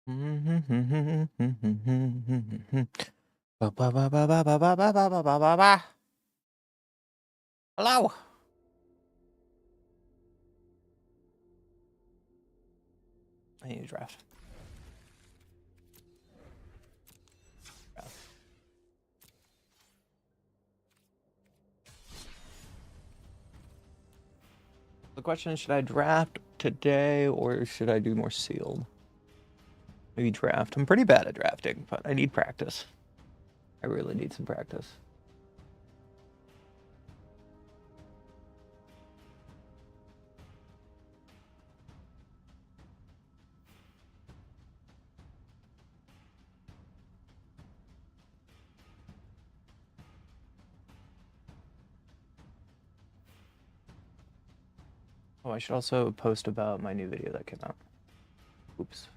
Hello. I need a draft. The question is, should I draft today or should I do more sealed? Maybe draft. I'm pretty bad at drafting, but I need practice. I really need some practice. Oh, I should also post about my new video that came out. Oops.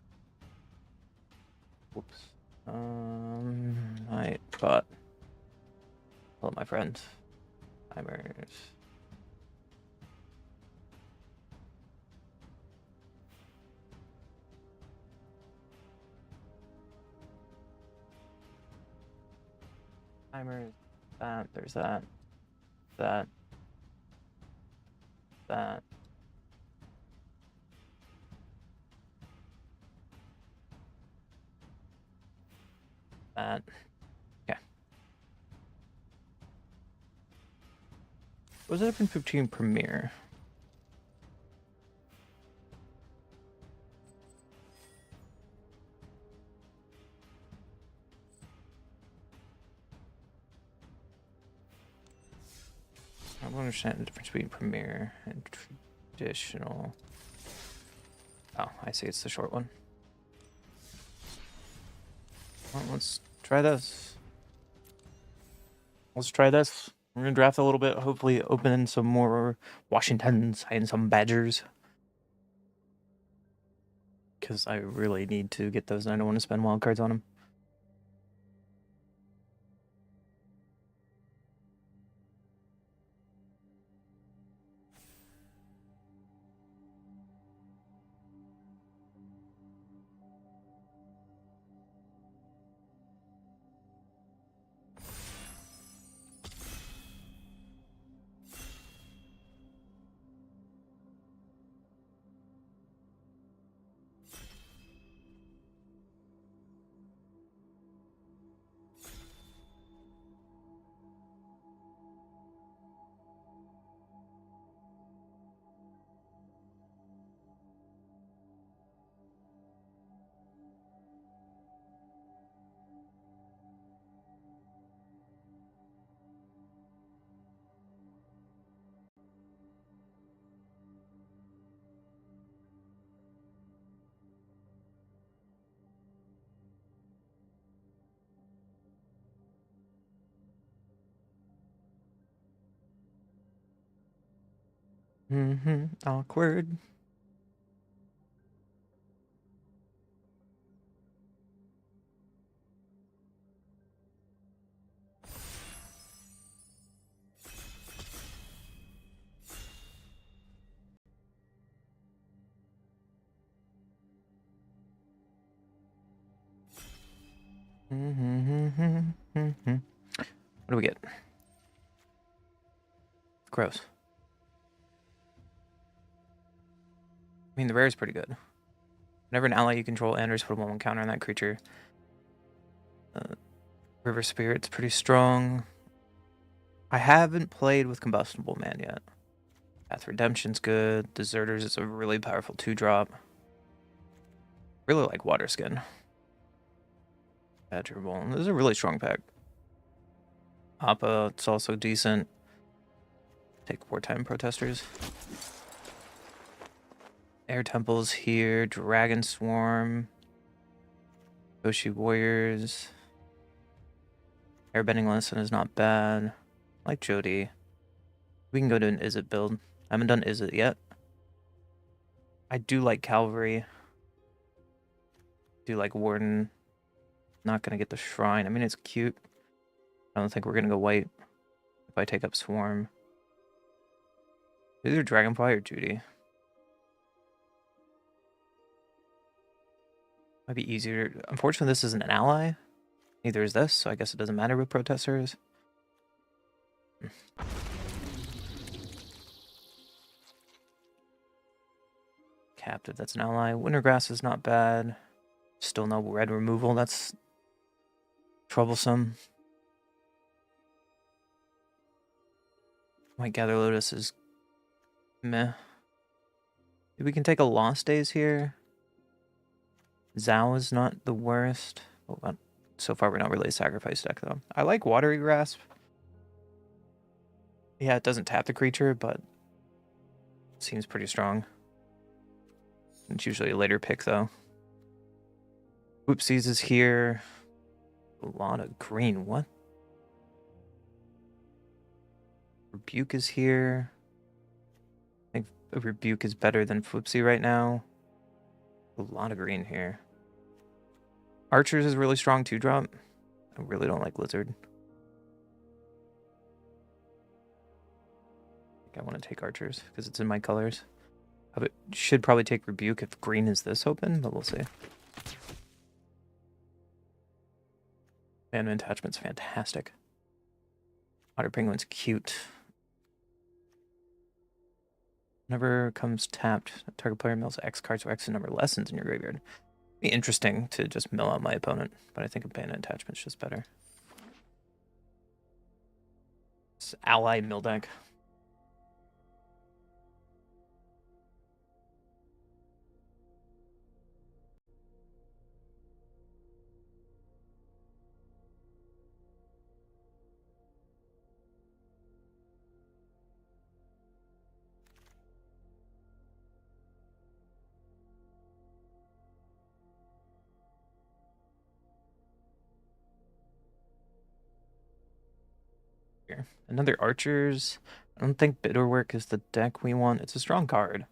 Whoops. I got all of my friends. Timers. Timers. That. There's that. That. That. That. Okay. What was the difference between Premiere? I don't understand the difference between Premiere and traditional. Oh, I see. It's the short one. Well, let's try this. Let's try this. We're gonna draft a little bit. Hopefully, open some more Washingtons and some Badgers. Because I really need to get those, and I don't want to spend wild cards on them. Awkward. What do we get? Gross. I mean, the rare is pretty good. Whenever an ally you control enters, put a 1/1 counter on that creature. River Spirit's pretty strong. I haven't played with Combustible Man yet. Path Redemption's good. Deserters is a really powerful 2-drop. Really like Water Skin. Badger Bowl. This is a really strong pack. Appa, it's also decent. Take Wartime Protesters. Air Temples here. Dragon Swarm. Yoshi Warriors. Airbending Lesson is not bad. I like Jody. We can go to an Izzet build. I haven't done Izzet yet. I do like Cavalry. Do like Warden. Not gonna get the Shrine. I mean, it's cute. I don't think we're gonna go white if I take up Swarm. Either Dragonfly or Judy. Might be easier. Unfortunately, this isn't an ally. Neither is this, so I guess it doesn't matter with protesters. Captive, that's an ally. Wintergrass is not bad. Still no red removal, that's troublesome. White Gather Lotus is meh. Maybe we can take a Lost Days here. Zhao is not the worst. Oh, so far we're not really a sacrifice deck though. I like Watery Grasp. Yeah, it doesn't tap the creature, but it seems pretty strong. It's usually a later pick though. Whoopsies is here. A lot of green. What? Rebuke is here. I think a Rebuke is better than Whoopsie right now. A lot of green here. Archers is really strong 2-drop. I really don't like Lizard. I think I want to take Archers because it's in my colors. I should probably take Rebuke if green is this open, but we'll see. Mana attachment's fantastic. Water Penguin's cute. Whenever comes tapped, target player mills X cards or X number of lessons in your graveyard. Be interesting to just mill out my opponent, but I think a Mana attachment's just better. It's ally mill deck. Here. Another Archers. I don't think Bitterwork is the deck we want. It's a strong card.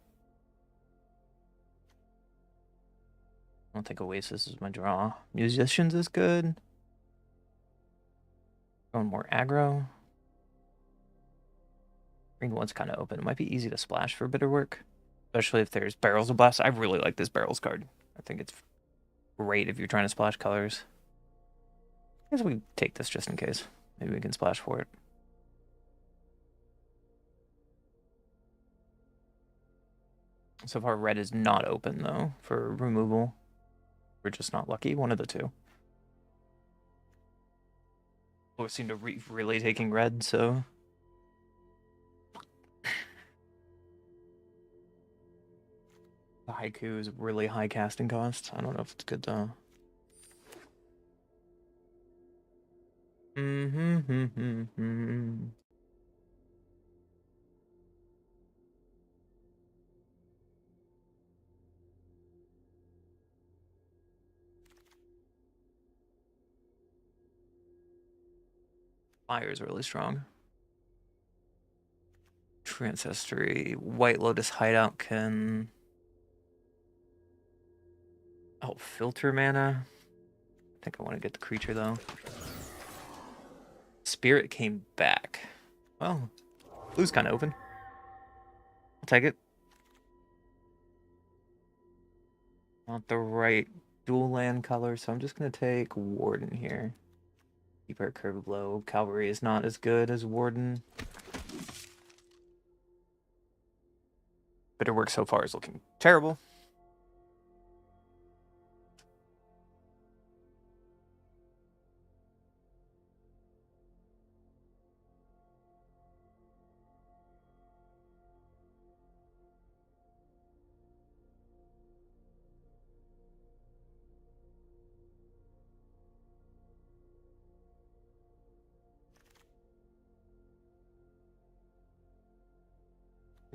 I don't think Oasis is my draw. Musicians is good. Going more aggro. Green one's kind of open. It might be easy to splash for Bitterwork, especially if there's Barrels of Blast. I really like this Barrels card. I think it's great if you're trying to splash colors. I guess we take this just in case. Maybe we can splash for it. So far, red is not open, though, for removal. We're just not lucky. One of the two. We seem to really taking red, so... The Haiku is really high casting cost. I don't know if it's good, though. Fire is really strong. Transcestry. White Lotus Hideout can... Oh, filter mana. I think I want to get the creature, though. Spirit came back. Well, blue's kind of open. I'll take it. Want the right dual land color, so I'm just going to take Warden here. Keep our curve low. Cavalry is not as good as Warden. Bitterwork so far is looking terrible.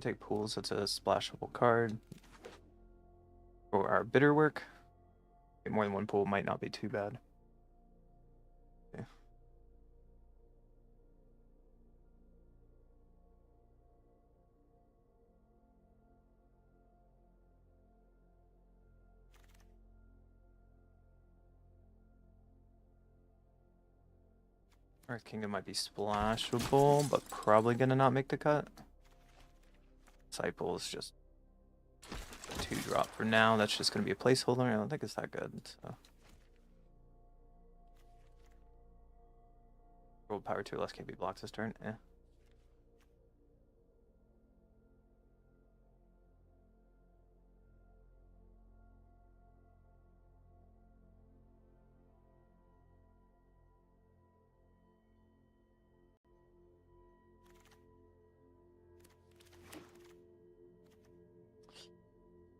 Take pools, that's a splashable card. For our Bitterwork. More than one pool might not be too bad. Okay. Earth Kingdom might be splashable, but probably gonna not make the cut. Disciple is just 2-drop for now. That's just going to be a placeholder. I don't think it's that good. So. Roll power 2 less can't be blocked this turn. Eh.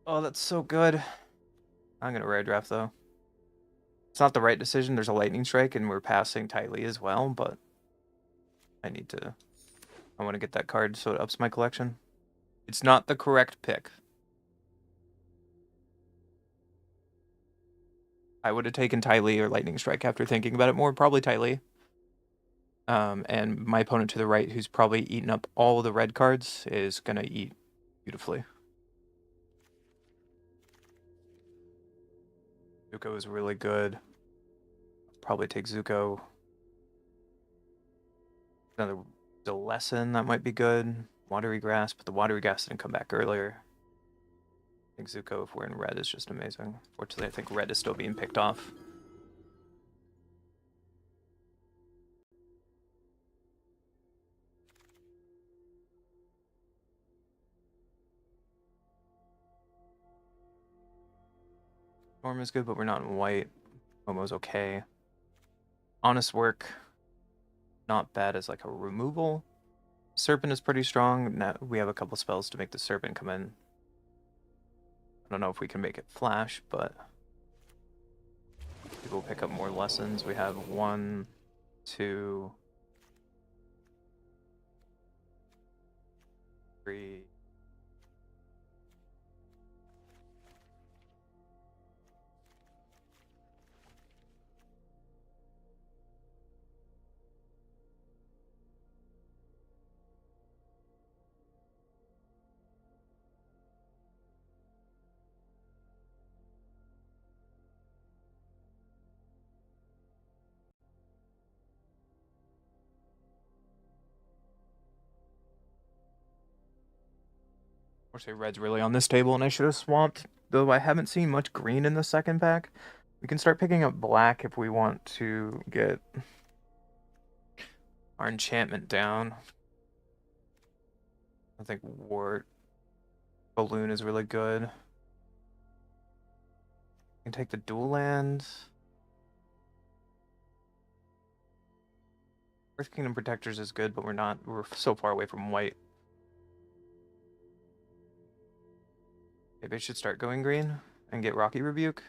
Oh, that's so good. I'm going to rare draft, though. It's not the right decision. There's a lightning strike, and we're passing tightly as well, but I want to get that card so it ups my collection. It's not the correct pick. I would have taken tightly or lightning strike after thinking about it more. Probably tightly. And my opponent to the right, who's probably eaten up all of the red cards, is going to eat beautifully. Zuko is really good. Probably take Zuko. Another the lesson that might be good. Watery Grass, but the Watery Grass didn't come back earlier. I think Zuko, if we're in red, is just amazing. Fortunately, I think red is still being picked off. Storm is good, but we're not in white. Momo's okay. Honest Work, not bad as like a removal. Serpent is pretty strong. Now we have a couple spells to make the Serpent come in. I don't know if we can make it flash, but people pick up more lessons. We have 1, 2, 3. Or say red's really on this table, and I should have swapped. Though I haven't seen much green in the second pack. We can start picking up black if we want to get our enchantment down. I think Wart Balloon is really good. We can take the dual land. Earth Kingdom Protectors is good, but we're so far away from white. Maybe I should start going green and get Rocky Rebuke.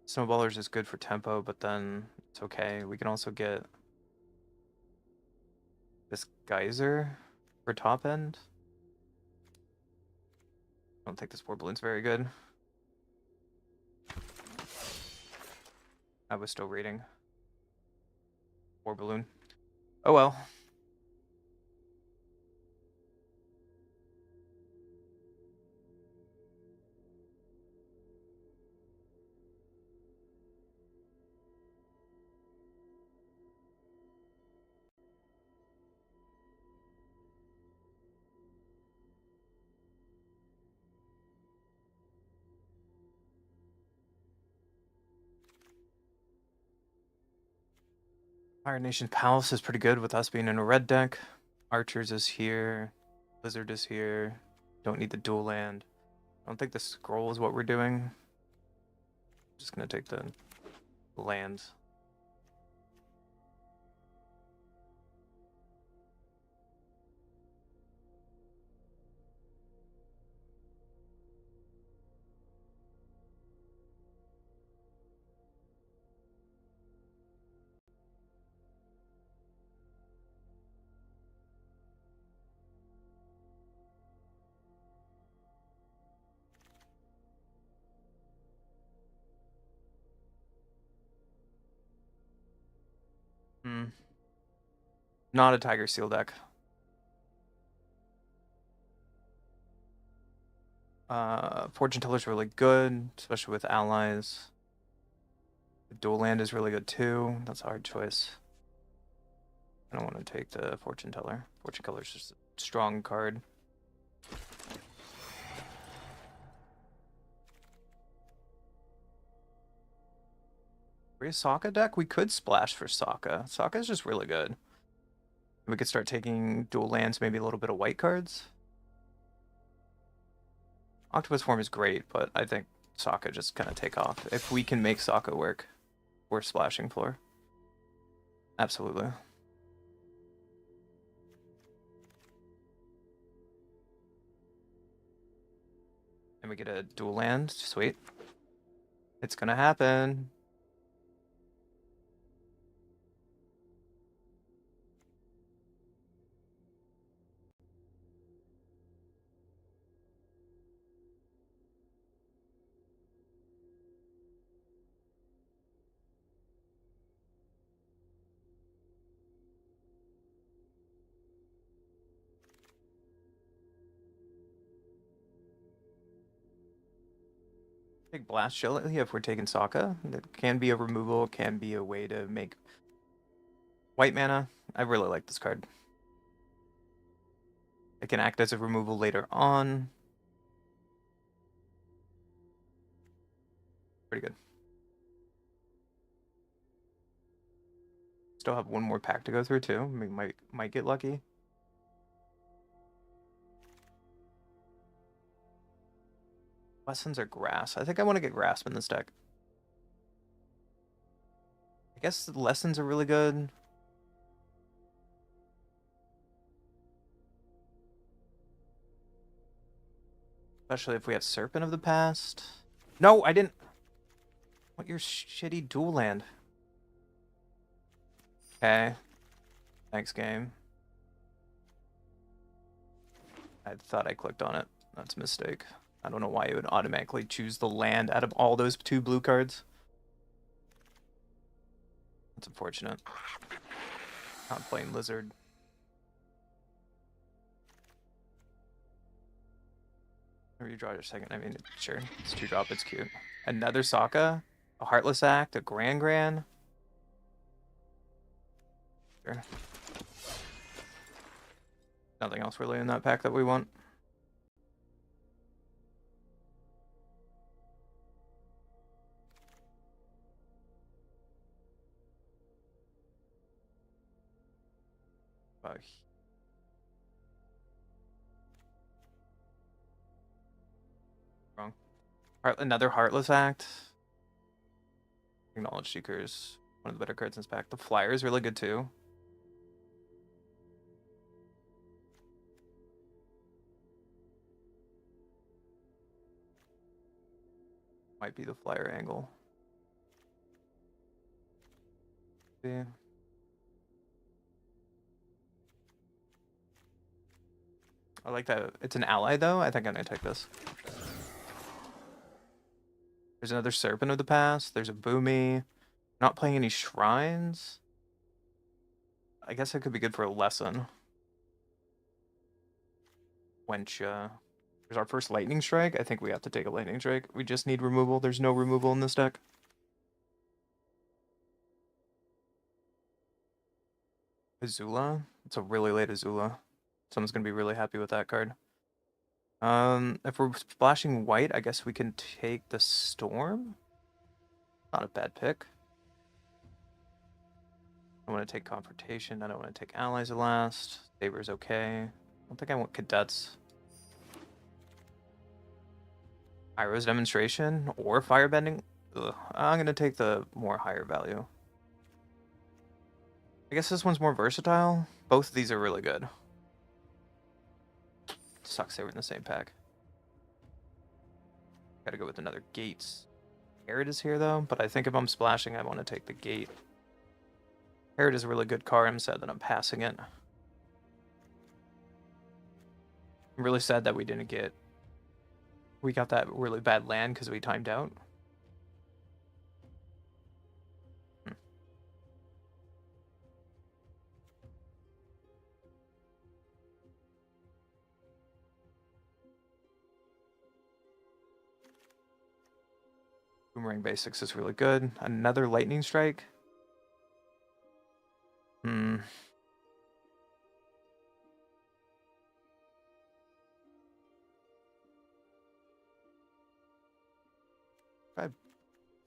Snowballers is good for tempo, but then it's okay. We can also get this Geyser for top end. I don't think this 4 balloon's very good. I was still reading 4 balloon. Oh well. Fire Nation Palace is pretty good with us being in a red deck. Archers is here. Blizzard is here. Don't need the dual land. I don't think the scroll is what we're doing. Just gonna take the lands. Not a Tiger Seal deck. Fortune Teller's really good, especially with allies. The dual land is really good too. That's a hard choice. I don't want to take the Fortune Teller. Fortune Teller's just a strong card. For a Sokka deck, we could splash for Sokka. Sokka is just really good. We could start taking dual lands, maybe a little bit of white cards. Octopus form is great, but I think Sokka just kind of take off. If we can make Sokka work, we're splashing floor. Absolutely. And we get a dual land. Sweet. It's gonna happen. Big blast Shillelagh if we're taking Sokka. That can be a removal, can be a way to make white mana. I really like this card. It can act as a removal later on. Pretty good. Still have one more pack to go through too. We might get lucky. Lessons are grass. I think I want to get grasp in this deck. I guess the lessons are really good. Especially if we have Serpent of the Past. No, I didn't. What your shitty dual land? Okay. Thanks, game. I thought I clicked on it. That's a mistake. I don't know why it would automatically choose the land out of all those 2 blue cards. That's unfortunate. Not playing Lizard. Whenever you draw your second, I mean, sure. It's 2-drop, it's cute. Another Sokka, a Heartless Act, a Gran. Sure. Nothing else really in that pack that we want. Wrong. Another Heartless Act. Acknowledge Seekers. One of the better cards in this pack. The Flyer is really good too. Might be the Flyer angle. Yeah. I like that. It's an ally though. I think I'm gonna take this. There's another Serpent of the Past. There's a Boomy. Not playing any shrines. I guess it could be good for a lesson. Wench, there's our first Lightning Strike. I think we have to take a Lightning Strike. We just need removal. There's no removal in this deck. Azula. It's a really late Azula. Someone's gonna be really happy with that card. If we're splashing white, I guess we can take the Storm. Not a bad pick. I want to take Confrontation. I don't want to take Allies at last. Saber's okay. I don't think I want Cadets. Iroh's Demonstration or Firebending. Ugh. I'm going to take the more higher value. I guess this one's more versatile. Both of these are really good. Sucks they were in the same pack. Gotta go with another Gates. Herod is here though, but I think if I'm splashing, I want to take the Gate. Herod is a really good card. I'm sad that I'm passing it. I'm really sad that we didn't get... We got that really bad land because we timed out. Boomerang Basics is really good. Another Lightning Strike.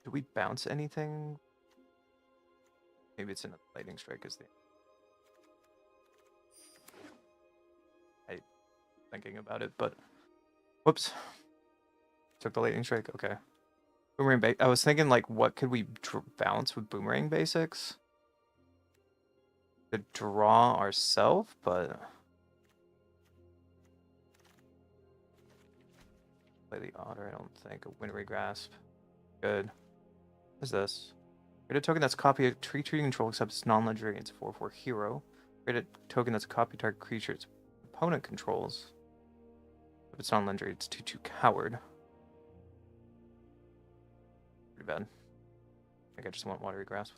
Do we bounce anything? Maybe it's in a lightning strike is the. I thinking about it, but whoops. Took the lightning strike. Okay. Boomerang. I was thinking like, what could we bounce with boomerang basics? To draw ourselves, but play the otter. I don't think a wintry grasp. Good. What is this? Create a token that's a copy of creature you control, except it's non-legendary. It's a 4/4 hero. Create a token that's a copy of target creature its opponent controls. If it's non-legendary, it's 2/2 coward. Pretty bad. I think I just want watery grasp.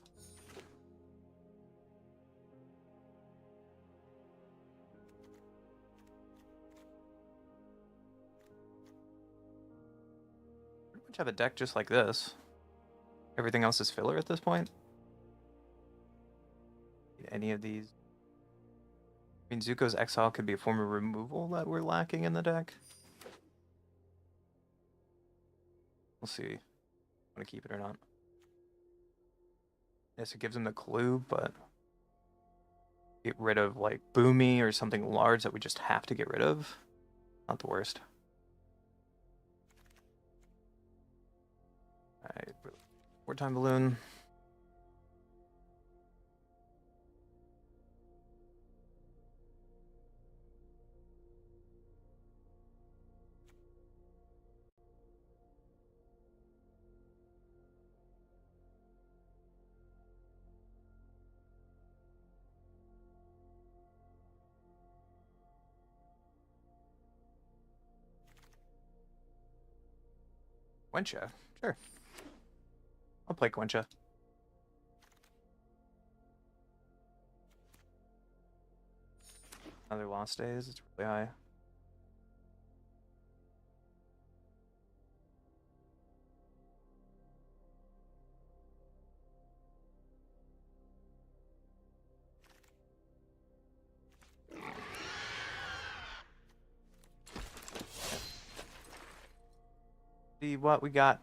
Pretty much have a deck just like this. Everything else is filler at this point. Any of these. I mean, Zuko's Exile could be a form of removal that we're lacking in the deck. We'll see. I'm gonna keep it or not. Yes, it gives him the clue, but get rid of like Boomy or something large that we just have to get rid of. Not the worst. Alright, wartime balloon. Quencha, sure. I'll play Quencha. Another Lost Days, it's really high. See what we got.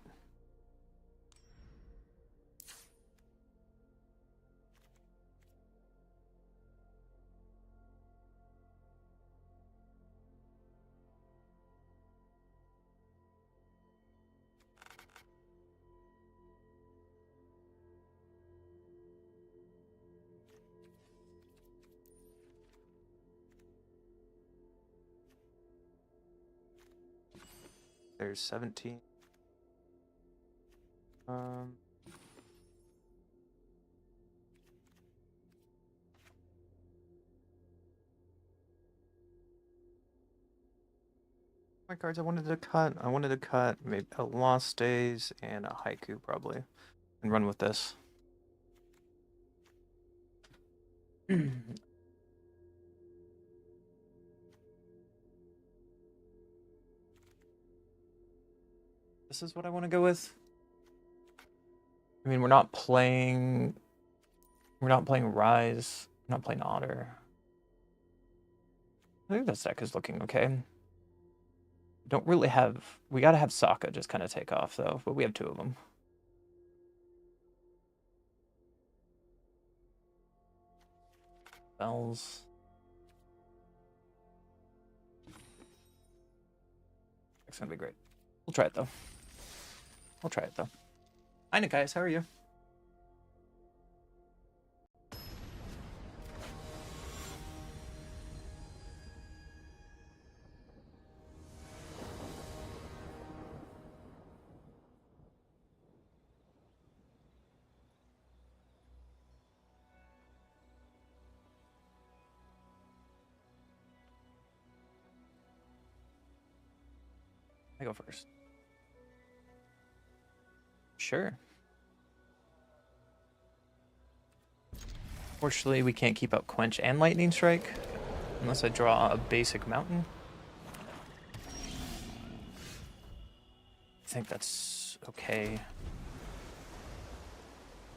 There's 17. My cards I wanted to cut. I wanted to cut maybe a Lost Days and a Haiku probably, and run with this. This is what I want to go with. I mean, we're not playing Rise. We're not playing Otter. I think this deck is looking okay. Don't really have. We gotta have Sokka just kind of take off though, but we have two of them. Bells. It's gonna be great. We'll try it though. We'll try it though. Hi, Nikias, how are you? I go first. Sure. Fortunately, we can't keep out Quench and Lightning Strike unless I draw a basic mountain. I think that's okay.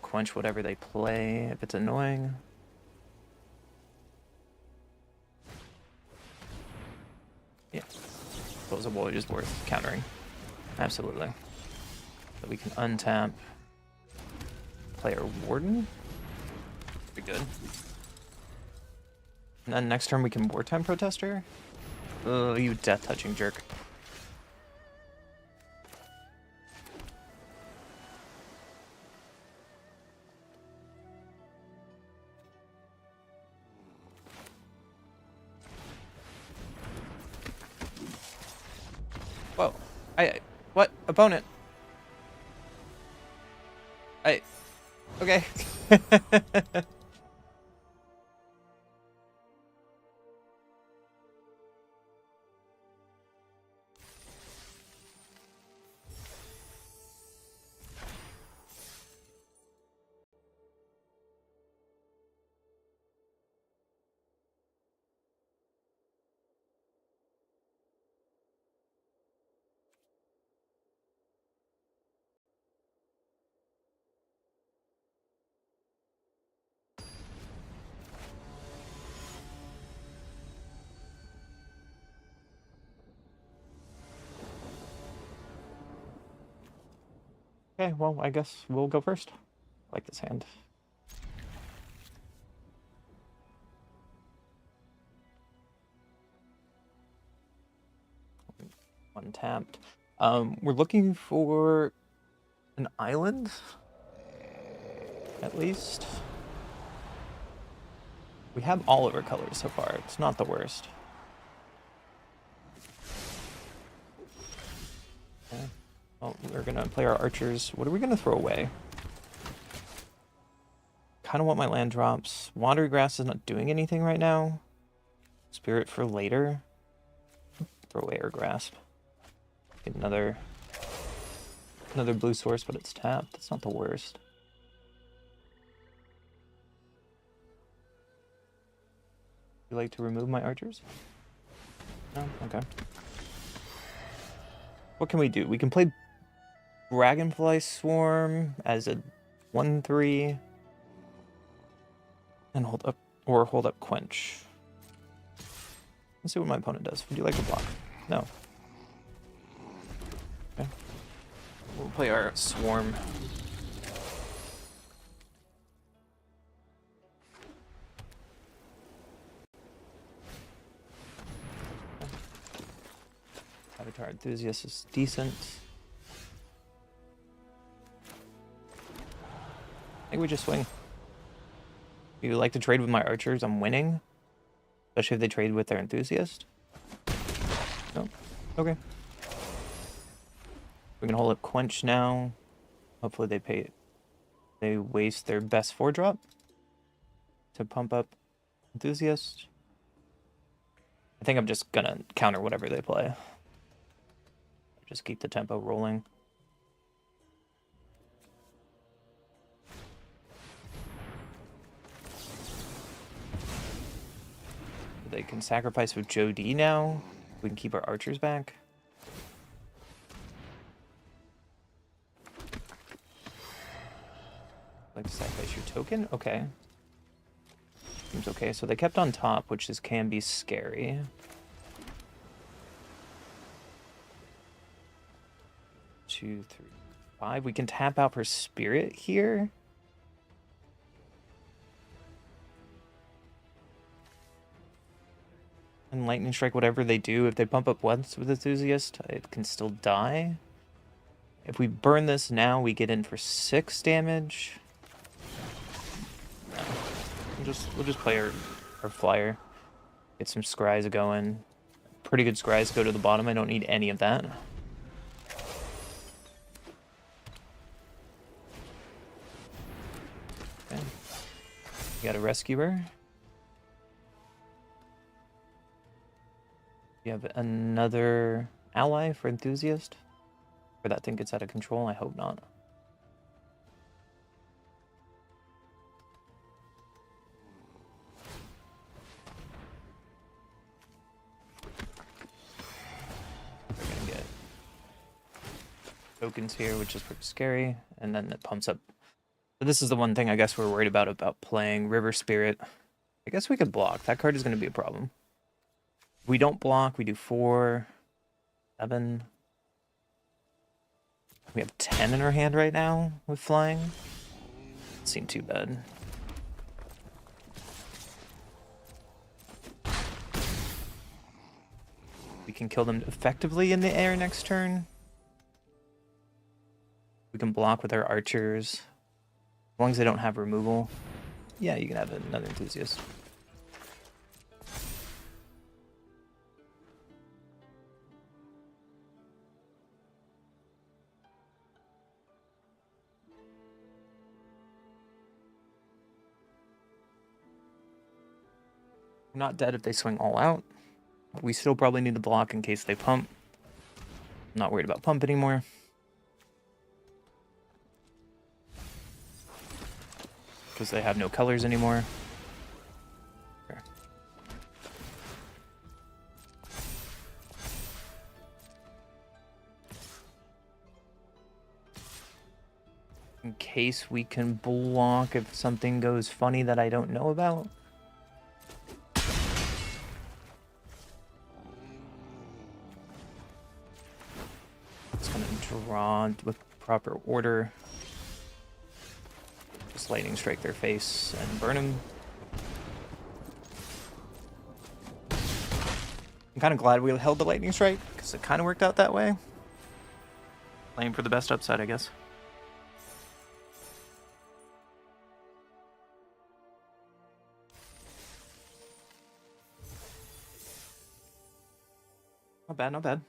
Quench whatever they play if it's annoying. Yeah. Disposable is worth countering. Absolutely. So we can untap player Warden. Be good. And then next turn we can Wartime Protester. Oh, you death-touching jerk. Whoa. What? Opponent? Okay. Okay, well, I guess we'll go first. I like this hand. Untapped. We're looking for an island, at least. We have all of our colors so far. It's not the worst. Okay. Well, we're gonna play our archers. What are we gonna throw away? Kind of want my land drops. Watery Grass is not doing anything right now. Spirit for later. Throw away Air Grasp. Get another blue source, but it's tapped. That's not the worst. You like to remove my archers? No? Okay. What can we do? We can play Dragonfly Swarm as a 1/3 and hold up Quench. Let's see what my opponent does. Would you like to block? No. Okay. We'll play our Swarm. Avatar Enthusiast is decent. I think we just swing. If you like to trade with my archers, I'm winning. Especially if they trade with their enthusiast. No? Okay. We can hold up Quench now. Hopefully they waste their best 4-drop to pump up enthusiast. I think I'm just gonna counter whatever they play. Just keep the tempo rolling. They can sacrifice with Joe D now. We can keep our archers back. Like to sacrifice your token? Okay. Seems okay. So they kept on top, which can be scary. Two, three, 5. We can tap out for Spirit here. And Lightning Strike, whatever they do, if they pump up once with Enthusiast, it can still die. If we burn this now, we get in for 6 damage. No. We'll just play our flyer. Get some scries going. Pretty good scries go to the bottom. I don't need any of that. Okay. We got a rescuer. You have another ally for Enthusiast? Or that thing gets out of control? I hope not. We're gonna get tokens here, which is pretty scary, and then it pumps up. But this is the one thing I guess we're worried about playing River Spirit. I guess we could block. That card is going to be a problem. If we don't block, we do 4, 7. We have 10 in our hand right now with flying. Doesn't seem too bad. We can kill them effectively in the air next turn. We can block with our archers. As long as they don't have removal. Yeah, you can have another enthusiast. I'm not dead if they swing all out. We still probably need to block in case they pump. I'm not worried about pump anymore. Because they have no colors anymore. Okay. In case we can block if something goes funny that I don't know about. It's gonna draw with proper order. Just lightning strike their face and burn them. I'm kind of glad we held the lightning strike because it kind of worked out that way. Playing for the best upside, I guess. Not bad, not bad.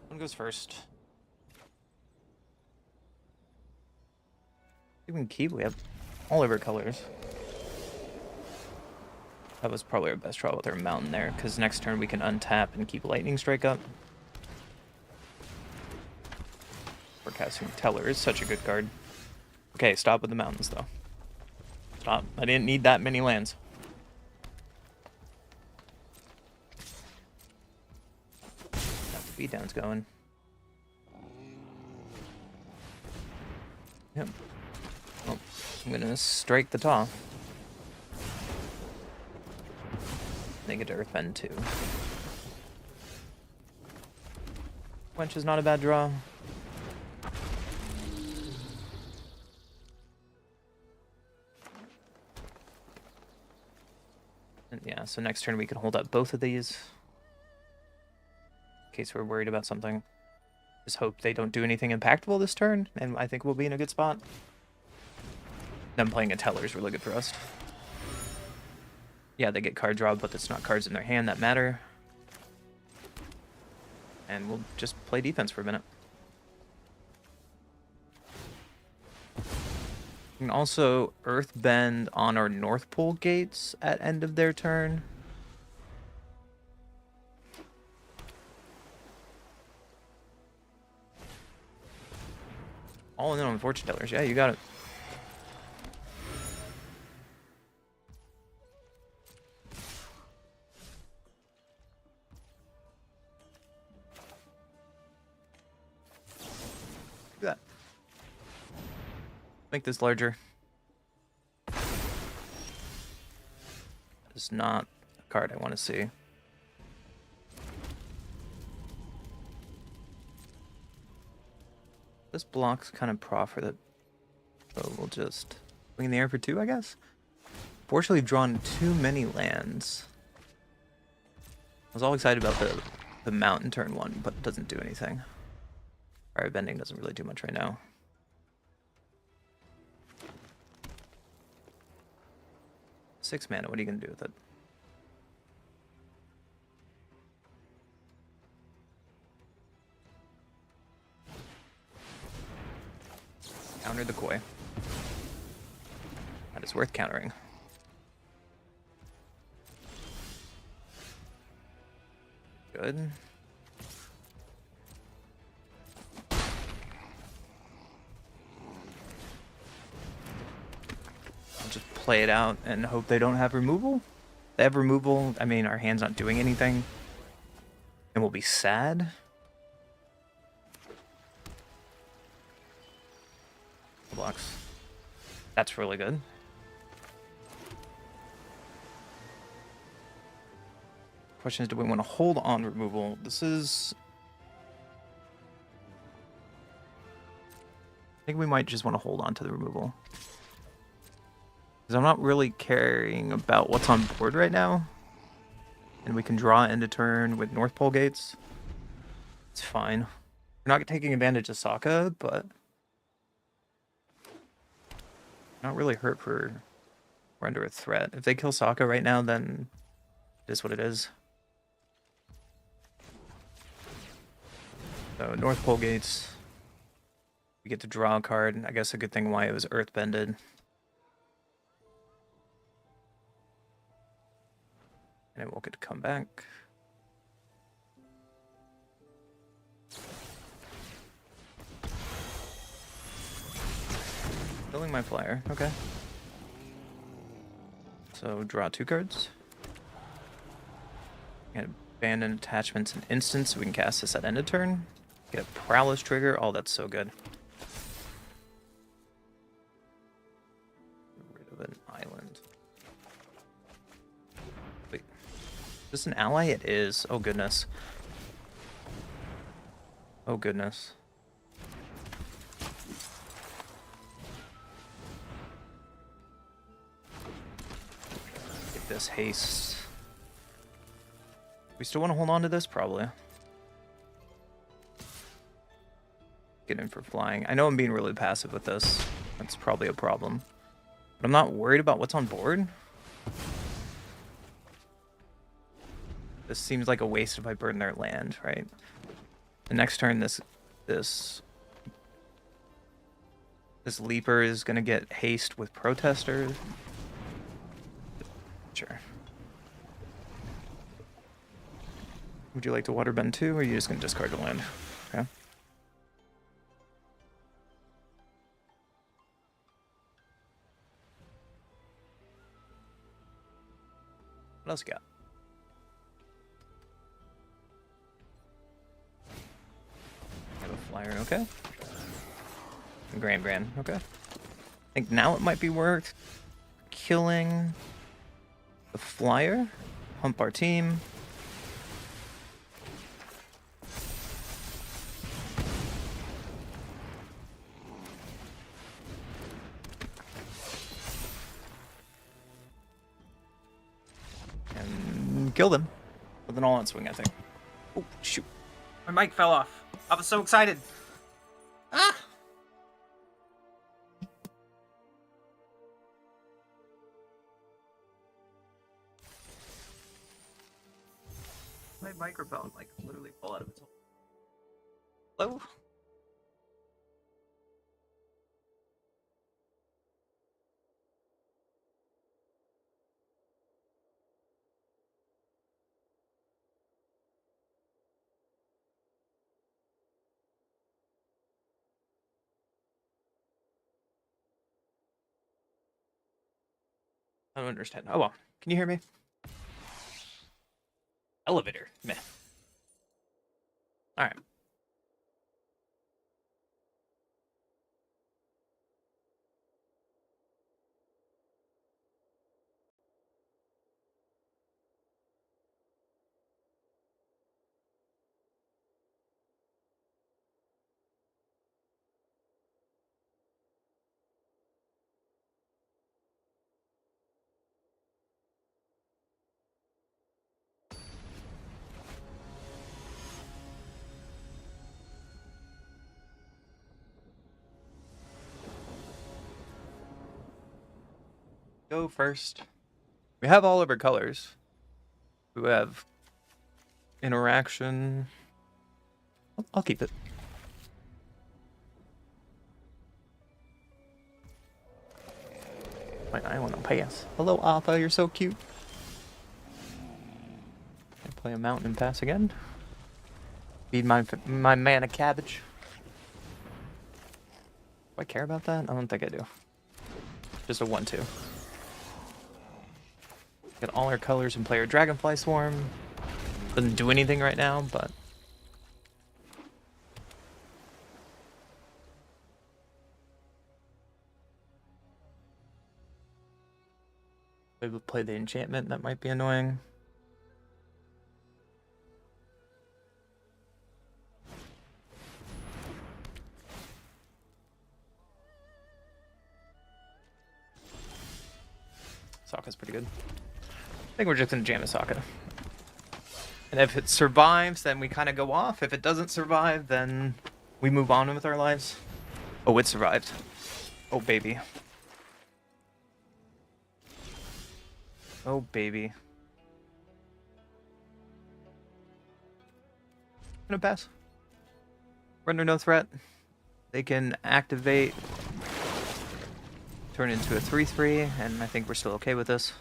One goes first. We can keep. We have all of our colors. That was probably our best draw with our mountain there, because next turn we can untap and keep lightning strike up. Forecasting Teller is such a good card. Okay, stop with the mountains though. Stop. I didn't need that many lands. Got the beatdown's going. Yep. Oh, I'm gonna strike the top. They get to Earthbend too. Quench is not a bad draw. And yeah, so next turn we can hold up both of these. In case we're worried about something. Just hope they don't do anything impactful this turn, and I think we'll be in a good spot. Them playing a Teller is really good for us. Yeah, they get card draw, but it's not cards in their hand that matter. And we'll just play defense for a minute. We can also Earthbend on our North Pole gates at end of their turn. All in on Fortune Tellers. Yeah, you got it. Look at that. Make this larger. That is not a card I want to see. This block's kind of profit it. So we'll just swing in the air for 2, I guess. Fortunately, we've drawn too many lands. I was all excited about the mountain turn 1, but it doesn't do anything. Alright, bending doesn't really do much right now. Six mana, what are you going to do with it? Counter the Koi. That is worth countering. Good. I'll just play it out and hope they don't have removal. If they have removal, I mean, our hand's not doing anything. And we'll be sad. Blocks. That's really good. Question is, do we want to hold on removal? This is... I think we might just want to hold on to the removal. Because I'm not really caring about what's on board right now. And we can draw into turn with North Pole gates. It's fine. We're not taking advantage of Sokka, but not really hurt for we're under a threat. If they kill Sokka right now, then it is what it is. So North Pole gates. We get to draw a card. I guess a good thing why it was earthbended. And it won't get to come back. Killing my flyer. Okay. So draw 2 cards. And abandon attachments and instants so we can cast this at end of turn. Get a Prowess trigger. Oh, that's so good. Get rid of an island. Wait. Is this an ally? It is. Oh, goodness. Oh, goodness. Get this haste. We still want to hold on to this? Probably. Get in for flying. I know I'm being really passive with this. That's probably a problem. But I'm not worried about what's on board. This seems like a waste if I burn their land, right? The next turn, this leaper is gonna get haste with protester. Sure. Would you like to waterbend too, or are you just gonna discard the land? Okay. What else you got? Have a flyer, okay. Grand, okay. I think now it might be worth killing the flyer. Hump our team. And kill them with an all-out swing, I think. Oh, shoot. My mic fell off. I was so excited. Ah! My microphone, like, literally fell out of its hole. Hello? I don't understand. Oh well. Can you hear me? Elevator. Meh. Alright. Go first. We have all of our colors. We have interaction. I'll keep it. Wait, I want to pass. Hello, Alpha. You're so cute. Can I play a mountain and pass again? Feed my mana cabbage. Do I care about that? I don't think I do. Just a 1/2. Get all our colors and play our Dragonfly Swarm. Doesn't do anything right now, but maybe we'll play the enchantment. That might be annoying. Sokka's pretty good. I think we're just gonna jam a Sokka. And if it survives, then we kind of go off. If it doesn't survive, then we move on with our lives. Oh, it survived. Oh, baby. Oh, baby. Gonna pass. We're under no threat. They can activate, turn into a 3/3, and I think we're still okay with this.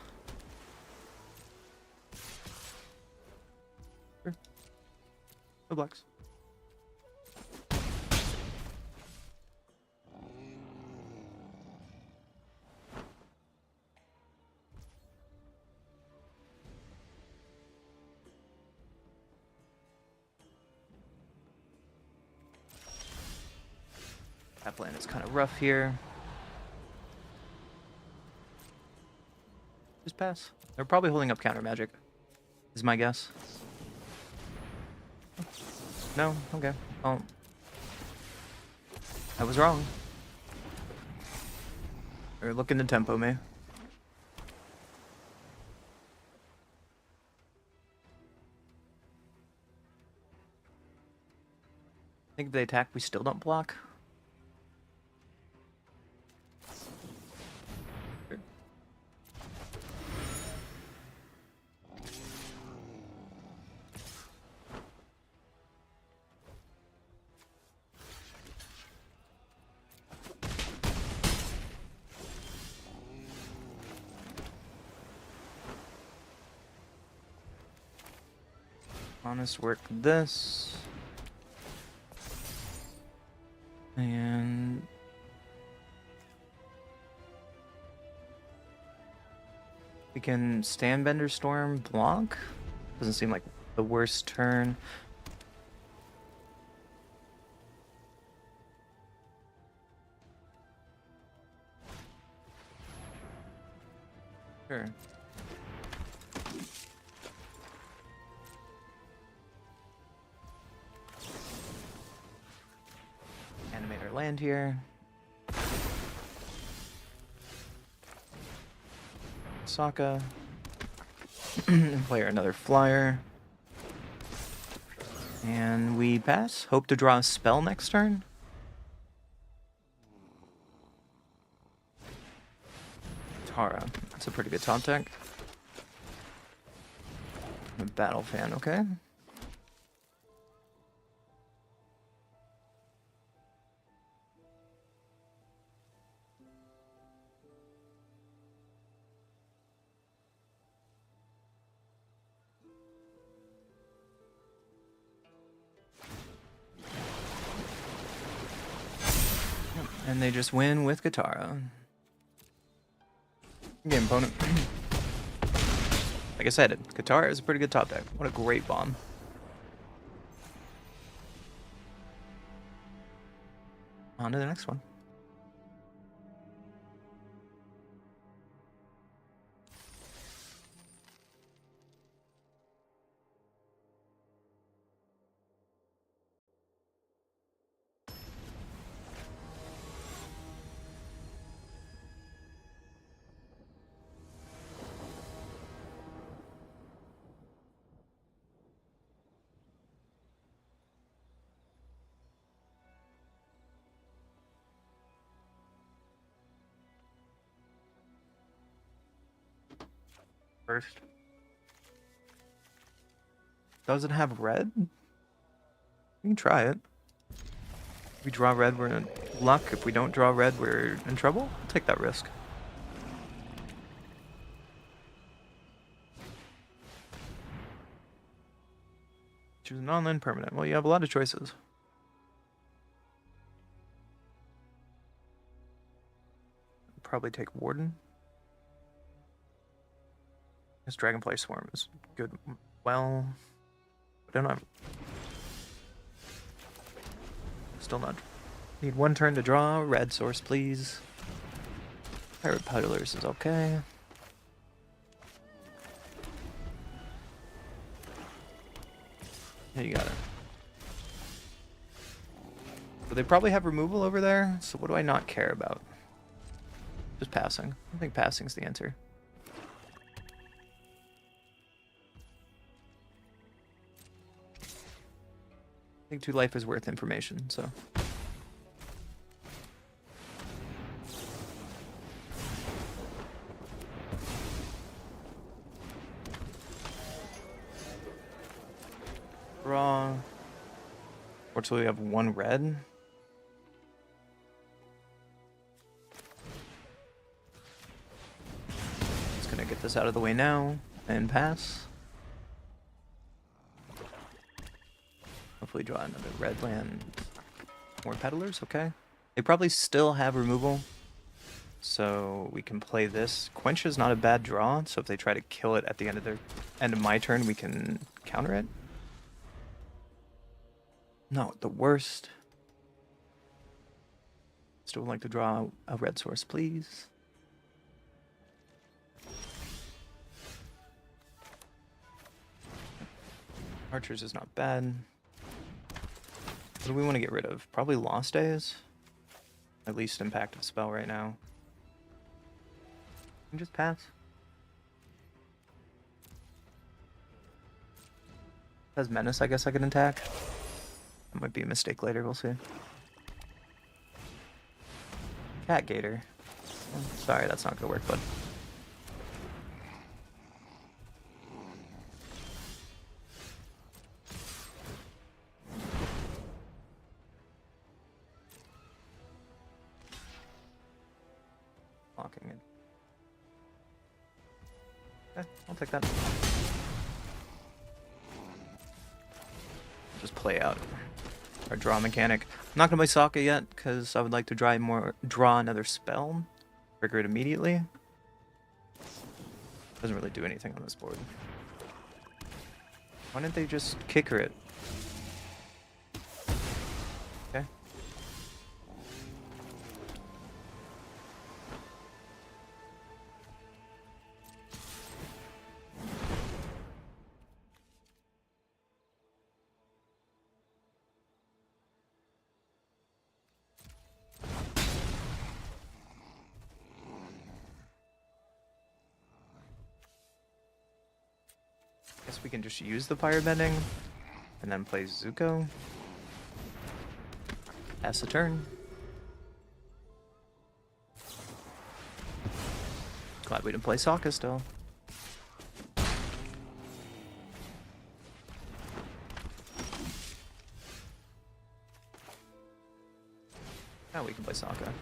Sure. No blocks. That plan is kind of rough here. Just pass. They're probably holding up counter magic, is my guess. No? Okay. Oh. I was wrong. They're looking to tempo me. I think if they attack, we still don't block. Honest work this. And we can stand Bender Storm block. Doesn't seem like the worst turn. Sure. Animate our land here. Sokka. Play another flyer. And we pass. Hope to draw a spell next turn. Tara. That's a pretty good top deck. A battle fan, okay. And they just win with Katara. Game opponent. Like I said, Katara is a pretty good top deck. What a great bomb. On to the next one. First. Does it have red? We can try it. If we draw red, we're in luck. If we don't draw red, we're in trouble. I'll take that risk. Choose an online permanent. Well, you have a lot of choices. Probably take Warden. This Dragonfly Swarm is good. Well, I don't know. Still not. Need one turn to draw. Red source, please. Pirate Peddlers is okay. Yeah, you got it. So they probably have removal over there, so what do I not care about? Just passing. I think passing's the answer. think 2 life is worth information, so. Draw. Fortunately, we have 1 red. Just gonna get this out of the way now and pass. Hopefully draw another red land. More peddlers, okay. They probably still have removal, so we can play this. Quench is not a bad draw, so if they try to kill it at the end of my turn, we can counter it. No, the worst. Still would like to draw a red source, please. Archers is not bad. What do we want to get rid of? Probably Lost Days. At least impactful spell right now. And just pass. Has Menace, I guess I can attack. That might be a mistake later, we'll see. Cat Gator. Oh, sorry, that's not gonna work, bud. Blocking it. Okay, I'll take that. Just play out our draw mechanic. I'm not gonna play Sokka yet because I would like to draw another spell, trigger it immediately. Doesn't really do anything on this board. Why didn't they just kicker it? Okay. Guess we can just use the firebending and then play Zuko. Pass the turn. Glad we didn't play Sokka still. Now we can play Sokka.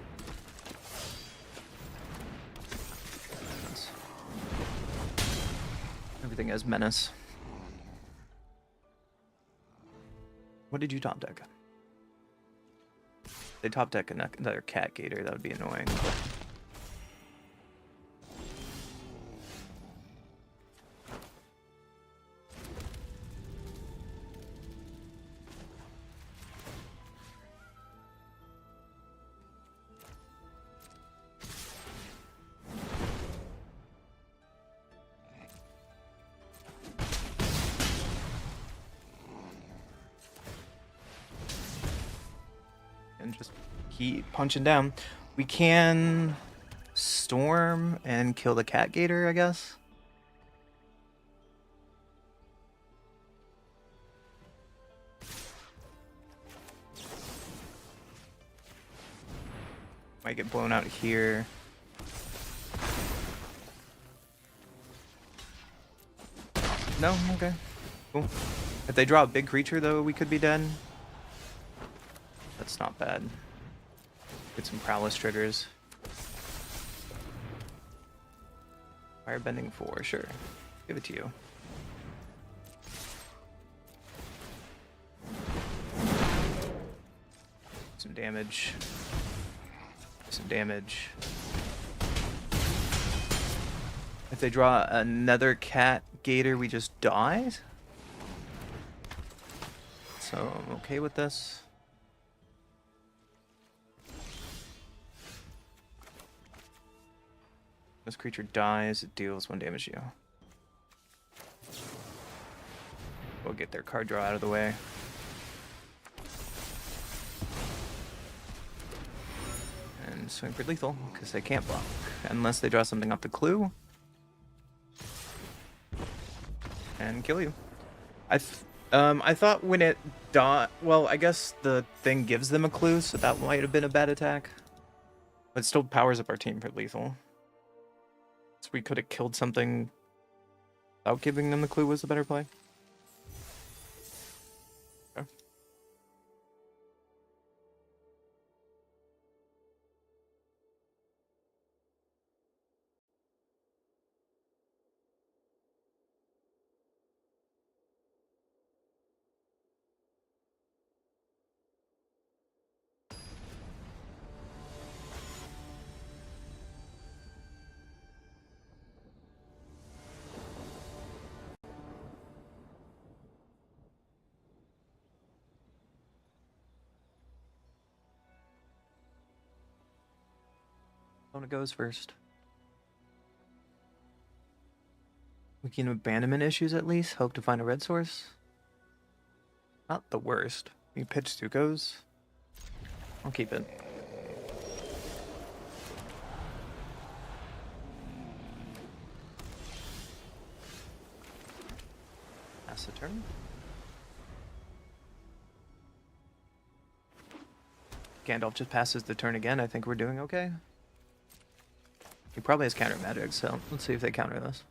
Everything has Menace. What did you top deck? They top deck another Cat Gator, that would be annoying. And just keep punching down. We can storm and kill the Cat Gator, I guess. Might get blown out here. No? Okay. Cool. If they draw a big creature, though, we could be dead. That's not bad. Get some prowess triggers. Firebending 4, sure. Give it to you. Some damage. Some damage. If they draw another Cat Gator, we just die. So I'm okay with this. This creature dies, it deals 1 damage to you. We'll get their card draw out of the way. And swing for lethal, because they can't block. Unless they draw something off the clue. And kill you. I thought when it well, I guess the thing gives them a clue, so that might have been a bad attack. But it still powers up our team for lethal. So we could have killed something without giving them the clue was the better play. Okay. Lona goes first. We can abandonment issues at least. Hope to find a red source. Not the worst. We pitch two goes. I'll keep it. Pass the turn. Gandalf just passes the turn again. I think we're doing okay. He probably has counter magic, so let's see if they counter this.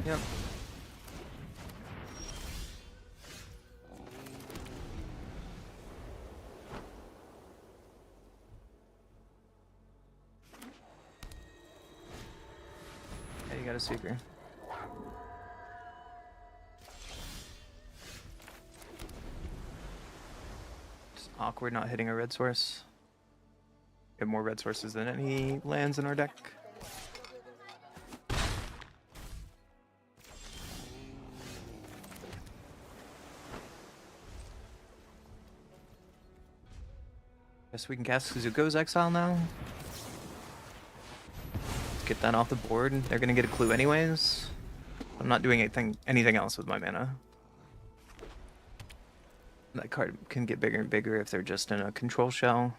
Yep. Yeah, you got a seeker. It's awkward not hitting a red source. We have more red sources than any lands in our deck. Guess we can cast Suzuko's Exile now. Let's get that off the board. They're gonna get a clue anyways. I'm not doing anything else with my mana. That card can get bigger and bigger if they're just in a control shell.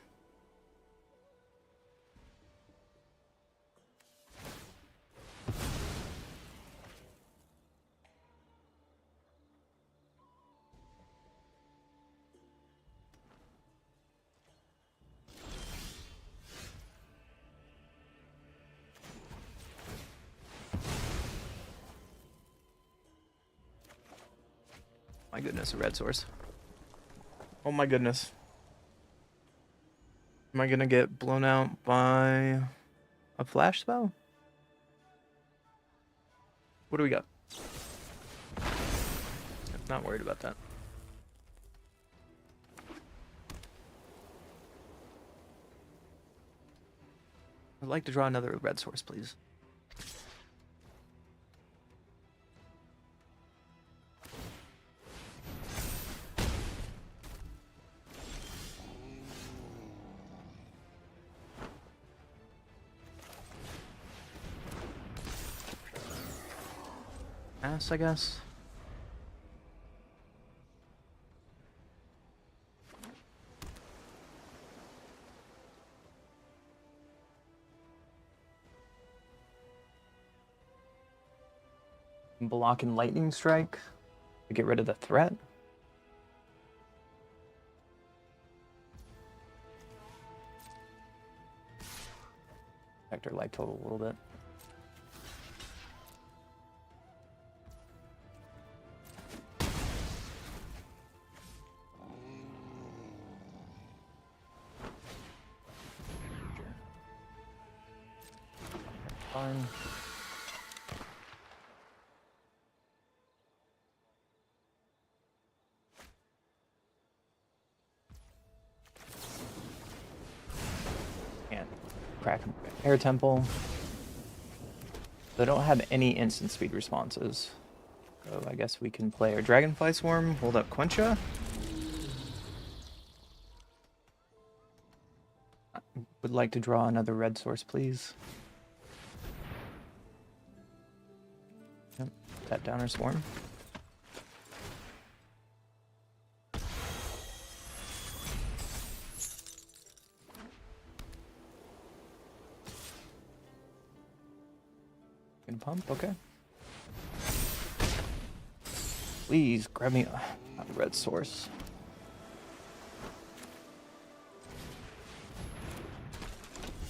My goodness, a red source. Oh my goodness. Am I gonna get blown out by a flash spell? What do we got? Not worried about that. I'd like to draw another red source, please. Pass, I guess. Block and lightning strike to get rid of the threat. Affect our life total a little bit. Fine. And crack Air Temple. They don't have any instant speed responses. So I guess we can play our Dragonfly Swarm, hold up Quencha. Would like to draw another red source, please. Yep. Tap down our Swarm. Gonna pump, okay. Please grab me a red source.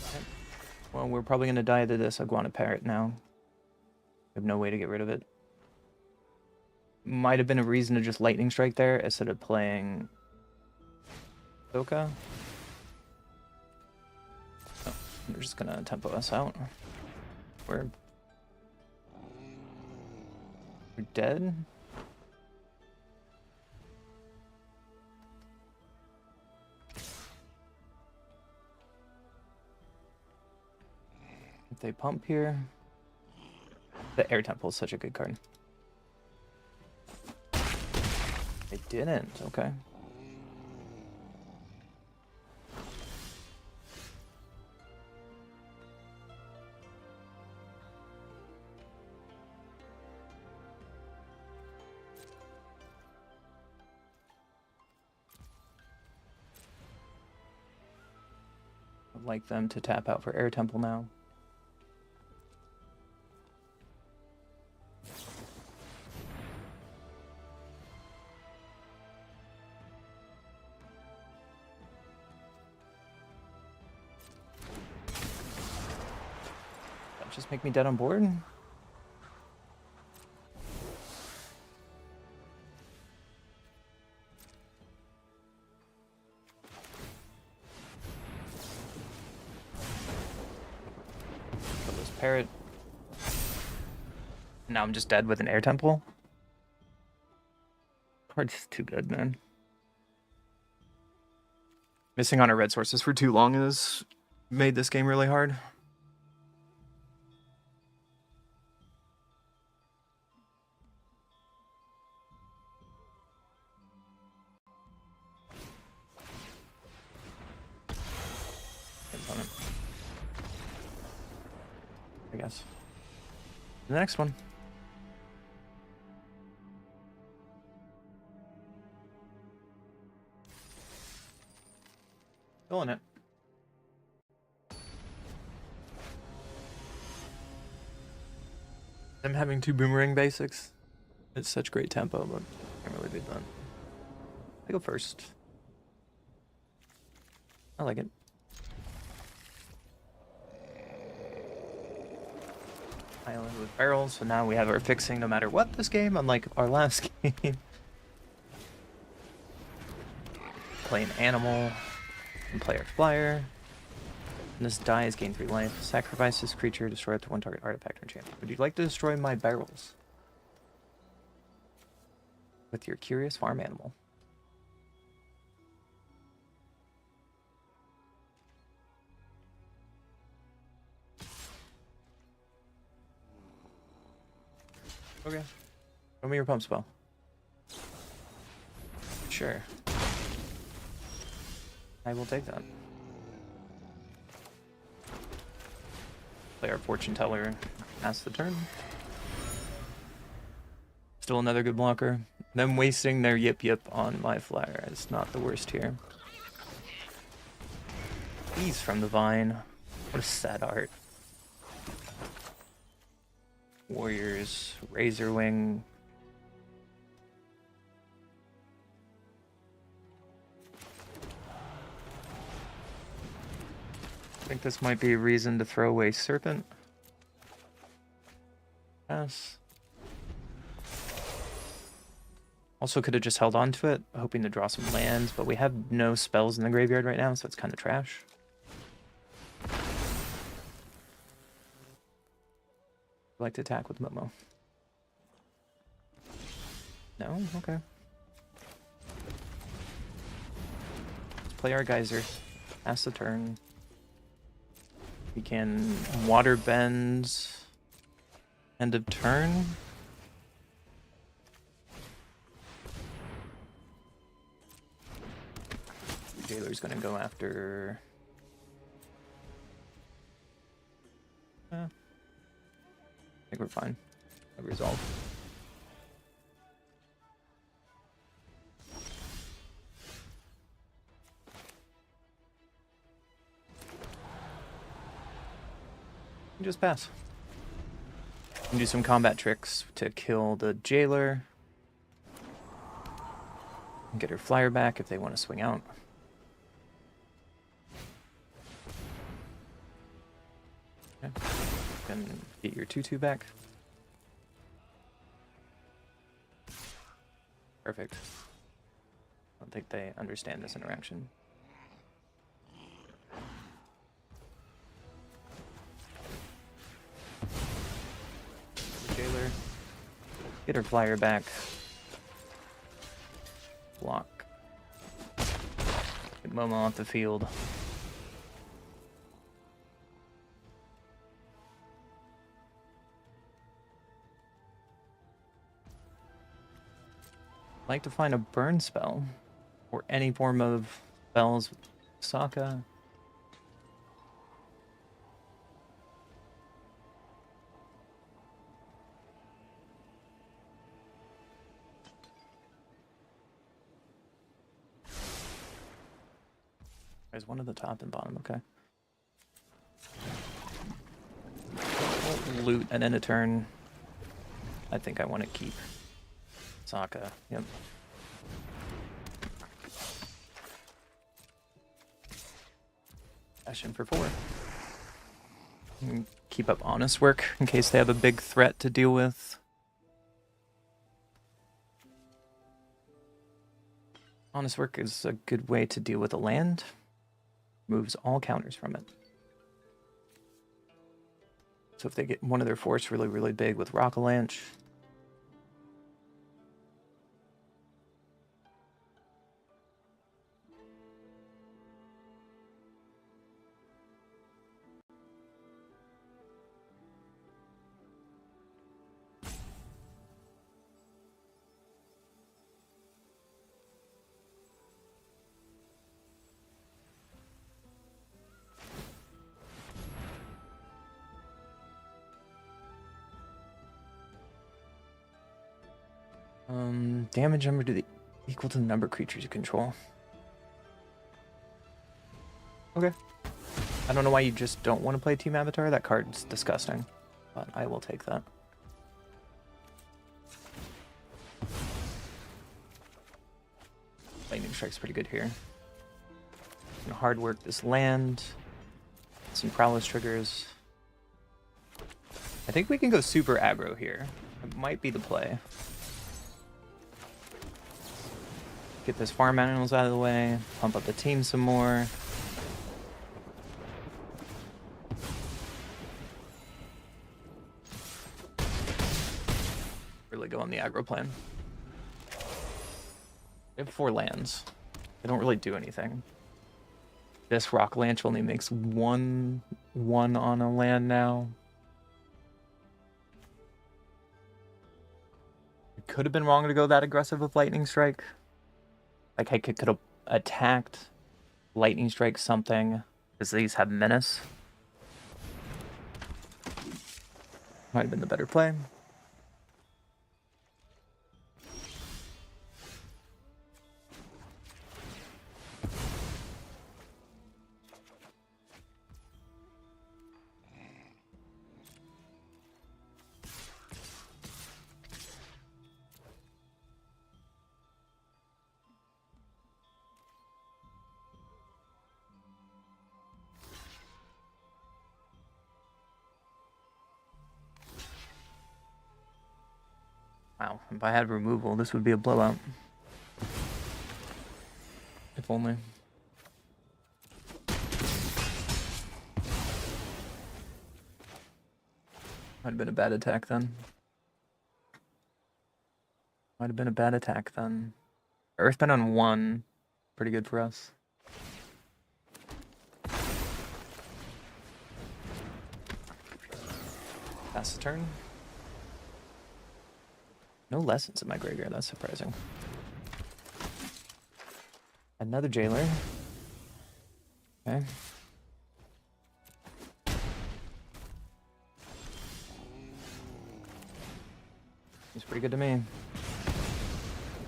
Okay. Well, we're probably going to die to this iguana parrot now. We have no way to get rid of it. Might have been a reason to just lightning strike there instead of playing Soka. Oh, they're just going to tempo us out. We're dead. If they pump here, the air temple is such a good card. They didn't. Okay. I'd like them to tap out for air temple now. Just make me dead on board? Kill this parrot. Now I'm just dead with an air temple? Card's too good, man. Missing on our red sources for too long has made this game really hard. I guess. The next one. Filling it. Them having 2 boomerang basics. It's such great tempo, but can't really beat that. I go first. I like it. Island with barrels, so now we have our fixing no matter what this game, unlike our last game. Play an animal and play our flyer. And this dies, gain 3 life. Sacrifice this creature, destroy up to 1 target artifact or enchantment. Would you like to destroy my barrels? With your curious farm animal. Okay. Show me your pump spell. Sure. I will take that. Play our fortune teller. Pass the turn. Still another good blocker. Them wasting their yip yip on my flyer is not the worst here. He's from the vine. What a sad art. Warriors, Razorwing. I think this might be a reason to throw away Serpent. Yes. Also could have just held on to it, hoping to draw some lands, but we have no spells in the graveyard right now, so it's kind of trash. I'd like to attack with Momo. No? Okay. Let's play our Geyser. Pass the turn. We can water bend. End of turn. Jailer's gonna go after... I think we're fine. No resolve. Just pass. And do some combat tricks to kill the jailer. Get her flyer back if they want to swing out. Okay. Then get your 2/2 back. Perfect. I don't think they understand this interaction. Jailer. Get her flyer back. Block. Get Momo off the field. Like to find a burn spell or any form of spells with Sokka. There's one at the top and bottom, okay. We'll loot and end a turn. I think I want to keep Sokka, yep. Dash in for 4. And keep up honest work in case they have a big threat to deal with. Honest work is a good way to deal with a land. Moves all counters from it. So if they get one of their force really, really big with Rock-a-Lanche, damage number to the equal to the number of creatures you control. Okay. I don't know why you just don't want to play Team Avatar. That card's disgusting, but I will take that. Lightning Strike's pretty good here. Gonna hard work this land. Some prowess triggers. I think we can go super aggro here. It might be the play. Get this farm animals out of the way. Pump up the team some more. Really go on the aggro plan. We have 4 lands. They don't really do anything. This Rock-a-Lanche only makes 1 on a land now. It could have been wrong to go that aggressive with Lightning Strike. Like I could have attacked, Lightning Strike something, because these have Menace. Might have been the better play. Wow, if I had removal, this would be a blowout. If only. Might have been a bad attack then. Might have been a bad attack then. Earthbend on 1. Pretty good for us. Pass the turn. No lessons in my graveyard, that's surprising. Another Jailer. Okay. He's pretty good to me.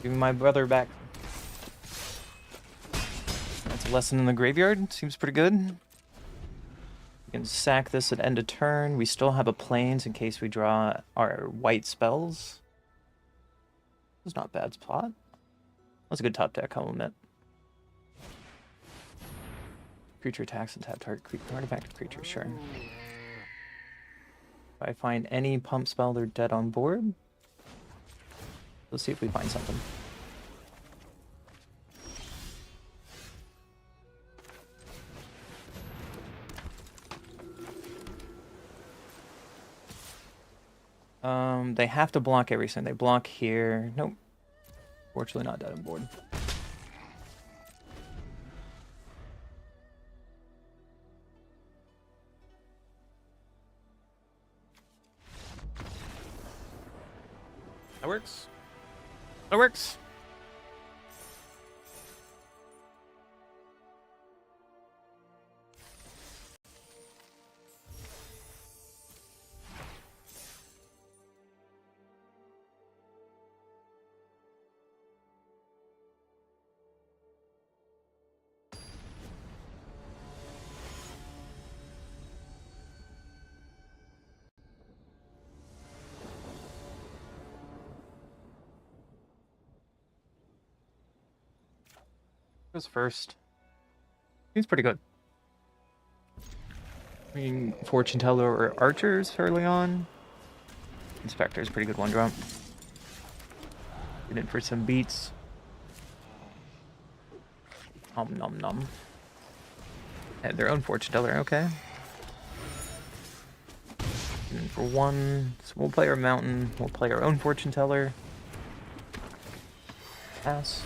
Give me my brother back. That's a lesson in the graveyard. Seems pretty good. We can sack this at end of turn. We still have a plains in case we draw our white spells. It's not a bad spot. That's a good top deck, I'll admit. Creature attacks and tap target artifact creature, sure. If I find any pump spell, they're dead on board. Let's see if we find something. They have to block everything. They block here. Nope. Fortunately not dead on board. That works. That works. Goes first. Seems pretty good. I mean, Fortune Teller or Archers early on. Inspector is pretty good one drop. Get in for some beats. Nom nom nom. Had their own Fortune Teller, okay. Get in for one. So we'll play our Mountain. We'll play our own Fortune Teller. Pass.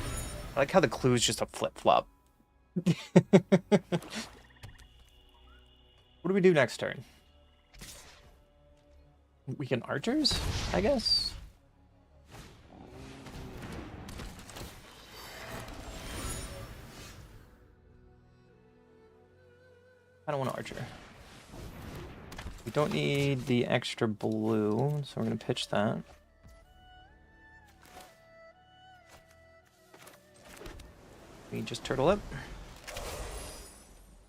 I like how the clue is just a flip-flop. What do we do next turn? We can Archers, I guess? I don't want to Archer. We don't need the extra blue, so we're going to pitch that. We just turtle up.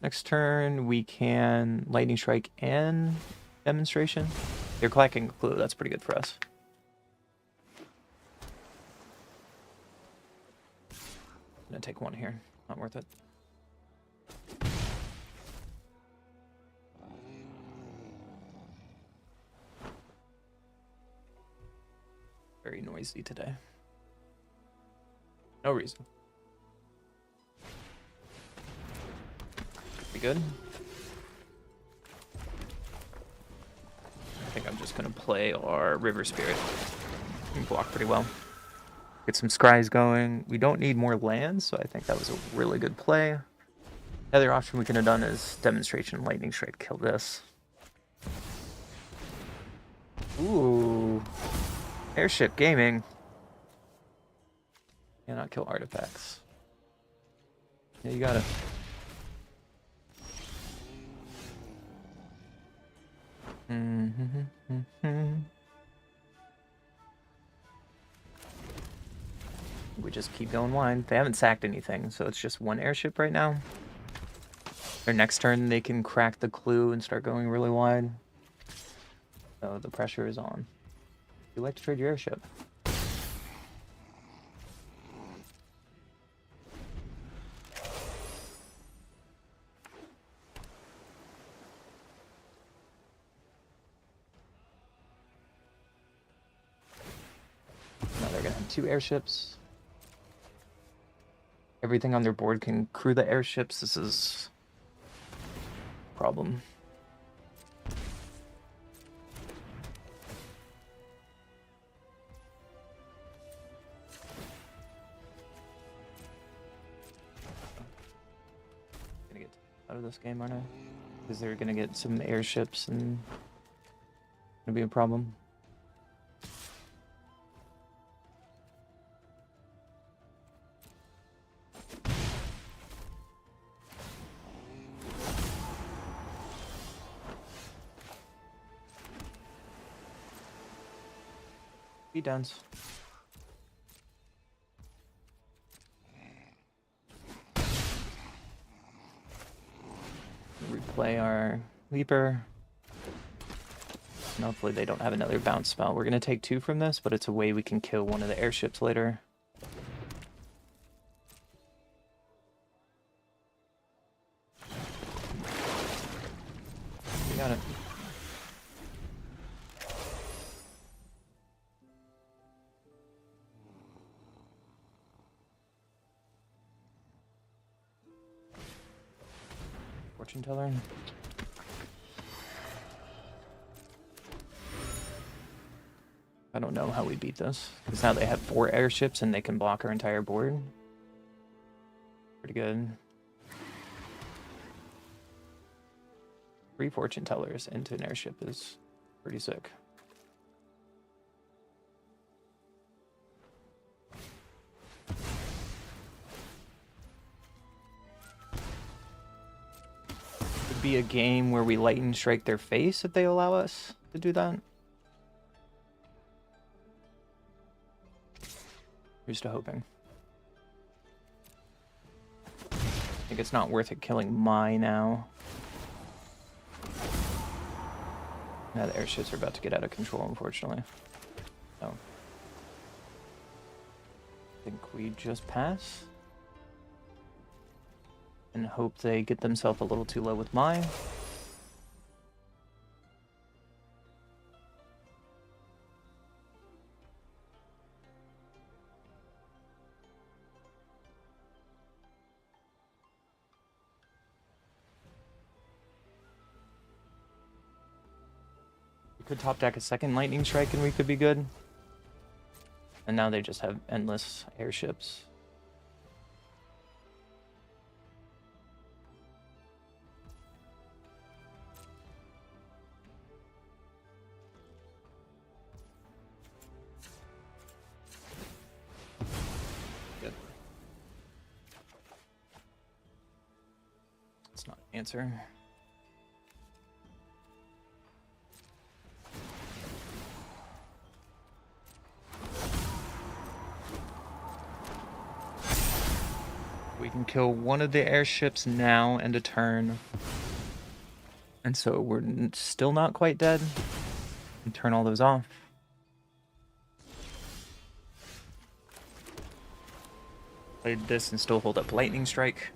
Next turn, we can Lightning Strike and Demonstration. They're collecting clue. That's pretty good for us. I'm gonna take one here. Not worth it. Very noisy today. No reason. Be good. I think I'm just gonna play our River Spirit. We can block pretty well. Get some scries going. We don't need more lands, so I think that was a really good play. The other option we could have done is Demonstration, Lightning Strike, kill this. Ooh. Airship Gaming. Cannot kill artifacts. Yeah, you got it. We just keep going wide. They haven't sacked anything, so it's just one airship right now. Their next turn, they can crack the clue and start going really wide. So the pressure is on. You like to trade your airship. Now they're gonna have 2 airships. Everything on their board can crew the airships. This is a problem. Gonna get out of this game, aren't I? Because they're gonna get some airships and gonna be a problem. Be done. Replay our Leaper. And hopefully they don't have another bounce spell. We're going to take 2 from this, but it's a way we can kill one of the airships later. Got it. Fortune teller. I don't know how we beat this, because now they have 4 airships and they can block our entire board. Pretty good. 3 fortune tellers into an airship is pretty sick. Could be a game where we lightning strike their face if they allow us to do that. Here's to hoping. I think it's not worth it killing my now. Now the airships are about to get out of control, unfortunately. So I think we just pass and hope they get themselves a little too low with mine. We could top deck a second lightning strike and we could be good. And now they just have endless airships. Good. That's not an answer. We can kill one of the airships now and a turn. And so we're still not quite dead. And turn all those off. Played this and still hold up lightning strike.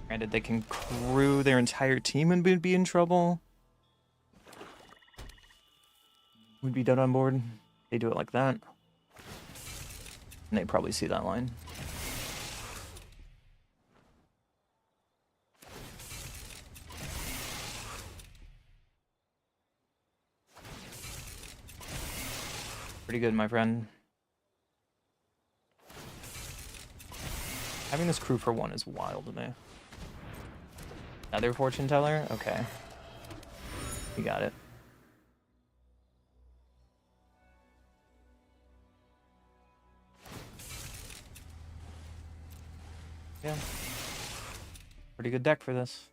Granted, they can crew their entire team and would be in trouble. Would be dead on board. They do it like that. And they probably see that line. Pretty good, my friend. Having this crew for 1 is wild to me. Another fortune teller? Okay. You got it. Yeah. Pretty good deck for this.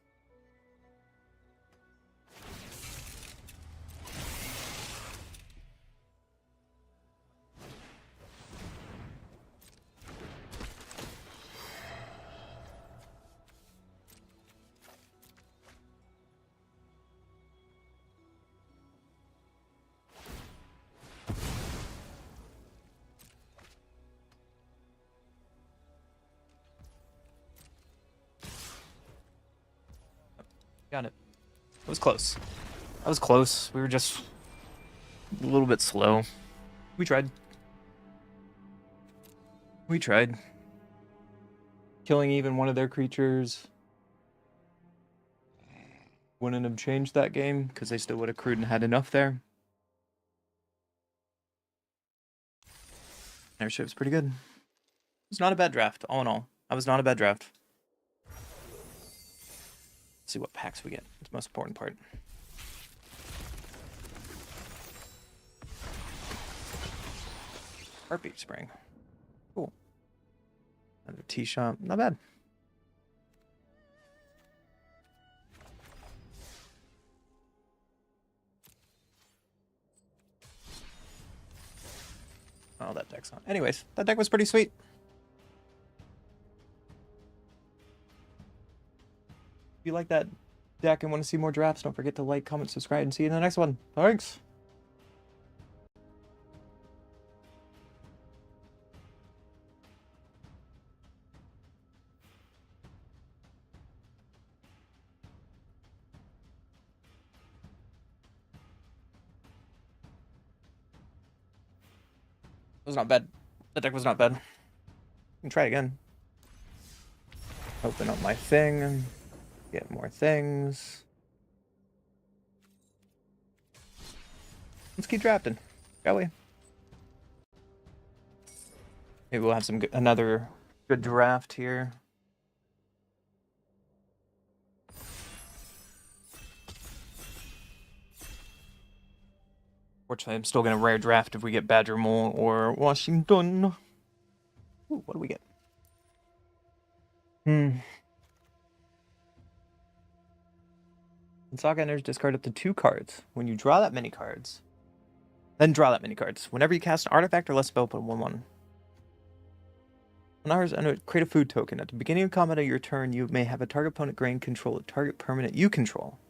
Got it. It was close. That was close. We were just a little bit slow. We tried. We tried. Killing even one of their creatures wouldn't have changed that game because they still would have crewed and had enough there. Airship's pretty good. It was not a bad draft, all in all. That was not a bad draft. Let's see what packs we get. It's the most important part. Heartbeat spring. Cool. Another tea shop. Not bad. Oh, that deck's on. Anyways, that deck was pretty sweet. If you like that deck and want to see more drafts, don't forget to like, comment, subscribe, and see you in the next one. Thanks! It was not bad. The deck was not bad. Can try again. Open up my thing. Get more things. Let's keep drafting, shall we? Maybe we'll have some another good draft here. Fortunately, I'm still gonna rare draft if we get Badger Mole or Washington. Ooh, what do we get? When Saga enters, discard up to 2 cards. When you draw that many cards, then draw that many cards. Whenever you cast an artifact or less spell, put 1/1. When ours enter, create a food token. At the beginning of combat of your turn, you may have a target opponent gain control a target permanent you control.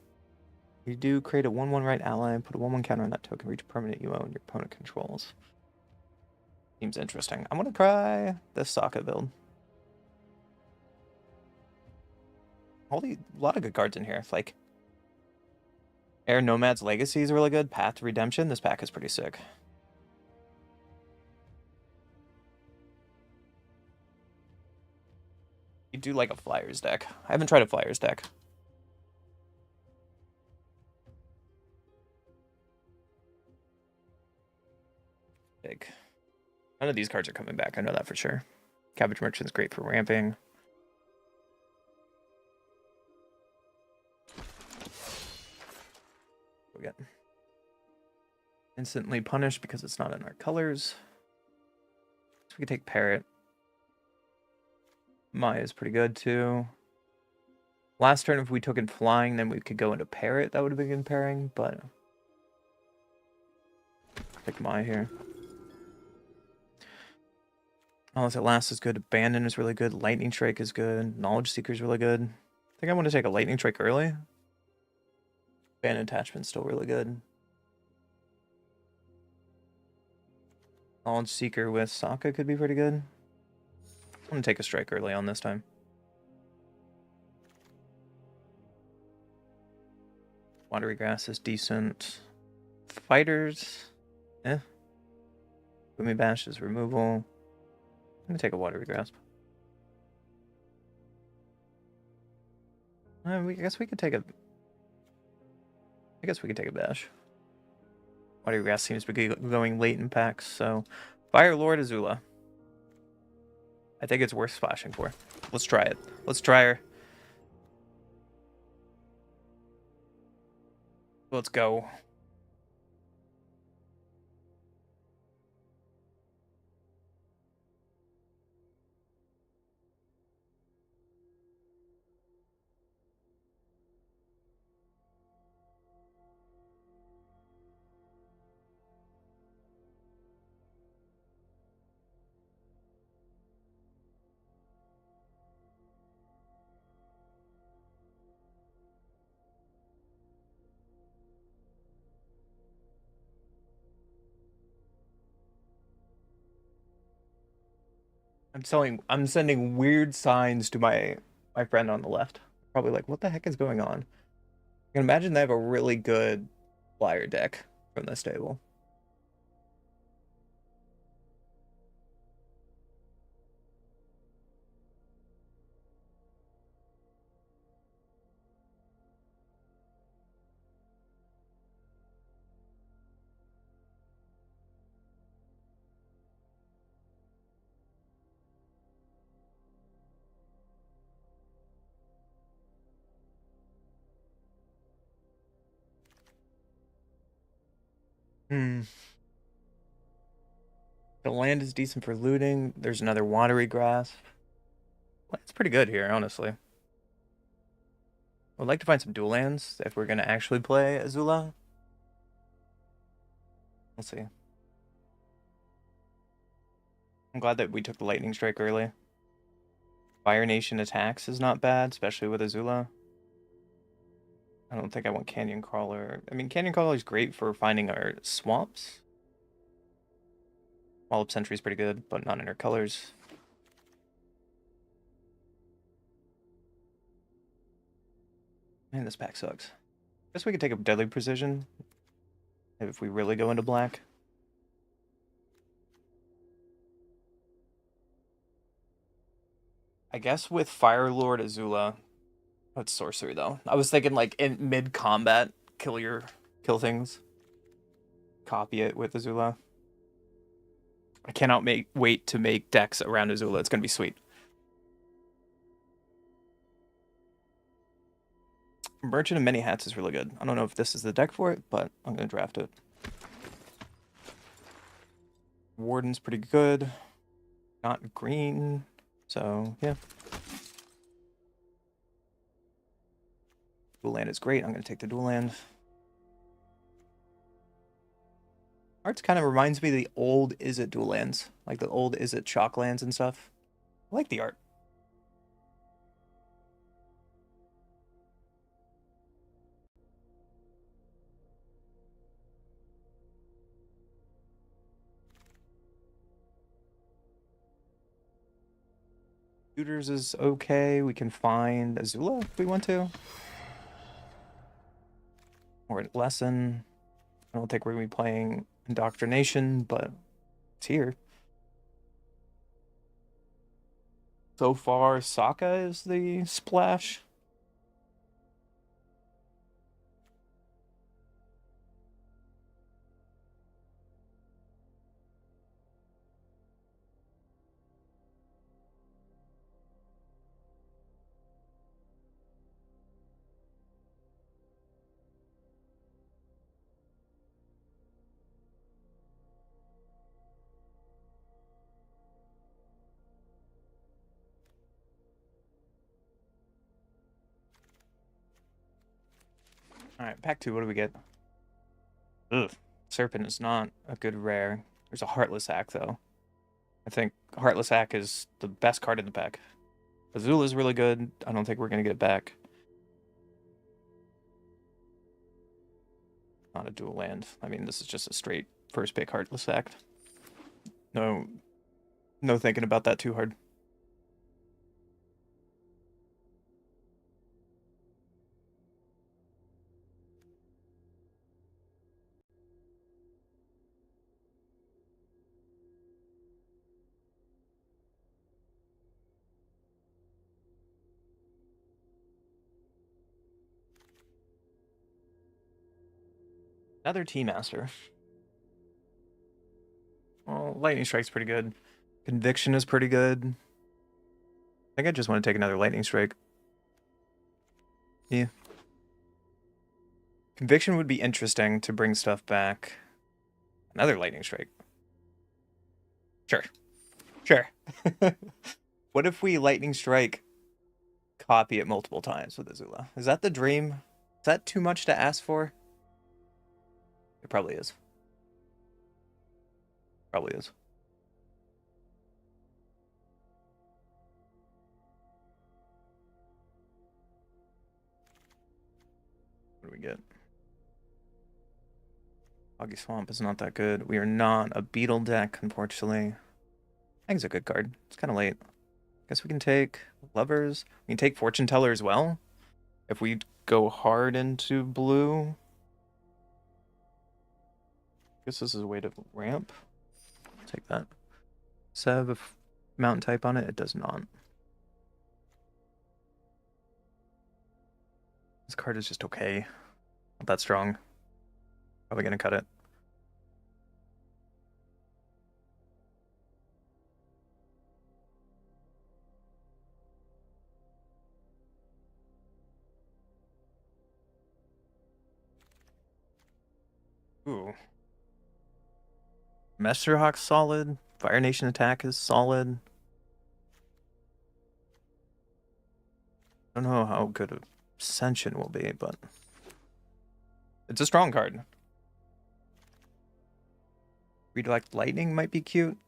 You do create a 1/1 right ally and put a 1/1 counter on that token. Reach a permanent you own your opponent controls. Seems interesting. I'm gonna try this Sokka build. A lot of good cards in here. Like Air Nomad's Legacy is really good. Path to Redemption. This pack is pretty sick. You do like a Flyers deck. I haven't tried a Flyers deck. Big. None of these cards are coming back. I know that for sure. Cabbage Merchant's great for ramping. We get instantly punished because it's not in our colors. So we could take Parrot. Maya is pretty good too. Last turn, if we took in Flying, then we could go into Parrot. That would have been good pairing, but pick Maya here. Unless it lasts is good. Abandon is really good. Lightning Strike is good. Knowledge Seeker is really good. I think I want to take a Lightning Strike early. Abandon Attachment's still really good. Knowledge Seeker with Sokka could be pretty good. I'm going to take a strike early on this time. Watery Grass is decent. Fighters. Boomy Bash is removal. I'm going to take a Watery Grasp. I guess we could take a... I guess we could take a Bash. Watery Grass seems to be going late in packs, so... Fire Lord Azula. I think it's worth splashing for. Let's try it. Let's try her. Let's go. I'm sending weird signs to my friend on the left. Probably like, what the heck is going on? I can imagine they have a really good flyer deck from this table. The land is decent for looting. There's another Watery Grasp. It's pretty good here, honestly. I'd like to find some dual lands if we're going to actually play Azula. Let's see. I'm glad that we took the Lightning Strike early. Fire Nation attacks is not bad, especially with Azula. I don't think I want Canyon Crawler. I mean, Canyon Crawler is great for finding our swamps. Wallop Sentry is pretty good, but not in our colors. Man, this pack sucks. Guess we could take a Deadly Precision if we really go into black. I guess with Fire Lord Azula, that's sorcery though. I was thinking like in mid combat, kill things, copy it with Azula. I cannot wait to make decks around Azula. It's gonna be sweet. Merchant of Many Hats is really good. I don't know if this is the deck for it, but I'm gonna draft it. Warden's pretty good. Not green, so yeah. Dual land is great. I'm gonna take the dual land. Arts kind of reminds me of the old Izzet dual lands, like the old Izzet chalk lands and stuff. I like the art. Shooters is okay. We can find Azula if we want to. Or Lesson. I don't think we're going to be playing Indoctrination, but it's here. So far, Sokka is the splash. Alright, pack 2, what do we get? Ugh. Serpent is not a good rare. There's a Heartless Hack, though. I think Heartless Hack is the best card in the pack. Azula is really good. I don't think we're going to get it back. Not a dual land. I mean, this is just a straight first pick Heartless Hack. No thinking about that too hard. Another T-Master. Well, Lightning Strike's pretty good. Conviction is pretty good. I think I just want to take another Lightning Strike. Yeah. Conviction would be interesting to bring stuff back. Another Lightning Strike. Sure. Sure. What if we Lightning Strike copy it multiple times with Azula? Is that the dream? Is that too much to ask for? It probably is. Probably is. What do we get? Foggy Swamp is not that good. We are not a beetle deck, unfortunately. I think it's a good card. It's kind of late. Guess we can take Lovers. We can take Fortune Teller as well. If we go hard into blue. Guess this is a way to ramp. Take that. Does it have a mountain type on it? It does not. This card is just okay. Not that strong. Probably gonna cut it. Ooh. Messer Hawk's solid. Fire Nation attack is solid. I don't know how good Ascension will be, but it's a strong card. Redirect Lightning might be cute.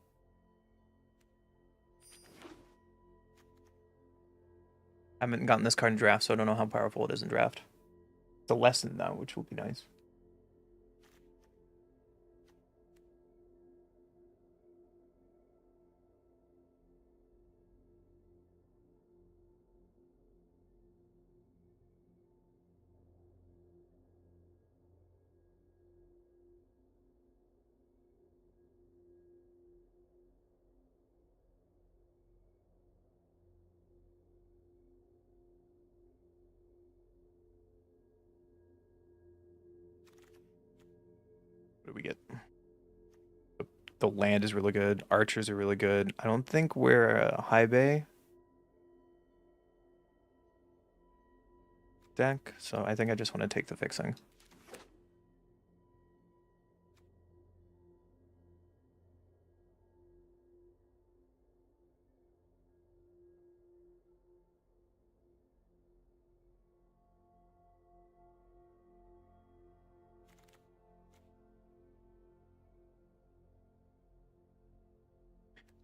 I haven't gotten this card in draft, so I don't know how powerful it is in draft. It's a lesson, though, which will be nice. What do we get? The land is really good. Archers are really good. I don't think we're a high bay deck, so I think I just want to take the fixing.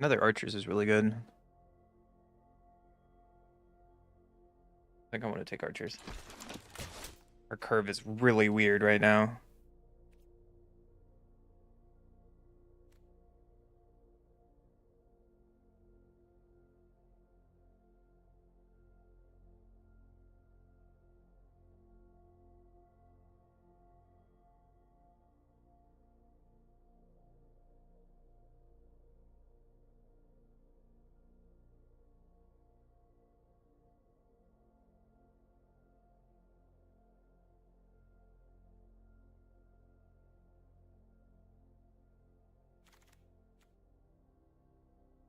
Another archers is really good. I think I want to take archers. Our curve is really weird right now.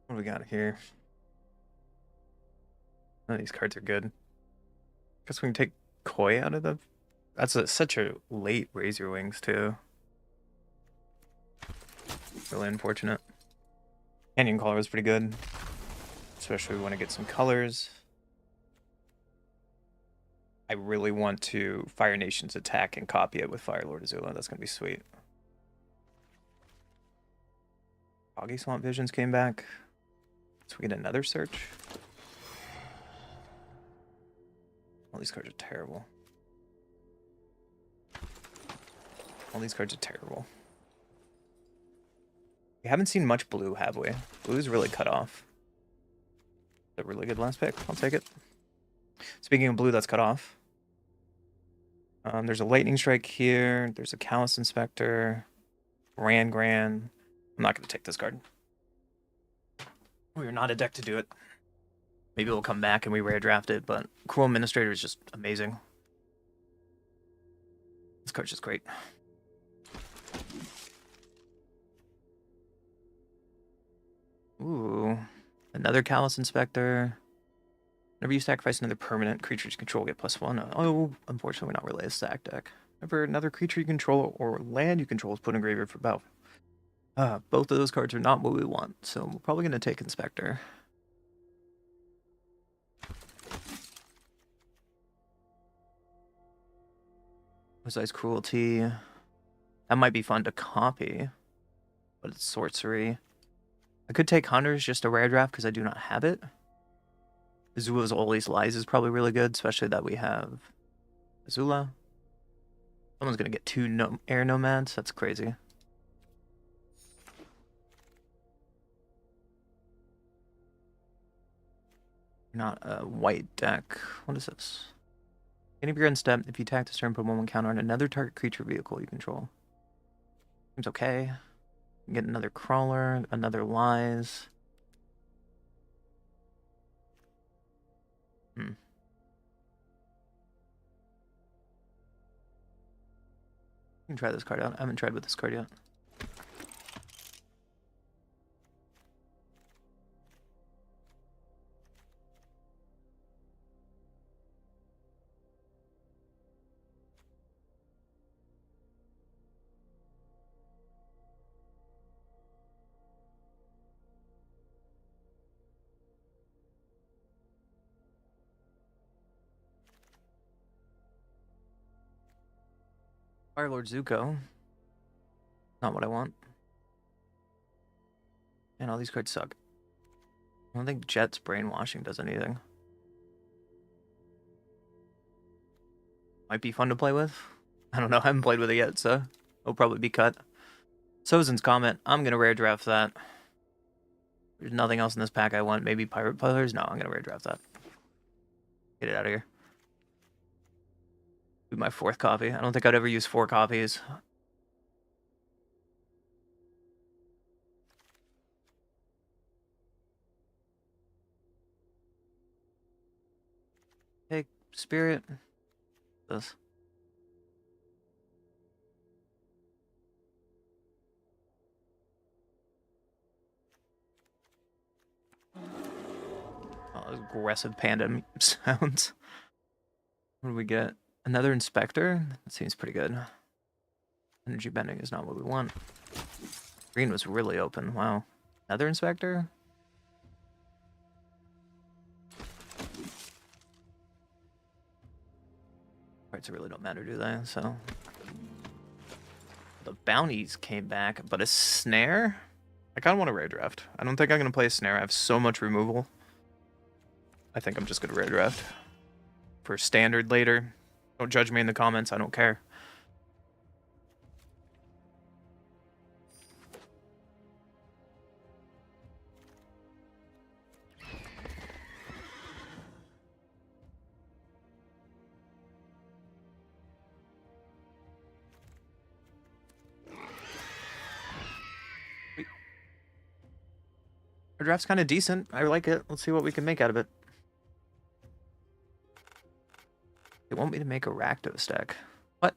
What do we got here? None of these cards are good. Guess we can take Koi out of the... That's such a late Razor Wings, too. Really unfortunate. Canyon Caller was pretty good. Especially when I get some colors. I really want to Fire Nation's attack and copy it with Fire Lord Azula. That's going to be sweet. Foggy Swamp Visions came back. So we get another search. All these cards are terrible. All these cards are terrible. We haven't seen much blue, have we? Blue's really cut off. A really good last pick. I'll take it. Speaking of blue that's cut off. There's a Lightning Strike here. There's a Callous Inspector. Grand. I'm not going to take this card. We are not a deck to do it. Maybe we'll come back and we rare draft it, but Cruel Administrator is just amazing. This card's just great. Ooh. Another Callous Inspector. Whenever you sacrifice another permanent creature you control, get +1. Oh, unfortunately, not really a sack deck. Whenever another creature you control or land you control is put in graveyard for both. Both of those cards are not what we want, so we're probably going to take Inspector. Precise Cruelty. That might be fun to copy, but it's sorcery. I could take Hunters just a rare draft because I do not have it. Azula's Always Lies is probably really good, especially that we have Azula. Someone's going to get 2 Air Nomads. That's crazy. Not a white deck. What is this? Any of your end step, if you attack this turn, put 1/1 counter on another target creature vehicle you control. Seems okay. Get another Crawler, another Lies. You can try this card out. I haven't tried with this card yet. Firelord Zuko. Not what I want. And all these cards suck. I don't think Jet's Brainwashing does anything. Might be fun to play with. I don't know. I haven't played with it yet, so it'll probably be cut. Sozin's Comment. I'm going to rare draft that. There's nothing else in this pack I want. Maybe Pirate Players? No, I'm going to rare draft that. Get it out of here. Be my 4th copy. I don't think I'd ever use 4 copies. Hey, Spirit. This. aggressive panda sounds. What do we get? Another inspector? That seems pretty good. Energy bending is not what we want. Green was really open. Wow. Another inspector? Parts really don't matter, do they? So the bounties came back, but a snare? I kind of want a rare draft. I don't think I'm going to play a snare. I have so much removal. I think I'm just going to rare draft. For standard later. Don't judge me in the comments. I don't care. Our draft's kind of decent. I like it. Let's see what we can make out of it. They want me to make a Rakdos deck. What?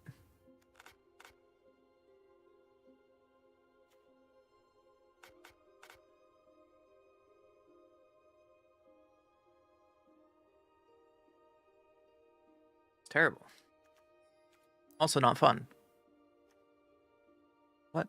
It's terrible. Also not fun. What?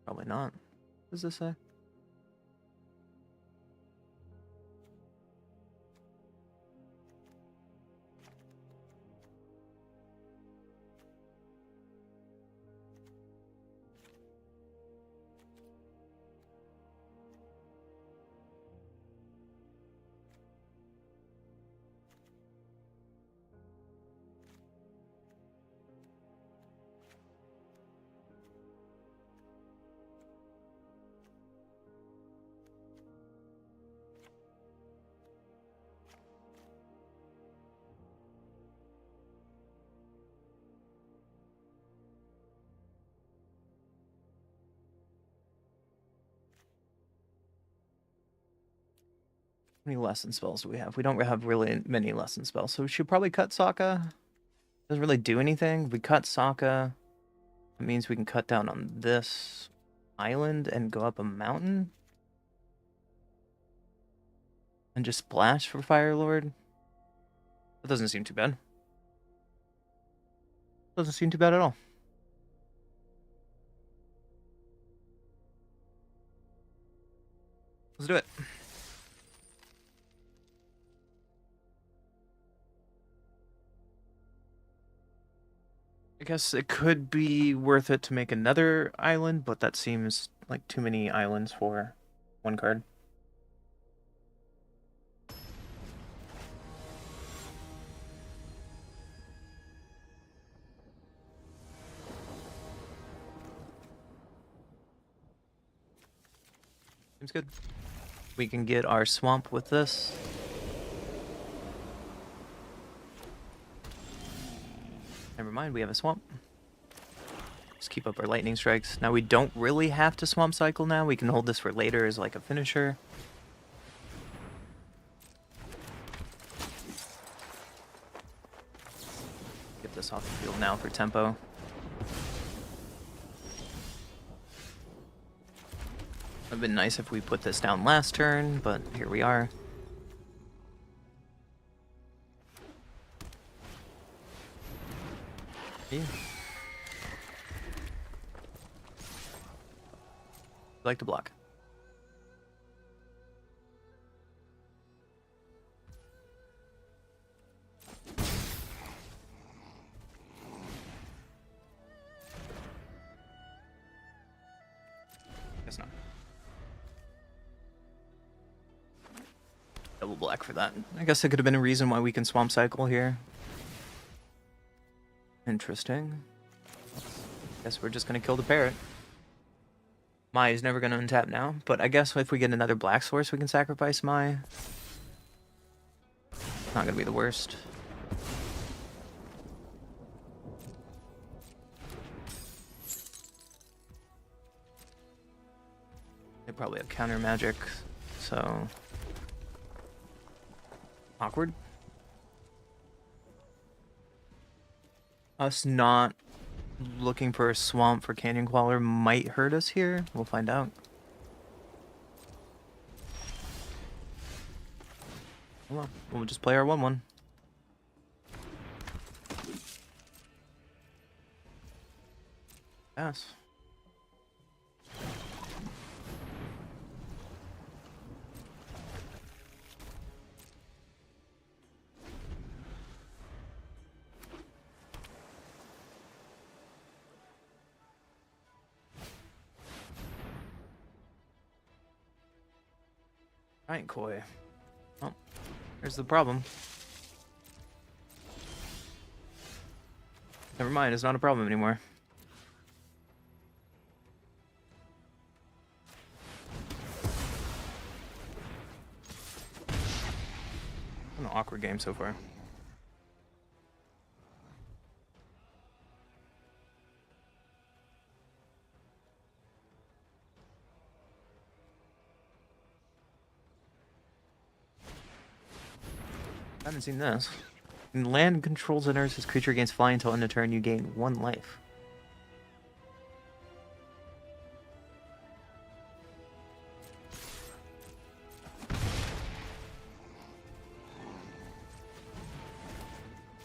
Probably not. What does this say? How many lesson spells do we have? We don't have really many lesson spells, so we should probably cut Sokka. Doesn't really do anything. We cut Sokka. It means we can cut down on this island and go up a mountain. And just splash for Fire Lord. That doesn't seem too bad. Doesn't seem too bad at all. Let's do it. I guess it could be worth it to make another island, but that seems like too many islands for one card. Seems good. We can get our swamp with this. Never mind, we have a swamp. Just keep up our lightning strikes. Now we don't really have to swamp cycle now. We can hold this for later as like a finisher. Get this off the field now for tempo. It would have been nice if we put this down last turn, but here we are. Yeah. Like to block. Guess not. Double black for that. I guess it could have been a reason why we can swamp cycle here. Interesting. Guess we're just gonna kill the parrot. Maya's never gonna untap now, but I guess if we get another black source, we can sacrifice Maya. Not gonna be the worst. They probably have counter magic, so awkward. Us not looking for a swamp for Canyon Queller might hurt us here. We'll find out. Well, we'll just play our 1-1. Pass. Right, Koi. Oh, here's the problem. Never mind, it's not a problem anymore. An awkward game so far. I haven't seen this. When land controls and his creature gains flying until end of turn, you gain 1 life.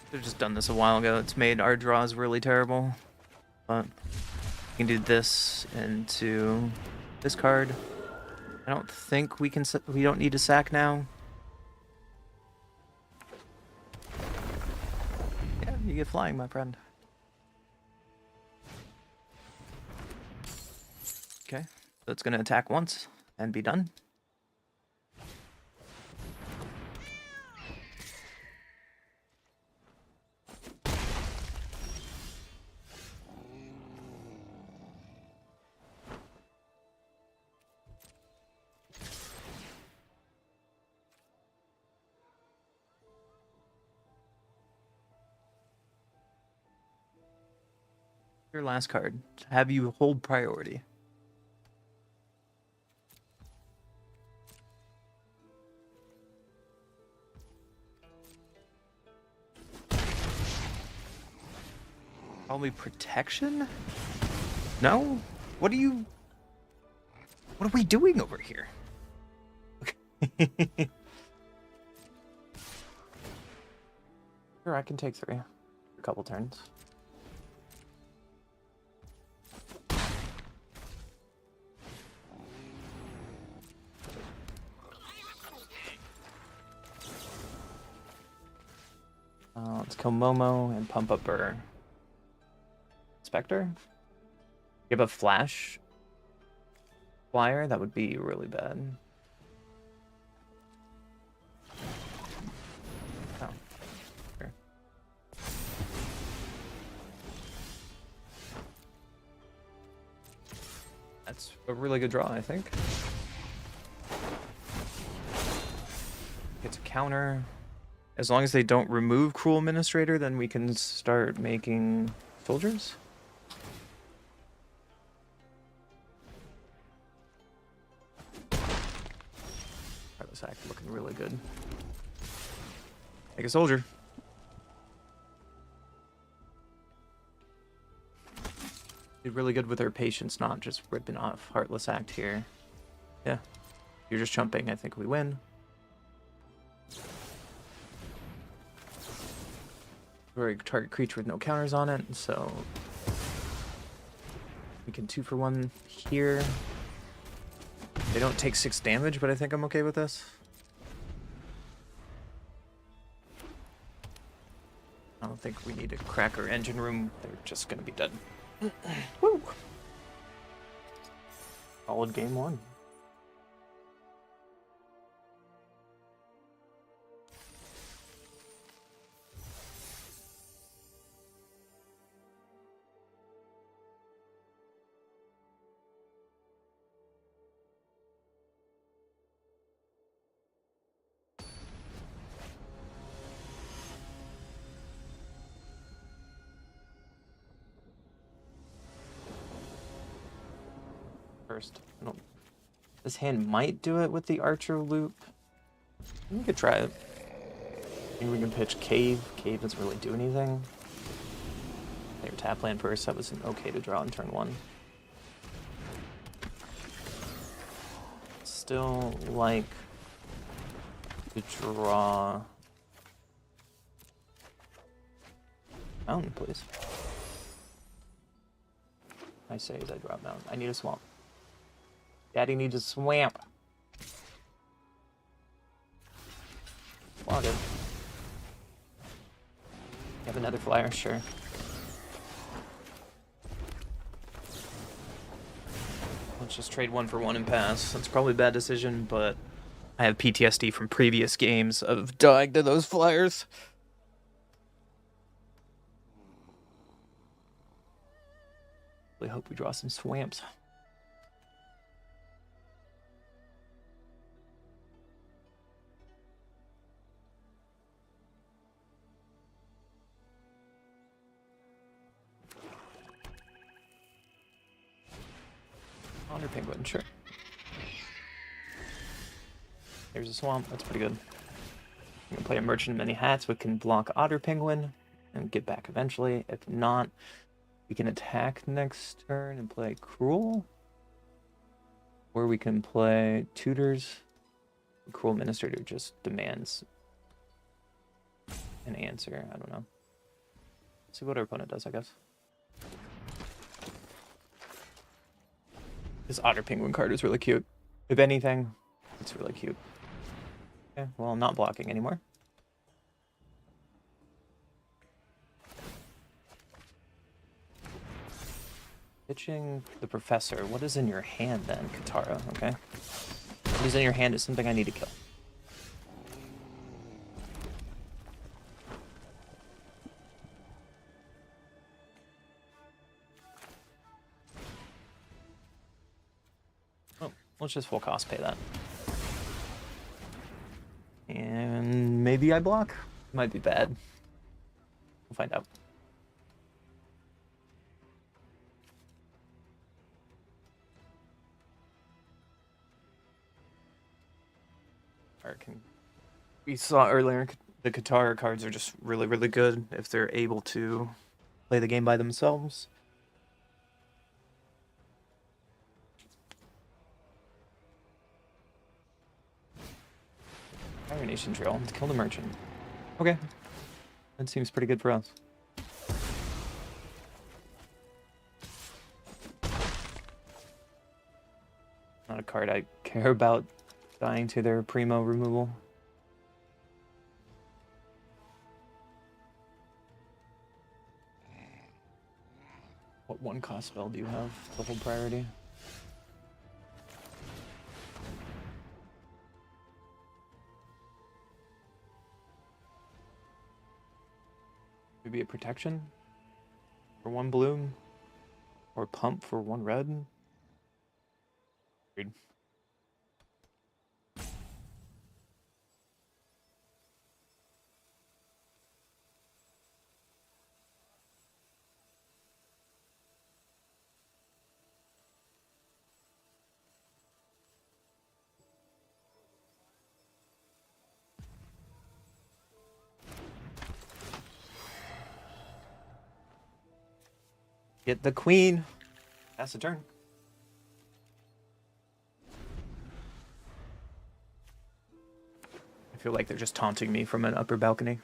Should've just done this a while ago. It's made our draws really terrible. But we can do this into this card. I don't think we can. We don't need to sack now. Yeah, you get flying, my friend. Okay, so it's gonna attack once and be done. Your last card. Have you hold priority? Probably protection? No? What are you... What are we doing over here? Sure, I can take 3. A couple turns. Let's kill Momo and pump up her Spectre. You have a flash flyer? That would be really bad. Oh. Sure. That's a really good draw, I think. It's a counter. As long as they don't remove Cruel Administrator, then we can start making soldiers. This act looking really good. Make a soldier. Did really good with her patience, not just ripping off Heartless Act here. Yeah. You're just jumping. I think we win. Very target creature with no counters on it, so we can 2-for-1 here. They don't take 6 damage, but I think I'm okay with this. I don't think we need to crack our engine room. They're just gonna be dead. Woo! Solid game 1. First, I don't This hand might do it with the Archer loop. We could try it. Maybe we can pitch Cave. Cave doesn't really do anything. Their tap land first. That was okay to draw on turn 1. Still like to draw Mountain, please. I say as I drop Mountain. I need a swamp. Daddy needs a swamp. Log it. Have another flyer, sure. Let's just trade 1 for 1 and pass. That's probably a bad decision, but I have PTSD from previous games of dying to those flyers. I hope we draw some swamps. Honor Penguin, sure. There's a swamp, that's pretty good. I'm gonna play a Merchant of Many Hats, we can block Otter Penguin and get back eventually. If not, we can attack next turn and play Cruel. Or we can play Tutors. Cruel Administrator just demands an answer, I don't know. Let's see what our opponent does, I guess. This Otter Penguin card is really cute. If anything, it's really cute. Okay, well, I'm not blocking anymore. Pitching the Professor. What is in your hand then, Katara? Okay. What is in your hand is something I need to kill. Oh, let's just full cost pay that. And maybe I block? Might be bad. We'll find out. We saw earlier, the Katara cards are just really, really good if they're able to play the game by themselves. Fire Nation Trail. Let's kill the Merchant. Okay. That seems pretty good for us. Not a card I care about dying to their Primo removal. What 1-cost spell do you have to hold priority? Maybe a protection for 1 blue, or pump for 1 red. Weird. Get the queen. Pass the turn. I feel like they're just taunting me from an upper balcony.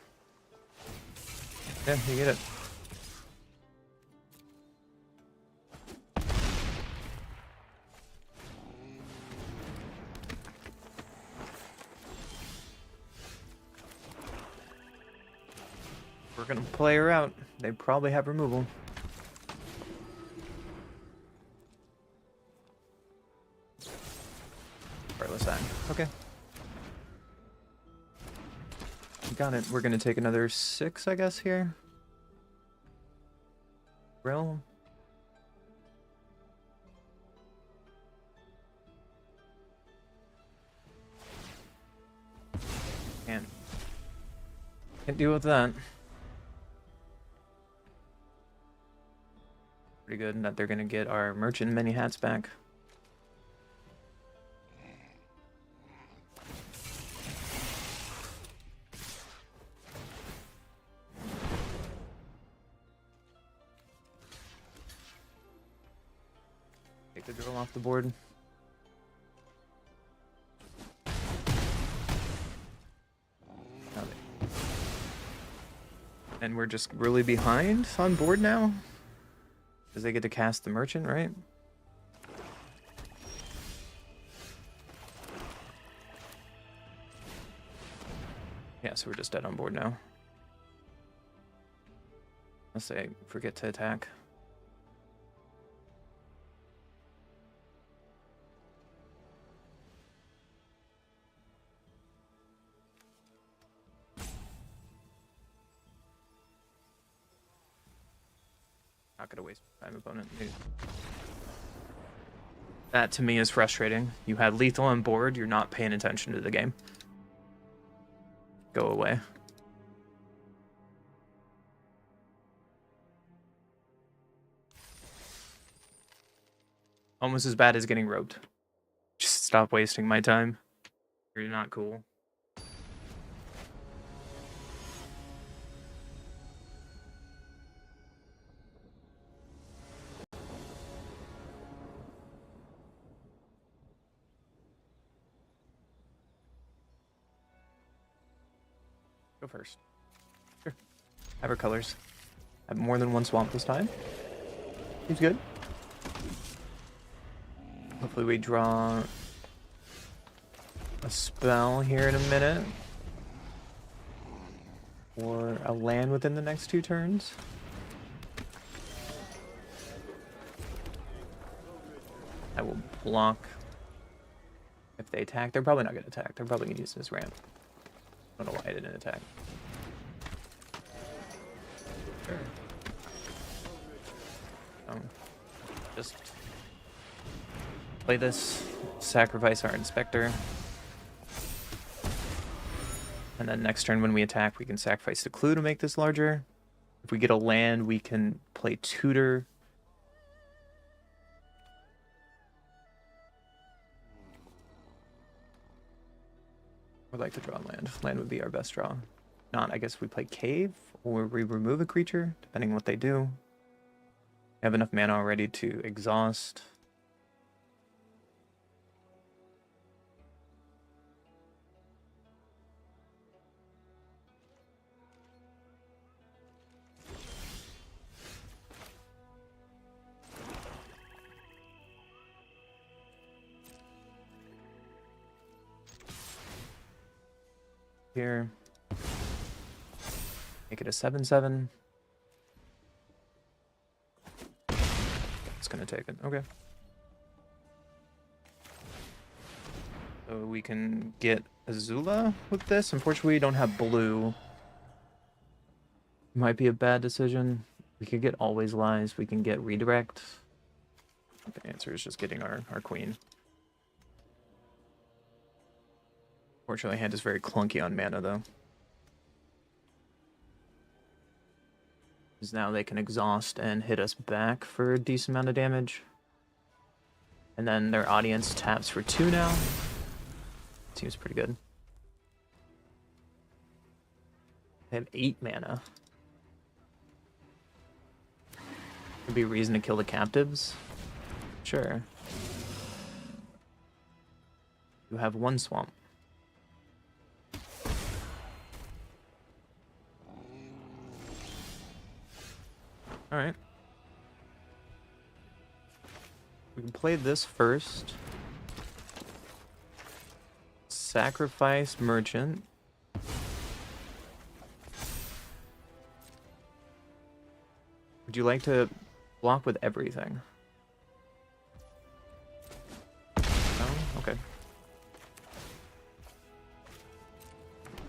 Yeah, you get it. We're gonna play her out. They probably have removal. Okay. Got it. We're gonna take another 6, I guess, here. Realm. Can't deal with that. Pretty good that they're gonna get our Merchant Many Hats back. the drill off the board. And we're just really behind on board now? Because they get to cast the merchant, right? Yeah, so we're just dead on board now. Unless they forget to attack. Not gonna waste time, opponent. That to me is frustrating. You had lethal on board, you're not paying attention to the game. Go away. Almost as bad as getting roped. Just stop wasting my time. You're not cool. Go first. Sure. Have her colors. Have more than one swamp this time. Seems good. Hopefully we draw a spell here in a minute. Or a land within the next 2 turns. I will block. If they attack, they're probably not going to attack. They're probably going to use this ramp. I don't know why I didn't attack. Sure. Just play this, sacrifice our inspector. And then next turn when we attack, we can sacrifice the clue to make this larger. If we get a land, we can play tutor. I'd like to draw land. Land would be our best draw. Not, I guess we play cave, or we remove a creature, depending on what they do. We have enough mana already to exhaust. Here. Make it a 7/7. It's gonna take it. Okay. So we can get Azula with this. Unfortunately, we don't have blue. Might be a bad decision. We could get Always Lies. We can get Redirect. The answer is just getting our queen. Fortunately, hand is very clunky on mana, though. Because now they can exhaust and hit us back for a decent amount of damage. And then their audience taps for 2 now. Seems pretty good. They have 8 mana. Could be a reason to kill the captives. Sure. You have 1 swamp. Alright. We can play this first. Sacrifice Merchant. Would you like to block with everything? No? Okay.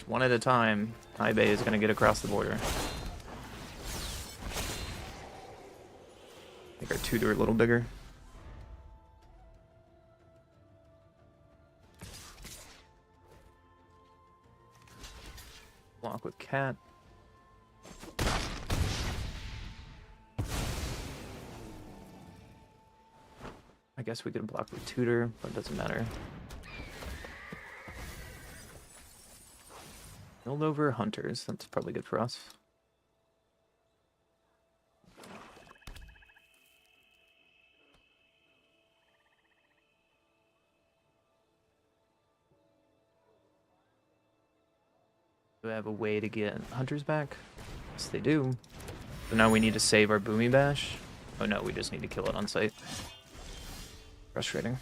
One at a time, High Bay is going to get across the border. Make our tutor a little bigger. Block with cat. I guess we could block with tutor, but it doesn't matter. Build over hunters. That's probably good for us. Do I have a way to get hunters back? Yes, they do. So now we need to save our Boomy Bash. Oh no, we just need to kill it on sight. Frustrating.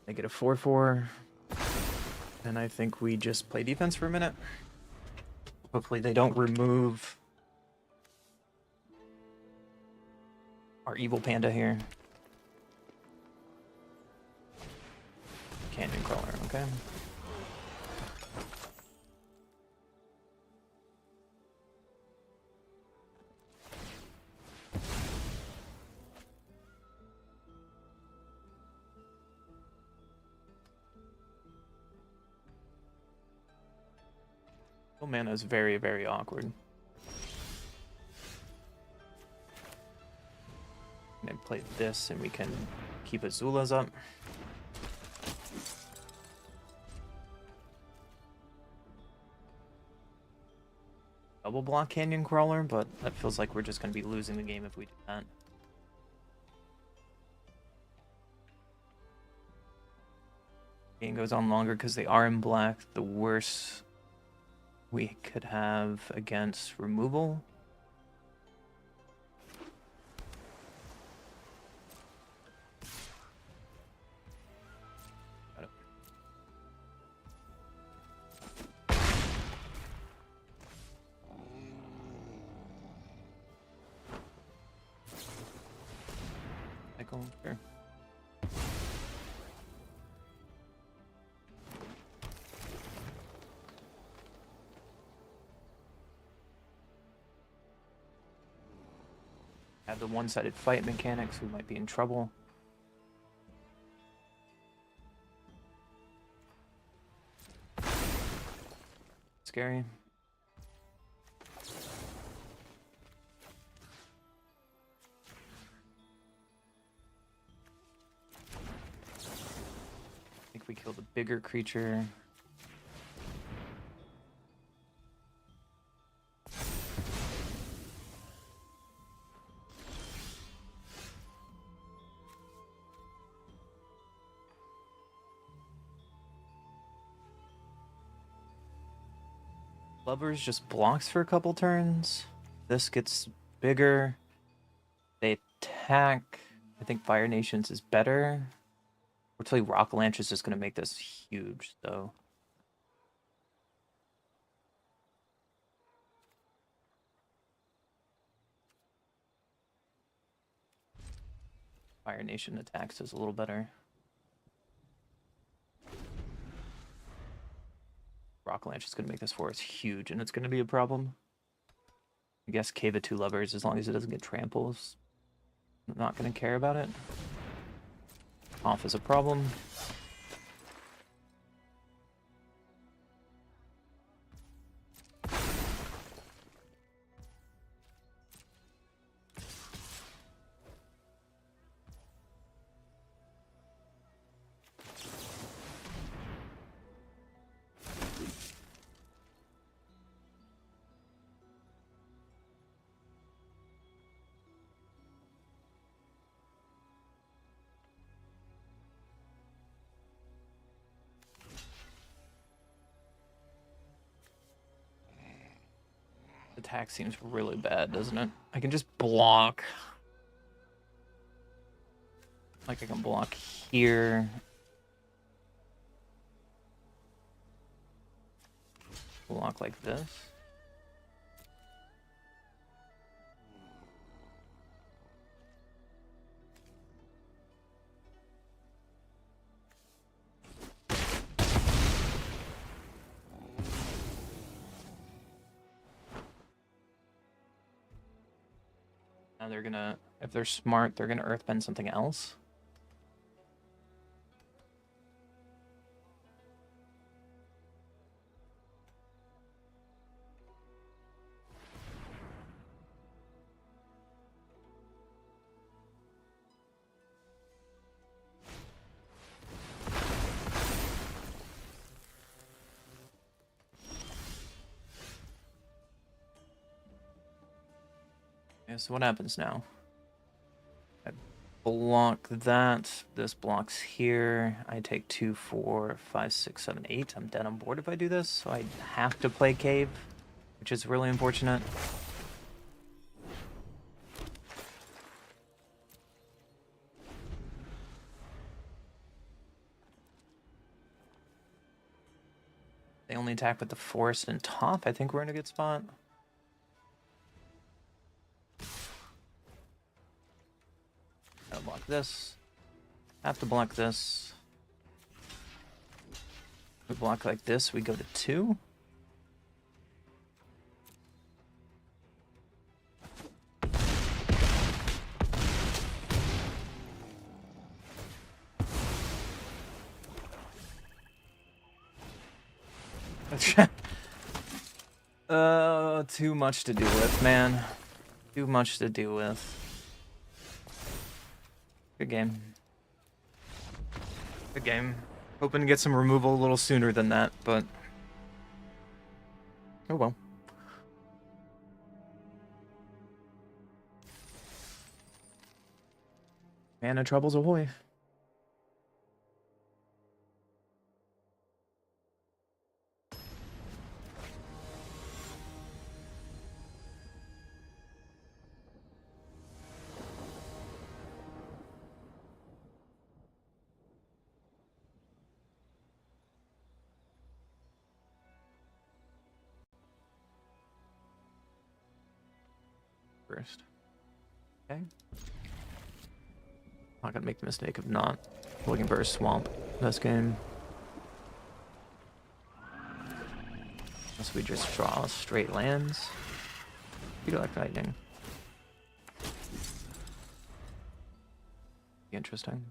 They get a 4-4. And I think we just play defense for a minute. Hopefully they don't remove our evil panda here. Canyon crawler, okay. Oh, mana is very, very awkward. I'm gonna play this and we can keep Azula's up. Double block Canyon Crawler, but that feels like we're just gonna be losing the game if we do that. Game goes on longer because they are in black. The worse we could have against removal. Sure. Have the one-sided fight mechanics, we might be in trouble. Scary. I think we killed a bigger creature. Lovers just blocks for a couple turns. This gets bigger. They attack. I think Fire Nations is better. Fortunately, Rock Lanch is just going to make this huge, though. Fire Nation attacks is a little better. Rock Lanch is going to make this forest huge, and it's going to be a problem. I guess Cave of Two Lovers, as long as it doesn't get tramples, I'm not going to care about it. Off is a problem. Attack seems really bad, doesn't it? I can just block. Like I can block here. Block like this. Now they're gonna, if they're smart, they're gonna earthbend something else. Yeah, so what happens now? block that. This blocks here. I take 2, 4, 5, 6, 7, 8. I'm dead on board if I do this, so I have to play cave, which is really unfortunate. They only attack with the forest and top. I think we're in a good spot. Gotta block this. Have to block this. We block like this, we go to 2. Too much to do with, man. Too much to do with. Good game. Good game. Hoping to get some removal a little sooner than that, but... oh well. Mana troubles ahoy. First. Okay. Not gonna make the mistake of not looking for a swamp this game. Unless we just draw straight lands. Feel like lightning. Be interesting.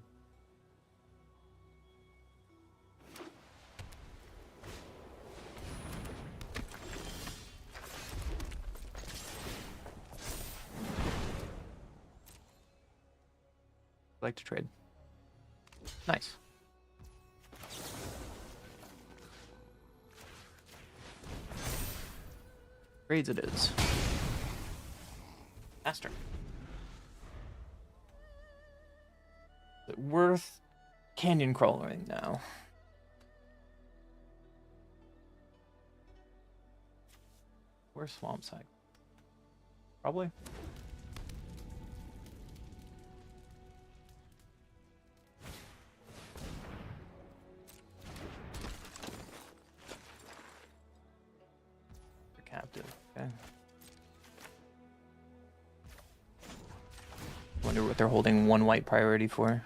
Like to trade. Nice. Trades it is. Master. Is it worth canyon crawling now? Where's swamp side? Probably. Captive. Okay. Wonder what they're holding one white priority for.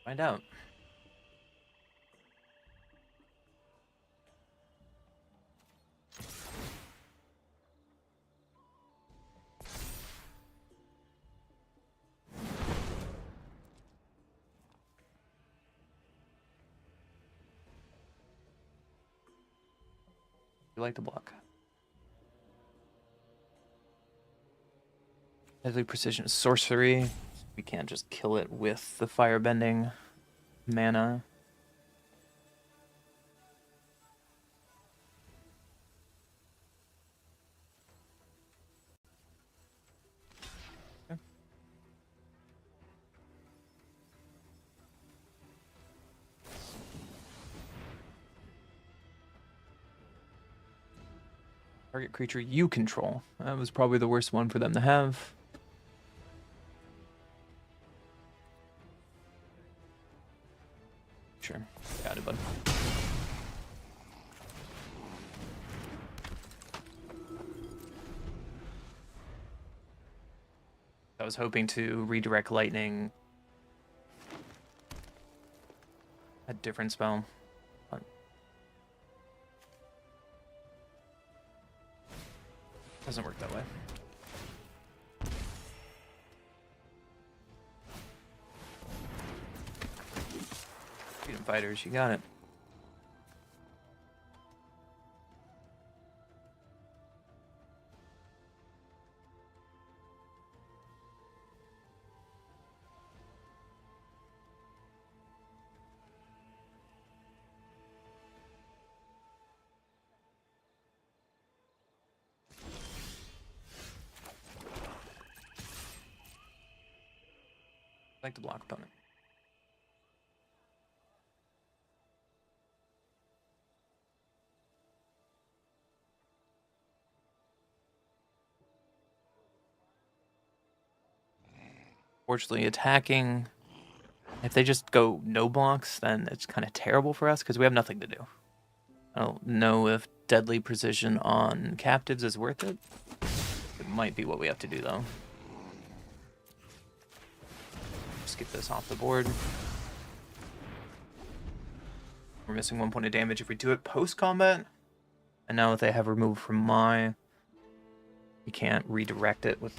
Find out. You like the block. Deadly precision sorcery. We can't just kill it with the firebending mana. Okay. Target creature you control. That was probably the worst one for them to have. Sure. Got it, bud. I was hoping to redirect lightning. A different spell. But doesn't work that way. Freedom fighters, you got it. Like the block opponent. Fortunately, attacking, if they just go no blocks, then it's kind of terrible for us because we have nothing to do. I don't know if deadly precision on captives is worth it. It might be what we have to do, though. Just get this off the board. We're missing 1 point of damage if we do it post-combat. And now that they have removed from my, we can't redirect it with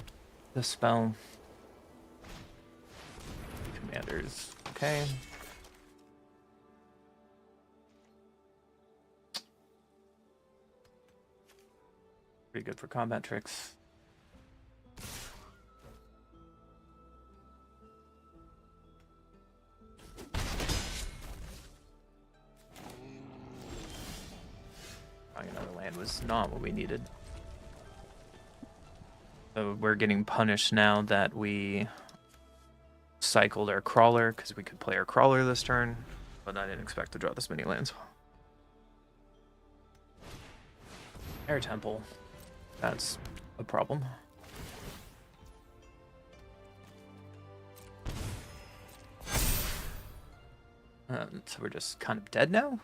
the spell. Commanders, okay. Pretty good for combat tricks. Another land was not what we needed. So we're getting punished now that we cycled our crawler, because we could play our crawler this turn, but I didn't expect to draw this many lands. Air Temple. That's a problem. So we're just kind of dead now?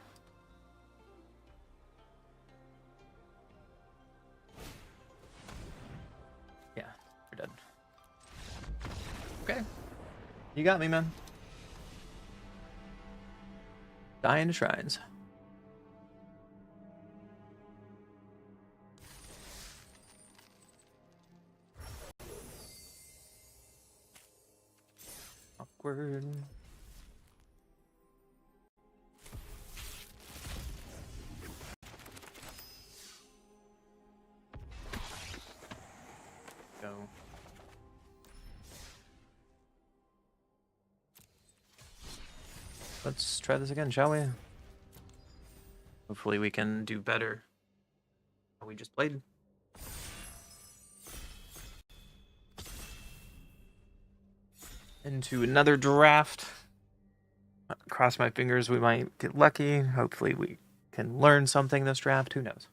Yeah, we're dead. Okay. You got me, man. Dying to Shrines. Awkward. Go. Let's try this again, shall we? Hopefully we can do better than we just played. Into another draft. Cross my fingers we might get lucky. Hopefully we can learn something this draft. Who knows?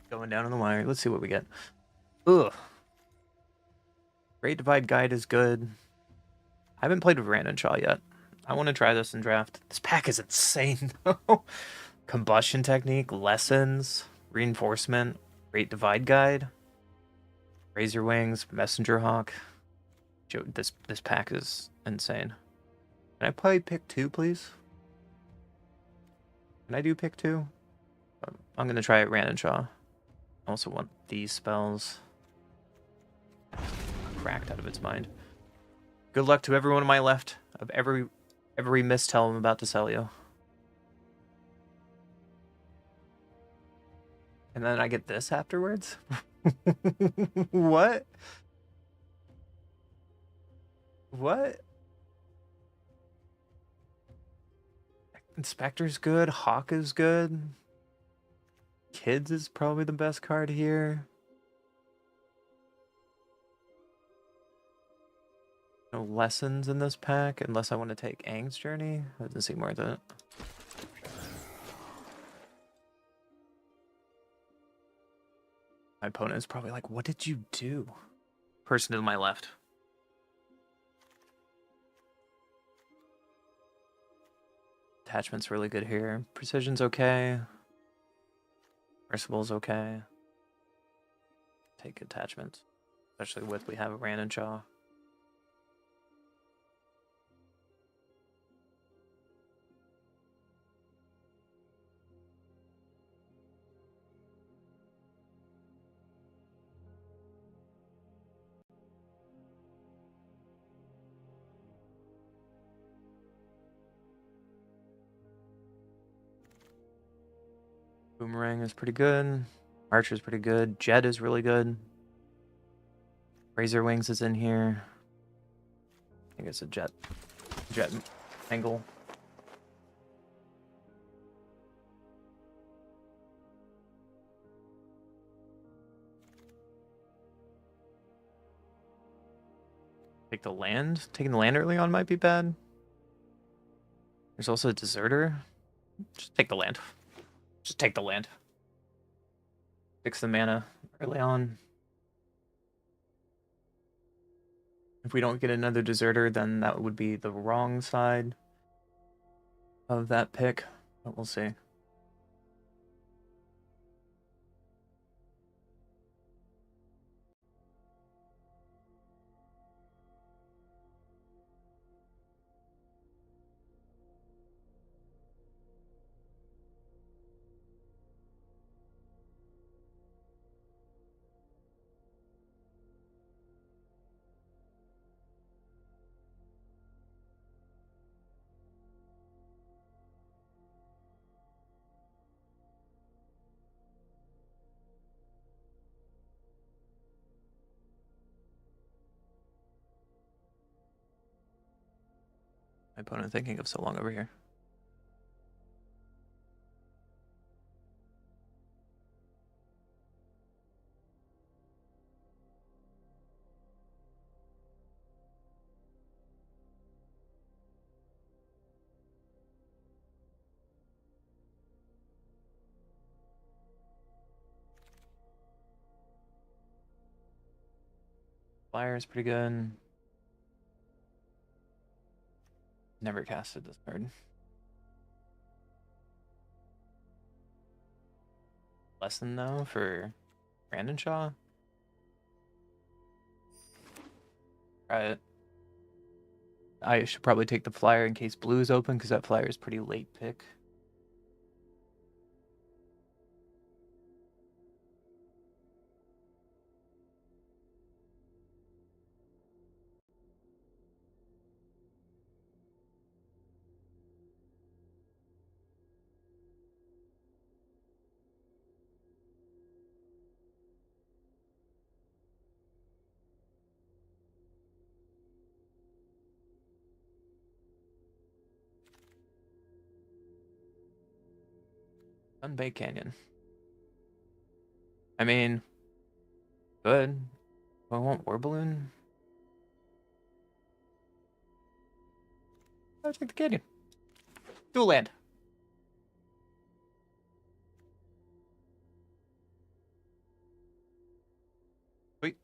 Going down on the wire. Let's see what we get. Ugh. Great Divide Guide is good. I haven't played with Rand and Shaw yet. I want to try this in draft. This pack is insane, though. Combustion Technique, Lessons, Reinforcement, Great Divide Guide, Razor Wings, Messenger Hawk. This pack is insane. Can I play pick 2, please? Can I do pick 2? I'm going to try it Rand and Shaw. I also want these spells. Cracked out of its mind. Good luck to everyone on my left of every mistel I'm about to sell you. And then I get this afterwards? What? What? Inspector's good. Hawk is good. Kids is probably the best card here. No lessons in this pack unless I want to take Aang's Journey. That doesn't seem worth it. My opponent is probably like, what did you do? Person to my left. Attachment's really good here. Precision's okay. Merciful's okay. Take attachment. Especially with we have Rand and Shaw. Boomerang is pretty good. Archer is pretty good. Jet is really good. Razor Wings is in here. I think it's a jet angle. Take the land. Taking the land early on might be bad. There's also a deserter. Just take the land. Just take the land. Fix the mana early on. If we don't get another deserter, then that would be the wrong side of that pick. But we'll see. My opponent thinking of so long over here. Flyer is pretty good. Never casted this card. Lesson though for Brandon Shaw. Right. I should probably take the flyer in case blue is open because that flyer is pretty late pick. Sunbay Canyon. I mean, good. I want War Balloon. I'll take the canyon. Dual land. Sweet.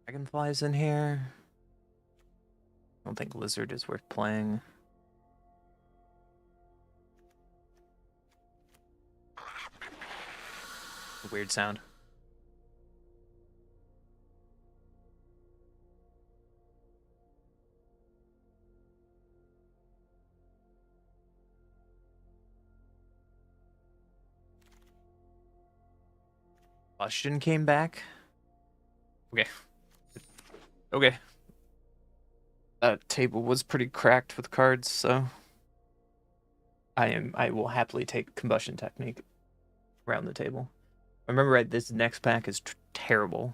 Dragonfly's in here. I don't think Lizard is worth playing. A weird sound. Combustion came back. Okay. Okay. That table was pretty cracked with cards, so I will happily take Combustion Technique around the table. Remember, right, this next pack is terrible.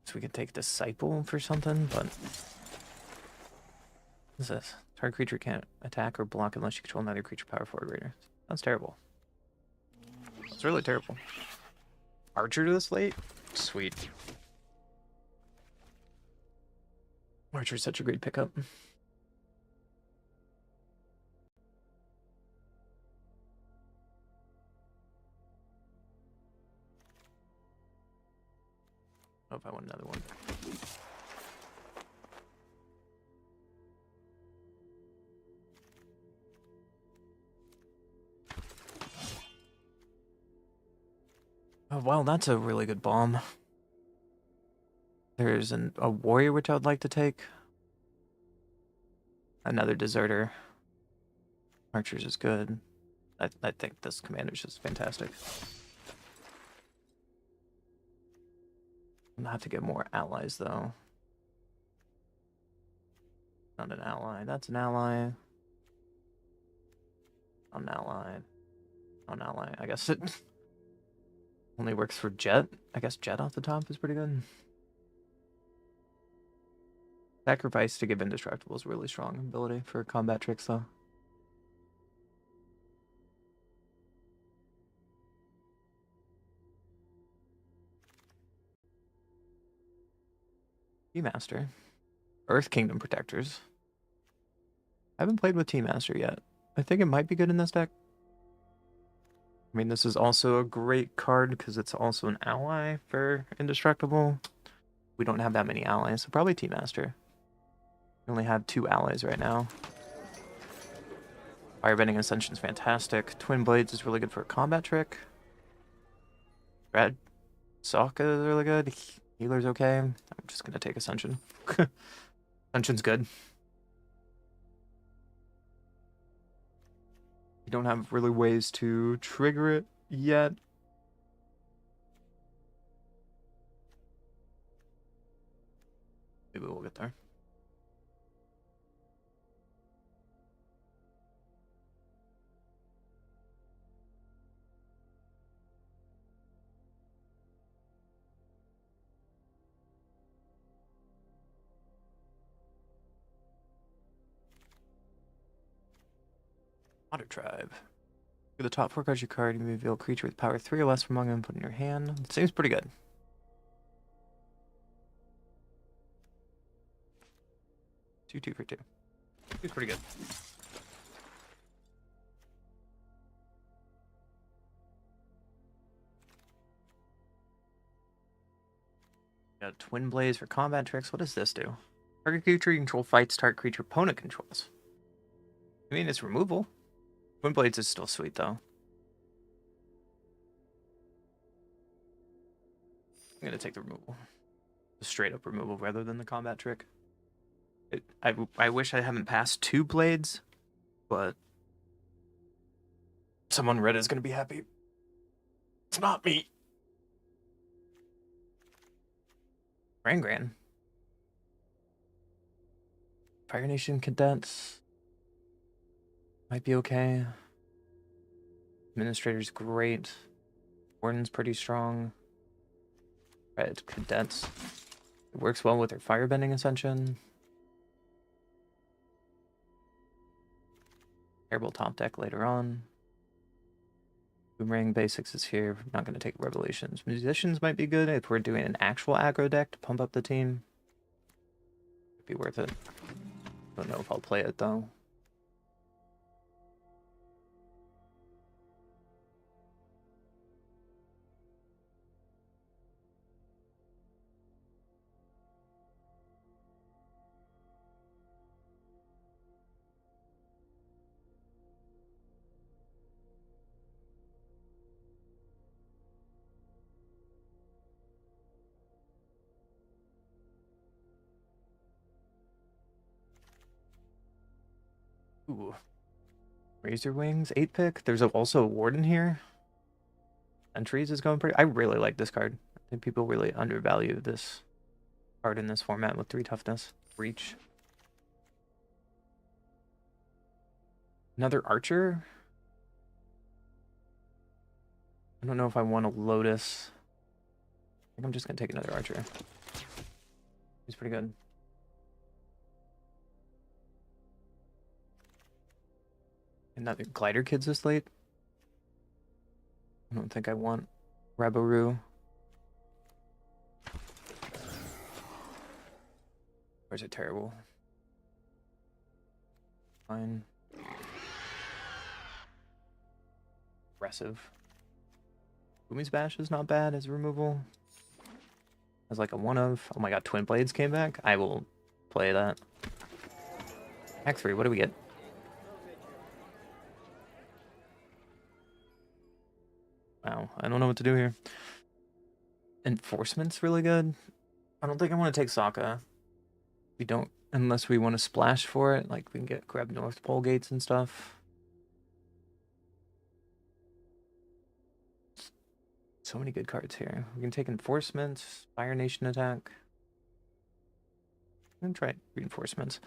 So we could take Disciple for something, but what is this? Target creature can't attack or block unless you control another creature power 4 or greater. That's terrible. It's really terrible. Archer to this late? Sweet. Archer's such a great pickup. Oh, if I want another one. Oh, wow, that's a really good bomb. There's a warrior which I would like to take. Another deserter. Archers is good. I think this commander is just fantastic. I'm gonna have to get more allies though. Not an ally. That's an ally. Not an ally. Not an ally. I guess it only works for Jet. I guess Jet off the top is pretty good. Sacrifice to give indestructible is really strong ability for combat tricks though. Team Master. Earth Kingdom Protectors. I haven't played with Team Master yet. I think it might be good in this deck. I mean, this is also a great card because it's also an ally for Indestructible. We don't have that many allies, so probably Team Master. We only have 2 allies right now. Firebending Ascension is fantastic. Twin Blades is really good for a combat trick. Red Sokka is really good. Healer's okay. I'm just going to take Ascension. Ascension's good. You don't have really ways to trigger it yet. Maybe we'll get there. Otter Tribe. For the top 4 cards of your card, you may reveal a creature with power 3 or less from among them put in your hand. It seems pretty good. 2/2 for 2. Seems pretty good. Got Twin Blaze for combat tricks. What does this do? Target creature you control fights target creature opponent controls. I mean, it's removal. Twin Blades is still sweet, though. I'm going to take the removal. The straight-up removal rather than the combat trick. I wish I haven't passed 2 blades, but someone red is going to be happy. It's not me. Gran. Fire Nation Cadets. Might be okay. Administrator's great. Warden's pretty strong. Red Cadets. It works well with their Firebending Ascension. Terrible top deck later on. Boomerang Basics is here. I'm not going to take Revelations. Musicians might be good if we're doing an actual aggro deck to pump up the team. It'd be worth it. Don't know if I'll play it though. Ooh. Razor Wings, 8-pick. There's also a Warden here. Entries is going pretty... I really like this card. I think people really undervalue this card in this format with 3 toughness. Reach. Another Archer. I don't know if I want a Lotus. I think I'm just going to take another Archer. He's pretty good. Another Glider Kids this late. I don't think I want Raboru. Or is it terrible? Fine. Aggressive. Bumi's Bash is not bad as removal. As like a one of. Oh my god, Twin Blades came back. I will play that. Hack 3, what do we get? Wow, I don't know what to do here. Enforcement's really good. I don't think I want to take Sokka. We don't, unless we want to splash for it. Like, we can grab North Pole gates and stuff. So many good cards here. We can take Enforcements, Fire Nation attack. I'm gonna try Reinforcements.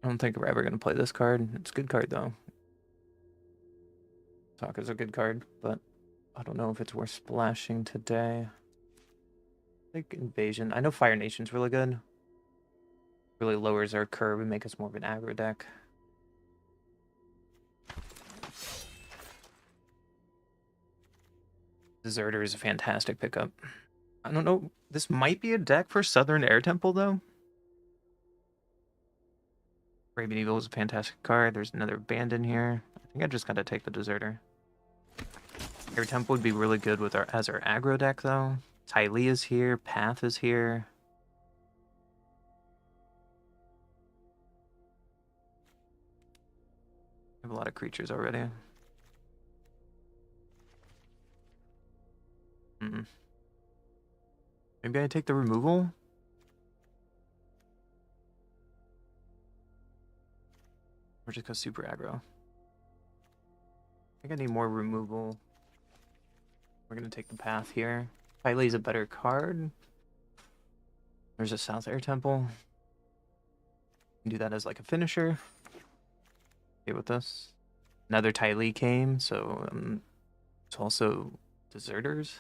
I don't think we're ever gonna play this card. It's a good card though. Talk is a good card, but I don't know if it's worth splashing today. I think Invasion. I know Fire Nation's really good. Really lowers our curve and make us more of an aggro deck. Deserter is a fantastic pickup. I don't know. This might be a deck for Southern Air Temple, though. Arabian Evil is a fantastic card. There's another band in here. I think I just gotta take the Deserter. Air Temple would be really good with as our aggro deck, though. Ty Lee is here. Path is here. I have a lot of creatures already. Maybe I take the removal? Or just go super aggro? I think I need more removal. We're gonna take the path here. Kylie is a better card. There's a South Air Temple. Can do that as like a finisher. Okay with this. Another Ty Lee came, so it's also Deserters.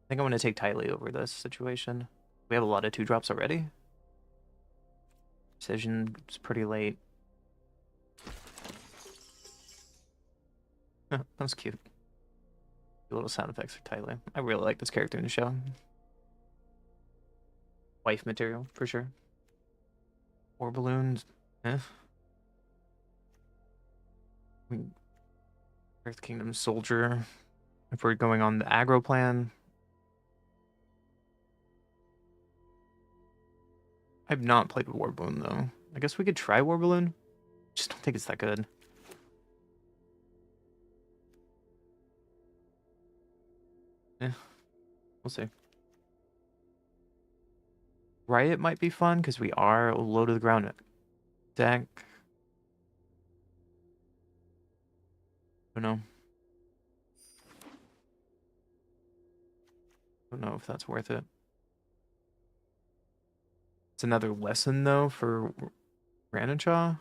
I think I'm gonna take Ty Lee over this situation. We have a lot of 2-drops already. Decision is pretty late. That's cute. Little sound effects for Ty Lee. I really like this character in the show. Wife material, for sure. War balloons, Earth Kingdom Soldier. If we're going on the aggro plan. I've not played War Balloon, though. I guess we could try War Balloon. Just don't think it's that good. We'll see. Riot might be fun, because we are a low to the ground deck. Don't know. Don't know if that's worth it. It's another lesson, though, for Ranachaw.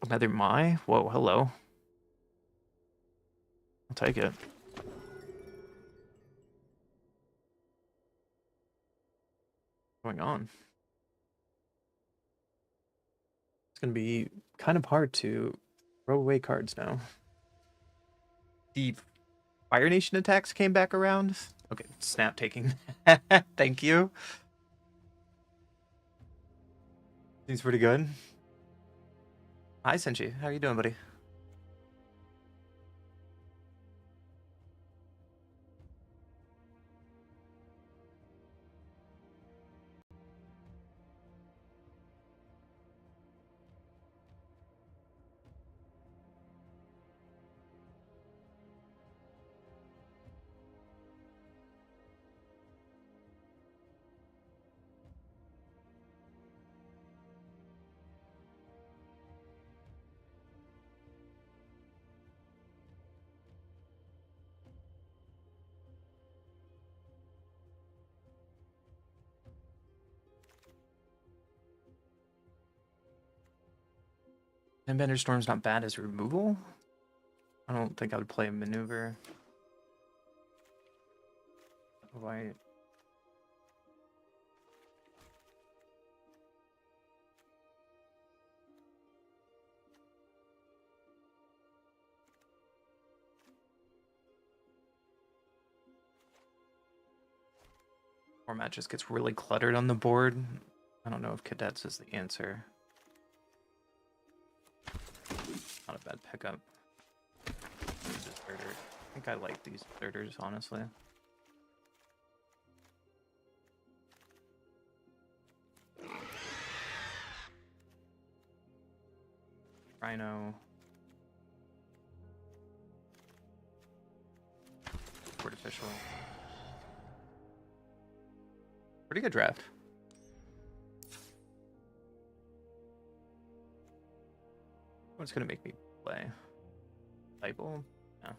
Another Mai? Whoa, hello. I'll take it. What's going on? It's going to be kind of hard to throw away cards now. The Fire Nation attacks came back around. Okay, snap taking. Thank you. Seems pretty good. Hi, Senshi. How are you doing, buddy? And Bender Storm's not bad as removal. I don't think I would play a maneuver. Why? Format just gets really cluttered on the board. I don't know if Cadets is the answer. Not a bad pickup. Deserter. I think I like these deserters, honestly. Rhino. Artificial. Pretty good draft. What's gonna make me play? Cycle? Yeah.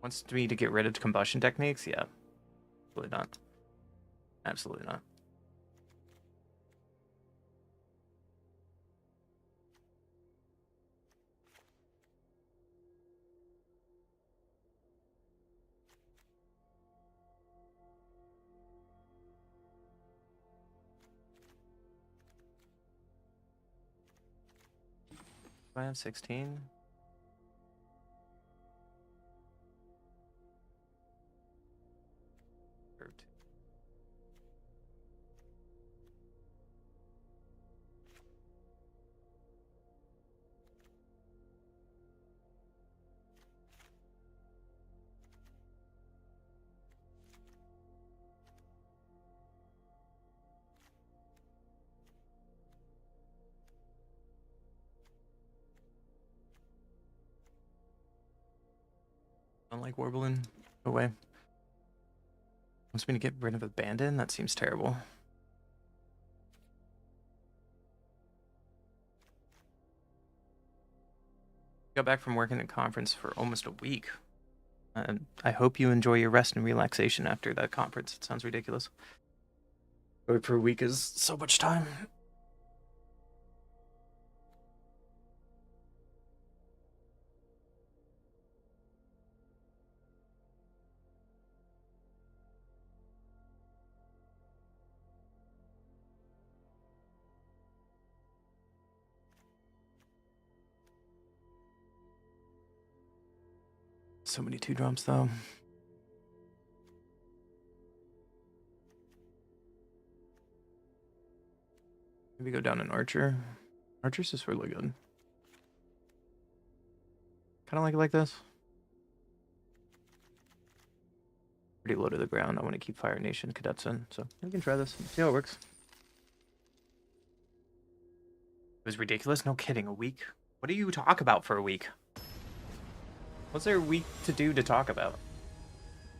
Wants me to get rid of combustion techniques? Yeah. Absolutely not. Absolutely not. Do I have 16? I don't like warbling. Go away. Wants me to get rid of abandon? That seems terrible. Got back from working at conference for almost a week. And I hope you enjoy your rest and relaxation after that conference. It sounds ridiculous. Going for a week is so much time. So many 2-drops though. Maybe go down an archer. Archer's just really good. Kind of like this. Pretty low to the ground. I want to keep Fire Nation cadets in, so we can try this. See how it works. It was ridiculous. No kidding. A week. What do you talk about for a week? What's there a week to do to talk about?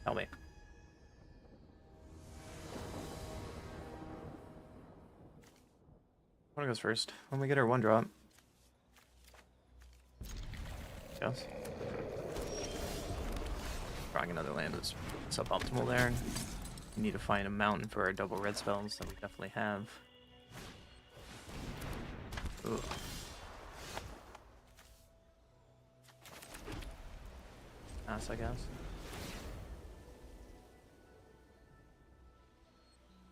Tell me. What goes first? When we get our 1-drop. Yes. Drawing another land is suboptimal there. We need to find a mountain for our double red spells that we definitely have. Ugh. Pass, I guess.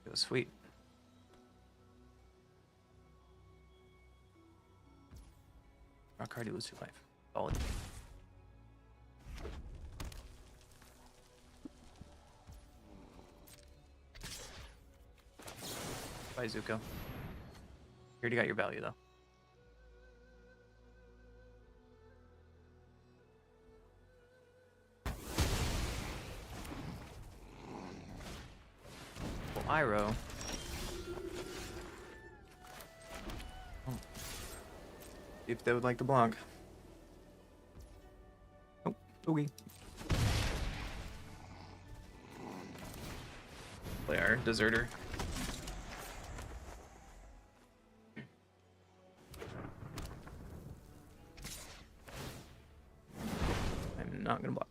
It was sweet. Rock card, you lose 2 life. Solid. Bye, Zuko. You already got your value, though. Well, Iroh. Oh. If they would like to block. Oh, okay. Play our deserter. I'm not gonna block.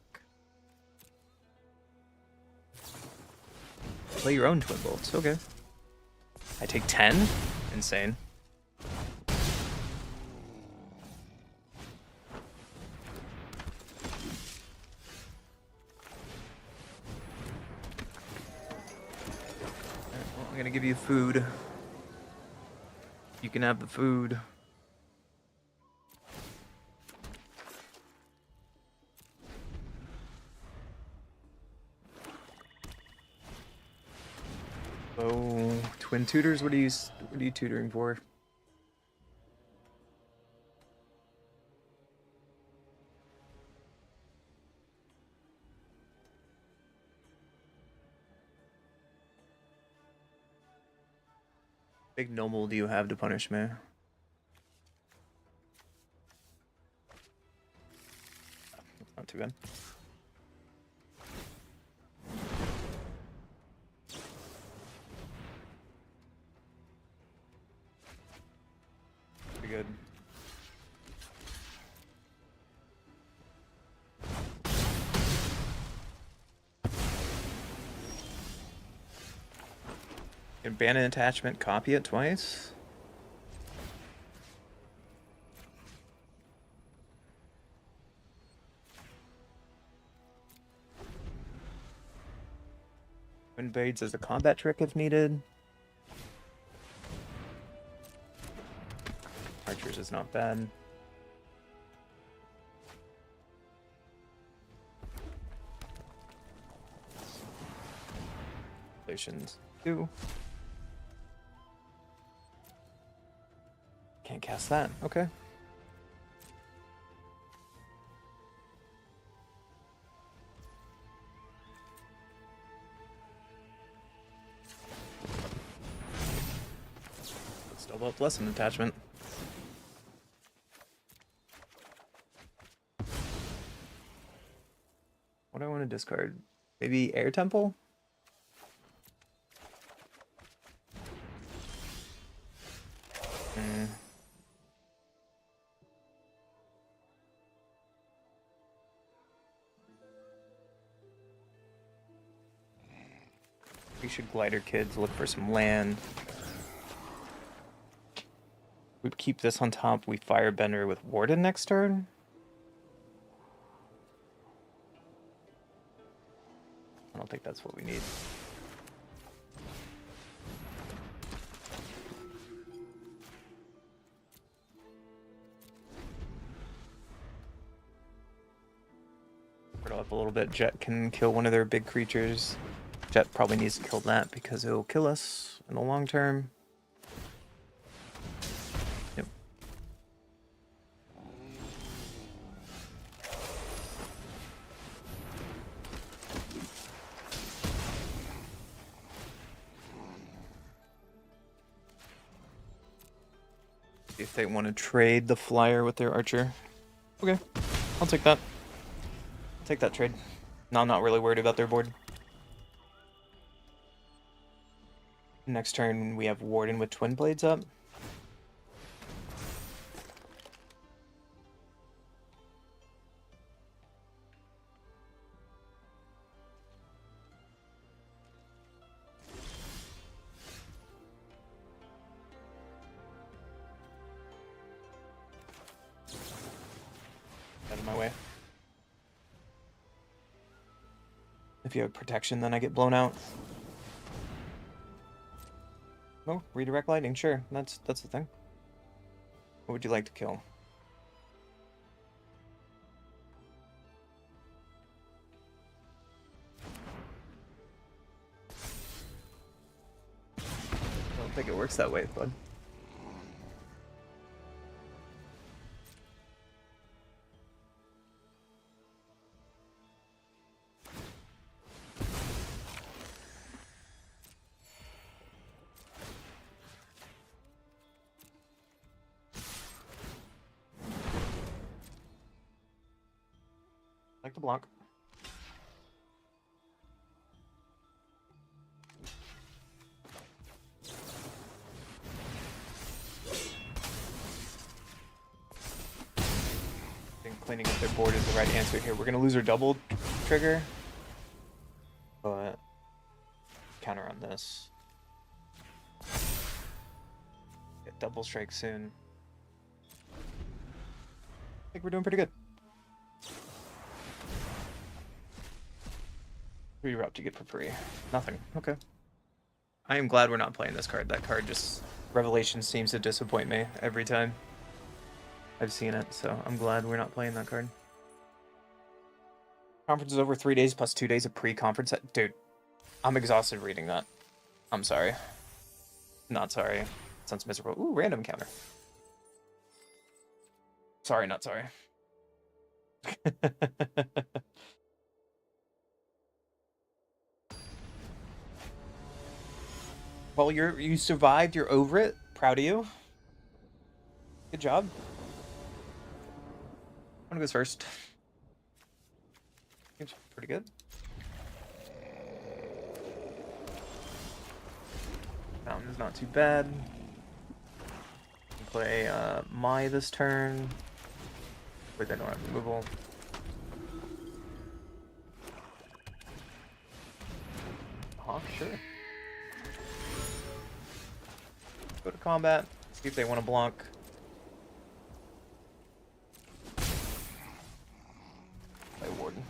Play your own twin bolts. Okay. I take 10? Insane. I'm gonna give you food. You can have the food. Oh, twin tutors? What are you tutoring for? Big noble do you have to punish me? too bad. Pretty good. Abandon attachment, copy it twice. Invades as a combat trick if needed. Archers is not bad. Relations 2. Can't cast that. Okay. Still about lesson attachment. What do I want to discard? Maybe Air Temple? We should glider kids, look for some land. We keep this on top, we Firebender with Warden next turn. I don't think that's what we need. Put it up a little bit. Jet can kill one of their big creatures. Jet probably needs to kill that because it'll kill us in the long term. Yep. If they want to trade the flyer with their archer. Okay, I'll take that. Take that trade. No, I'm not really worried about their board. Next turn, we have Warden with Twin Blades up. Out of my way. If you have protection, then I get blown out. Oh, redirect lightning, sure. That's the thing. What would you like to kill? I don't think it works that way, bud. Like to block. I think cleaning up their board is the right answer here. We're gonna lose our double trigger, but counter on this. Get double strike soon. I think we're doing pretty good. Reroute to get for free. Nothing. Okay. I am glad we're not playing this card. That card just... Revelation seems to disappoint me every time I've seen it, so I'm glad we're not playing that card. Conference is over 3 days plus 2 days of pre-conference. Dude, I'm exhausted reading that. I'm sorry. Not sorry. Sounds miserable. Ooh, random counter. Sorry, not sorry. Well, you survived. You're over it. Proud of you. Good job. I'm gonna go first. Pretty good. Fountain's not too bad. Play Mai this turn. Wait, they don't have removal. Hawk, sure. Go to combat. See if they want to block. Play Warden.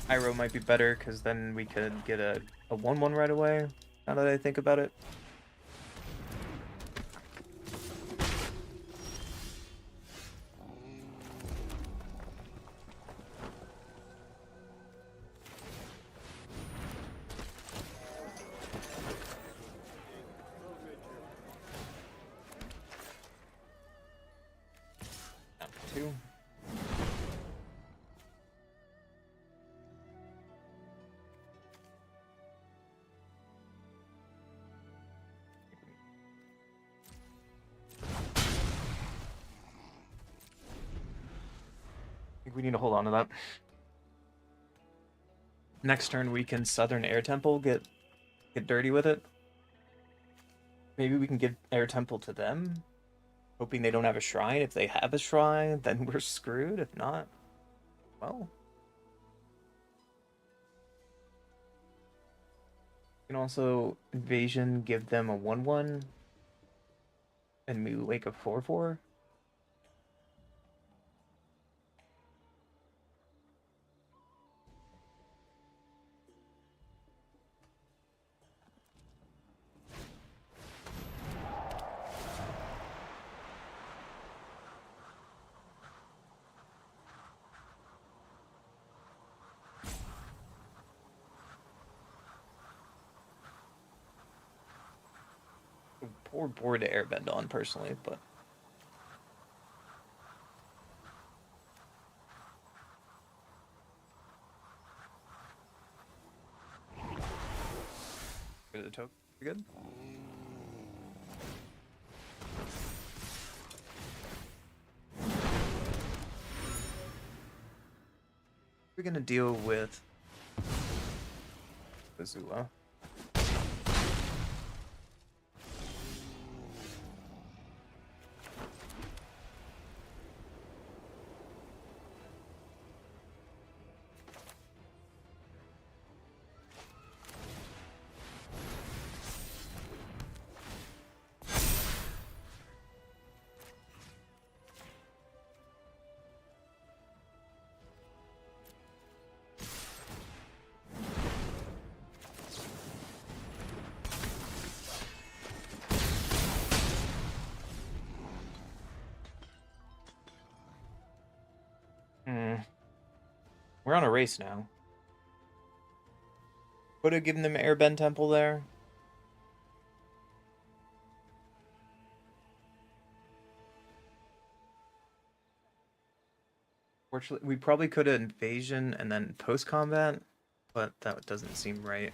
Iroh might be better because then we could get a 1/1 right away. Now that I think about it. Two. I think we need to hold on to that. Next turn we can Southern Air Temple, get dirty with it. Maybe we can give Air Temple to them, hoping they don't have a shrine. If they have a shrine, then we're screwed. If not, well. We can also Invasion, give them a 1/1, and we wake a 4/4. Poor board to airbend on, personally, but... Go to the token. Pretty good. We're gonna deal with Azula. We're on a race now. Would have given them Airbend Temple there. Fortunately, we probably could have Invasion and then post-combat, but that doesn't seem right.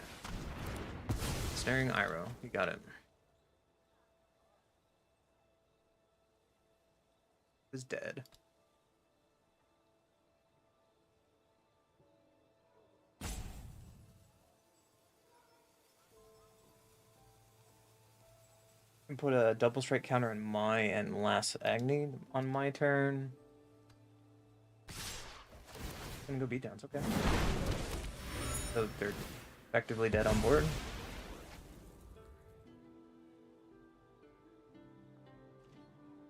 Snaring Iroh, you got it. Is dead. And put a double strike counter in my and last Agni on my turn. I'm gonna go beatdowns, okay. So they're effectively dead on board.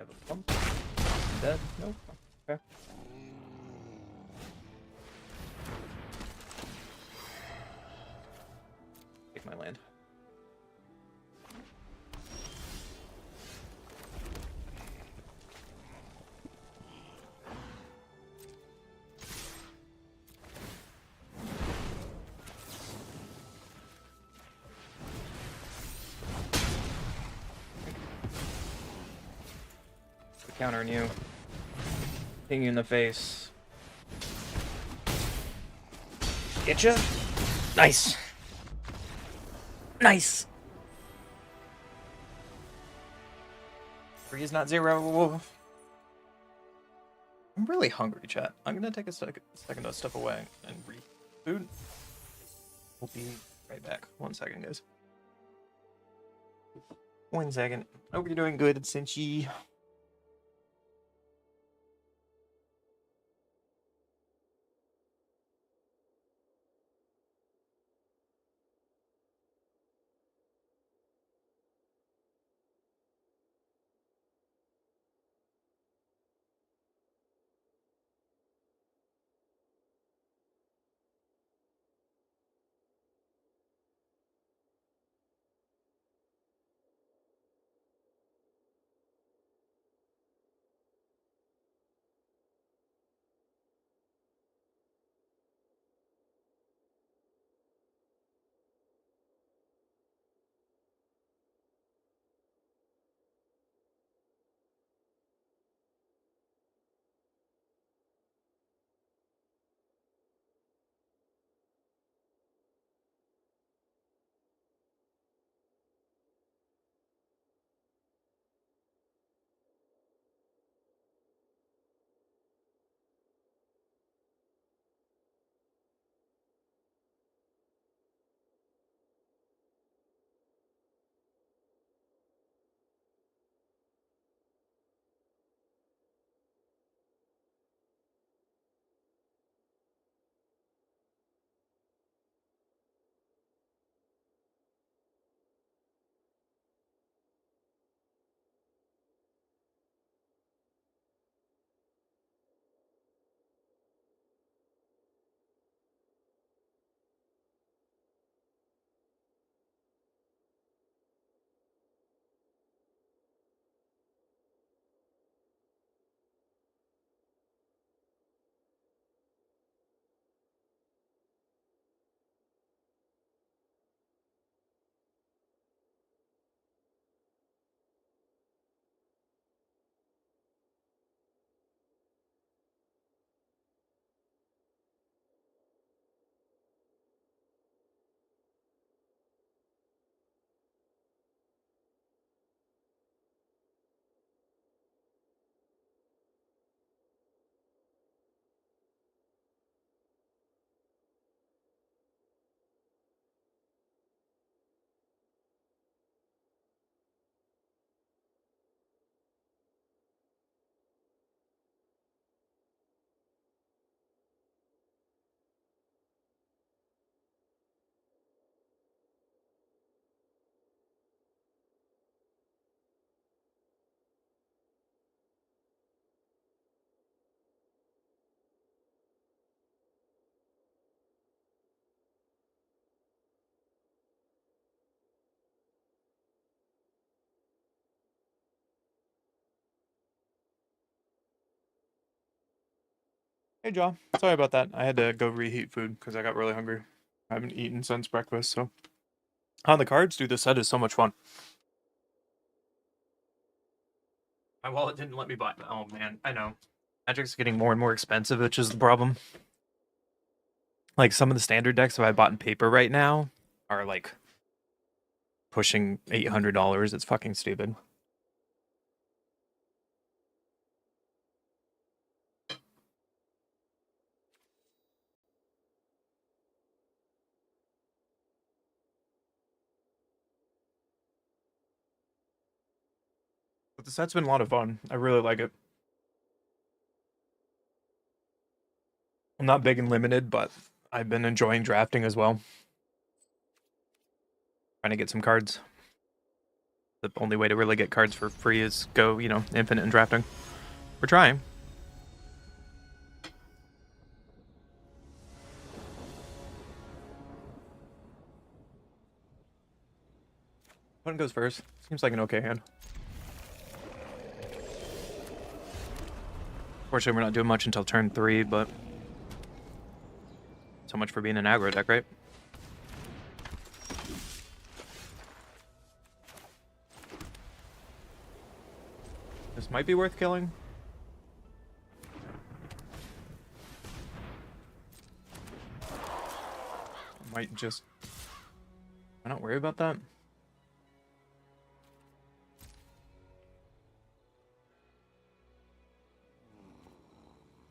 Have a pump. Dead? Nope. Okay. Take my land. Countering you. Hitting you in the face. Getcha? Nice. Nice. 3 is not 0. I'm really hungry, chat. I'm gonna take a second to step away and read food. We'll be right back. 1 second, guys. 1 second. Hope you're doing good, Cinchi. Hey, John. Sorry about that. I had to go reheat food because I got really hungry. I haven't eaten since breakfast, so. On the cards, dude, this set is so much fun. My wallet didn't let me buy. Oh, man. I know. Magic's getting more and more expensive, which is the problem. Like, some of the standard decks that I bought in paper right now are, like, pushing $800. It's fucking stupid. But the set's been a lot of fun. I really like it. I'm not big and limited, but I've been enjoying drafting as well. Trying to get some cards. The only way to really get cards for free is go, infinite in drafting. We're trying. Button goes first. Seems like an okay hand. Fortunately, we're not doing much until turn 3, but so much for being an aggro deck, right? This might be worth killing. Might just... I'm not worried about that.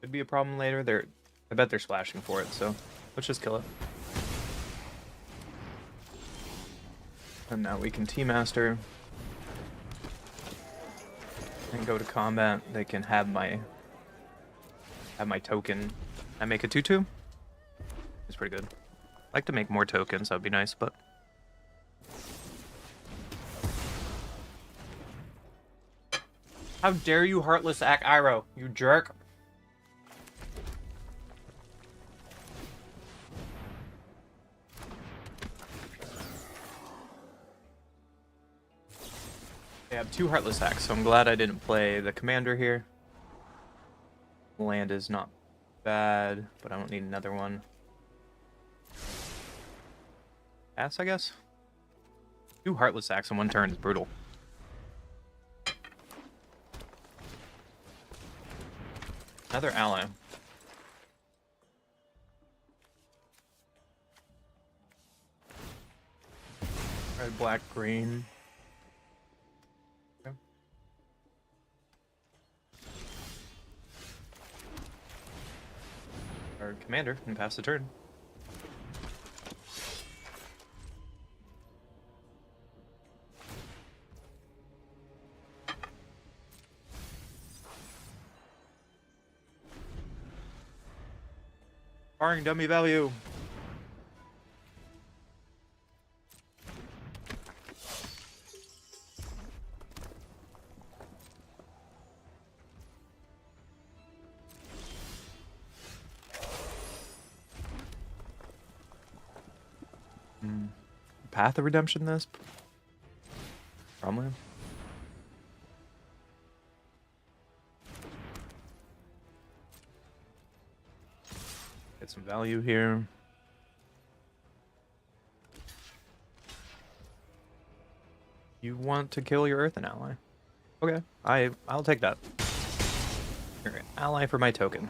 Could be a problem later. I bet they're splashing for it, so let's just kill it. And now we can T-Master and go to combat. They can have my token. I make a 2/2. It's pretty good. I'd like to make more tokens, that'd be nice, but how dare you heartless act Iroh, you jerk. They have 2 heartless acts, so I'm glad I didn't play the commander here. Land is not bad, but I don't need another one. Pass, I guess? 2 heartless acts in 1 turn is brutal. Another ally. Red, black, green. Okay. Our commander can pass the turn. Barring dummy value. Path of Redemption this? Probably. Get some value here. You want to kill your Earthen ally? Okay, I'll take that. Here, ally for my token.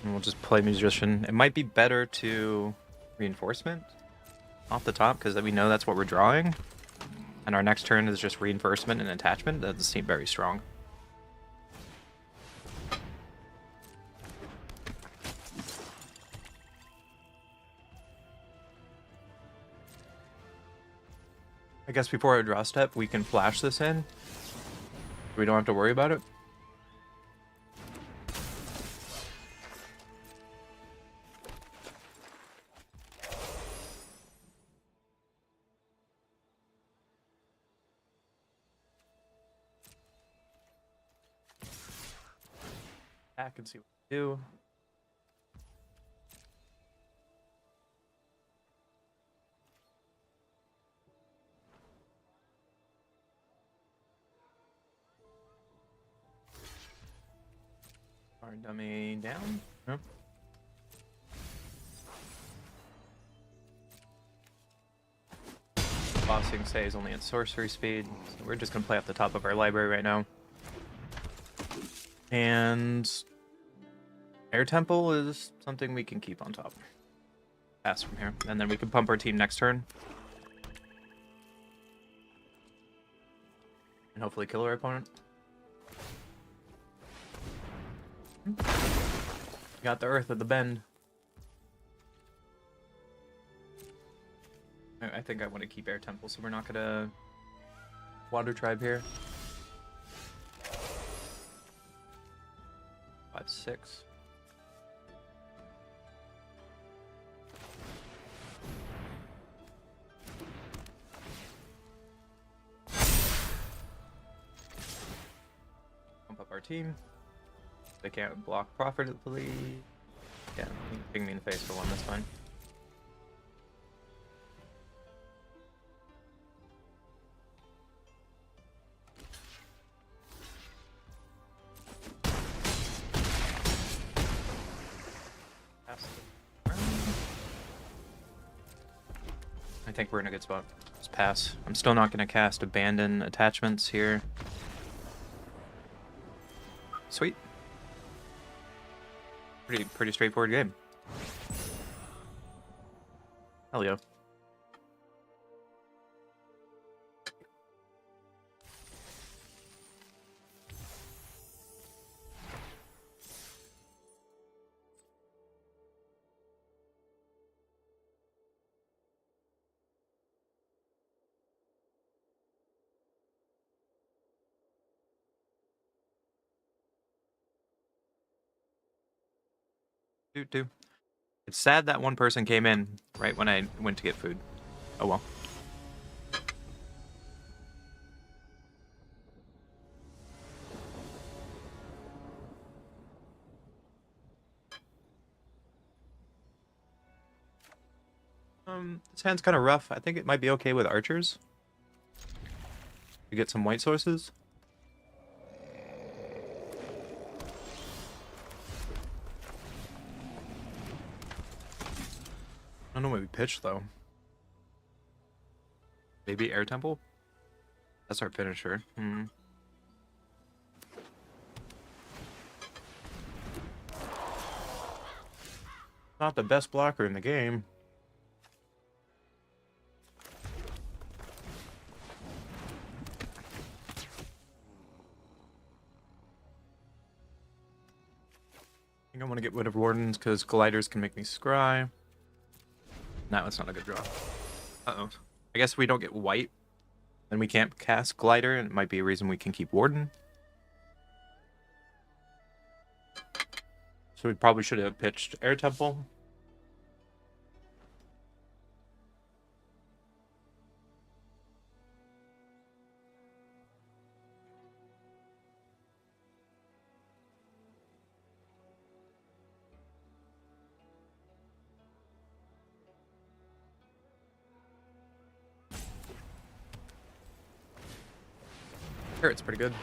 And we'll just play Musician. It might be better to Reinforcement off the top, because we know that's what we're drawing. And our next turn is just Reinforcement and Attachment. That doesn't seem very strong. I guess before our draw step, we can flash this in. We don't have to worry about it. Back and see what we do. Our dummy down. Nope. Bossing say is only at sorcery speed, so we're just gonna play off the top of our library right now. And Air Temple is something we can keep on top. Pass from here, and then we can pump our team next turn. And hopefully kill our opponent. Got the Earth at the bend. I think I want to keep Air Temple, so we're not gonna Water Tribe here. 5/6. Pump up our team. They can't block profitably. Yeah, you can ping me in the face for one, that's fine. I think we're in a good spot. Let's pass. I'm still not going to cast Abandon Attachments here. Sweet. Pretty straightforward game. Hell yeah. Do. It's sad that one person came in right when I went to get food. Oh well. This hand's kind of rough. I think it might be okay with archers. To get some white sources. I don't know what we pitched though. Maybe Air Temple? That's our finisher. Not the best blocker in the game. I think I want to get rid of wardens because gliders can make me scry. No, it's not a good draw. Uh-oh. I guess we don't get white, then we can't cast glider, and it might be a reason we can keep warden. So we probably should have pitched Air Temple. It's pretty good.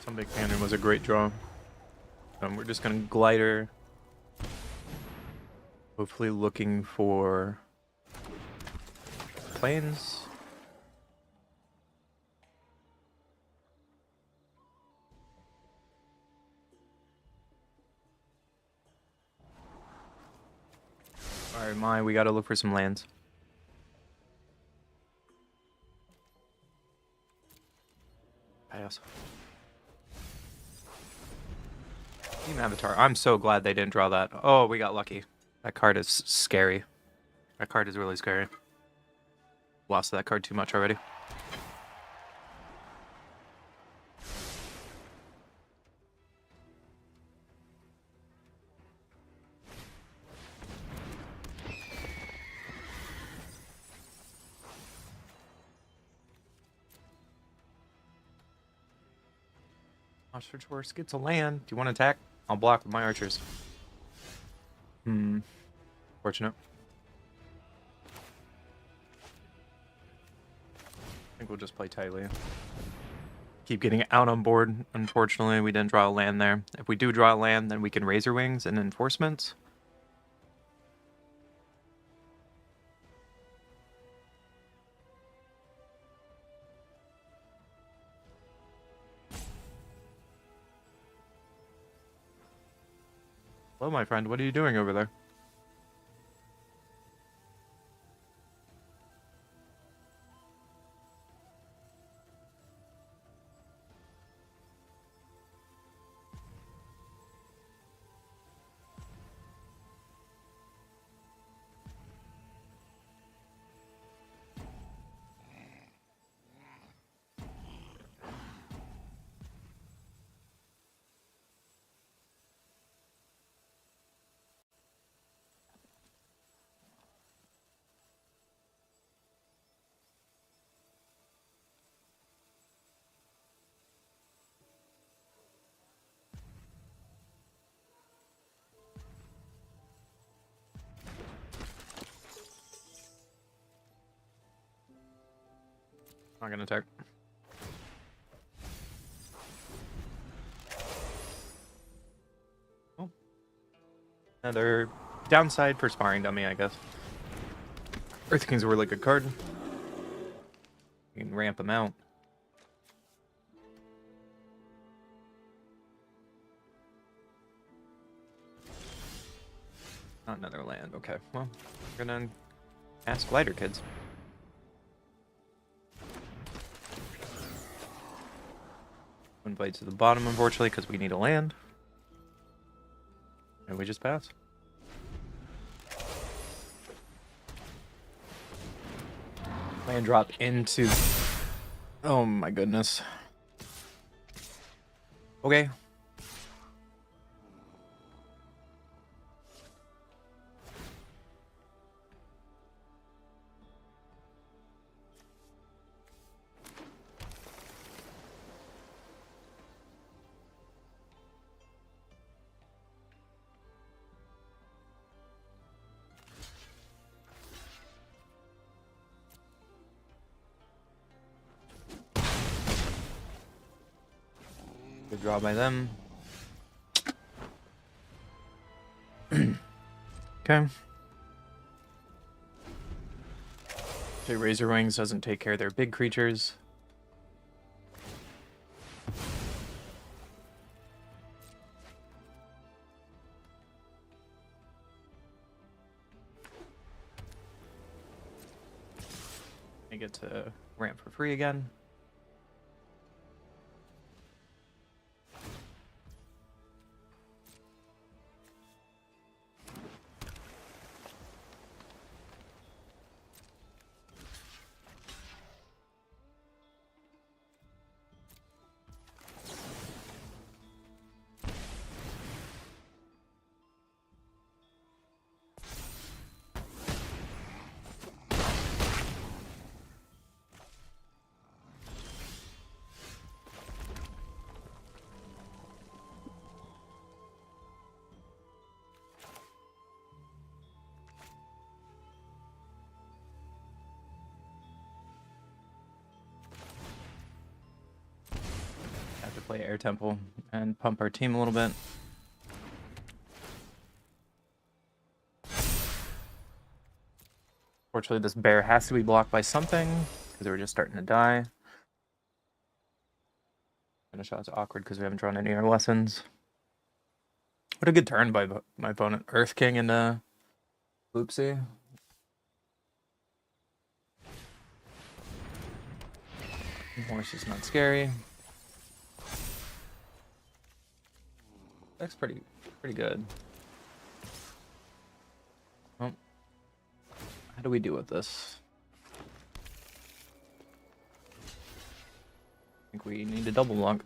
Some big cannon was a great draw. We're just gonna glider. Hopefully looking for planes. Alright, we gotta look for some lands. Pass. Team Avatar. I'm so glad they didn't draw that. Oh, we got lucky. That card is scary. That card is really scary. Lost that card too much already. Monster Horse gets a land. Do you want to attack? I'll block with my archers. Fortunate. I think we'll just play tightly. Keep getting out on board. Unfortunately, we didn't draw a land there. If we do draw a land, then we can Razor Wings and Enforcements. Hello, my friend. What are you doing over there? Not gonna attack. Oh. Another downside for Sparring Dummy, I guess. Earth King's a really good card. You can ramp him out. Not another land. Okay, well, we're gonna ask Glider Kids. Invite to the bottom, unfortunately, because we need a land. And we just pass. Land drop into... Oh my goodness. Okay. Good draw by them. Okay. So Razor Wings doesn't take care of their big creatures. I get to ramp for free again. Have to play Air Temple and pump our team a little bit. Fortunately, this bear has to be blocked by something because they were just starting to die. Finish shot's awkward because we haven't drawn any of our lessons. What a good turn by my opponent. Earth King and Oopsie. Horse is not scary. That's pretty good. Well, how do we deal with this? I think we need a double block.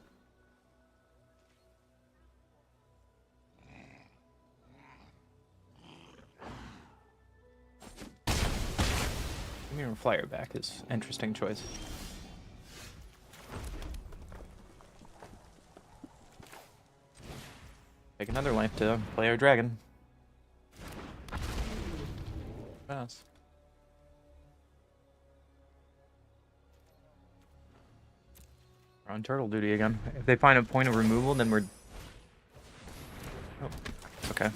Give me a flyer back is interesting choice. Take another life to play our dragon. Pass. We're on turtle duty again. If they find a point of removal, then we're... Oh, okay.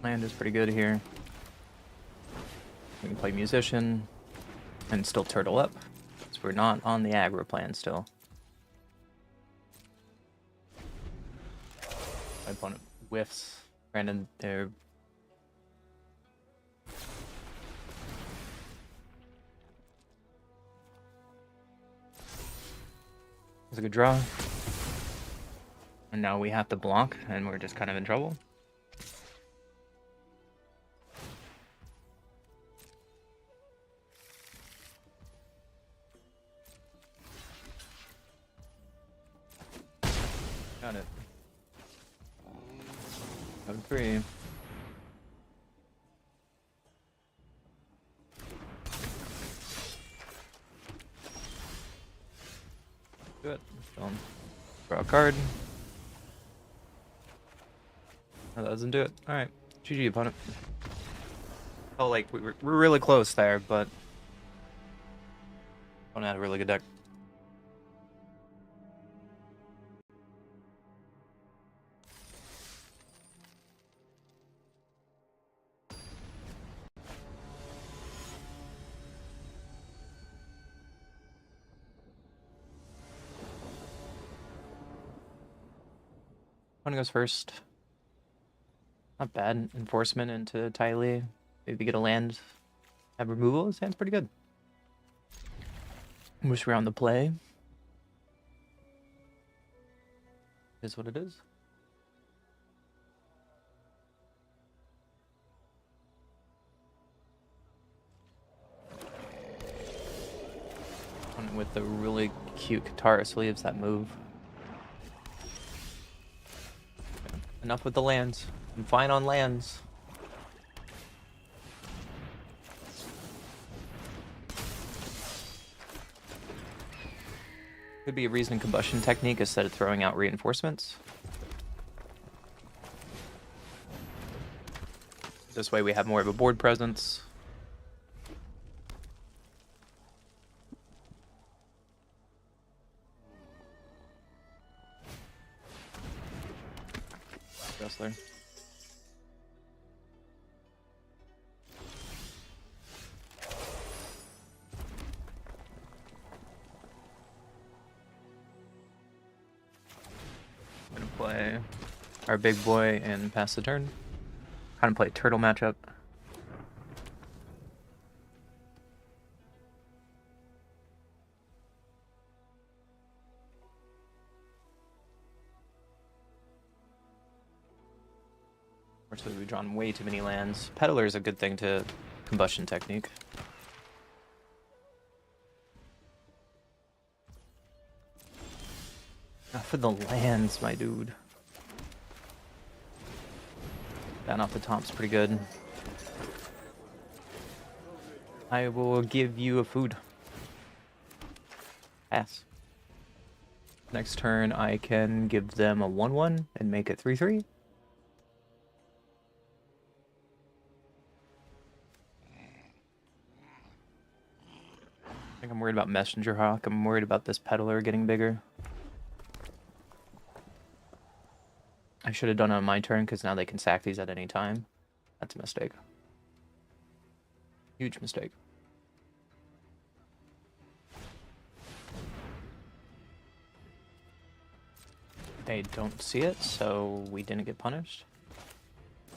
Land is pretty good here. We can play Musician and still turtle up. So we're not on the aggro plan still. My opponent whiffs. Granted, they're... It's a good draw. And now we have to block, and we're just kind of in trouble. Got it. 7-3. Good. Draw a card. No, that doesn't do it. Alright. GG, opponent. Oh, like, we're really close there, but... Opponent had a really good deck. Opponent goes first. Not bad. Enforcement into Ty. Maybe get a land. Have removal. This hand's pretty good. Wish we were on the play. Is what it is. one with the really cute guitar sleeves that move. Enough with the lands. I'm fine on lands. Could be a reasoning combustion technique instead of throwing out reinforcements. This way we have more of a board presence. Wrestler. Gonna play our big boy and pass the turn. Kind of play turtle matchup. Unfortunately, we've drawn way too many lands. Peddler is a good thing to combustion technique. Not for the lands, my dude. Down off the top's pretty good. I will give you a food. Pass. Next turn, I can give them a 1/1 and make it 3/3. I think I'm worried about Messenger Hawk. I'm worried about this Peddler getting bigger. I should have done it on my turn because now they can sack these at any time. That's a mistake. Huge mistake. They don't see it, so we didn't get punished.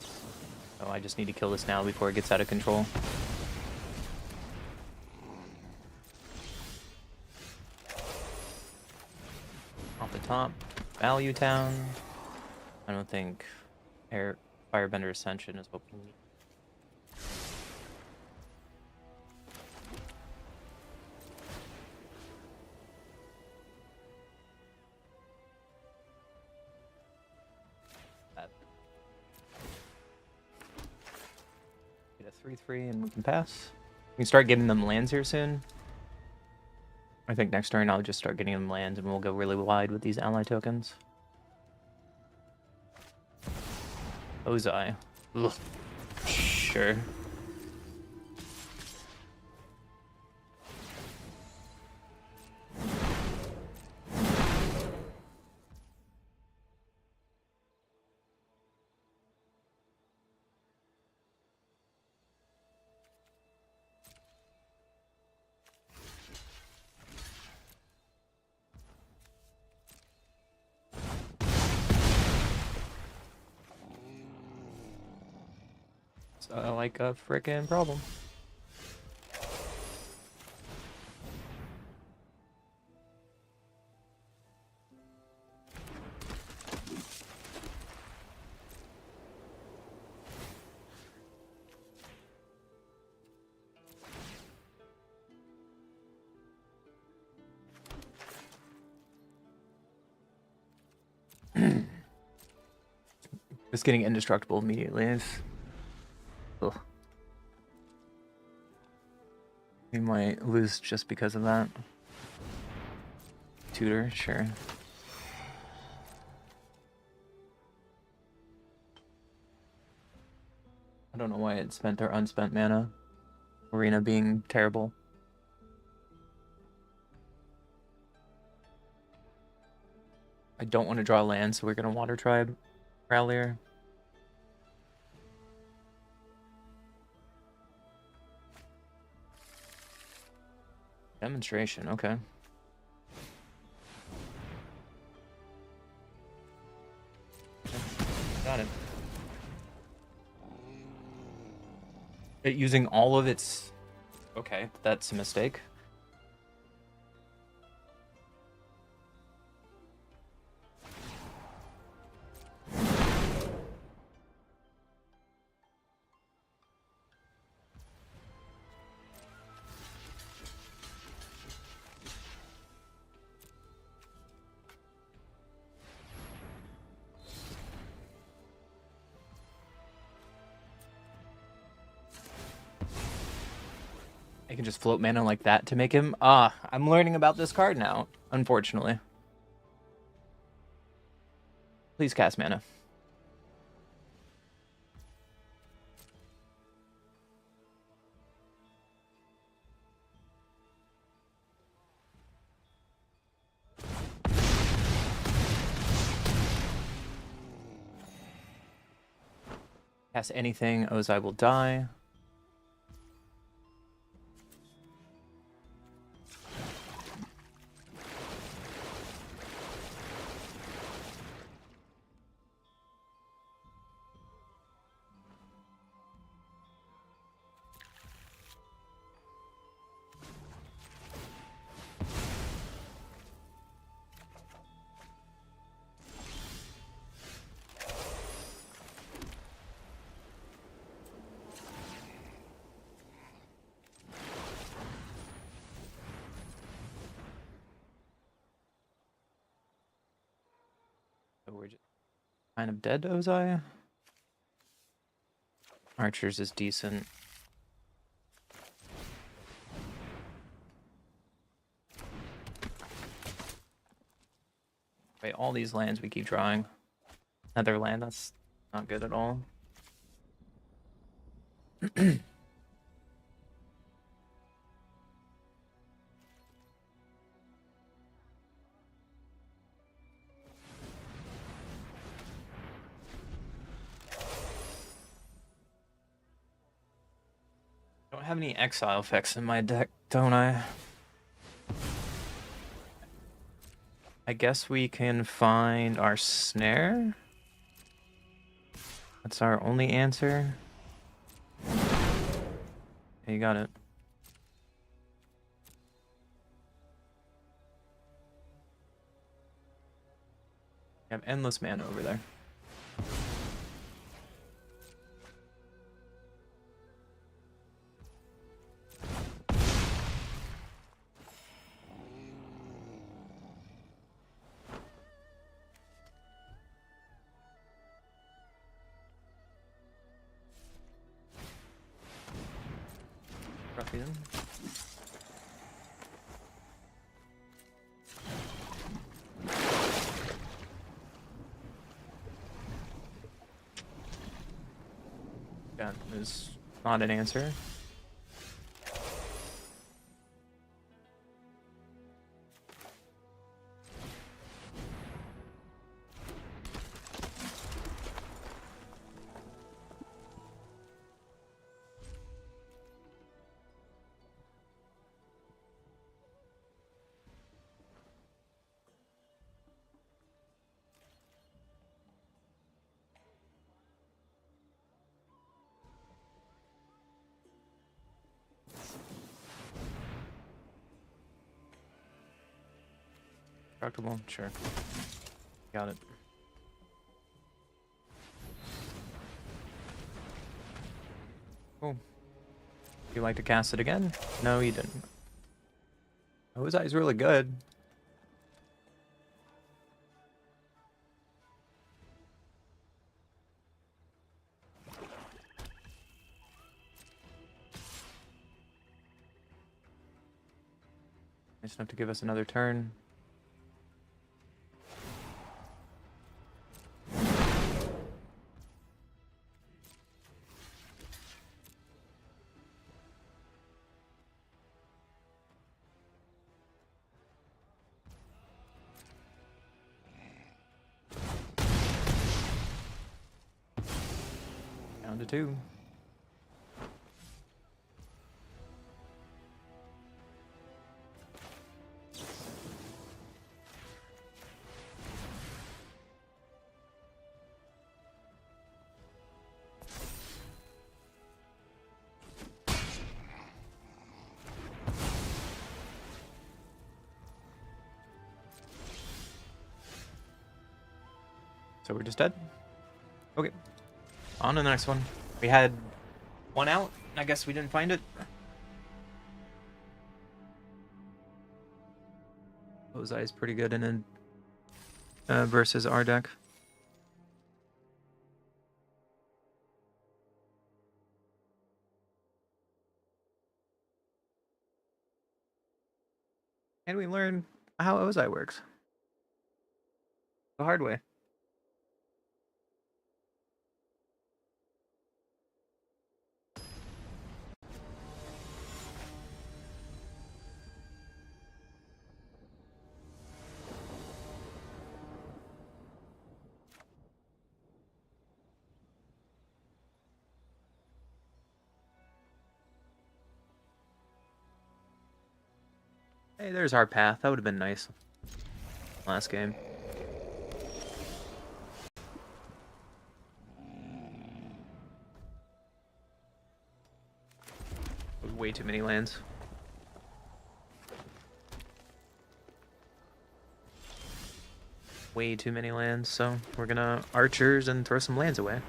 So I just need to kill this now before it gets out of control. Off the top, Value Town. I don't think Firebender Ascension is what we need. Get a 3/3 and we can pass. We can start getting them lands here soon. I think next turn I'll just start getting them lands and we'll go really wide with these ally tokens. Ozai. Ugh. Sure. Like a frickin' problem. Just getting indestructible immediately is... Ugh. We might lose just because of that. Tutor, sure. I don't know why it spent their unspent mana. Arena being terrible. I don't want to draw land, so we're gonna Water Tribe Rallier. Demonstration, okay. Got it. Using all of its... Okay, that's a mistake. I can just float mana like that to make him... Ah, I'm learning about this card now, unfortunately. Please cast mana. Cast anything, Ozai will die. So we're just kind of dead, Ozai. Archers is decent. Wait, all these lands we keep drawing. Another land, that's not good at all. I don't have any exile effects in my deck, don't I? I guess we can find our snare. That's our only answer. Yeah, you got it. You have endless mana over there. Ruffian. That is not an answer. Destructible? Sure. Got it. Cool. Would you like to cast it again? No, you didn't. Ozai's really good. Nice enough to give us another turn. Down to 2. So we're just dead? Okay. On to the next one. We had one out. I guess we didn't find it. Ozai is pretty good in a versus our deck. And we learn how Ozai works. The hard way. Hey, there's our path. That would have been nice. Last game. Way too many lands. Way too many lands, so we're gonna archers and throw some lands away.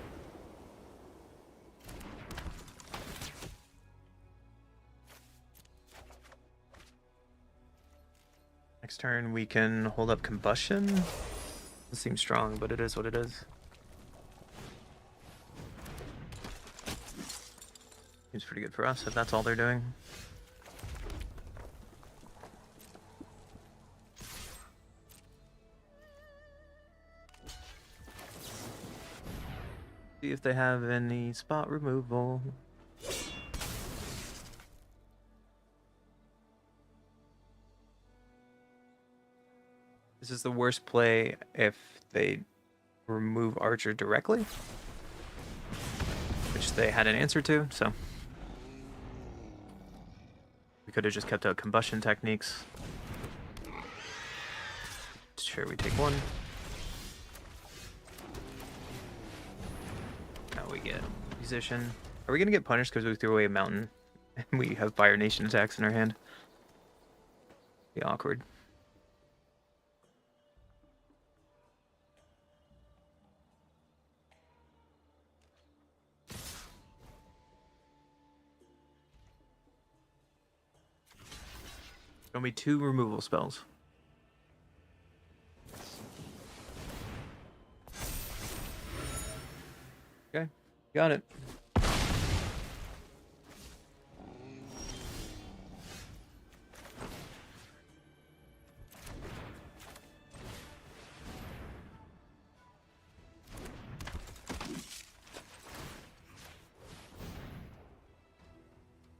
Next turn we can hold up combustion. Doesn't seem strong, but it is what it is. Seems pretty good for us if that's all they're doing. See if they have any spot removal. This is the worst play if they remove Archer directly, which they had an answer to, so we could have just kept out combustion techniques. Sure, we take one. Now we get musician. Are we gonna get punished because we threw away a mountain and we have Fire Nation attacks in our hand? Be awkward. Show me 2 removal spells. Okay, got it.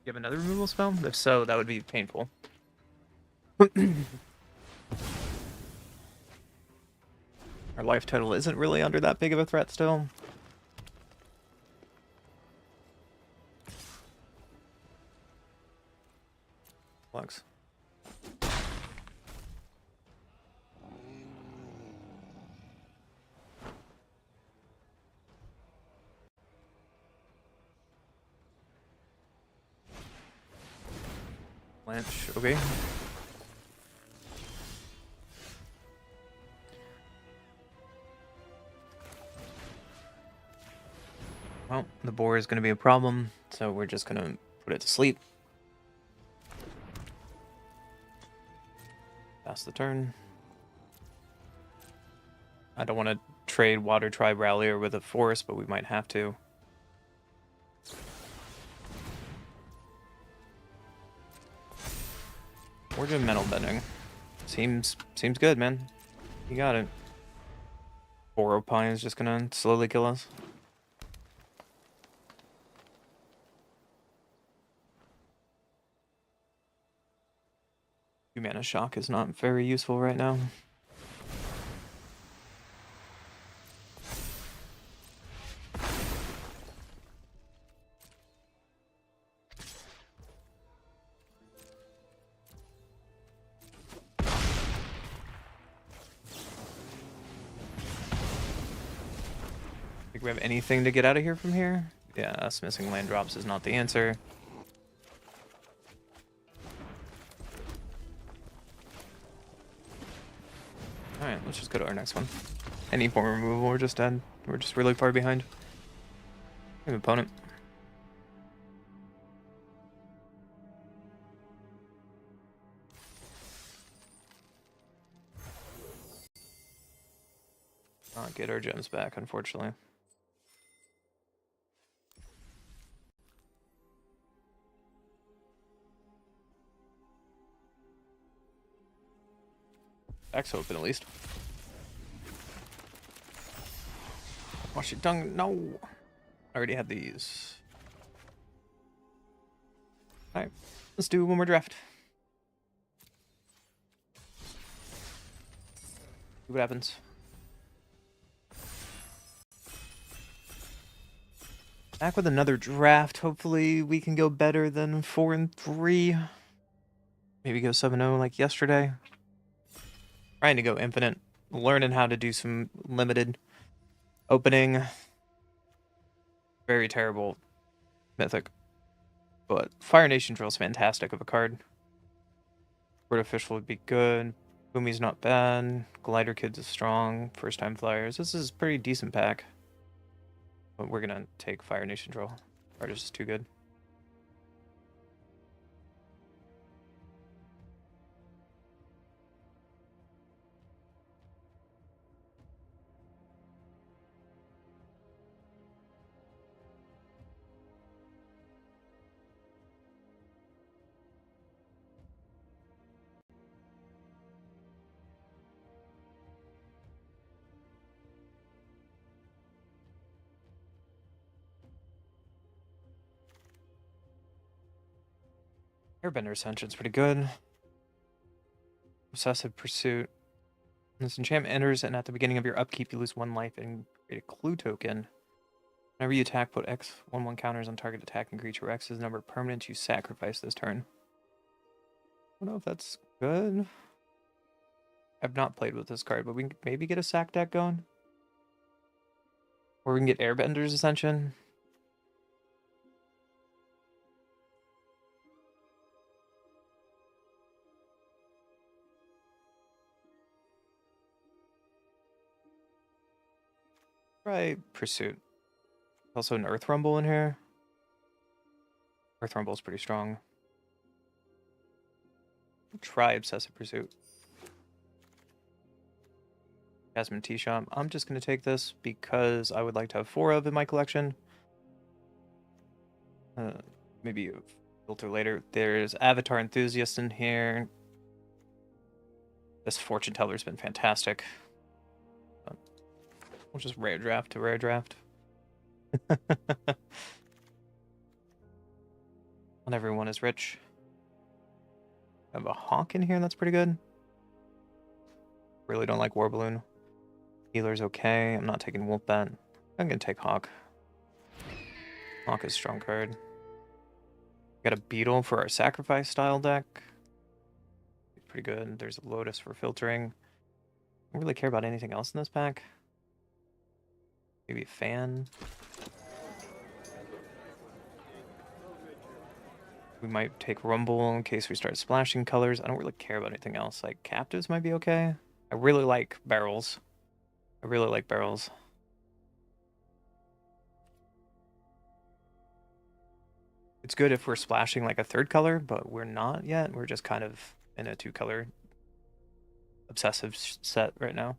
You have another removal spell? If so, that would be painful. Our life total isn't really under that big of a threat still. Flux. Blanche, okay. Well, the boar is going to be a problem, so we're just going to put it to sleep. Pass the turn. I don't want to trade Water Tribe Rallier with a Forest, but we might have to. We're doing Metal Bending. Seems good, man. You got it. Boropine is just going to slowly kill us. Mana Shock is not very useful right now. Think we have anything to get out of here from here? Yeah, us missing land drops is not the answer. Alright, let's just go to our next one. Any form of removal, we're just dead. We're just really far behind. We have an opponent. Not get our gems back, unfortunately. Back's open at least. Wash your tongue. No. I already had these. Alright. Let's do one more draft. See what happens. Back with another draft. Hopefully we can go better than 4-3. Maybe go 7-0 like yesterday. Trying to go infinite. Learning how to do some limited opening. Very terrible mythic. But Fire Nation Drill's fantastic of a card. Artificial would be good. Boomy's not bad. Glider Kids is strong. First time flyers. This is a pretty decent pack. But we're gonna take Fire Nation Drill. Card is just too good. Airbender Ascension's pretty good. Obsessive Pursuit. This enchantment enters, and at the beginning of your upkeep, you lose 1 life and create a clue token. Whenever you attack, put X/1/1 counters on target attacking creature. X is the number of permanents you sacrifice this turn. I don't know if that's good. I've not played with this card, but we can maybe get a sack deck going. Or we can get Airbender's Ascension. Try Pursuit. Also an Earth Rumble in here. Earth Rumble is pretty strong. Try Obsessive Pursuit. Jasmine Tea Shop. I'm just going to take this because I would like to have 4 of in my collection. Maybe a filter later. There's Avatar Enthusiast in here. This Fortune Teller's been fantastic. We'll just rare draft to rare draft. Not everyone is rich. I have a Hawk in here, that's pretty good. Really don't like War Balloon. Healer's okay. I'm not taking Wolf Bat. I'm gonna take Hawk. Hawk is a strong card. Got a Beetle for our sacrifice style deck. Pretty good. There's a Lotus for filtering. I don't really care about anything else in this pack. Maybe a fan. We might take Rumble in case we start splashing colors. I don't really care about anything else. Like, Captives might be okay. I really like Barrels. I really like Barrels. It's good if we're splashing like a 3rd color, but we're not yet. We're just kind of in a 2-color obsessive set right now.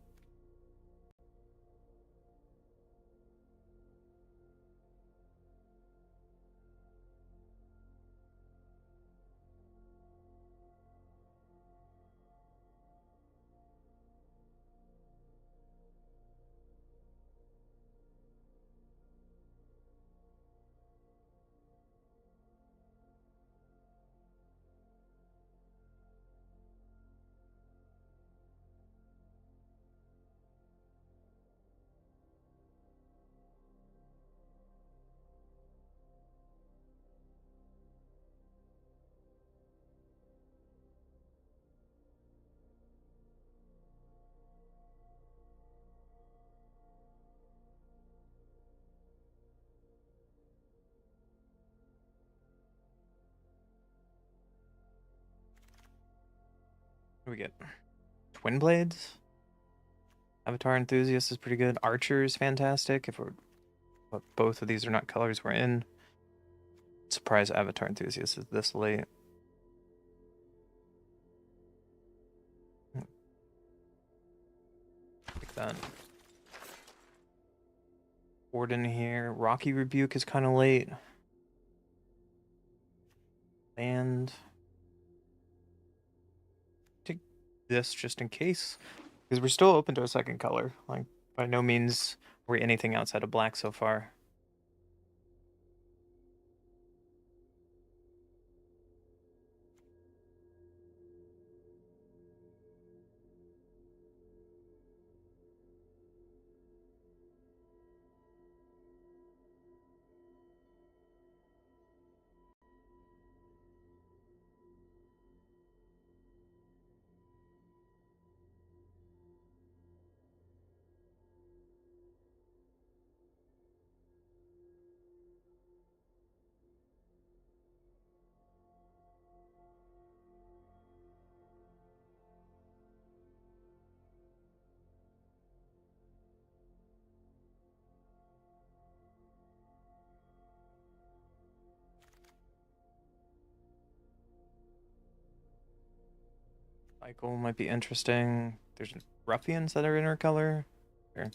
What do we get? Twin Blades? Avatar Enthusiast is pretty good. Archer is fantastic. But both of these are not colors we're in. Surprised Avatar Enthusiast is this late. Like that. Warden here. Rocky Rebuke is kind of late. And take this just in case. Because we're still open to a second color. Like, by no means are we anything outside of black so far. Cycle might be interesting. There's ruffians that are intercolor. Sure.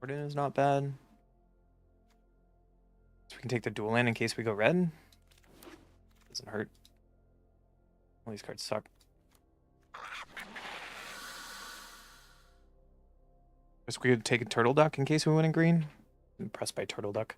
Warden is not bad. So we can take the dual land in case we go red. Doesn't hurt. All these cards suck. Guess we could take a turtle duck in case we win in green. Impressed by turtle duck.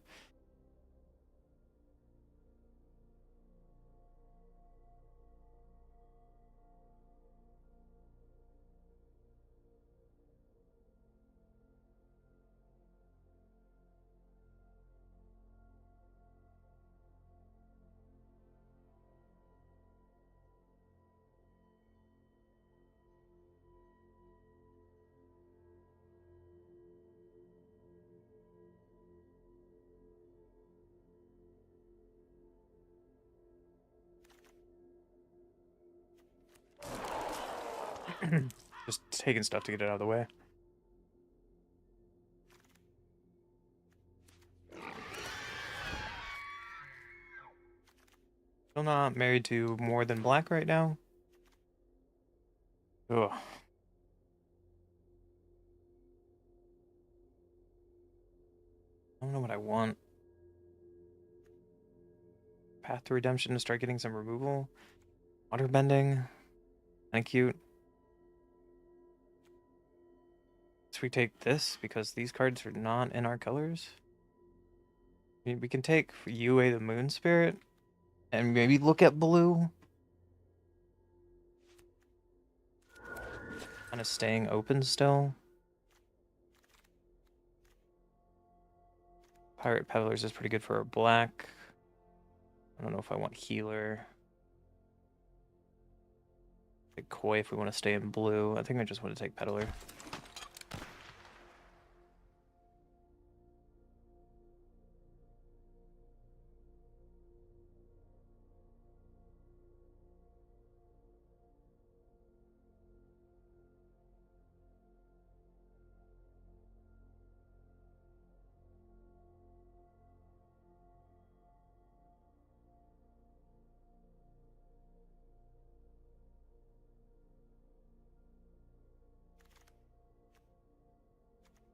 Just taking stuff to get it out of the way. Still not married to more than black right now. Ugh. I don't know what I want. Path to Redemption to start getting some removal. Water bending. Kinda cute. So we take this because these cards are not in our colors. I mean, we can take Yue the Moon Spirit and maybe look at blue. Kind of staying open still. Pirate Peddlers is pretty good for a black. I don't know if I want Healer. Take Koi if we want to stay in blue. I think I just want to take Peddler.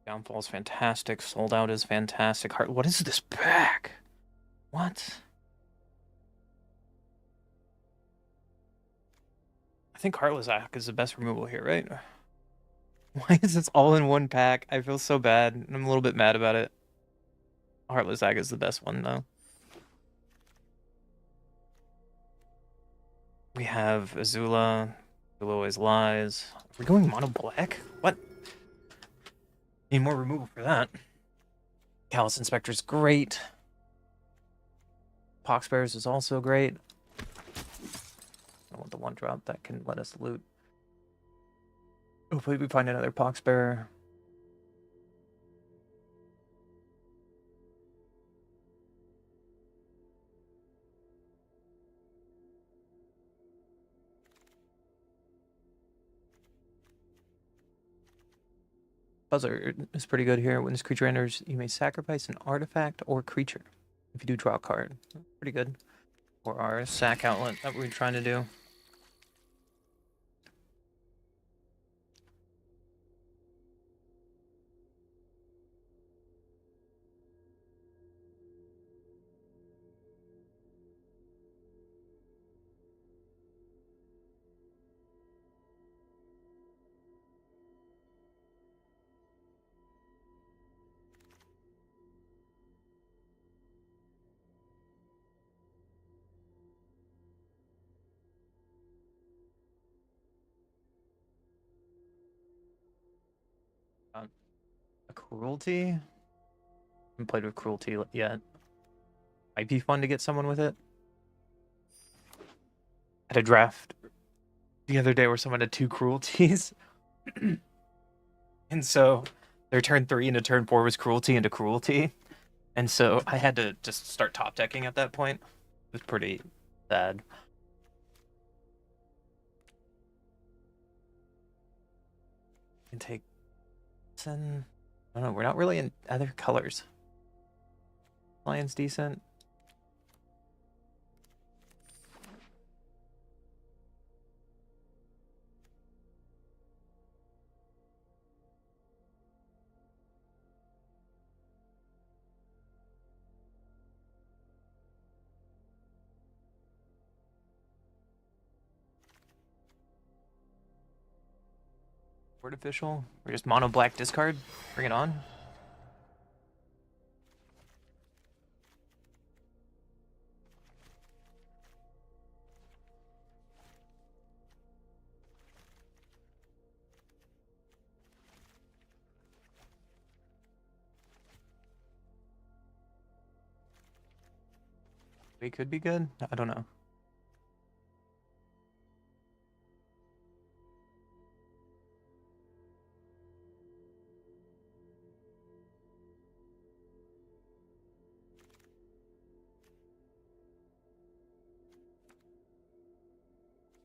Downfall is fantastic. Sold Out is fantastic. Heart. What is this pack? What? I think Heartless Act is the best removal here, right? Why is this all in one pack? I feel so bad. I'm a little bit mad about it. Heartless Act is the best one, though. We have Azula. Azula always lies. Are we going mono black? What? Need more removal for that. Callous Inspector's great. Pox Bears is also great. I want the one drop that can let us loot. Hopefully we find another Pox Bearer. Buzzer is pretty good here. When this creature enters, you may sacrifice an artifact or creature. If you do, draw a card. Pretty good. or our sack outlet that we're trying to do. A cruelty? Haven't played with cruelty yet. Might be fun to get someone with it. I had a draft the other day where someone had 2 cruelties. And so their turn 3 into turn 4 was cruelty into cruelty. And so I had to just start top decking at that point. It was pretty sad. Can take some. I don't know, we're not really in other colors. Lion's decent. Artificial. We're just mono black discard. Bring it on. We could be good. I don't know.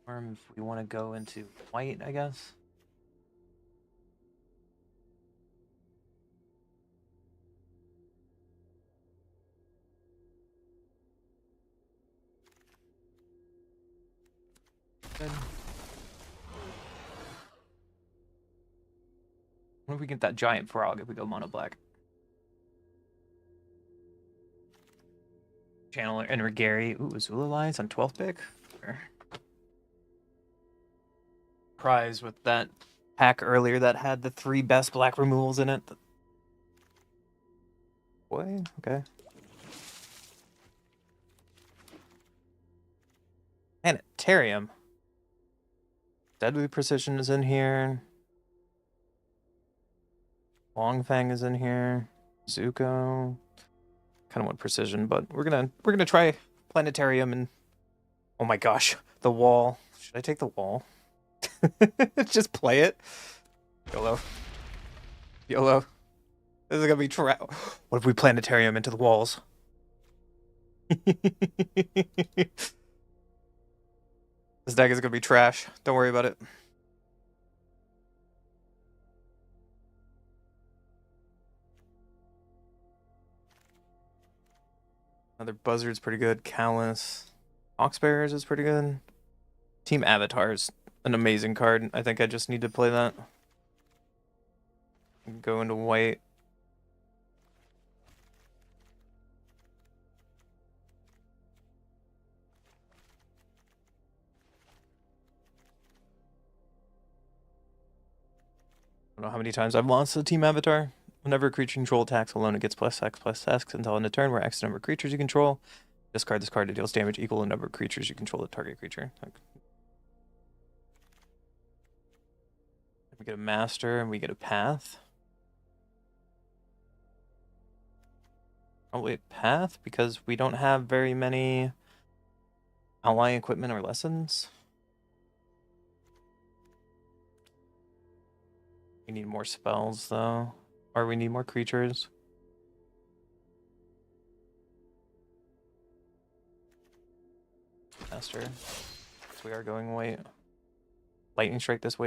Or if we want to go into white, I guess. Good. What if we get that giant frog if we go mono black? Channeler and Gary. Ooh, Azula Lies on 12th pick. Prize with that pack earlier that had the 3 best black removals in it. Boy, okay. Planetarium. Deadly Precision is in here. Longfang is in here. Zuko. Kind of want Precision, but we're gonna try Planetarium and oh my gosh, the wall. Should I take the wall? Just play it. YOLO. YOLO. This is gonna be What if we Planetarium into the walls? This deck is gonna be trash. Don't worry about it. Another Buzzard's pretty good. Callus. Oxbearers is pretty good. Team Avatar's an amazing card. I think I just need to play that. Go into white. I don't know how many times I've lost the Team Avatar. Whenever a creature control attacks alone, it gets +X until end of turn, where X number of creatures you control. Discard this card. It deals damage equal to the number of creatures you control the target creature. We get a Master and we get a Path. Probably a Path because we don't have very many ally equipment or lessons. We need more spells though. Or we need more creatures. Master. So we are going white. Lightning Strike this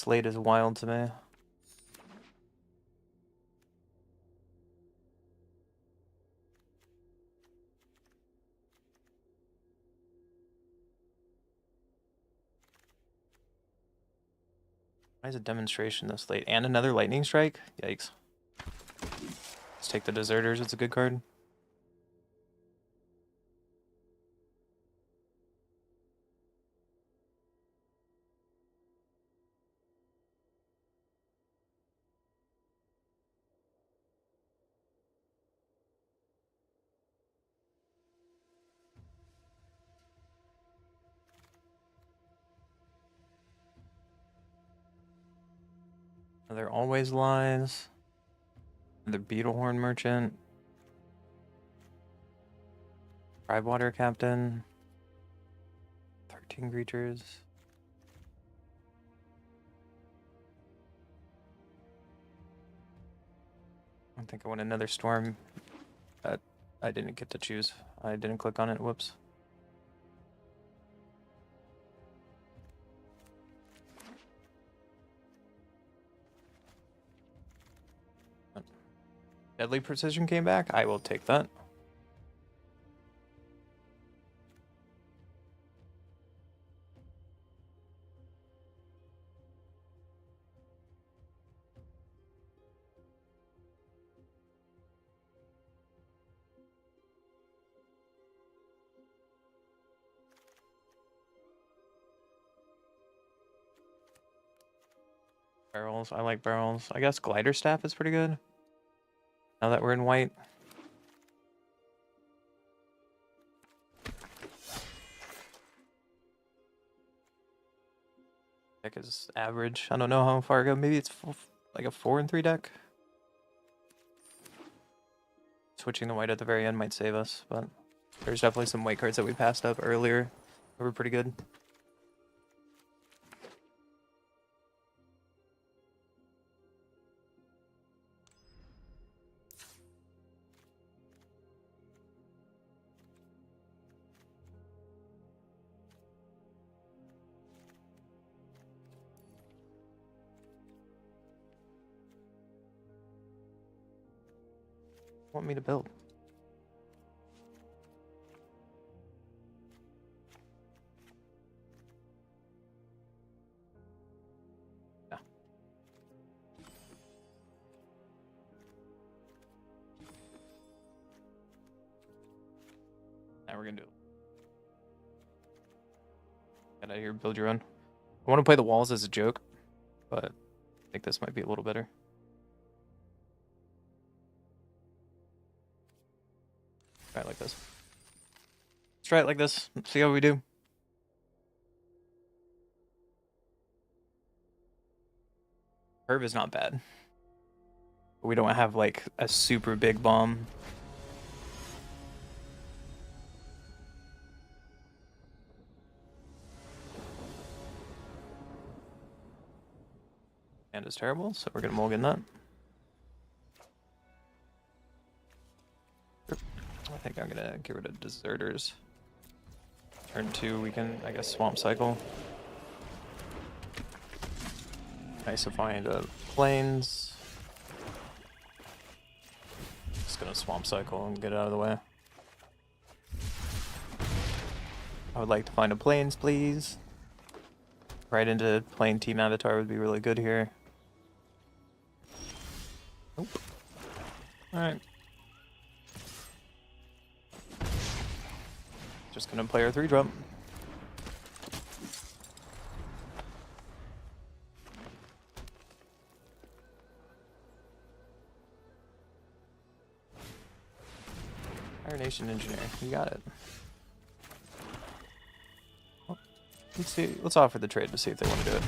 late is wild to me. Why is a demonstration this late? And another lightning strike? Yikes. Let's take the deserters, it's a good card. Another Always Lies. Another Beetlehorn Merchant. Water Captain. 13 creatures. I think I want another Storm. I didn't get to choose. I didn't click on it. Whoops. Deadly Precision came back. I will take that. Barrels. I like barrels. I guess Glider Staff is pretty good. Now that we're in white. Deck is average. I don't know how far I go. Maybe it's like a 4-3 deck. Switching the white at the very end might save us, but there's definitely some white cards that we passed up earlier that were pretty good. Want me to build? Yeah. Now we're gonna do it. Get out of here, build your own. I want to play the walls as a joke, but I think this might be a little better. Try it like this. Let's try it like this. Let's see how we do. Curve is not bad. But we don't have like a super big bomb. And it's terrible, so we're gonna mulligan that. I think I'm gonna get rid of deserters. Turn 2, we can, I guess, swamp cycle. Nice to find plains. Just gonna swamp cycle and get it out of the way. I would like to find a plains, please. Right into plain Team Avatar would be really good here. Nope. Alright. Just gonna play our 3-drop. Fire Nation Engineer, you got it. Well, let's see. Let's offer the trade to see if they want to do it.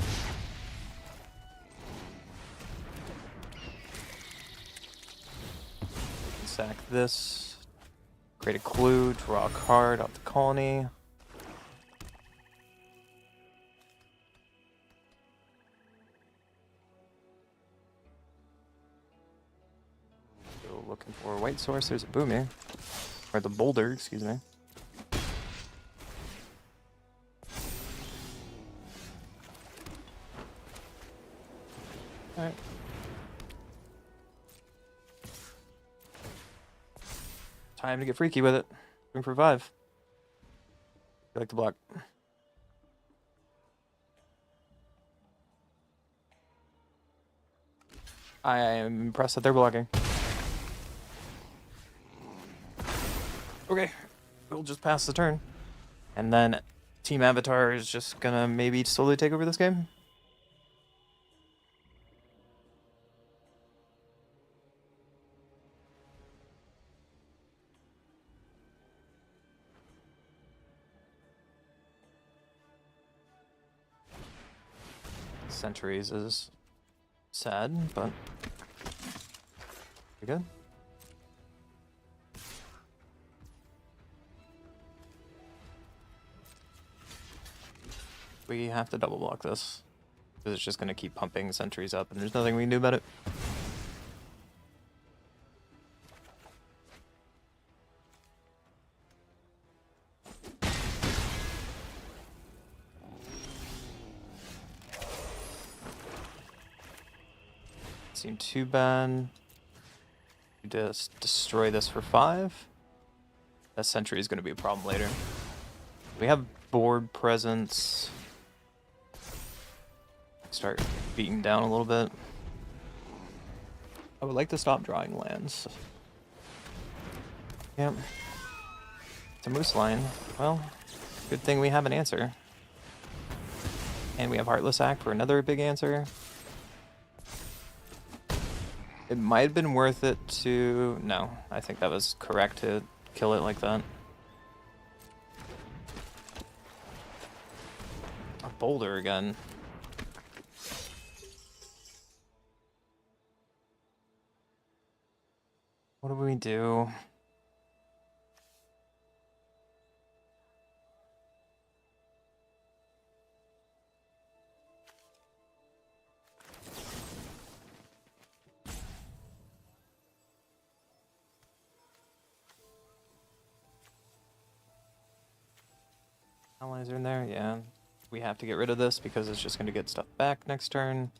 Sack this. Create a clue, draw a card off the colony. Still looking for a white source. There's a Boomy. Or the Boulder, excuse me. Alright. Time to get freaky with it. Room for 5. You like the block. I am impressed that they're blocking. Okay, we'll just pass the turn. And then Team Avatar is just gonna maybe slowly take over this game. Centuries is sad, but pretty good. We have to double block this, because it's just going to keep pumping centuries up, and there's nothing we can do about it. Seem too bad. We just destroy this for 5. That century is going to be a problem later. We have board presence. Start beating down a little bit. I would like to stop drawing lands. Yep. It's a moose line. Well, good thing we have an answer. And we have Heartless Act for another big answer. It might have been worth it to... No, I think that was correct to kill it like that. A boulder again. What do we do? Allies are in there? Yeah. We have to get rid of this because it's just going to get stuff back next turn.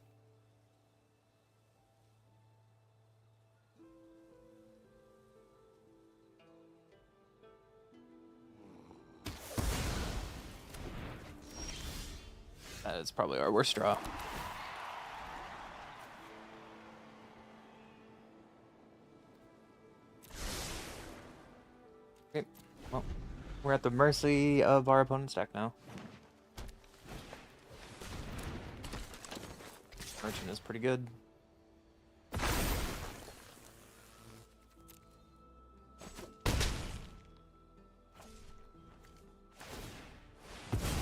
That is probably our worst draw. Okay, well, we're at the mercy of our opponent's deck now. Merchant is pretty good.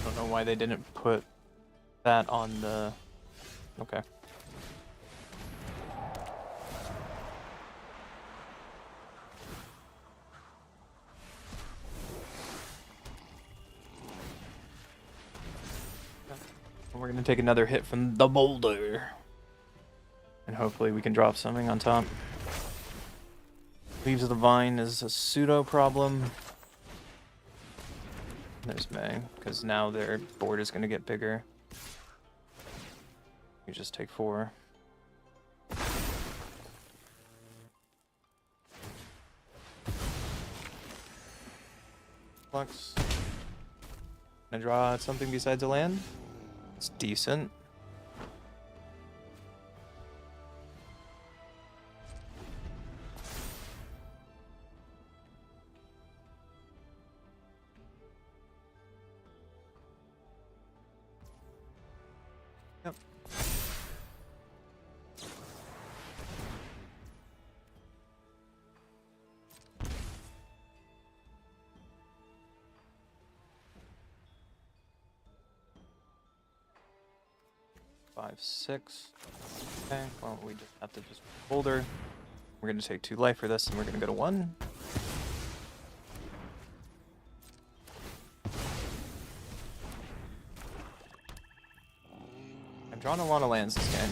Don't know why they didn't put that on the... Okay. We're going to take another hit from the boulder. And hopefully we can drop something on top. Leaves of the Vine is a pseudo problem. There's May, because now their board is going to get bigger. You just take 4. Flux. Can I draw something besides a land? It's decent. Yep. Five, 6. Okay, well, we just have to just boulder. We're going to take 2 life for this, and we're going to go to 1. I've drawn a lot of lands this game.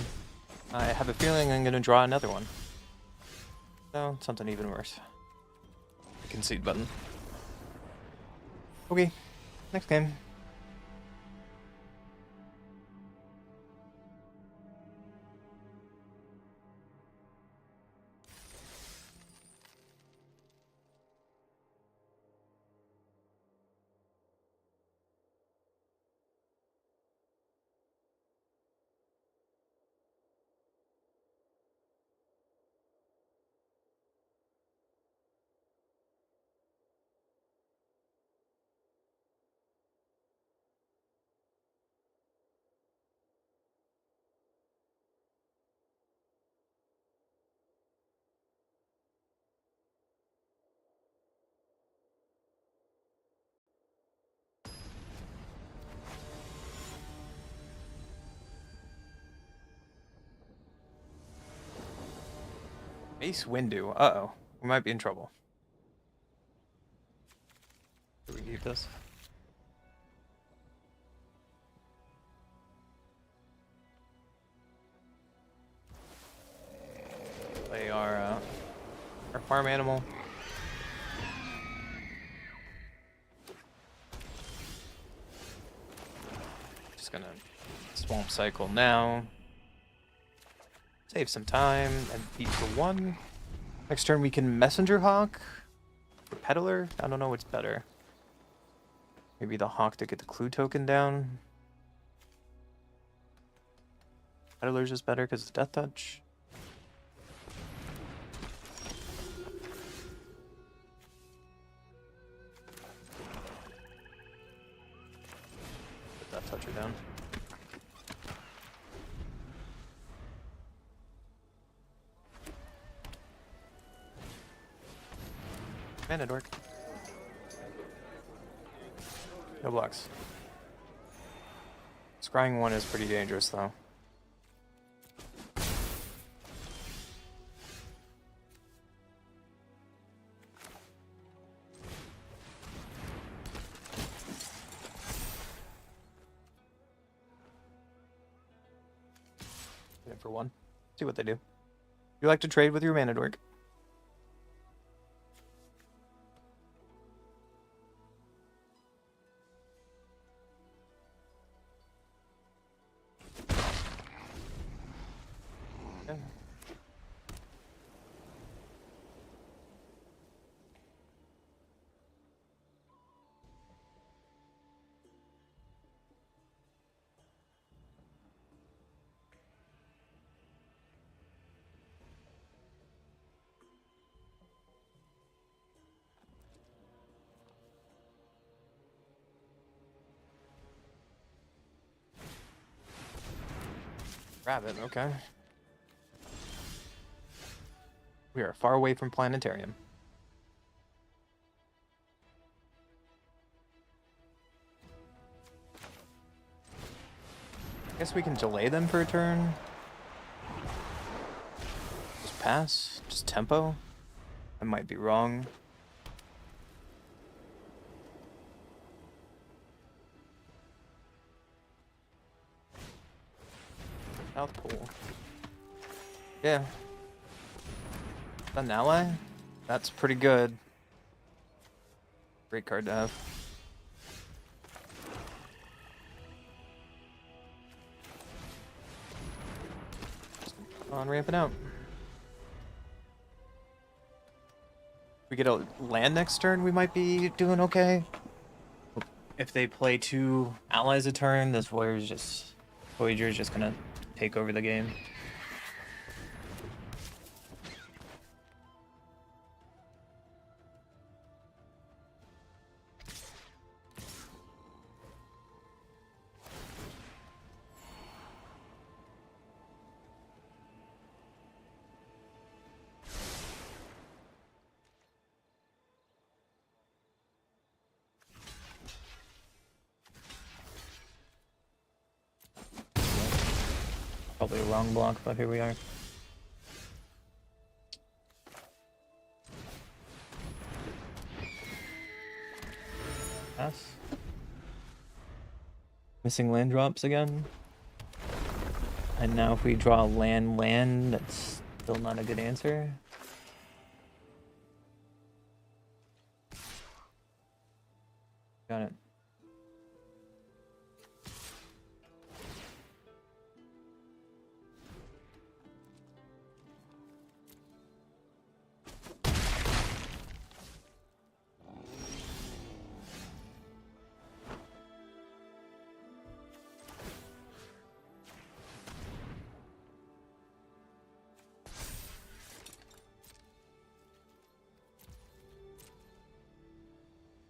I have a feeling I'm going to draw another one. No, something even worse. The concede button. Okay, next game. Ace Windu. Uh-oh. We might be in trouble. Do we keep this? Play our farm animal. Just gonna swamp cycle now. Save some time and beat for 1. Next turn we can Messenger Hawk or Peddler. I don't know what's better. Maybe the Hawk to get the clue token down. Peddler's just better because it's Death Touch. Put Death Toucher down. Mana dork. No blocks. Scrying 1 is pretty dangerous though. Get it for 1. See what they do. You like to trade with your mana dork? Yeah. Rabbit, okay. We are far away from Planetarium. I guess we can delay them for a turn. Just pass? Just tempo? I might be wrong. South Pole. Yeah. Is that an ally? That's pretty good. Great card to have. On ramping out. If we get a land next turn, we might be doing okay. If they play 2 allies a turn, this Voyager's just gonna take over the game. Probably a wrong block, but here we are. Pass. Missing land drops again. And now if we draw land, that's still not a good answer. Got it.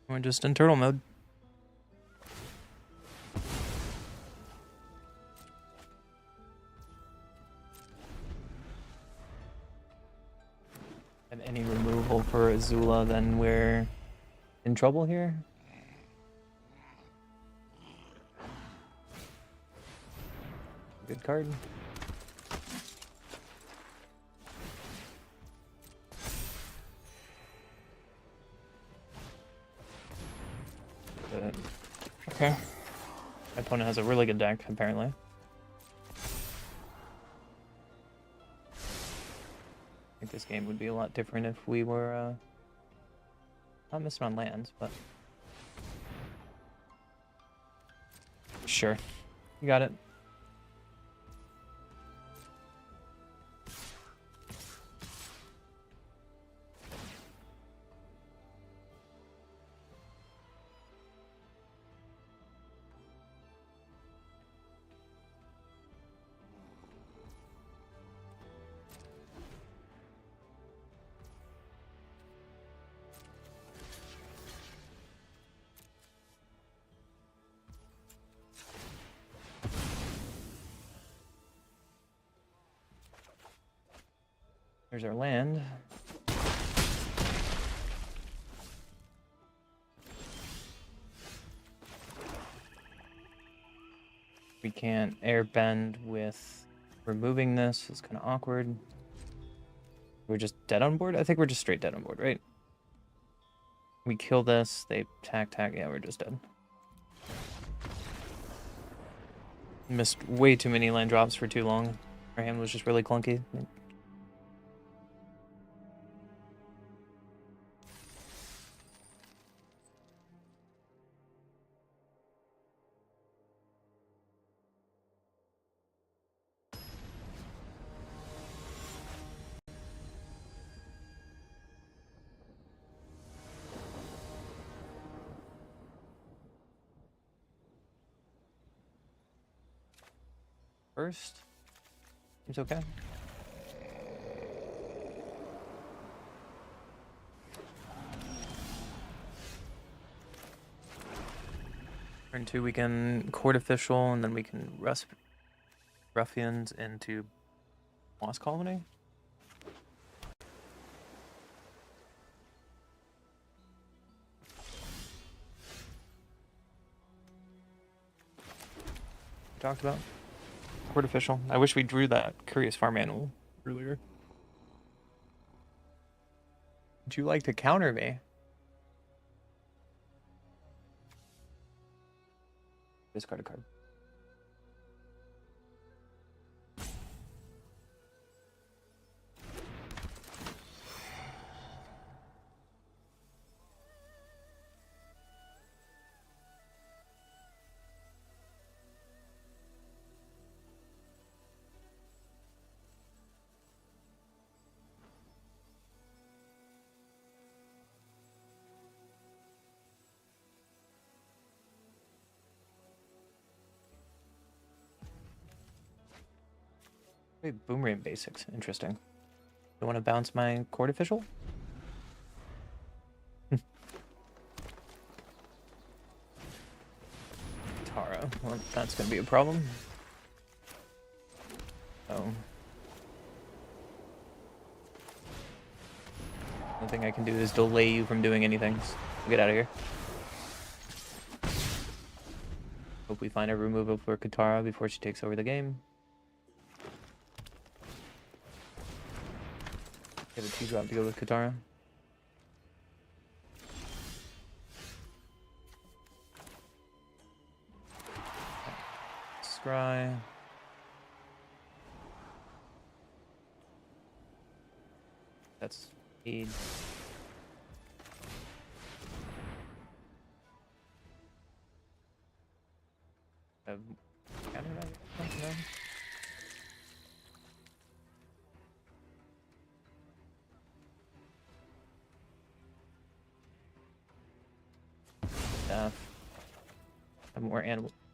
We're just in turtle mode. And any removal for Azula, then we're in trouble here. Good card. Okay. My opponent has a really good deck, apparently. I think this game would be a lot different if we were not missing on lands, but sure. You got it. There's our land. We can't airbend with removing this. It's kind of awkward. We're just dead on board? I think we're just straight dead on board, right? We kill this, they tack. Yeah, we're just dead. Missed way too many land drops for too long. Our hand was just really clunky. First, seems okay. Turn 2, we can Court Official, and then we can Ruffians into Moss Colony. We talked about Court Official. I wish we drew that Curious Farm Animal earlier. Would you like to counter me? Discard a card. Wait, Boomerang Basics. Interesting. You want to bounce my Court Official? Tara. Well, that's going to be a problem. Oh. The only thing I can do is delay you from doing anything. So get out of here. Hope we find a removal for Katara before she takes over the game. Get a 2-drop to go with Katara. Scry. That's speed. Counter that? No. Have more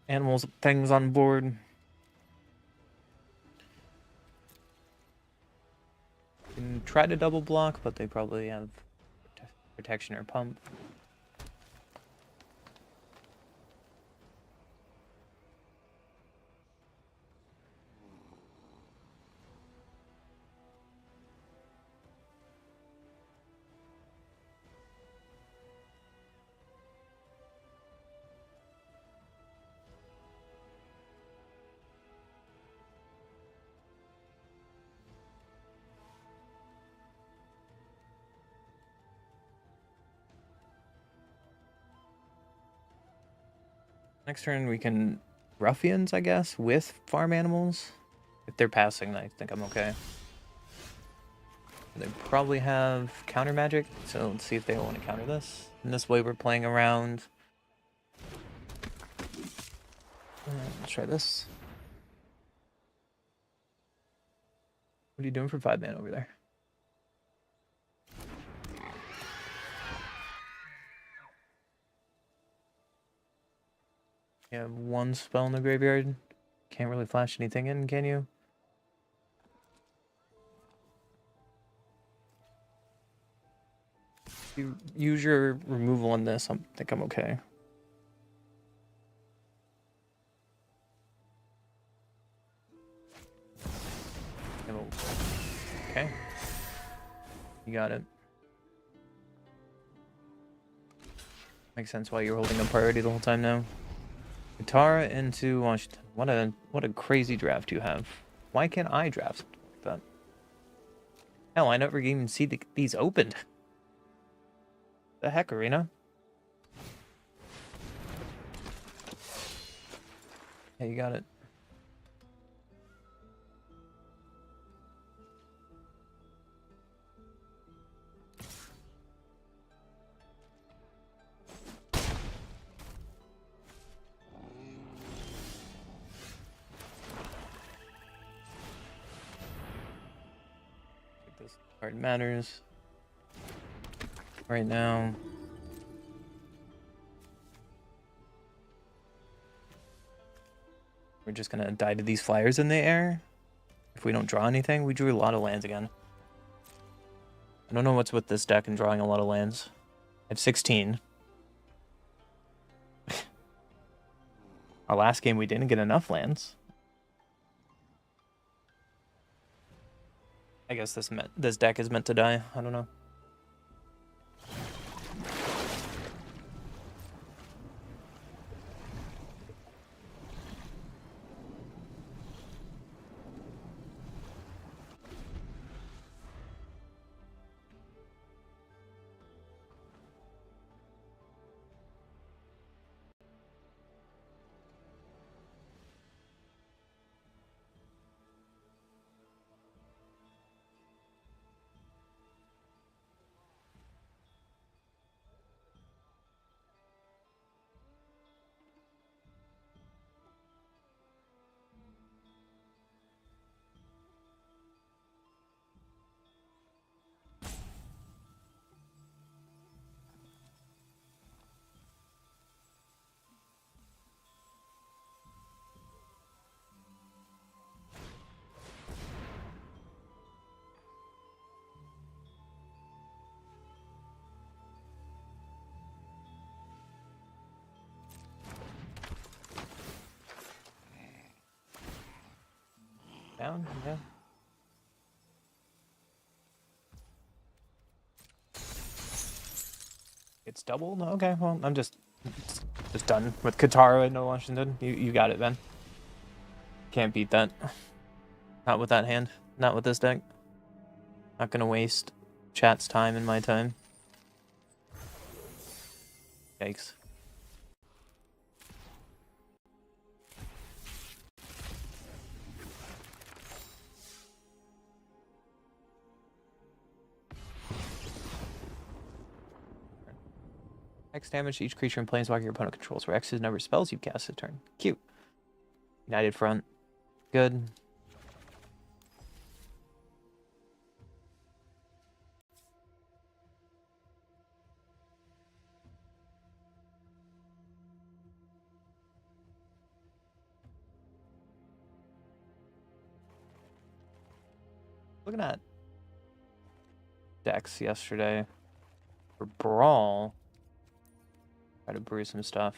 animals things on board. Can try to double block, but they probably have protection or pump. Next turn we can ruffians, I guess, with farm animals. If they're passing, I think I'm okay. They probably have counter magic, so let's see if they want to counter this. And this way we're playing around. Let's try this. What are you doing for 5 mana over there? You have 1 spell in the graveyard. Can't really flash anything in, can you? If you use your removal on this, I think I'm okay. Okay. You got it. Makes sense why you're holding a priority the whole time now. Katara into Washington. What a crazy draft you have. Why can't I draft something like that? Hell, I never even see these opened. The heck, Arena? Yeah, you got it. This card matters. Right now. We're just gonna die to these flyers in the air. If we don't draw anything, we drew a lot of lands again. I don't know what's with this deck and drawing a lot of lands. I have 16. Our last game we didn't get enough lands. I guess this deck is meant to die. I don't know. Down, yeah. It's doubled? Okay, well, I'm just done with Katara and no Washington. You got it, Ben. Can't beat that. Not with that hand. Not with this deck. Not gonna waste chat's time and my time. Yikes. X damage to each creature and planeswalker your opponent controls, where X is the number of spells you've cast this turn. Cute. United Front. Good. Looking at decks yesterday for Brawl. Try to brew some stuff.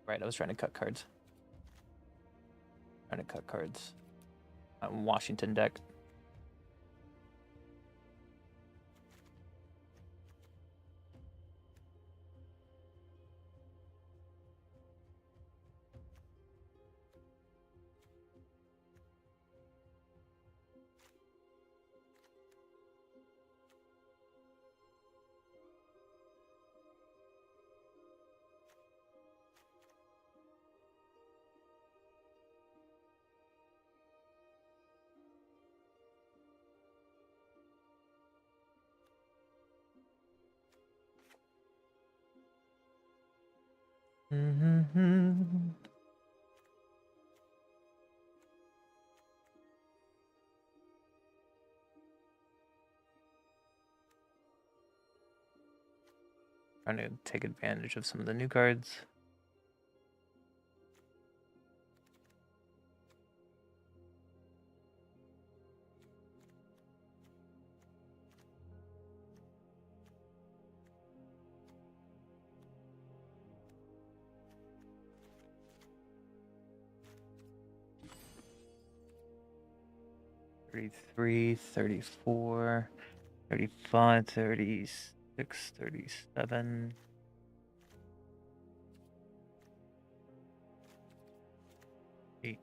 Right, I was trying to cut cards. Washington deck. Mm-hmm. Trying to take advantage of some of the new cards. $33, $34, $35, $36, $37. $8.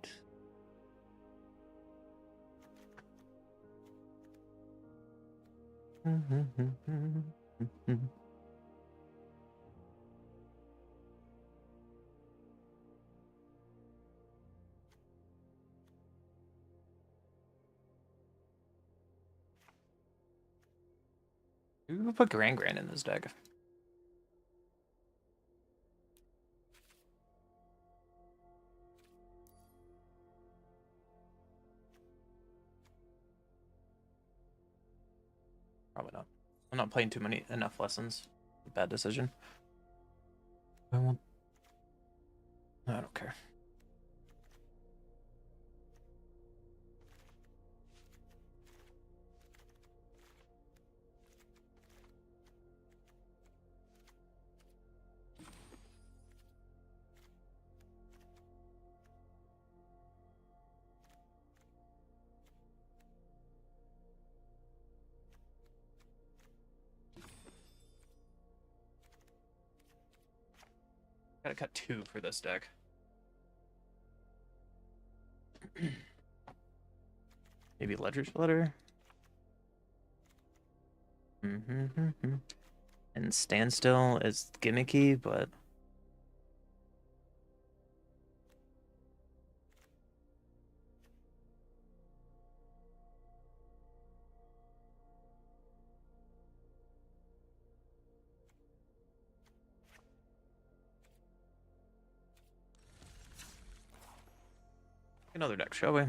You put Grand in this deck. Probably not. I'm not playing enough lessons. Bad decision. I won't. I don't care. Gotta cut 2 for this deck. Maybe Ledger's Letter. And Standstill is gimmicky, but another deck, shall we?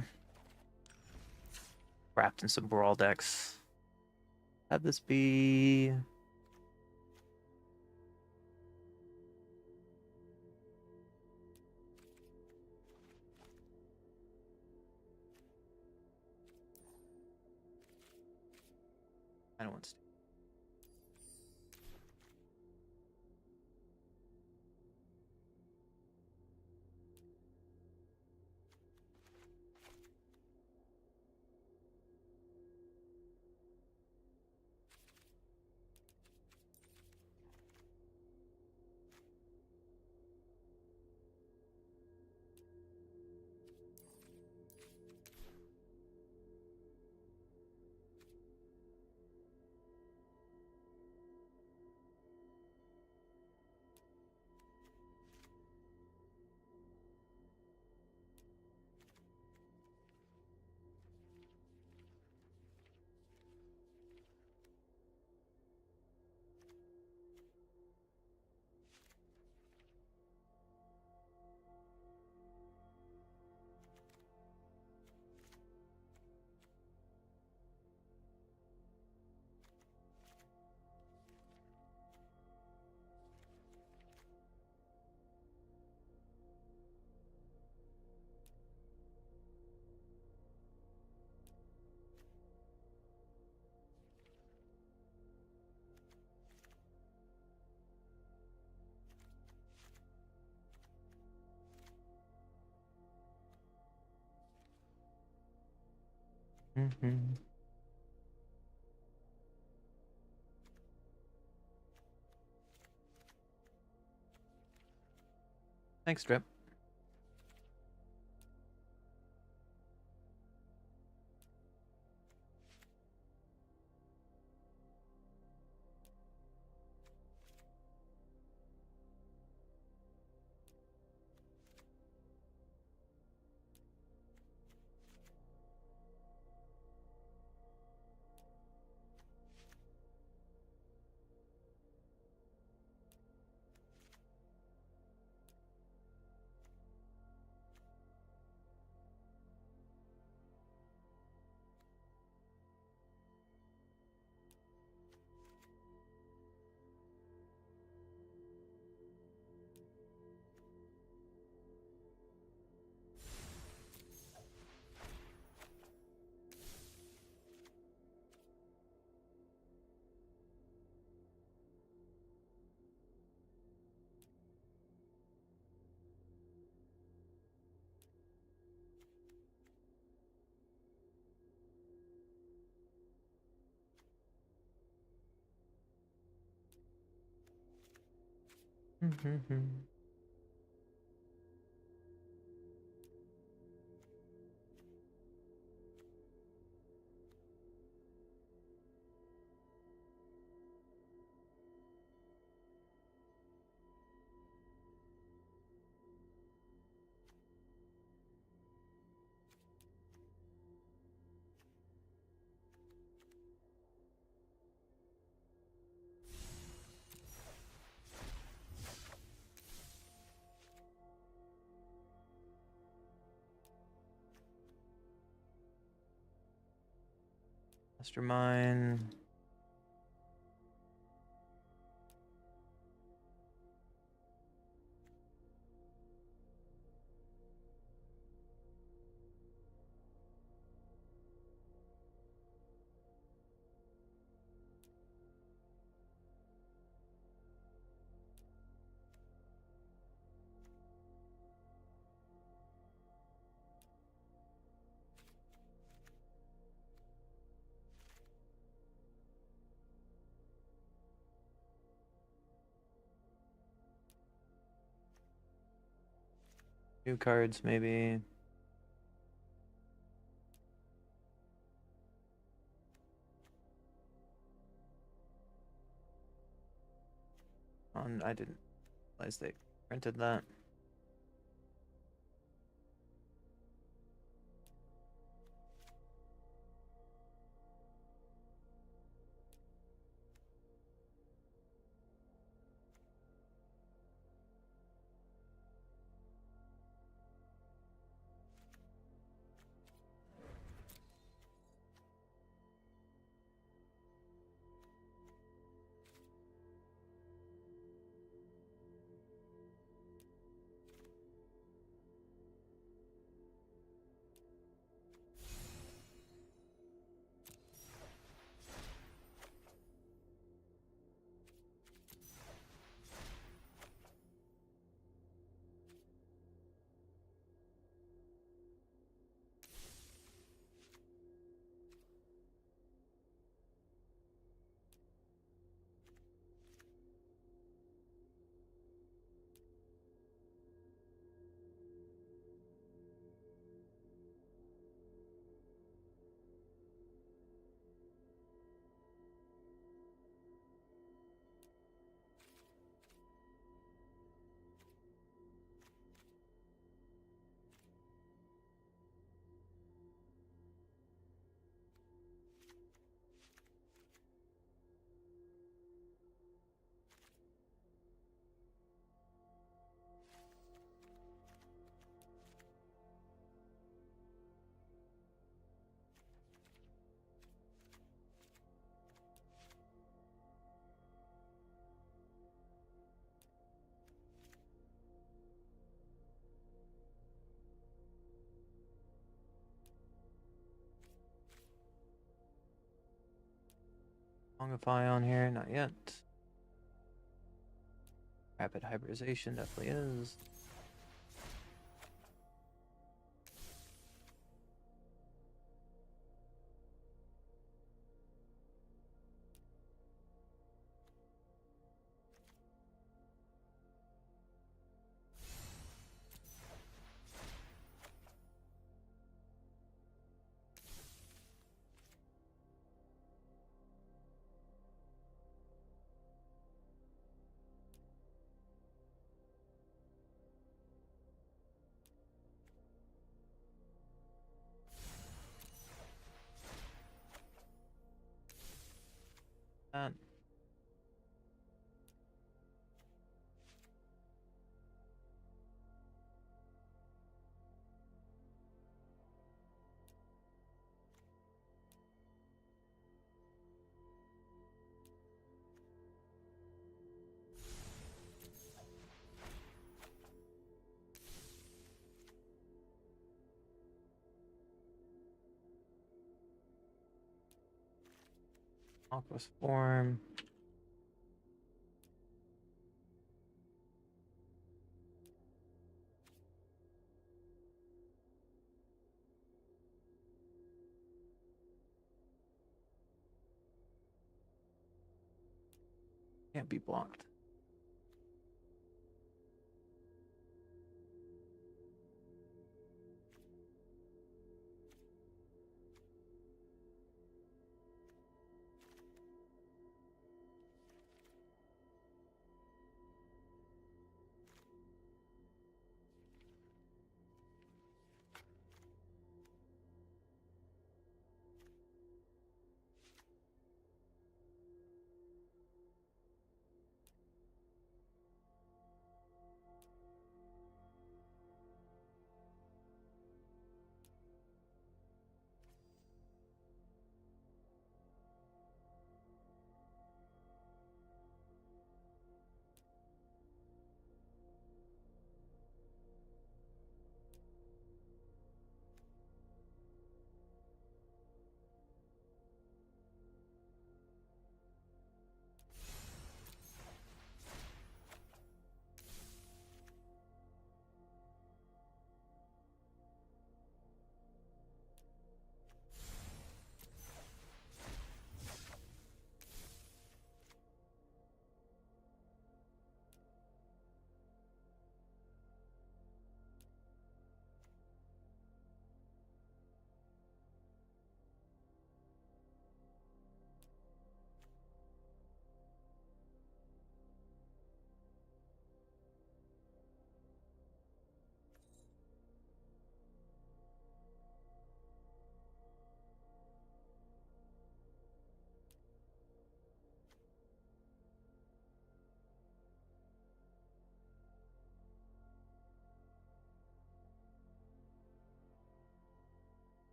Wrapped in some Brawl decks. Have this be... I don't want to. Thanks, Drip. Mastermind. New cards, maybe. I didn't realize they printed that. Longify on here, not yet. Rapid hybridization definitely is. That. Aqua's form. Can't be blocked.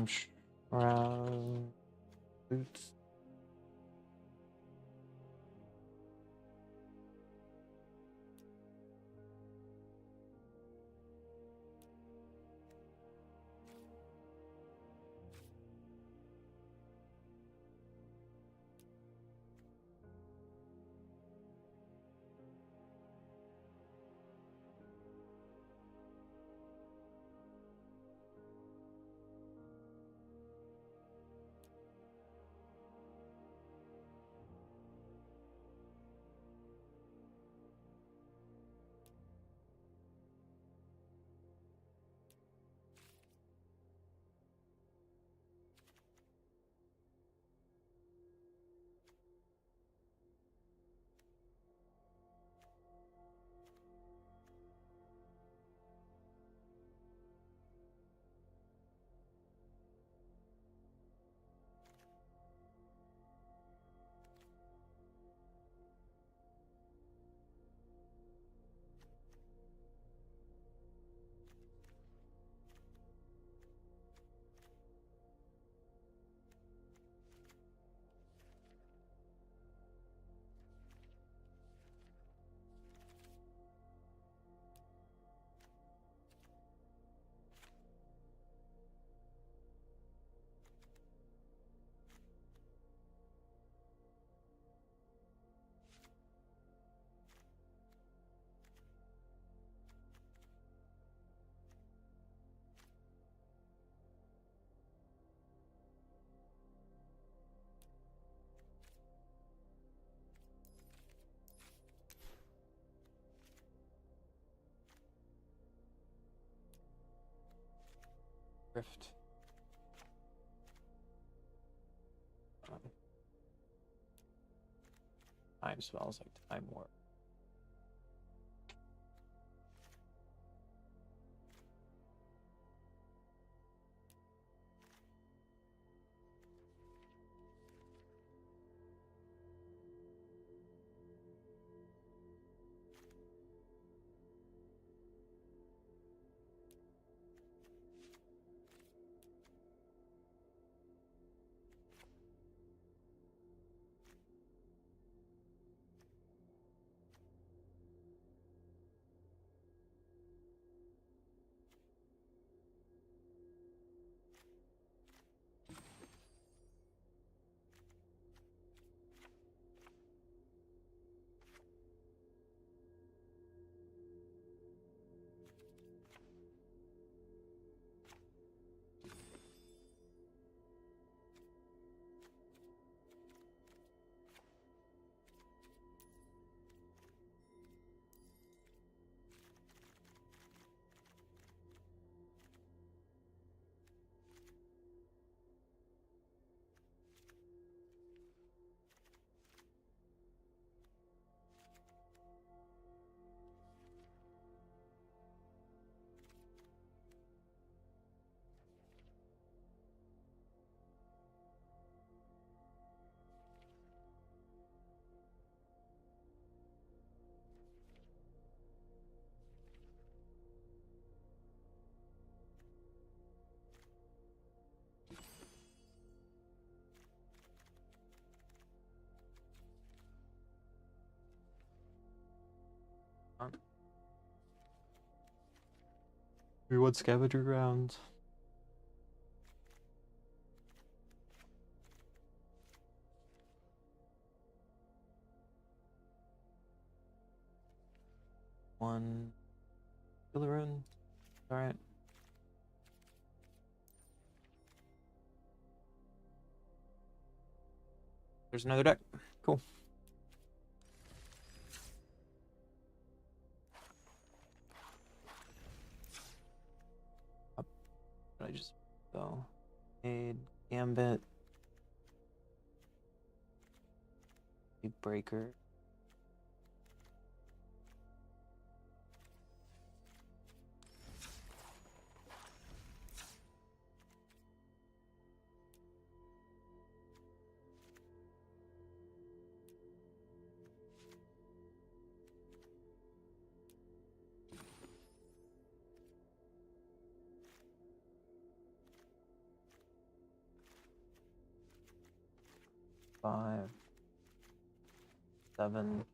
Shroud boots. Rift. Time smells like time warp. Reward scavenger grounds. One rune. Alright. There's another deck. Cool. I just go. Aid, Gambit. Big Breaker. 5, 7.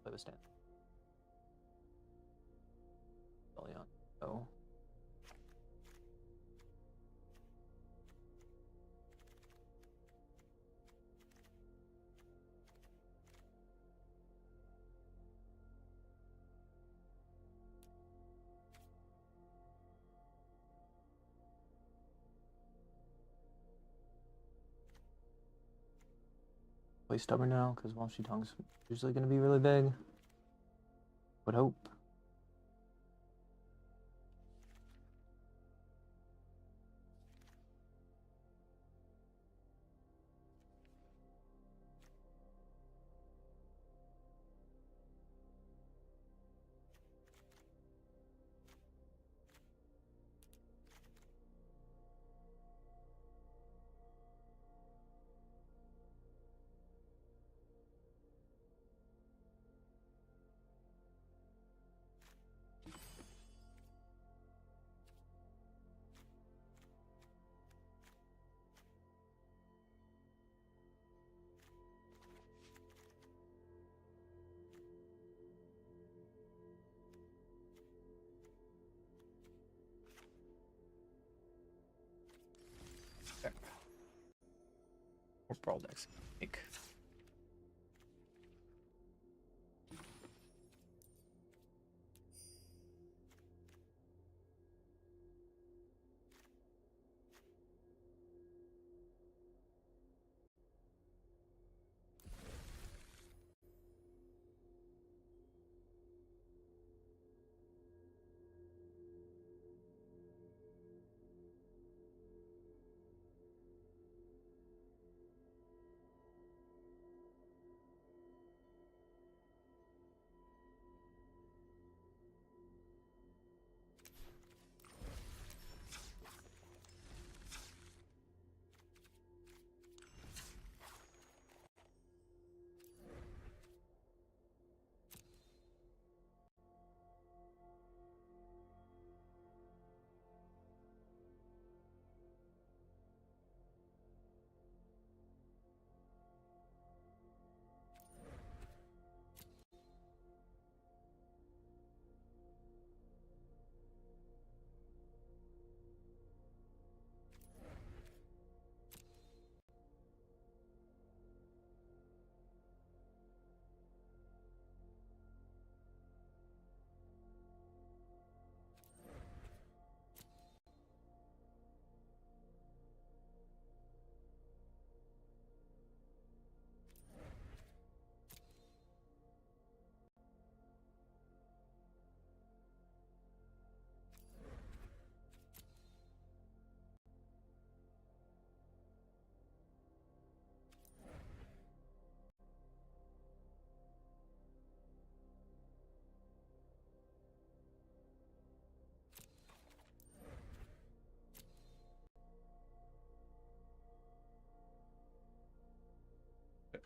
Play with stand. Leon. Oh. Play stubborn now, because Walshy Tongue's usually going to be really big. Would hope. Or brawl decks. Like.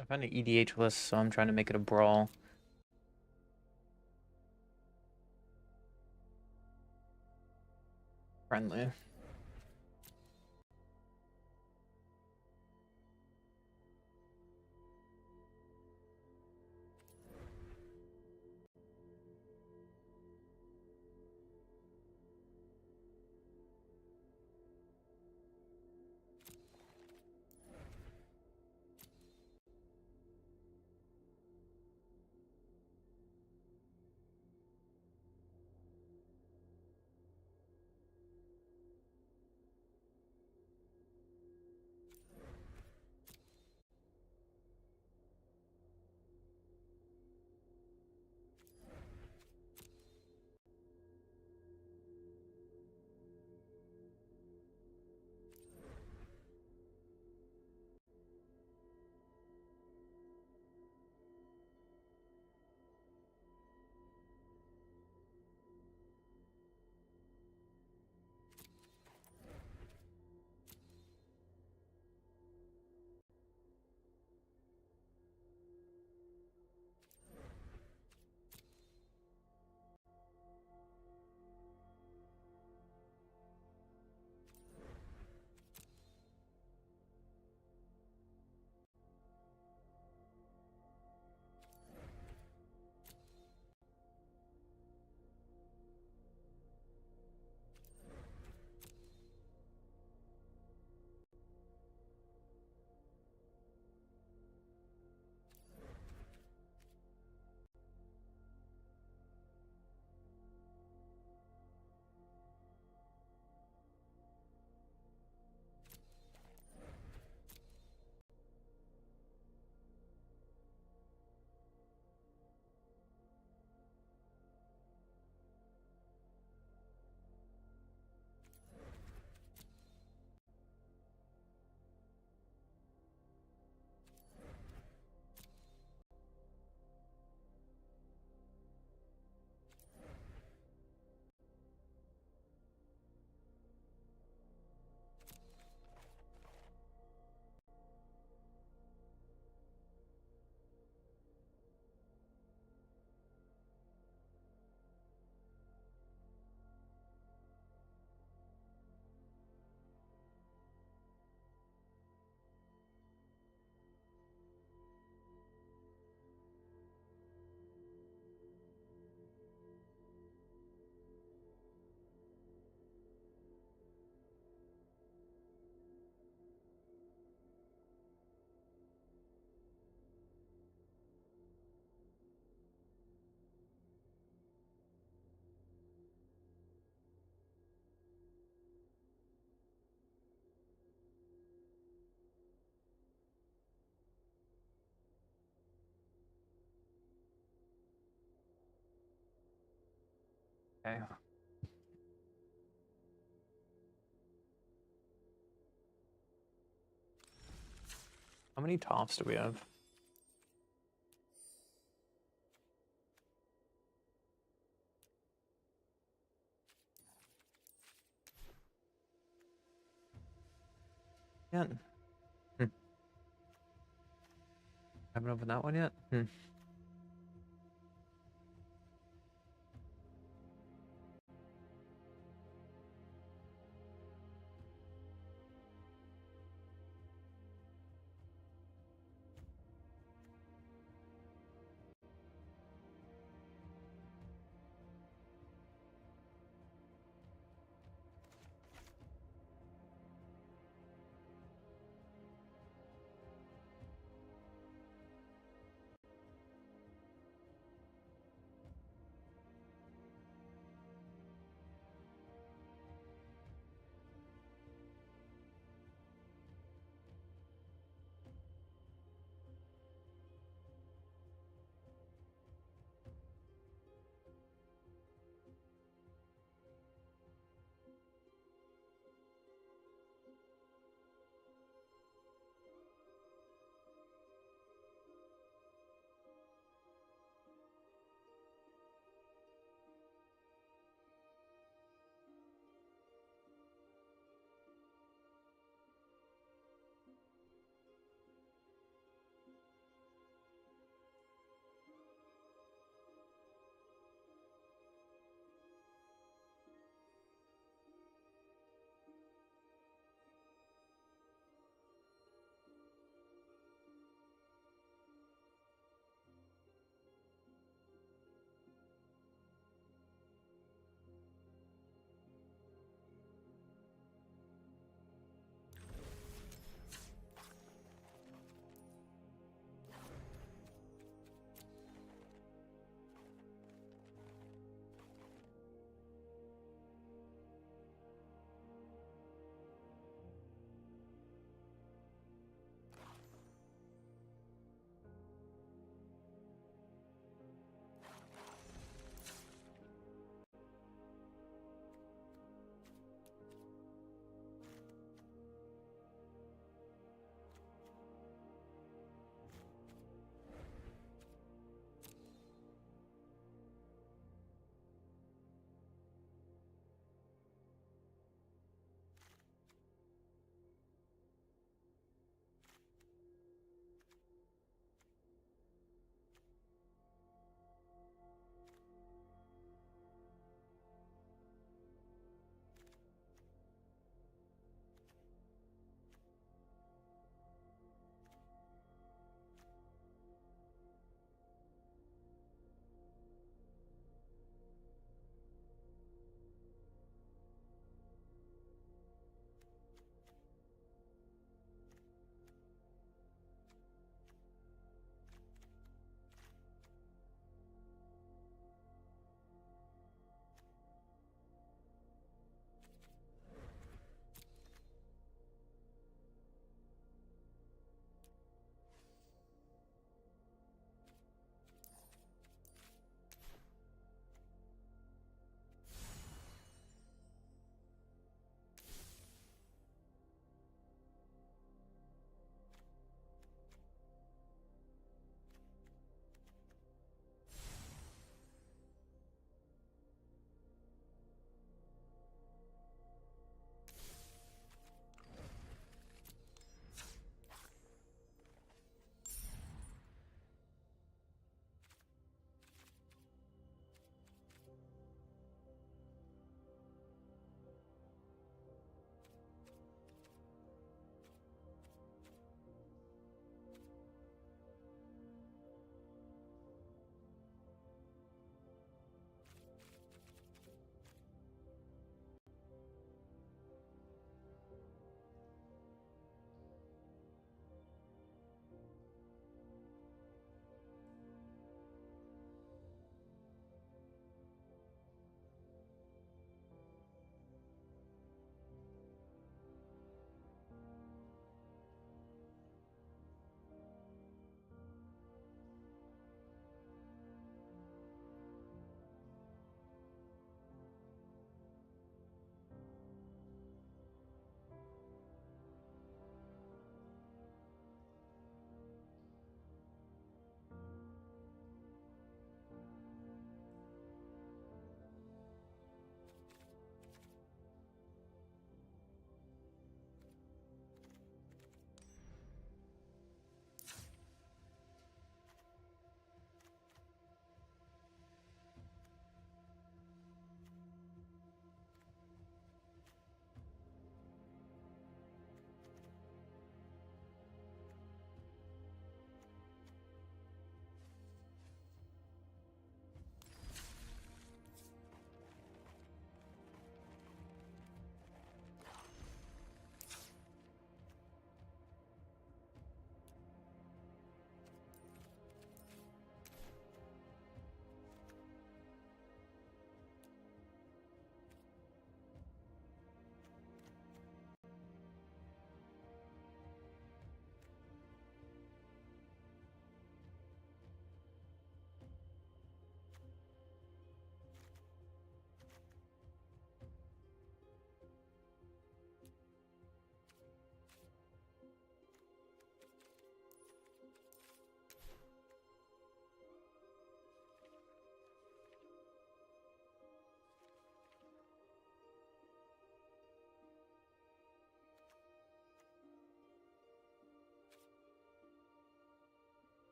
I found an EDH list, so I'm trying to make it a brawl. Friendly. Okay. How many tops do we have? Yeah. Haven't opened that one yet?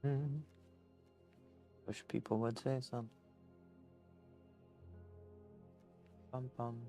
Wish people would say something. Bum bum.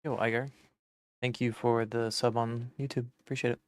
Yo, Iger. Thank you for the sub on YouTube. Appreciate it.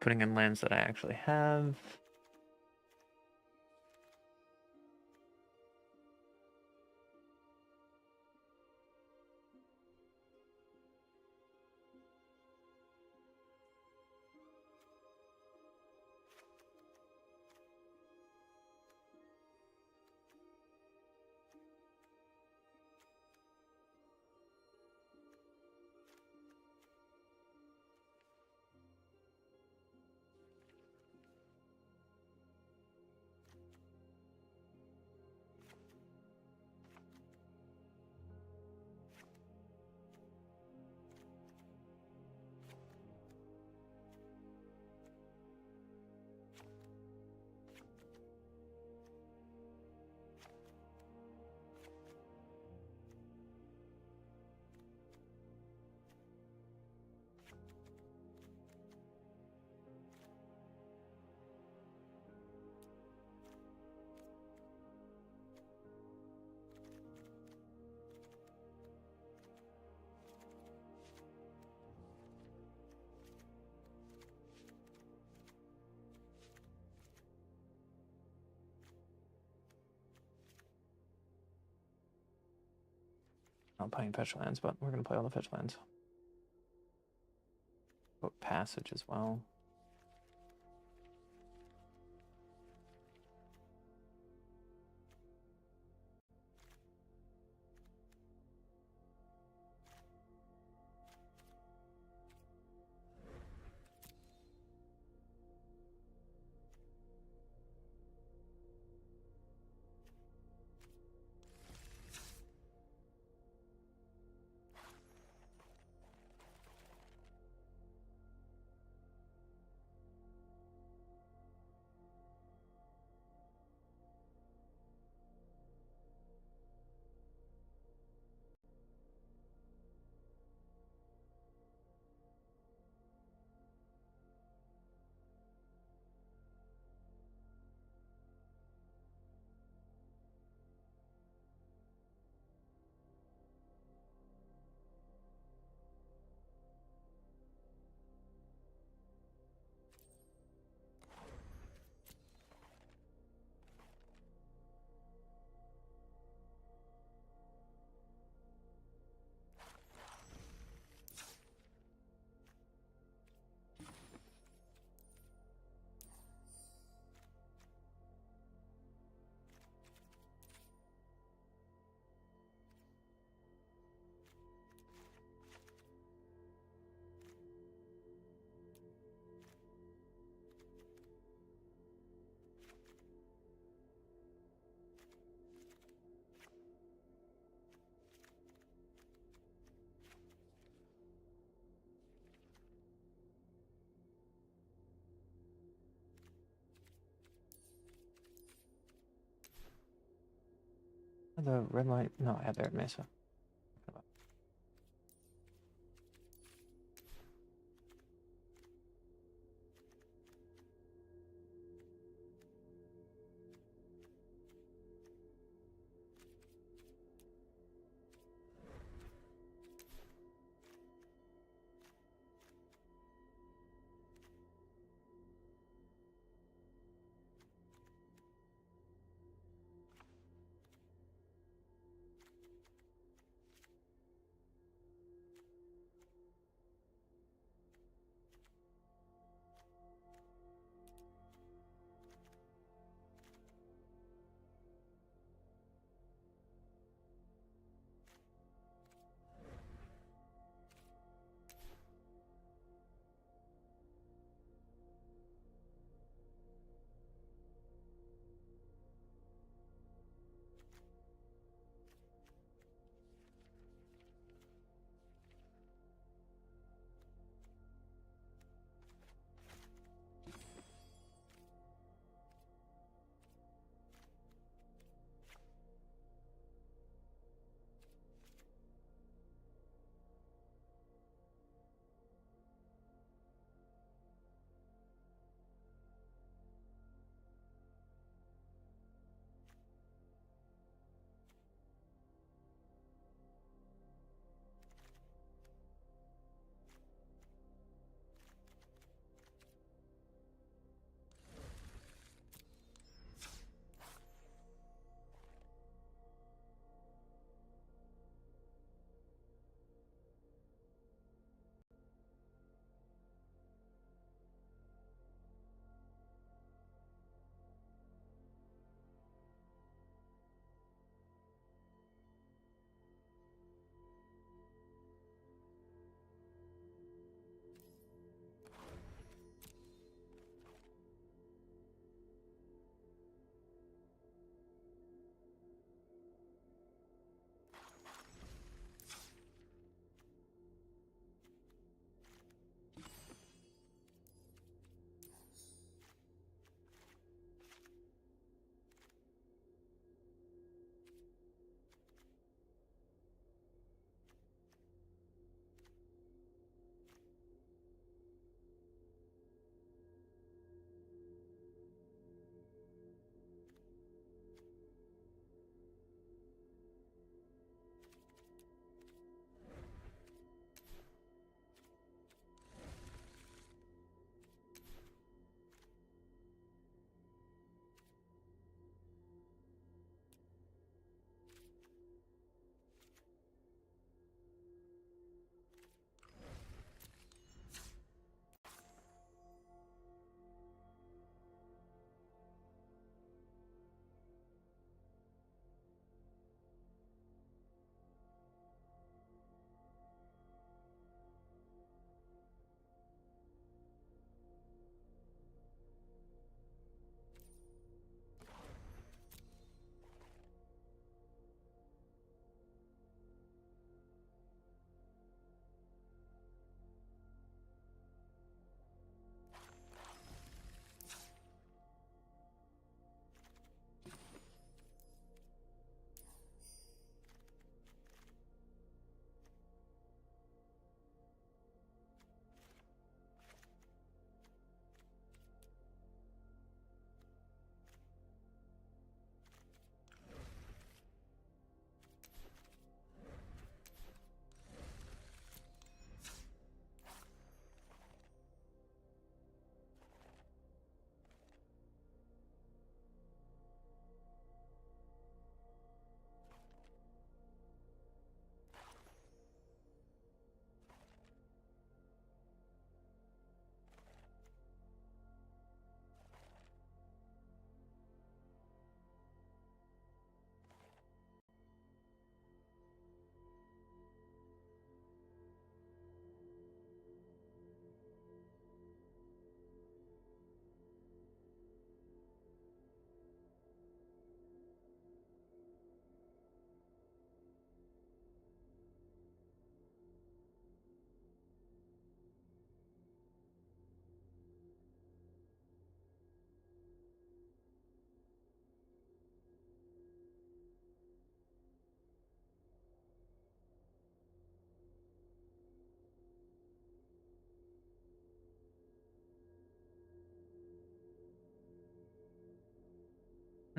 Putting in lands that I actually have. Not playing fetch lands, but we're gonna play all the fetch lands. Boat passage as well. The red light. No, I had there at Mesa.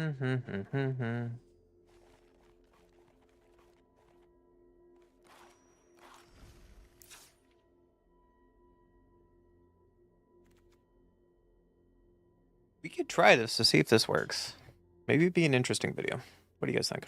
We could try this to see if this works. Maybe it'd be an interesting video. What do you guys think?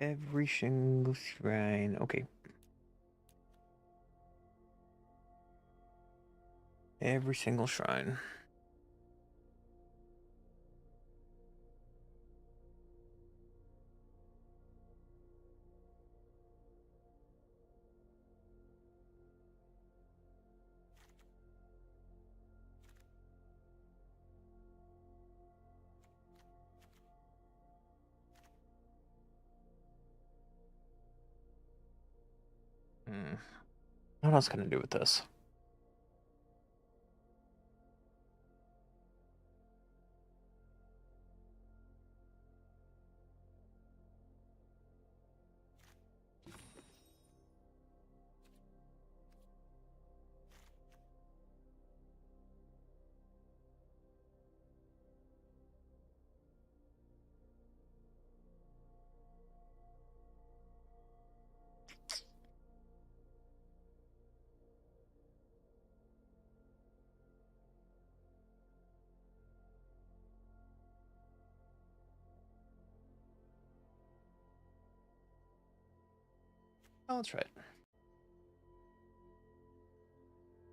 Every single shrine. Okay. Every single shrine. What else can I do with this? Oh, that's right.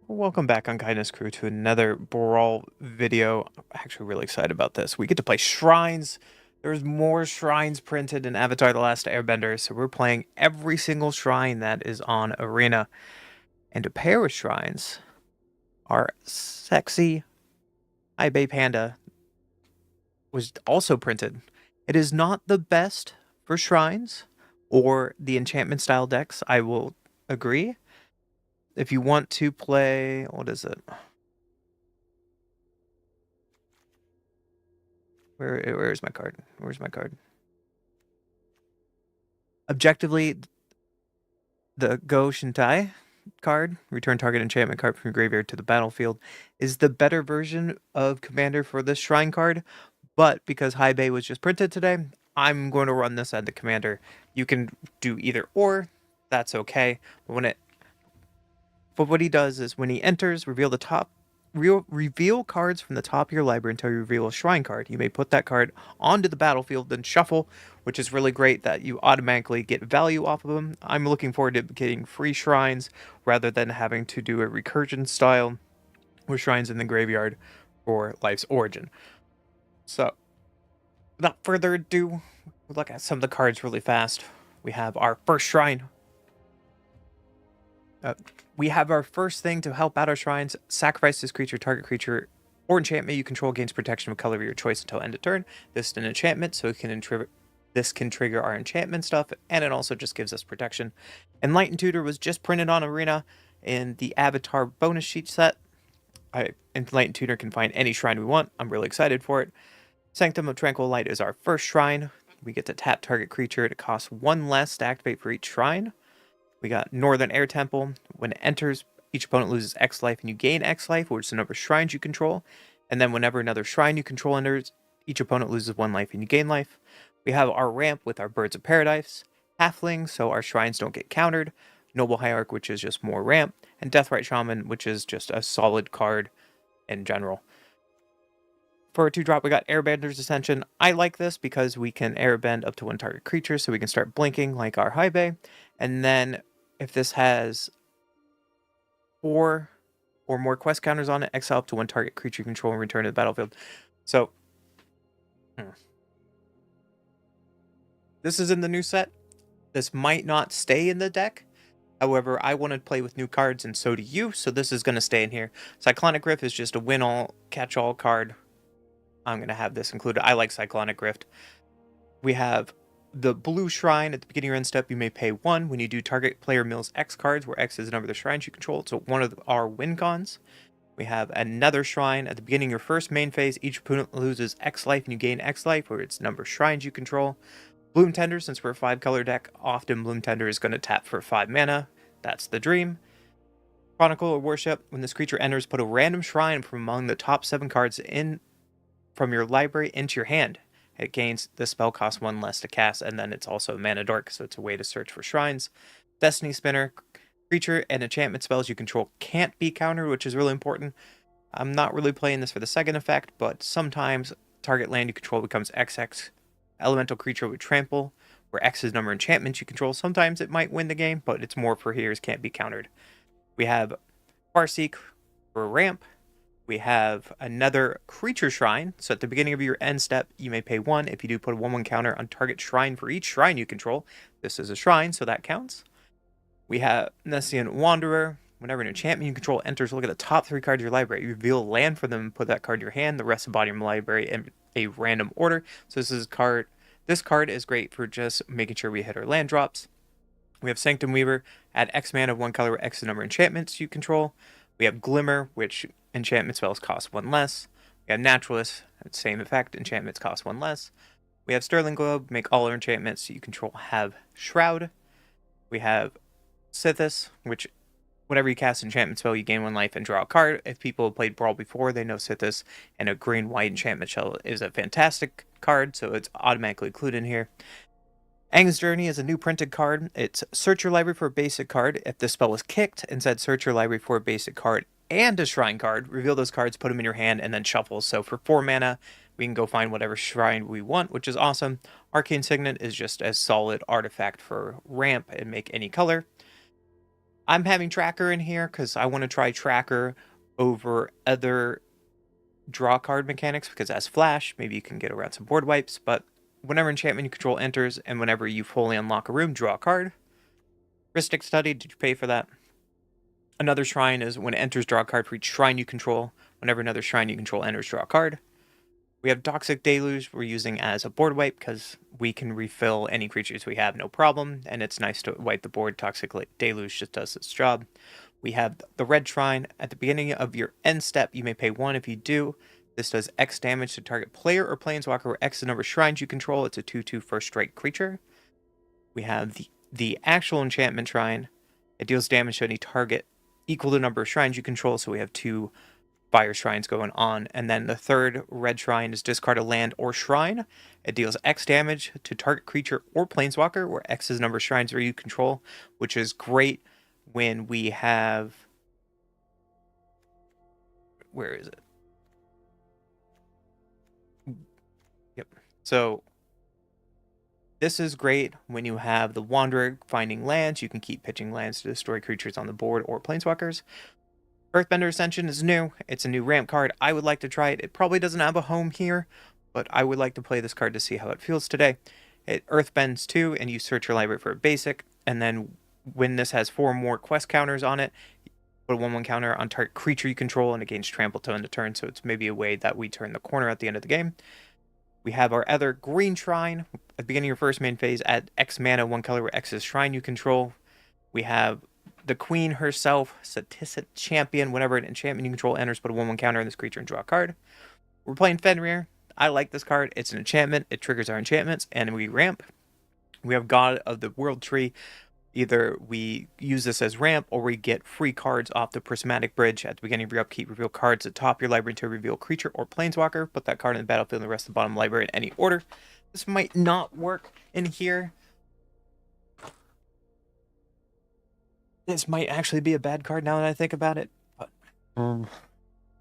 Welcome back on Kindness Crew to another Brawl video. I'm actually really excited about this. We get to play shrines. There's more shrines printed in Avatar: The Last Airbender, so we're playing every single shrine that is on Arena. And to pair with shrines, our sexy Bay Panda was also printed. It is not the best for shrines or the enchantment style decks, I will agree. If you want to play, what is it? Where is my card? Where's my card? Objectively, the Go Shintai card, return target enchantment card from your graveyard to the battlefield, is the better version of Commander for this Shrine card. But because High Bay was just printed today, I'm going to run this at the Commander. You can do either or, that's okay. But what he does is when he enters, reveal cards from the top of your library until you reveal a Shrine card. You may put that card onto the battlefield, then shuffle, which is really great that you automatically get value off of them. I'm looking forward to getting free Shrines rather than having to do a recursion style with Shrines in the graveyard for Life's Origin. So, without further ado, we'll look at some of the cards really fast. We have our first Shrine. We have our first thing to help out our shrines. Sacrifice this creature, target creature, or enchantment you control gains protection of color of your choice until end of turn. This is an enchantment, so this can trigger our enchantment stuff, and it also just gives us protection. Enlightened Tutor was just printed on Arena in the Avatar bonus sheet set. Enlightened Tutor can find any shrine we want. I'm really excited for it. Sanctum of Tranquil Light is our first shrine. We get to tap target creature. It costs 1 less to activate for each shrine. We got Northern Air Temple. When it enters, each opponent loses X life and you gain X life, which is the number of shrines you control. And then whenever another shrine you control enters, each opponent loses 1 life and you gain life. We have our ramp with our Birds of Paradise, Halfling, so our shrines don't get countered, Noble Hierarch, which is just more ramp, and Deathrite Shaman, which is just a solid card in general. For a 2-drop, we got Airbender's Ascension. I like this because we can airbend up to 1 target creature, so we can start blinking like our High Bay. And then if this has 4 or more quest counters on it, exile up to 1 target creature you control and return to the battlefield. So, this is in the new set. This might not stay in the deck. However, I want to play with new cards, and so do you, so this is going to stay in here. Cyclonic Rift is just a win-all, catch-all card. I'm going to have this included. I like Cyclonic Rift. We have the blue shrine. At the beginning of your end step, you may pay 1 when you do target player mills X cards, where X is the number of the shrines you control. So one of our win cons. We have another shrine. At the beginning of your first main phase, each opponent loses X life and you gain X life, where it's the number of shrines you control. Bloom Tender, since we're a 5-color deck, often Bloom Tender is going to tap for 5 mana. That's the dream. Chronicle of Worship. When this creature enters, put a random shrine from among the top 7 cards from your library into your hand. It gains the spell cost 1 less to cast, and then it's also mana dork, so it's a way to search for shrines. Destiny Spinner. Creature and enchantment spells you control can't be countered, which is really important. I'm not really playing this for the second effect, but sometimes target land you control becomes XX elemental creature with trample, where X is the number of enchantments you control. Sometimes it might win the game, but it's more for here's can't be countered. We have Farseek for ramp. We have another creature shrine. So at the beginning of your end step, you may pay 1. If you do, put a 1/1 counter on target shrine for each shrine you control. This is a shrine, so that counts. We have Nessian Wanderer. Whenever an enchantment you control enters, look at the top 3 cards of your library. You reveal a land for them and put that card in your hand. The rest of the body of your library in a random order. So this card is great for just making sure we hit our land drops. We have Sanctum Weaver. Add X mana of 1 color where X is the number of enchantments you control. We have Glimmer, which enchantment spells cost 1 less. We have Naturalist, same effect, enchantments cost 1 less. We have Sterling Globe, make all our enchantments you control have Shroud. We have Sithis, which whenever you cast an enchantment spell, you gain 1 life and draw a card. If people have played Brawl before, they know Sithis and a green-white enchantment shell is a fantastic card, so it's automatically included in here. Aang's Journey is a new printed card. It's search your library for a basic card. If the spell was kicked, instead search your library for a basic card and a shrine card. Reveal those cards, put them in your hand, and then shuffle. So for 4 mana, we can go find whatever shrine we want, which is awesome. Arcane Signet is just a solid artifact for ramp and make any color. I'm having Tracker in here because I want to try Tracker over other draw card mechanics because as Flash, maybe you can get around some board wipes, but whenever enchantment you control enters and whenever you fully unlock a room, draw a card. Rhystic Study, did you pay for that? Another shrine is when it enters, draw a card for each shrine you control. Whenever another shrine you control enters, draw a card. We have Toxic Deluge we're using as a board wipe because we can refill any creatures we have, no problem. And it's nice to wipe the board. Toxic Deluge just does its job. We have the Red Shrine. At the beginning of your end step, you may pay 1. If you do, this does X damage to target player or planeswalker where X is the number of shrines you control. It's a 2/2 first strike creature. We have the actual enchantment shrine. It deals damage to any target equal to the number of shrines you control, so we have 2 fire shrines going on. And then the third red shrine is discard a land or shrine. It deals X damage to target creature or planeswalker, where X is the number of shrines where you control, which is great when we have... Where is it? Yep. So this is great when you have the Wanderer finding lands. You can keep pitching lands to destroy creatures on the board or planeswalkers. Earthbender Ascension is new. It's a new ramp card. I would like to try it. It probably doesn't have a home here, but I would like to play this card to see how it feels today. It Earthbends 2, and you search your library for a basic, and then when this has 4 more quest counters on it, put a 1/1 counter on target creature you control, and it gains trample to end a turn, so it's maybe a way that we turn the corner at the end of the game. We have our other green shrine. At the beginning of your first main phase, add X mana, 1 color, where X is shrine you control. We have the queen herself, Satisset Champion. Whenever an enchantment you control enters, put a 1/1 counter on this creature and draw a card. We're playing Fenrir. I like this card. It's an enchantment. It triggers our enchantments, and we ramp. We have God of the World Tree. Either we use this as ramp, or we get free cards off the Prismatic Bridge. At the beginning of your upkeep, reveal cards at the top of your library to reveal creature or planeswalker. Put that card in the battlefield and the rest of the bottom library in any order. This might not work in here. This might actually be a bad card now that I think about it. But I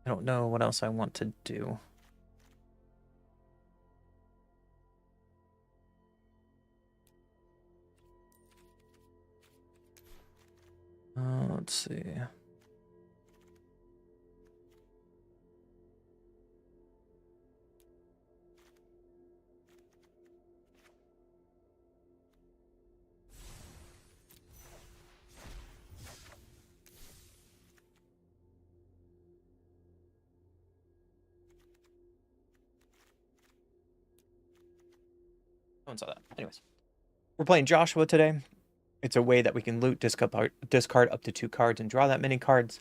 don't know what else I want to do. Let's see. No one saw that. Anyways, we're playing Joshua today. It's a way that we can loot, discard up to 2 cards and draw that many cards.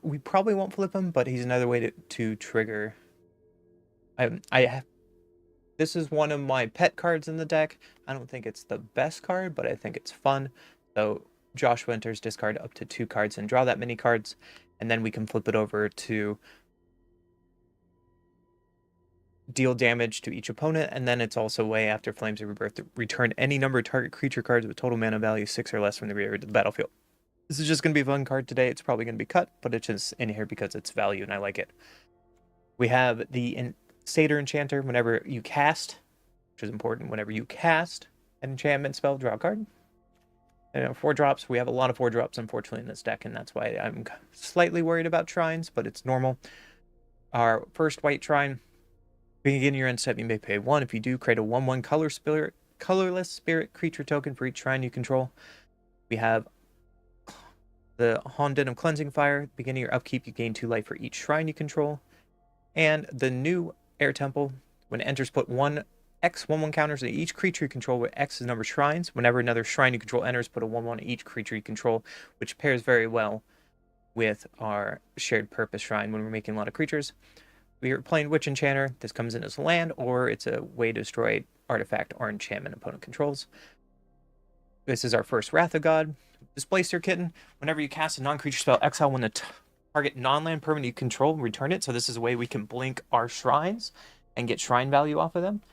We probably won't flip him, but he's another way to trigger. This is one of my pet cards in the deck. I don't think it's the best card, but I think it's fun. So Joshua enters, discard up to 2 cards and draw that many cards, and then we can flip it over to deal damage to each opponent, and then it's also a way after Flames of Rebirth to return any number of target creature cards with total mana value 6 or less from the rear of the battlefield. This is just going to be a fun card today. It's probably going to be cut, but it's just in here because it's value and I like it. We have the Satyr Enchanter. Whenever you cast, which is important, whenever you cast an enchantment spell, draw a card. And 4 drops. We have a lot of 4 drops, unfortunately, in this deck, and that's why I'm slightly worried about shrines, but it's normal. Our first white shrine. Beginning your end step, you may pay 1. If you do, create a 1/1 colorless spirit creature token for each shrine you control. We have the Honden of Cleansing Fire. Beginning your upkeep, you gain 2 life for each shrine you control. And the new Air Temple. When it enters, put 1 X 1/1 counters on each creature you control, where X is the number of shrines. Whenever another shrine you control enters, put a 1/1 on each creature you control, which pairs very well with our shared purpose shrine when we're making a lot of creatures. We are playing Witch Enchanter. This comes in as a land, or it's a way to destroy artifact or enchantment opponent controls. This is our first Wrath of God. Displacer Kitten. Whenever you cast a non-creature spell, exile when the target non-land permanent you control, return it. So this is a way we can blink our shrines and get shrine value off of them.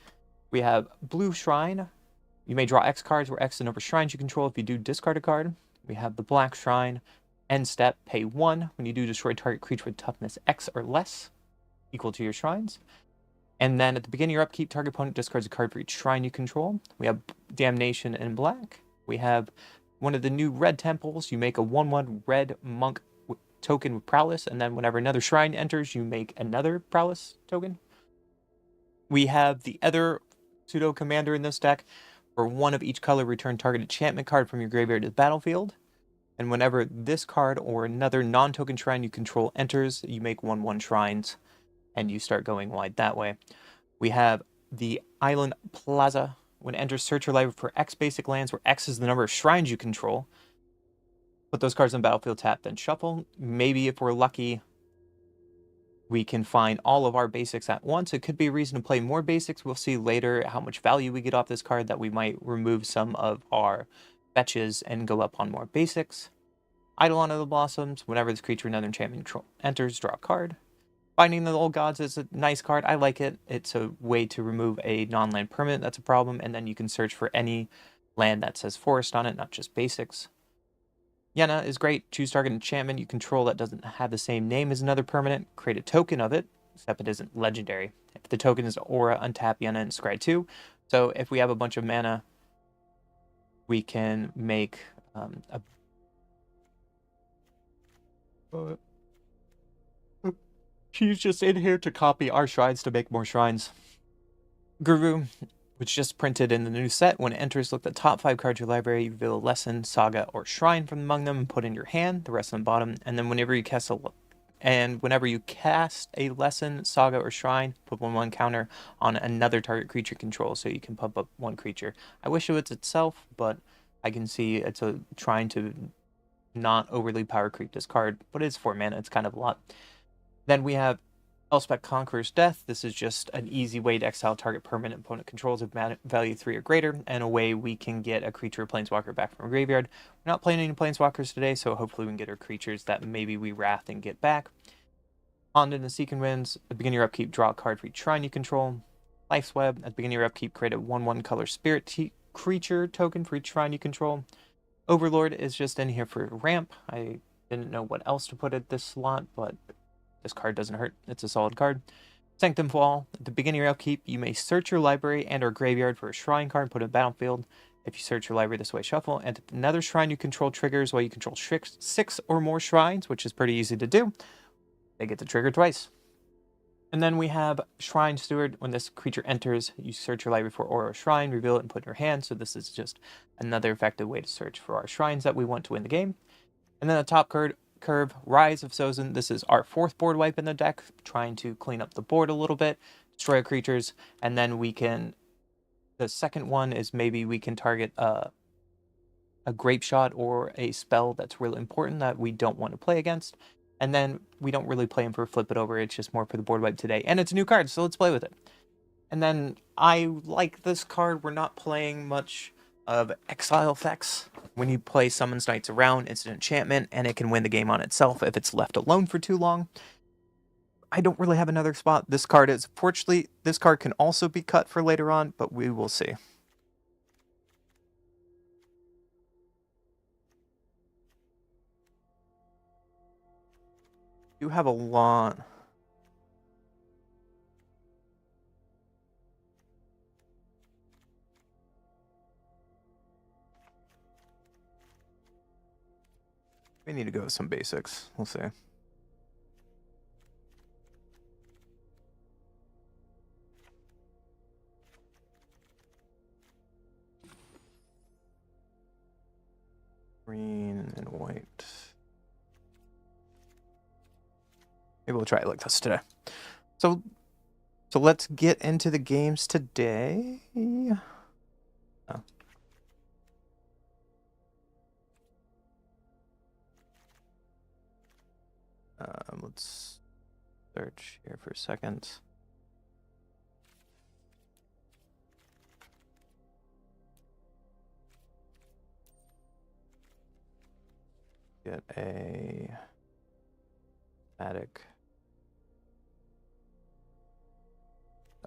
We have Blue Shrine. You may draw X cards, where X is the number of shrines you control. If you do, discard a card. We have the Black Shrine. End step, pay 1. When you do, destroy target creature with toughness X or less, equal to your shrines. And then at the beginning of your upkeep, target opponent discards a card for each shrine you control. We have Damnation in black. We have one of the new red temples. You make a 1/1 red monk token with prowess, and then whenever another shrine enters, you make another prowess token. We have the other pseudo commander in this deck. For 1 of each color, return target enchantment card from your graveyard to the battlefield. And whenever this card or another non-token shrine you control enters, you make 1/1 shrines, and you start going wide that way. We have the Island Plaza. When it enters, search your library for X basic lands, where X is the number of shrines you control. Put those cards on the battlefield, tap, then shuffle. Maybe if we're lucky, we can find all of our basics at once. It could be a reason to play more basics. We'll see later how much value we get off this card, that we might remove some of our fetches and go up on more basics. Eidolon of the Blossoms. Whenever this creature another enchantment control enters, draw a card. Binding the Old Gods is a nice card. I like it. It's a way to remove a non-land permanent that's a problem, and then you can search for any land that says forest on it, not just basics. Yenna is great. Choose target enchantment you control that doesn't have the same name as another permanent. Create a token of it, except it isn't legendary. If the token is aura, untap Yenna and scry 2. So if we have a bunch of mana, we can make she's just in here to copy our shrines to make more shrines. Guru, which just printed in the new set. When it enters, look at the top 5 cards of your library, reveal a lesson, saga, or shrine from among them, and put in your hand, the rest on the bottom. And then whenever you cast a lesson, saga, or shrine, put 1/1 counter on another target creature control, so you can pump up one creature. I wish it was itself, but I can see it's trying to not overly power creep this card, but it's 4 mana, it's kind of a lot. Then we have Elspeth Conqueror's Death. This is just an easy way to exile target permanent opponent controls of value 3 or greater, and a way we can get a creature or planeswalker back from a graveyard. We're not playing any planeswalkers today, so hopefully we can get our creatures that maybe we wrath and get back. Pond in the Seeking Winds. At the beginning of your upkeep, draw a card for each shrine you control. Life's Web. At the beginning of your upkeep, create a 1/1 color spirit creature token for each shrine you control. Overlord is just in here for ramp. I didn't know what else to put at this slot, but this card doesn't hurt. It's a solid card. Sanctum Fall. At the beginning of your upkeep, you may search your library and or graveyard for a shrine card, put it in the battlefield. If you search your library this way, shuffle. And another shrine you control triggers while you control 6 or more shrines, which is pretty easy to do. They get to trigger twice. And then we have Shrine Steward. When this creature enters, you search your library for aura or shrine, reveal it, and put it in your hand. So this is just another effective way to search for our shrines that we want to win the game. And then the top curve, Rise of Sozin. This is our 4th board wipe in the deck, trying to clean up the board a little bit, destroy our creatures, and then we can... The second one is maybe we can target a Grape Shot or a spell that's really important that we don't want to play against. And then we don't really play him for flip it over, it's just more for the board wipe today. And it's a new card, so let's play with it. And then I like this card. We're not playing much of exile effects. When you play Summons Knights around, it's an enchantment, and it can win the game on itself if it's left alone for too long. I don't really have another spot. This card is, fortunately, this card can also be cut for later on, but we will see. You have a lot. We need to go with some basics. We'll see. Green and white. Maybe we'll try it like this today. So let's get into the games today. Oh. Let's search here for a second. Get a attic.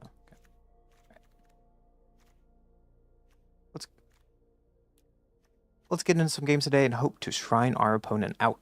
Oh, okay. Right. Let's get into some games today and hope to shrine our opponent out.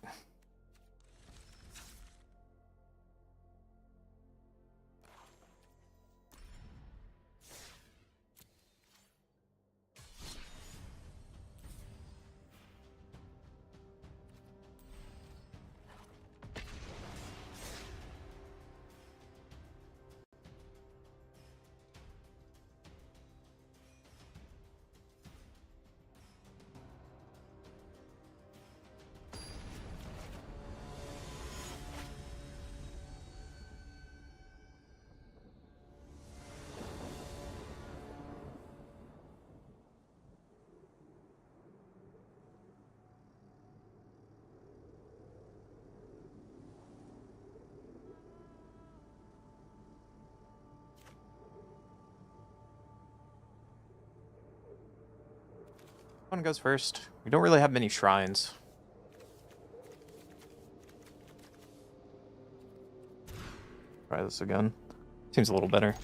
One goes first. We don't really have many shrines. Try this again. Seems a little better.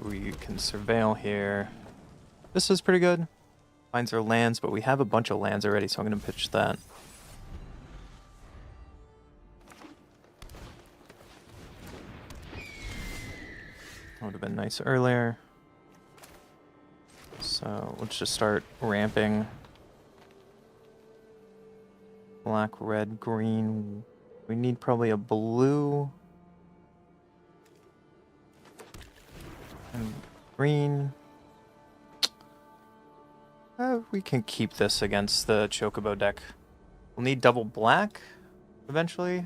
We can surveil here. This is pretty good. Finds our lands, but we have a bunch of lands already, so I'm going to pitch that. That would have been nice earlier. So let's just start ramping. Black, red, green. We need probably a blue. And green. We can keep this against the Chocobo deck. We'll need double black eventually.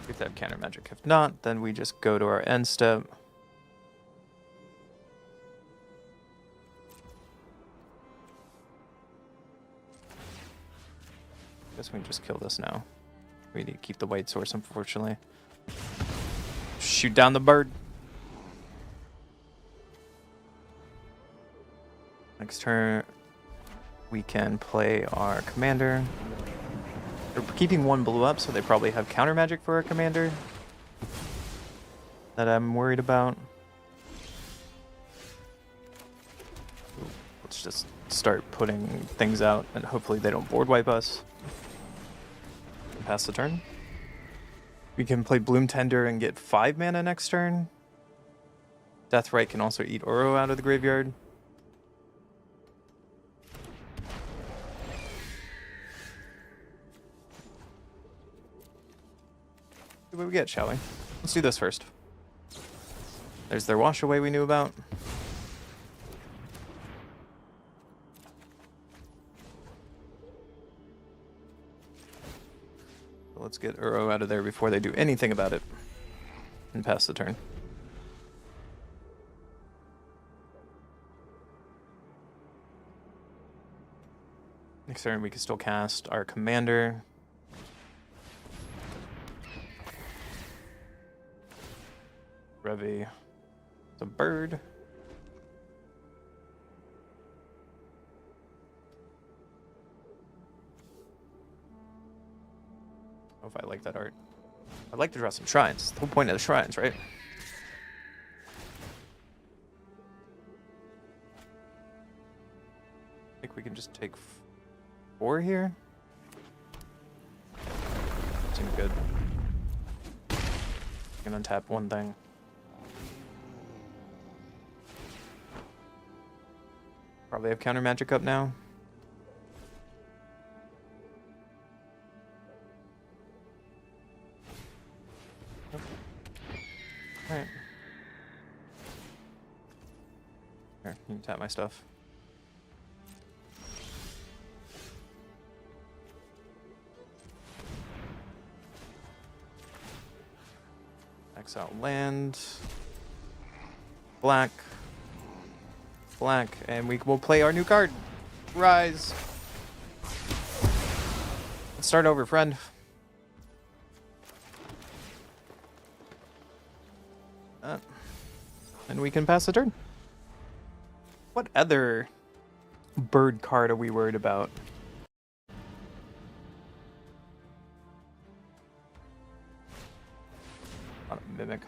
If they have counter magic. If not, then we just go to our end step. Guess we can just kill this now. We need to keep the white source, unfortunately. Shoot down the bird. Next turn, we can play our commander. They're keeping one blue up, so they probably have counter magic for our commander that I'm worried about. Let's just start putting things out, and hopefully they don't board wipe us. Pass the turn. We can play Bloom Tender and get 5 mana next turn. Deathrite can also eat Uro out of the graveyard. See what we get, shall we? Let's do this first. There's their Wash Away we knew about. Let's get Uro out of there before they do anything about it. And pass the turn. Next turn we can still cast our commander. Revy. It's a bird. I don't know if I like that art. I'd like to draw some shrines. The whole point of the shrines, right? I think we can just take 4 here. Seems good. I can untap one thing. Probably have counter magic up now. Alright. Here, you can tap my stuff. X out land. Black. Black. And we will play our new card. Rise. Let's start over, friend. And we can pass the turn. What other bird card are we worried about? Not a mimic.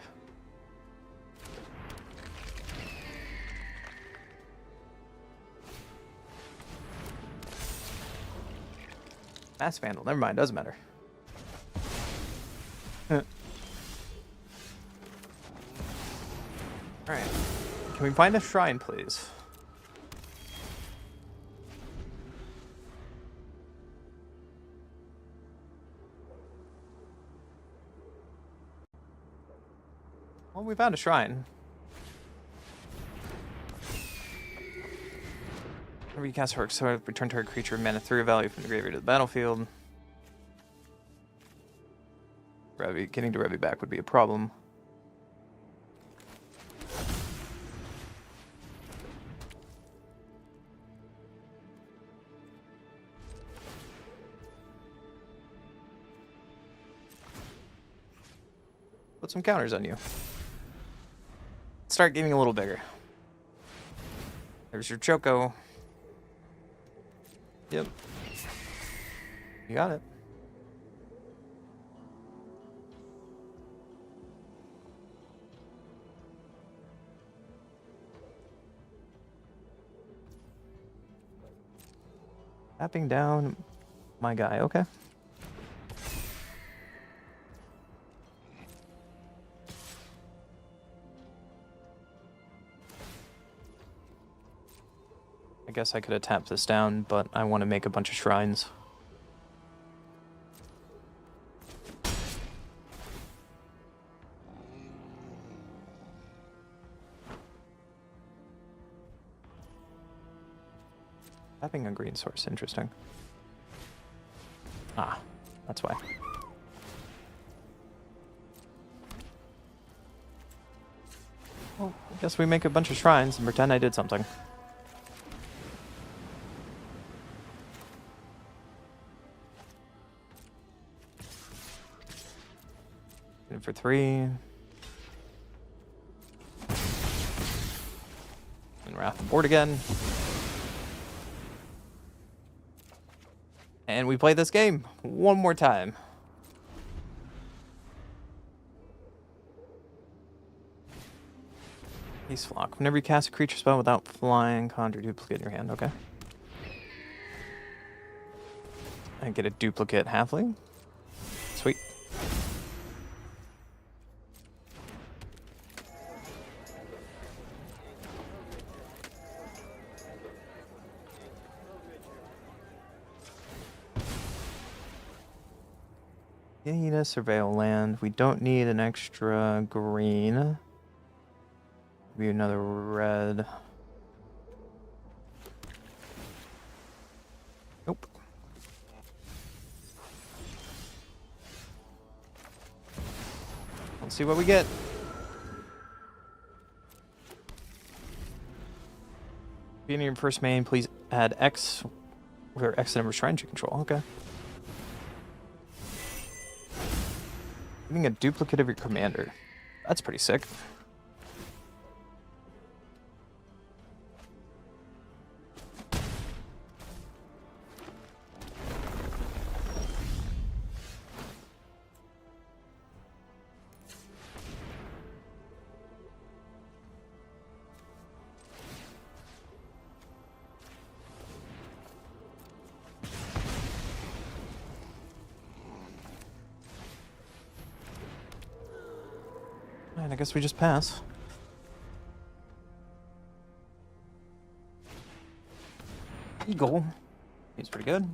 Mass Vandal. Never mind. Doesn't matter. Alright. Can we find a shrine, please? Well, we found a shrine. Recast Herc, so return to a creature mana 3 value from the graveyard to the battlefield. Revy, getting to Revy back would be a problem. Put some counters on you. Start getting a little bigger. There's your Choco. Yep. You got it. Tapping down my guy, okay. I guess I could have tapped this down, but I want to make a bunch of shrines. Tapping a green source, interesting. Ah, that's why. Well, I guess we make a bunch of shrines and pretend I did something. In for 3. And Wrath the board again. And we play this game one more time. Peace Flock. Whenever you cast a creature spell without flying, conjure duplicate in your hand. Okay. I get a duplicate halfling. Sweet. You need a surveil land. We don't need an extra green. Maybe another red. Nope. Let's see what we get. Beginning of your first main, please add X or X number of shrines you control. Okay. Getting a duplicate of your commander. That's pretty sick. And I guess we just pass. Eagle. He's pretty good.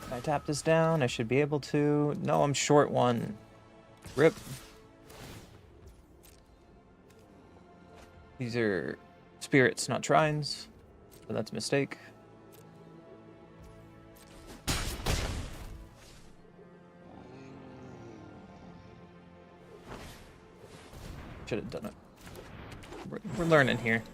Can I tap this down? I should be able to. No, I'm short one. Rip. These are spirits, not shrines. So that's a mistake. Should have done it. We're learning here.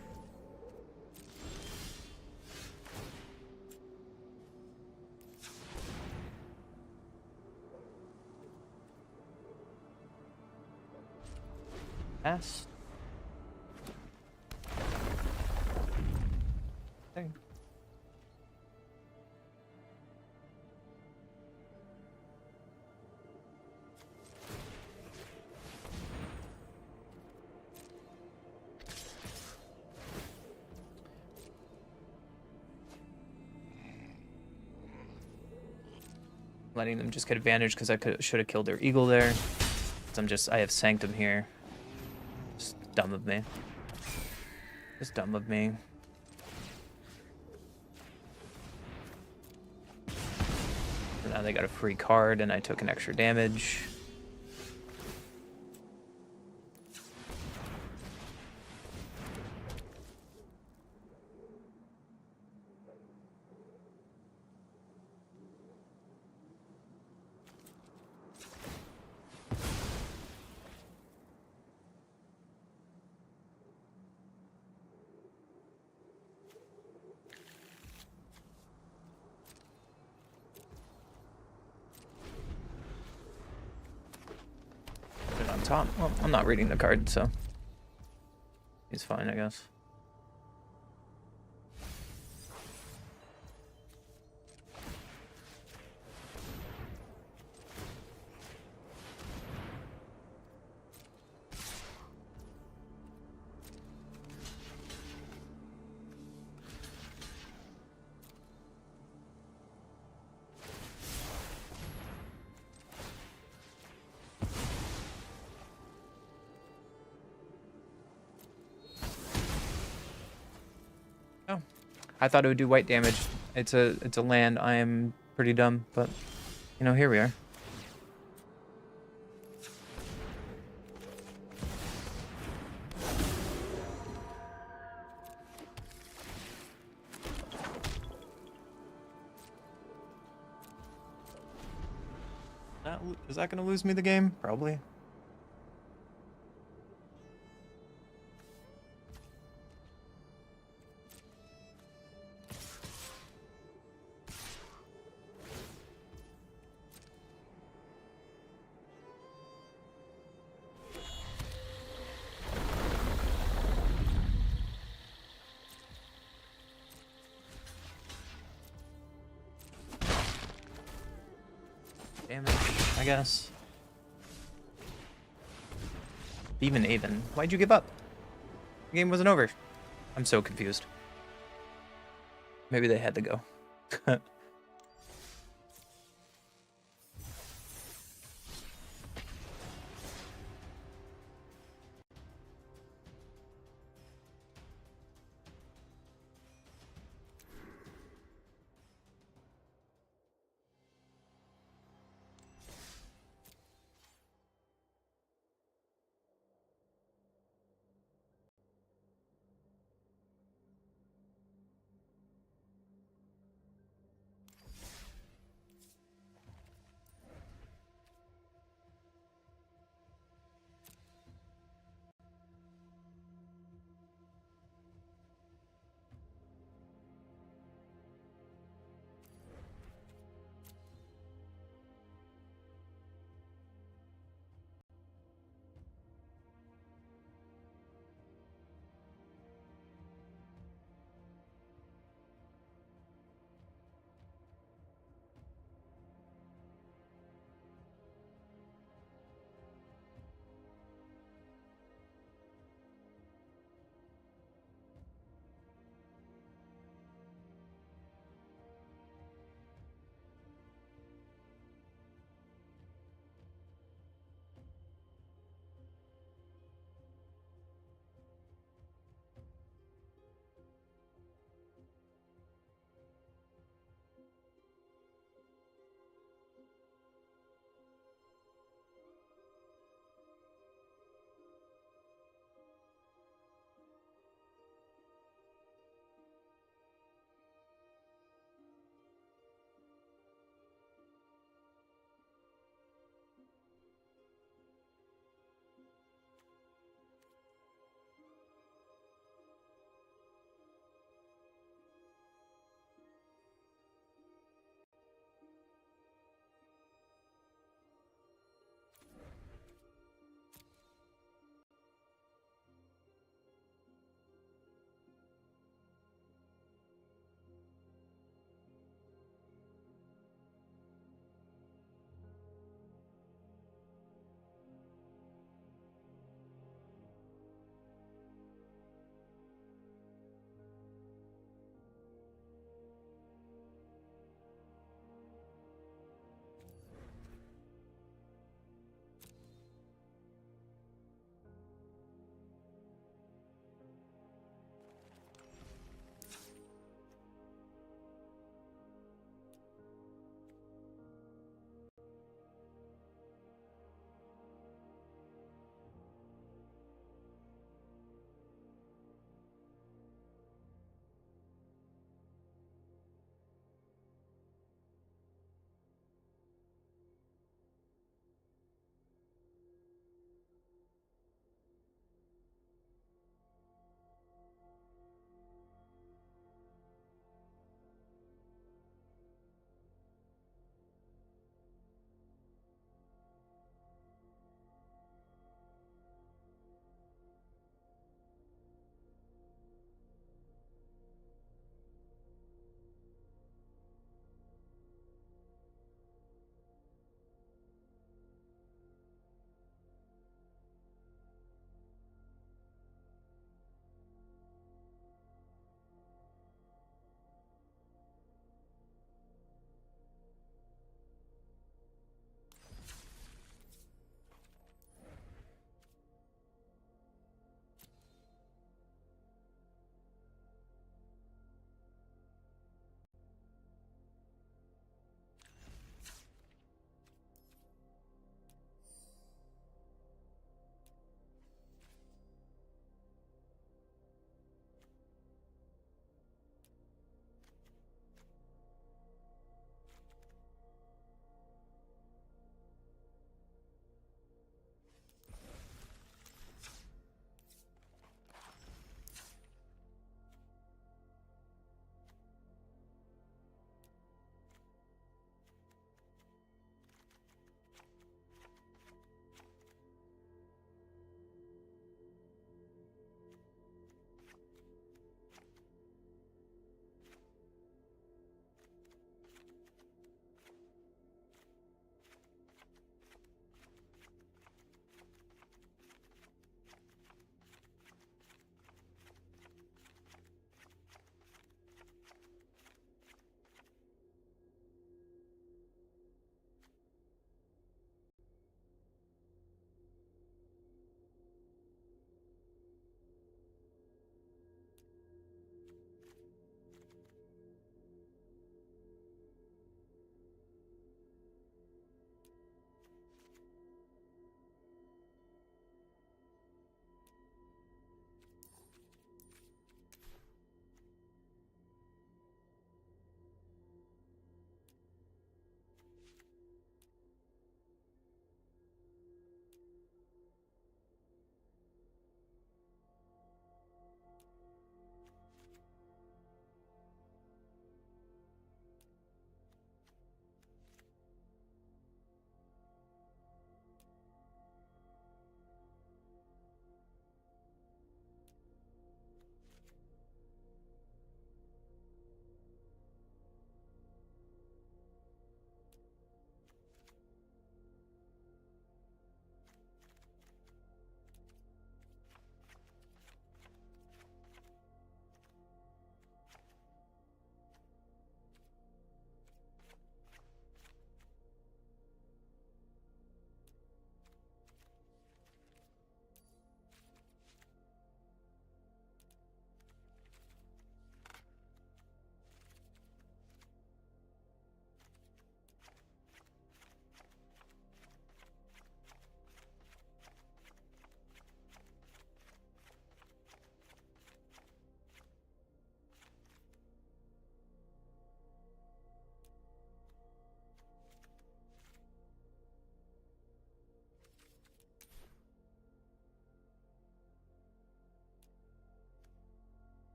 Pass. There. Letting them just get advantage because I should have killed their eagle there. I have Sanctum here. Just dumb of me. Just dumb of me. So now they got a free card and I took an extra damage. top. Well, I'm not reading the card, so he's fine, I guess. Oh, I thought it would do white damage. It's a land. I am pretty dumb, but you know, here we are. Is that going to lose me the game? Probably. Damage, I guess. Even. Why'd you give up? The game wasn't over. I'm so confused. Maybe they had to go.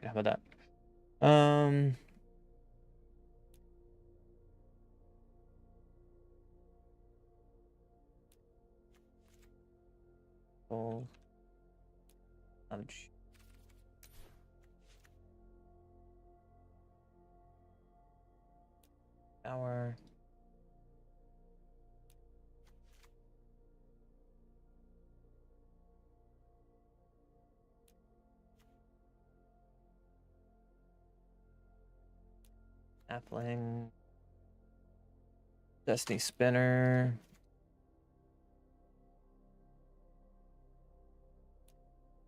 right, how about that? Oh, ouch. Power. Appling. Destiny Spinner.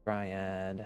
Dryad.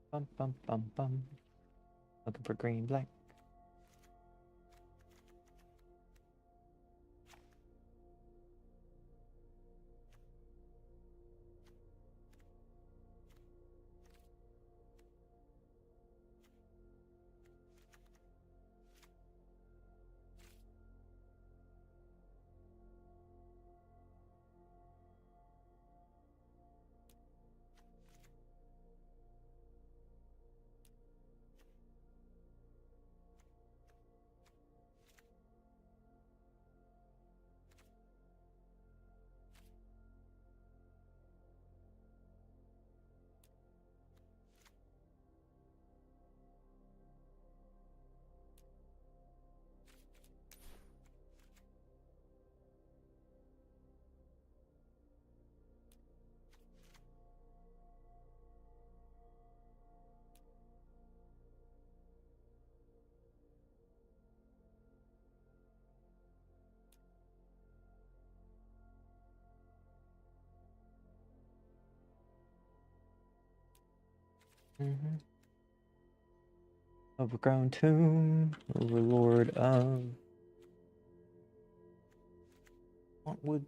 Bum bum bum bum. Looking for green, black. Overgrown tomb, overlord of Woods.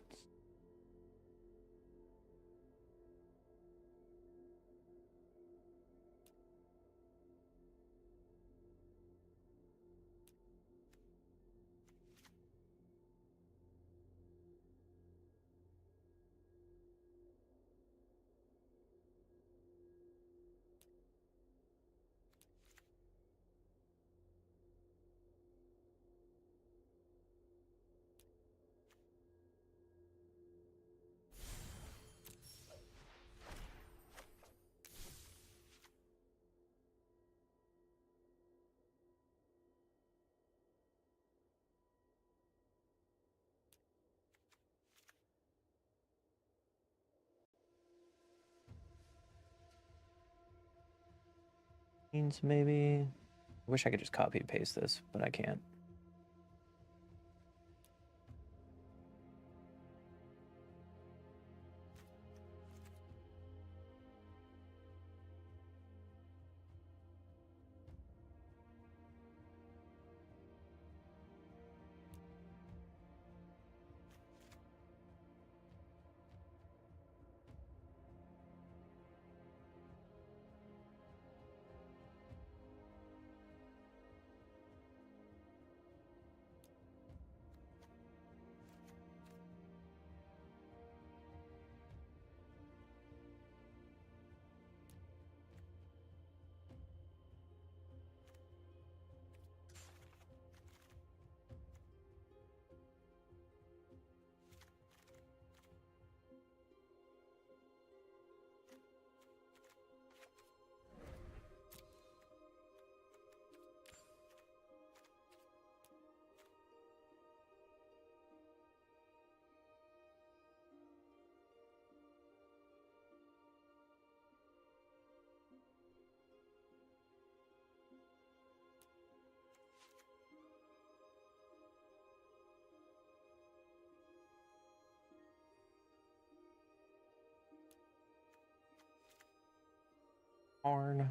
Maybe. I wish I could just copy and paste this, but I can't. Arn.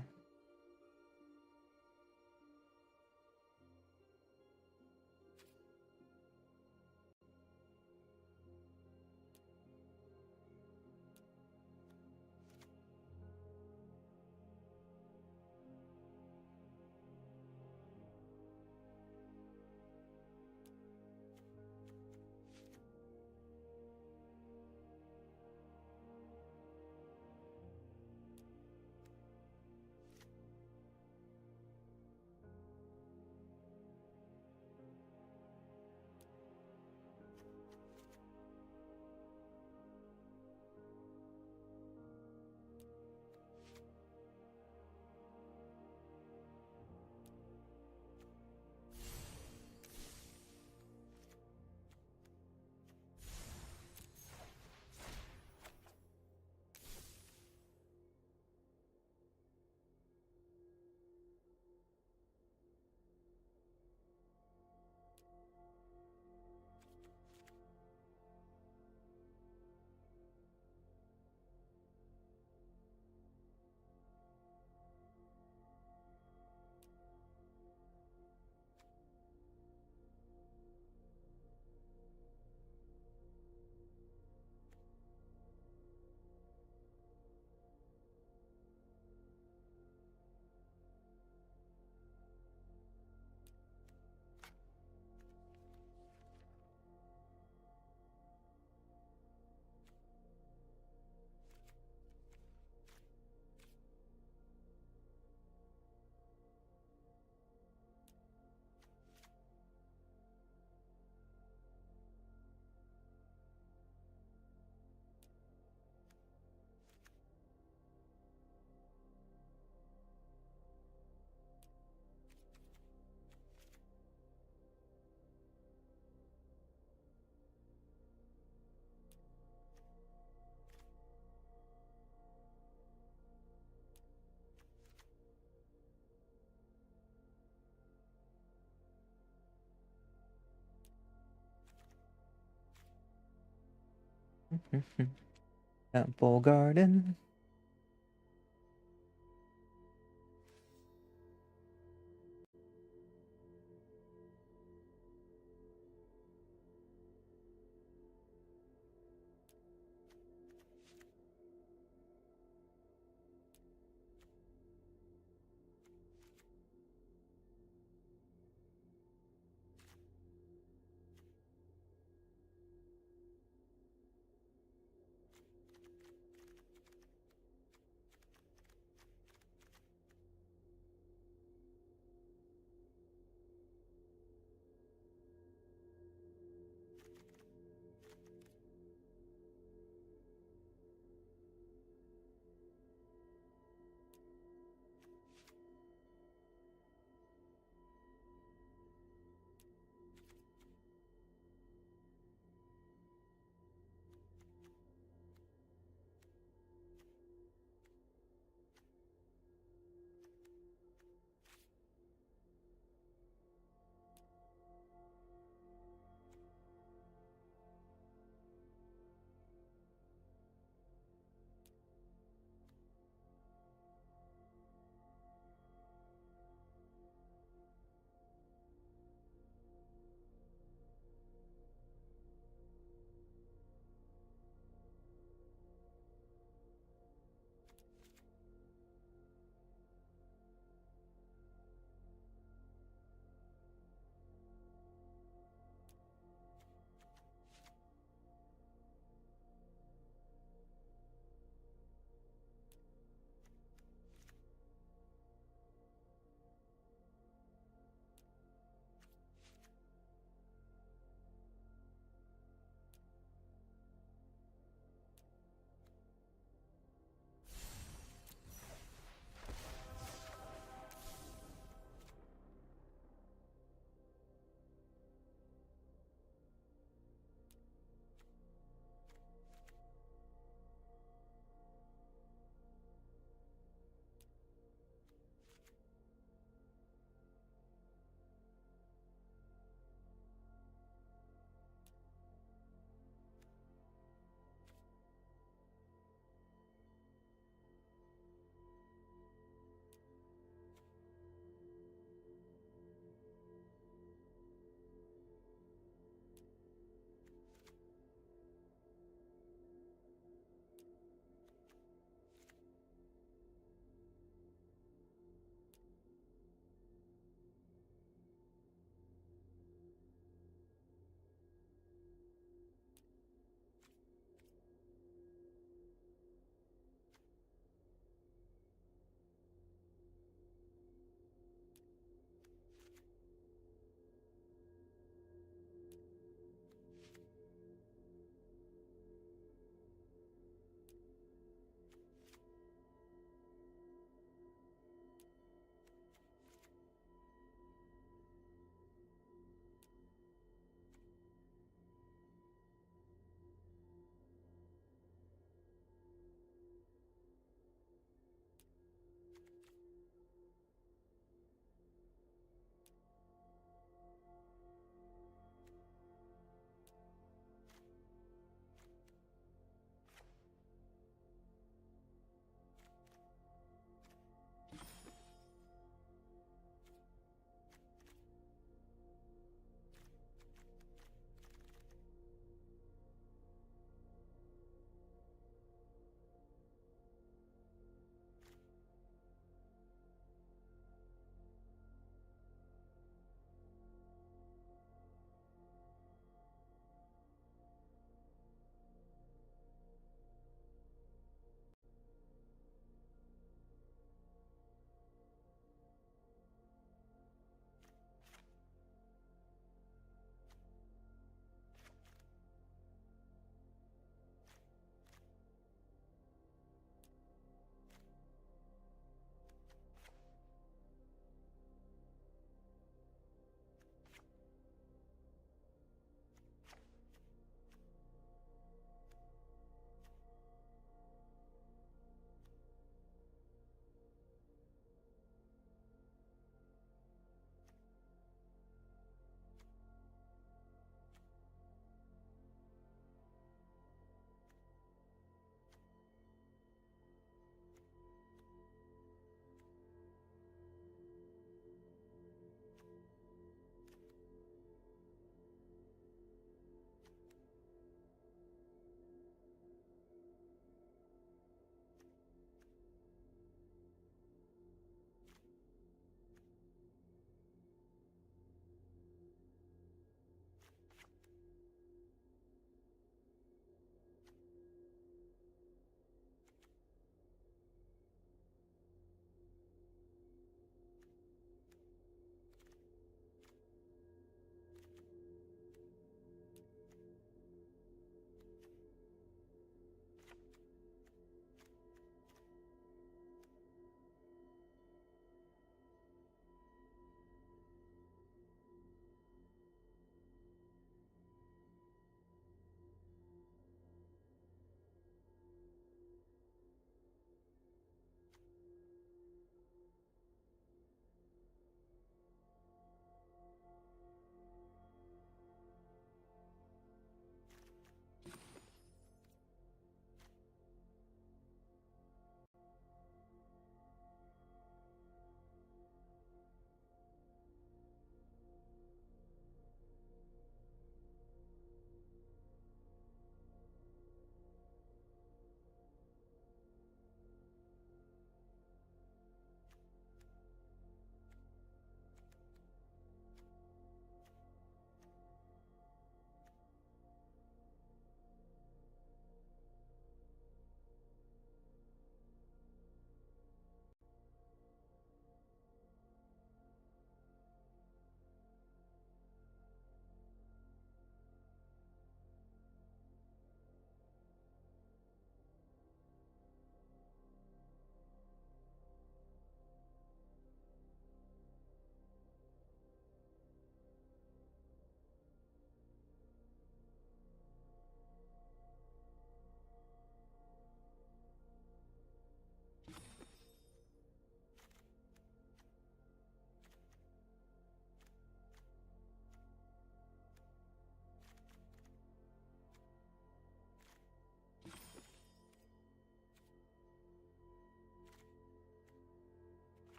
Temple Garden.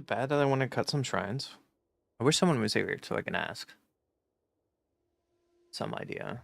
bad that I want to cut some shrines? I wish someone was here so I can ask. Some idea.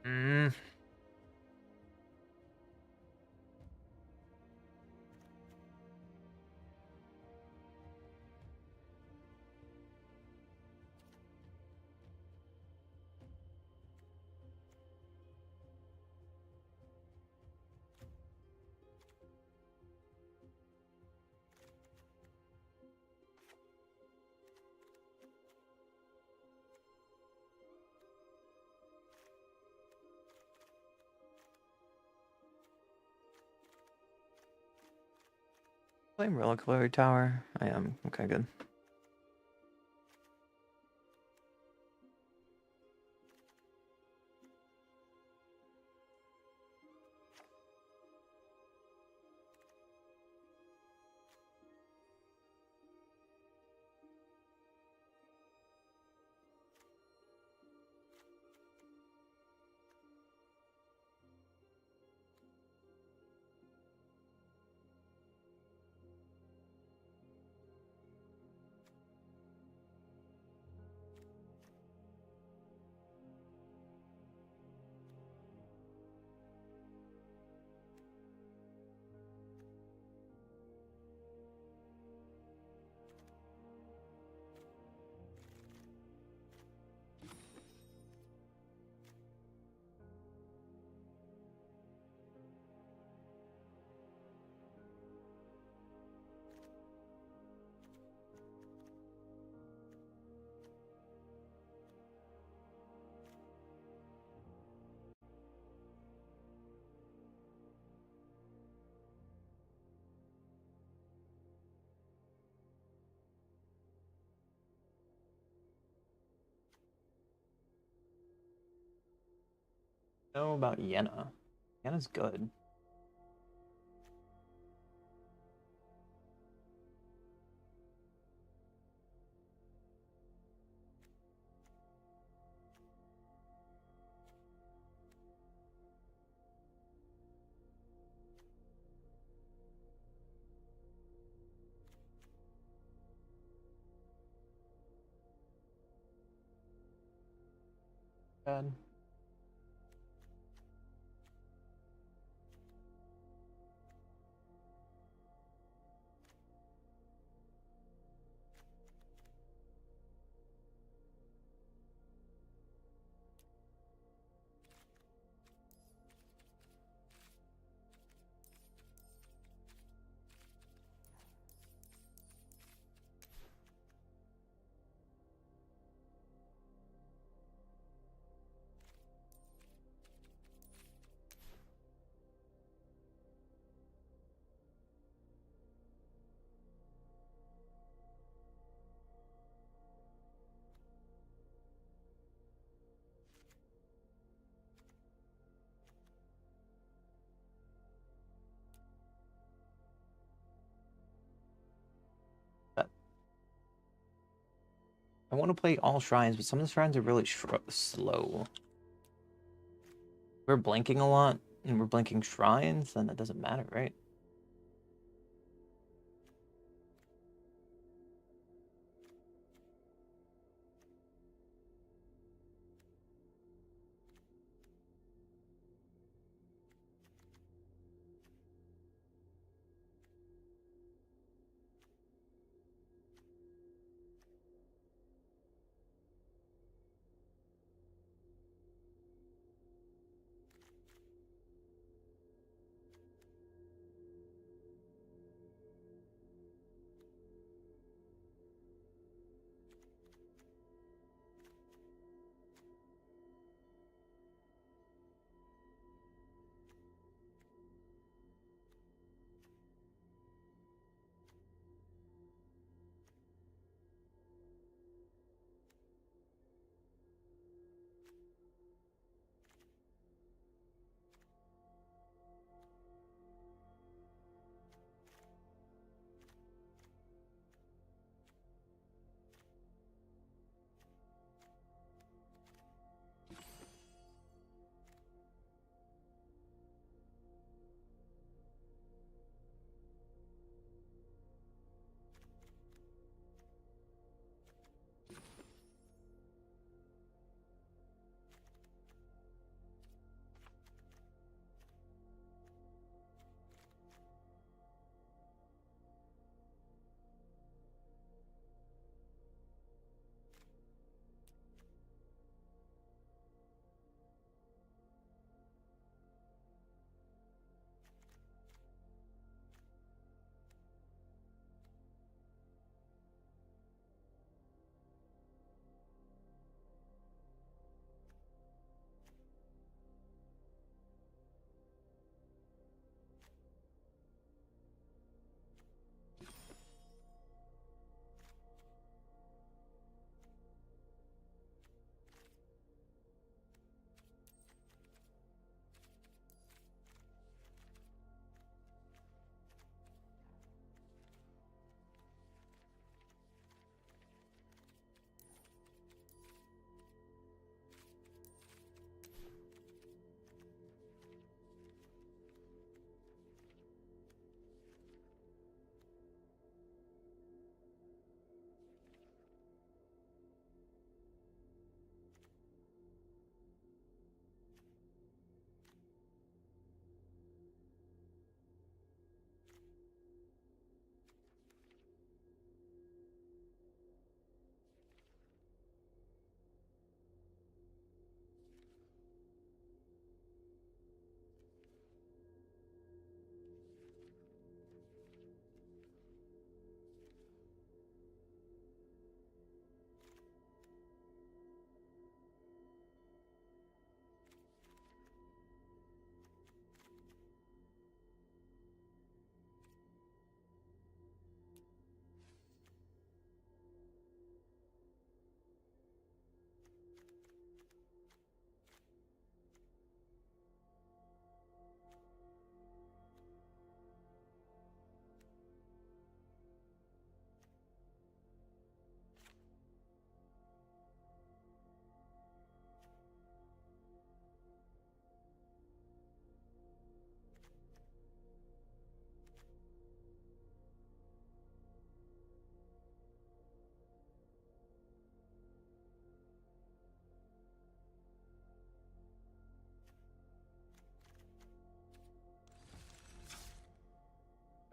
Hmm. Flame Reliquary Tower. I am. Okay, good. Know about Yenna. Yenna's good. Bad. But I want to play all shrines, but some of the shrines are really slow. We're blinking a lot, and we're blinking shrines, then it doesn't matter, right?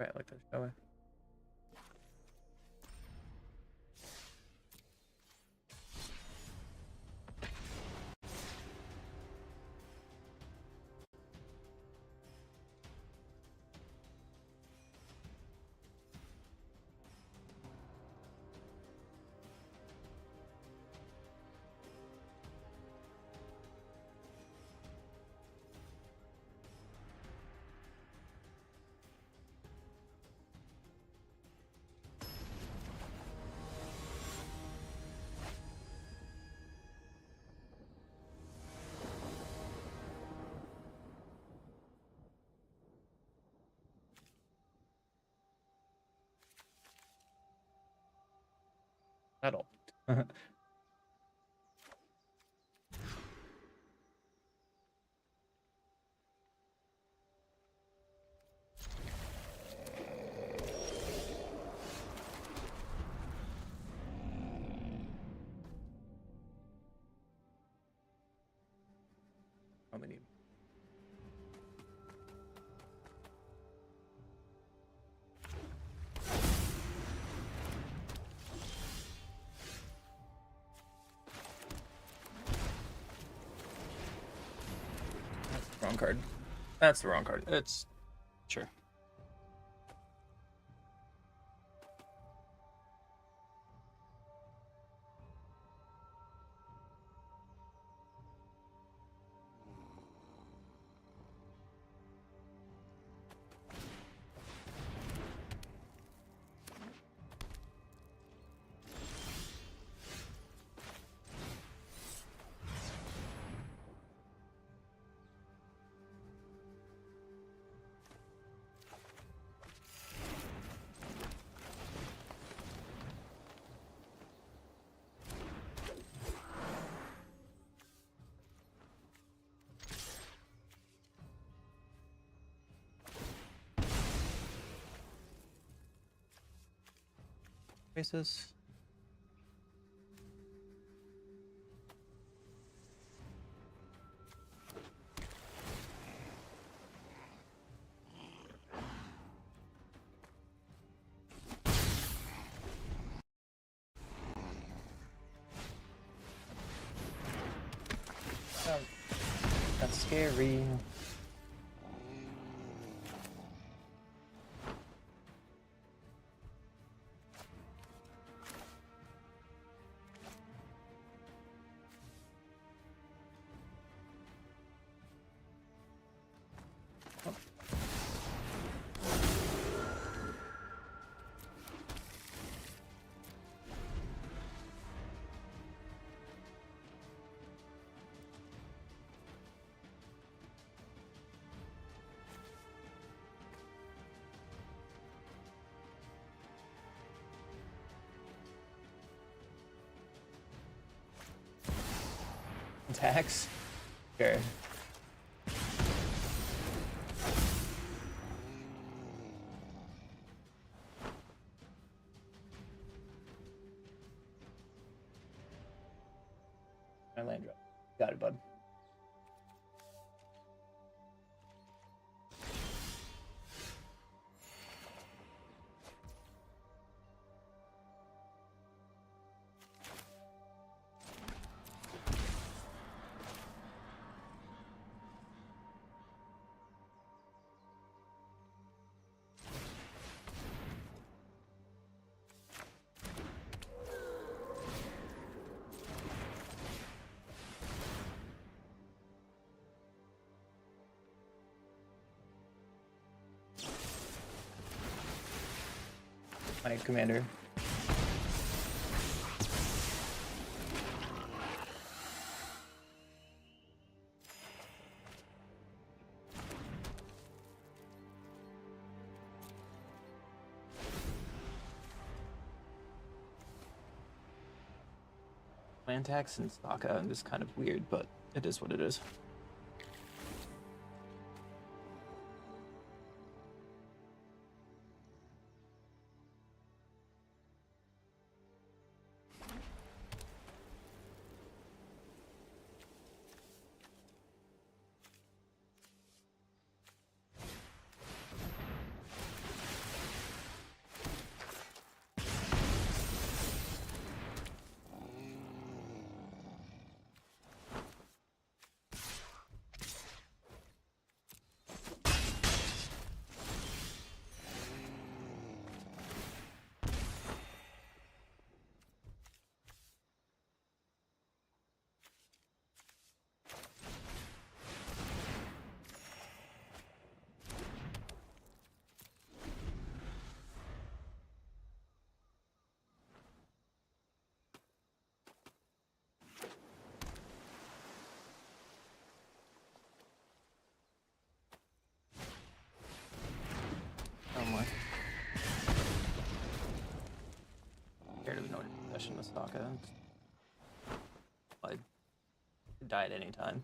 quite like that, shall we? At all. How many? Wrong card. That's the wrong card. It's sure. Faces. Oh, that's scary. Attacks? Sure. My land drop. Got it, bud. My commander. Land tax and Sokka is kind of weird, but it is what it is. scared of Nordic possession with Sokka. I'd die at any time.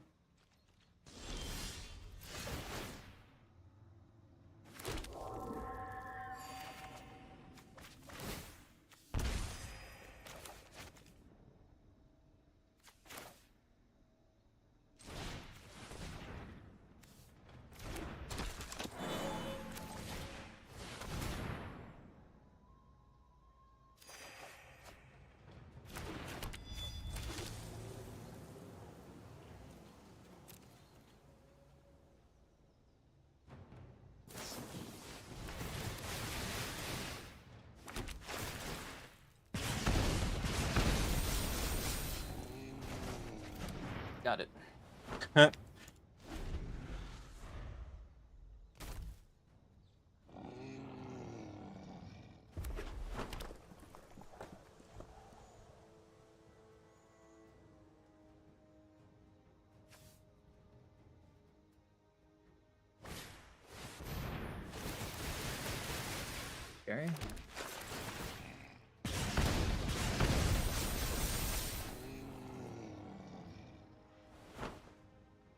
Got it. Scary.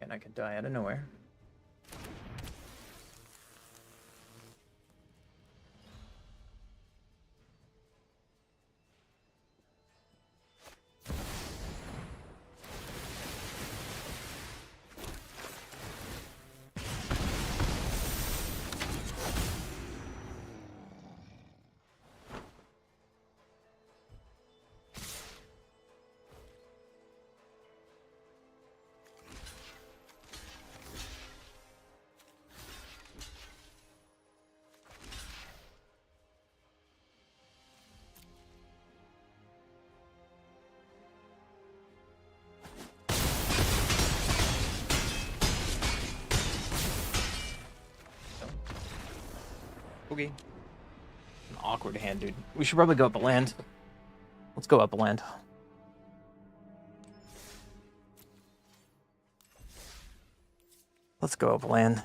And I could die out of nowhere. Okay. An awkward hand, dude. We should probably go up a land. Let's go up a land. Let's go up a land.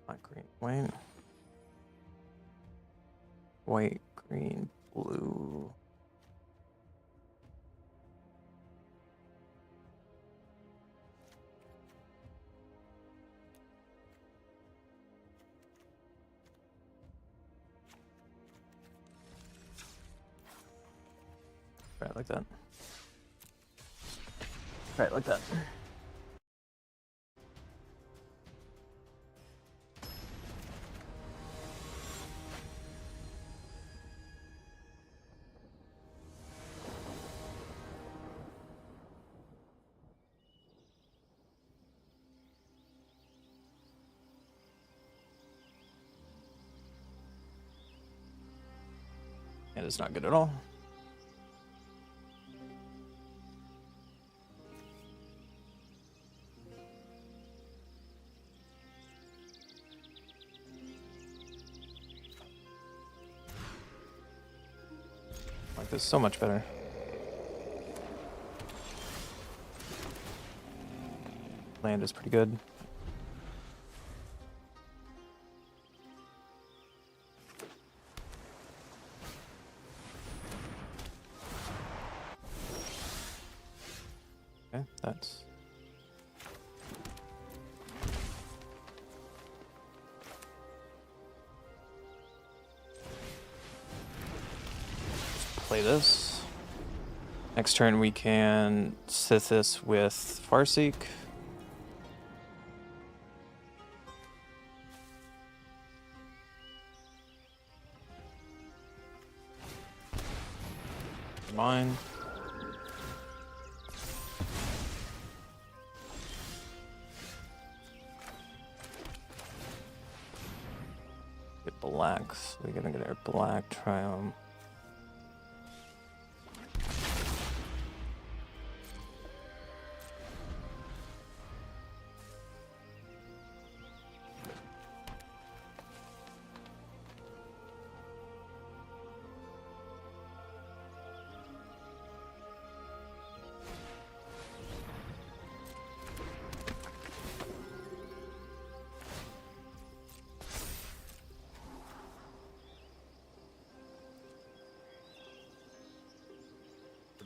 Not green, white. White, green, blue. Right, like that. Right, like that. Yeah, it's not good at all. Like this so much better. Land is pretty good. Okay, that's... Play this. Next turn we can Sith this with Farseek. Mine. Get blacks. We're gonna get our black triumph.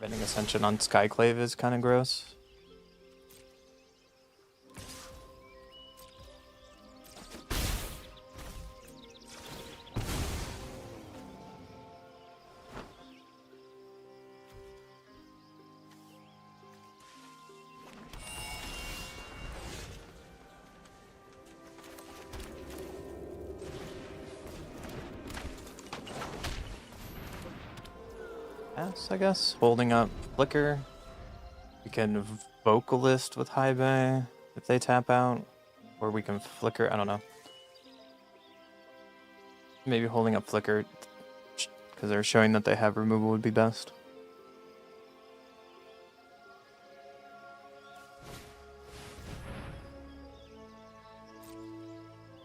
Preventing Ascension on Skyclave is kind of gross. I guess. Holding up Flicker. We can Vocalist with High Bay if they tap out. Or we can Flicker, I don't know. Maybe holding up Flicker because they're showing that they have removal would be best.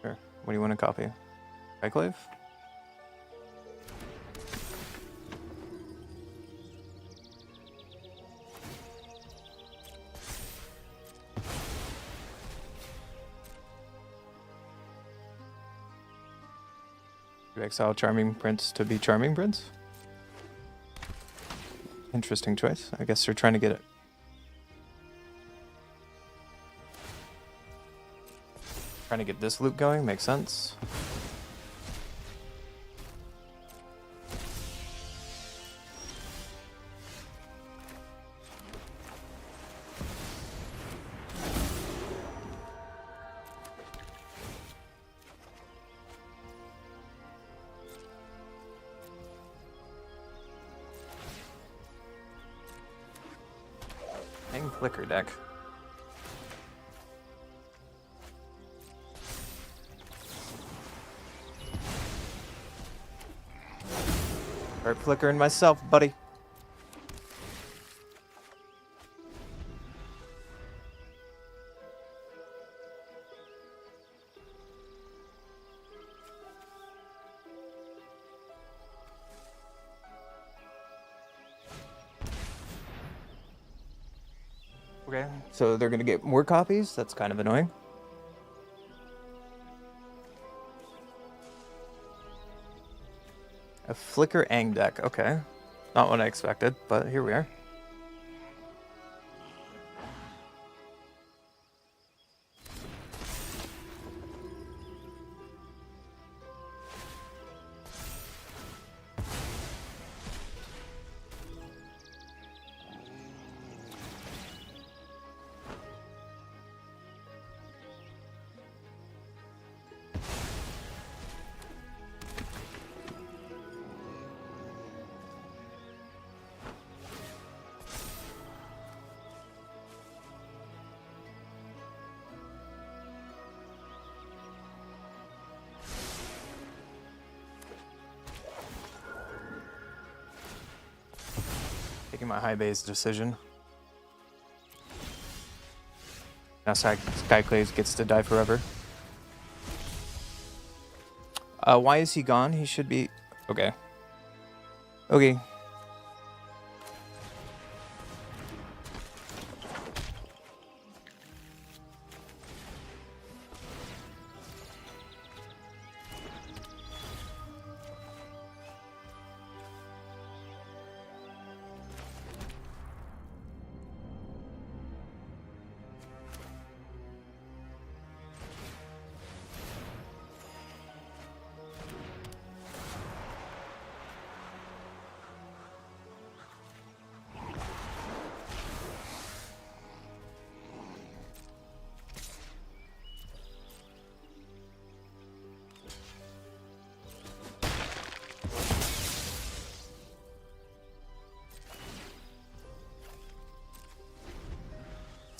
Sure. What do you want to copy? Skyclave? You exile Charming Prince to be Charming Prince? Interesting choice. I guess they're trying to get it. Trying to get this loop going, makes sense. Flicker deck. Start flickering myself, buddy. Okay, so they're gonna get more copies? That's kind of annoying. A Flicker Ang deck, okay. Not what I expected, but here we are. Taking my high base decision. Now Skyclave gets to die forever. Why is he gone? He should be... Okay. Okay.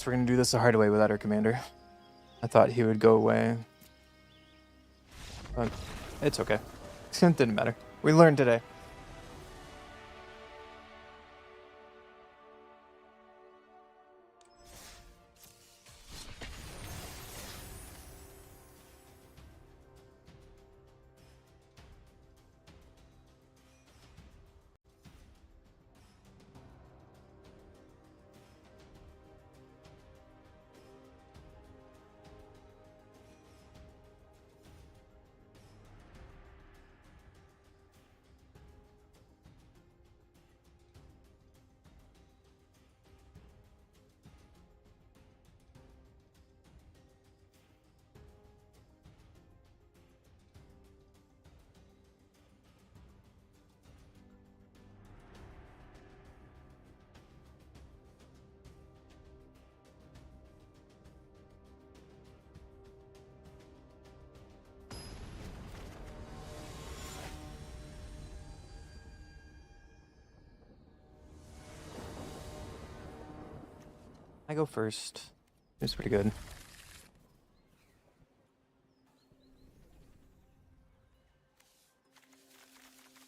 We're gonna do this the hard way without our commander. I thought he would go away, but it's okay. It didn't matter. We learned today. I go first. It's pretty good.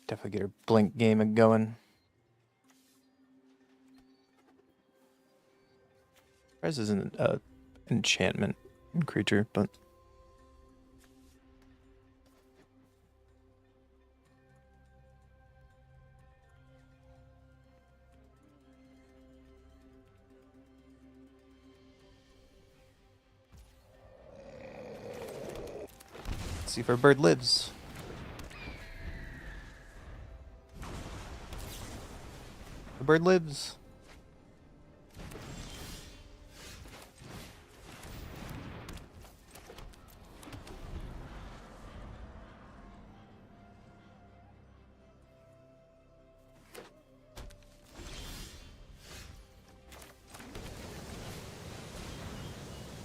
Definitely get her blink game going. Prez isn't an enchantment creature, but let's see if our bird lives. The bird lives.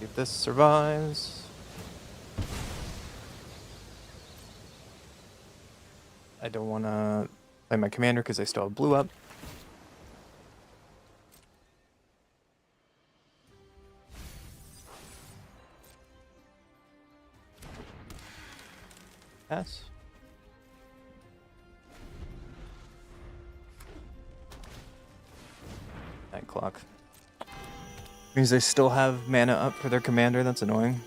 If this survives. I don't want to play my commander because I still have blue up. Pass. Night clock. Means they still have mana up for their commander. That's annoying.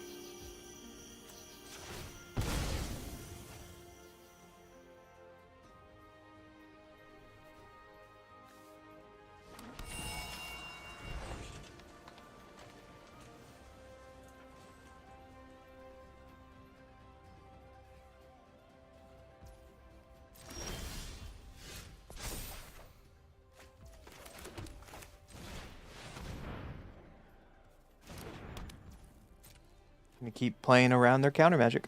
Gonna keep playing around their counter magic.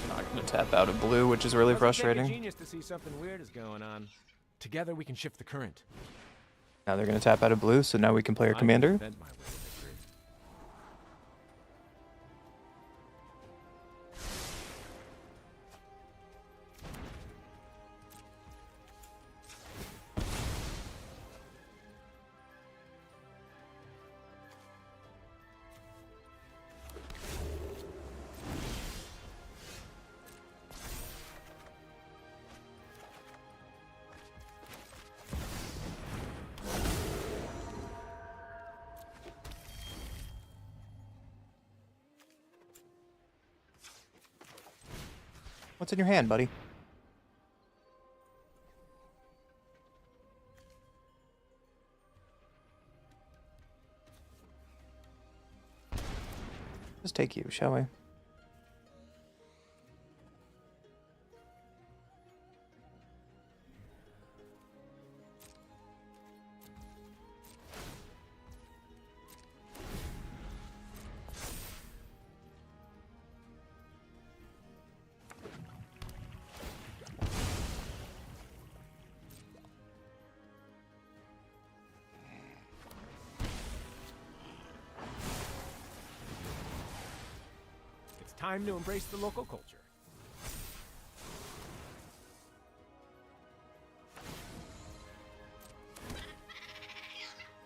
Not gonna tap out of blue, which is really frustrating. Take a genius to see something weird is going on. Together we can shift the current. Now they're gonna tap out of blue, so now we can play our commander. What's in your hand, buddy? Just take you, shall we? Time to embrace the local culture.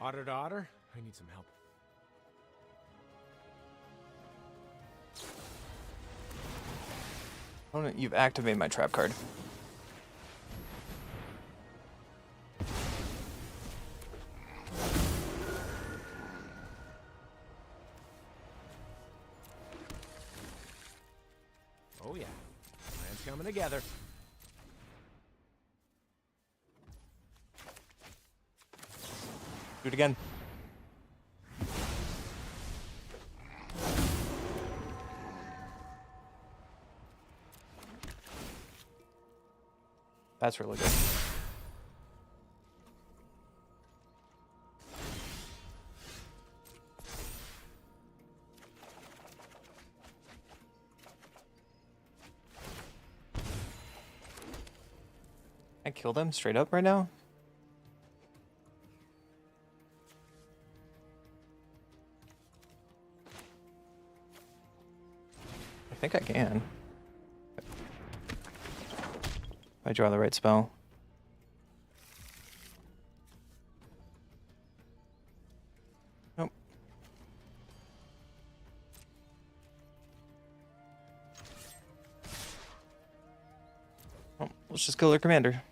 Otter to otter, I need some help. Opponent, you've activated my trap card. Oh yeah, plans coming together. Do it again. That's really good. I kill them straight up right now? I think I can. I draw the right spell. Nope. Well, let's just kill their commander. If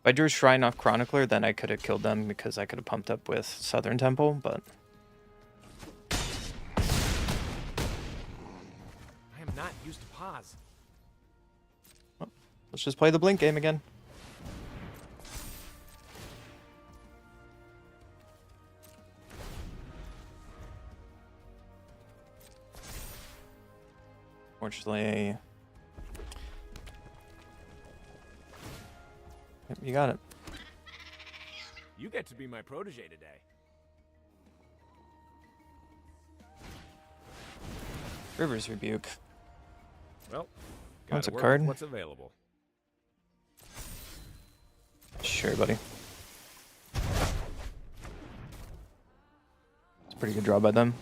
I drew Shrine off Chronicler, then I could have killed them because I could have pumped up with Southern Temple, but... I am not used to pause. Well, let's just play the Blink game again. Fortunately... Yep, you got it. You get to be my protege today. River's Rebuke. Well, What's gotta a work card? with what's available. Sure, buddy. It's a pretty good draw by them.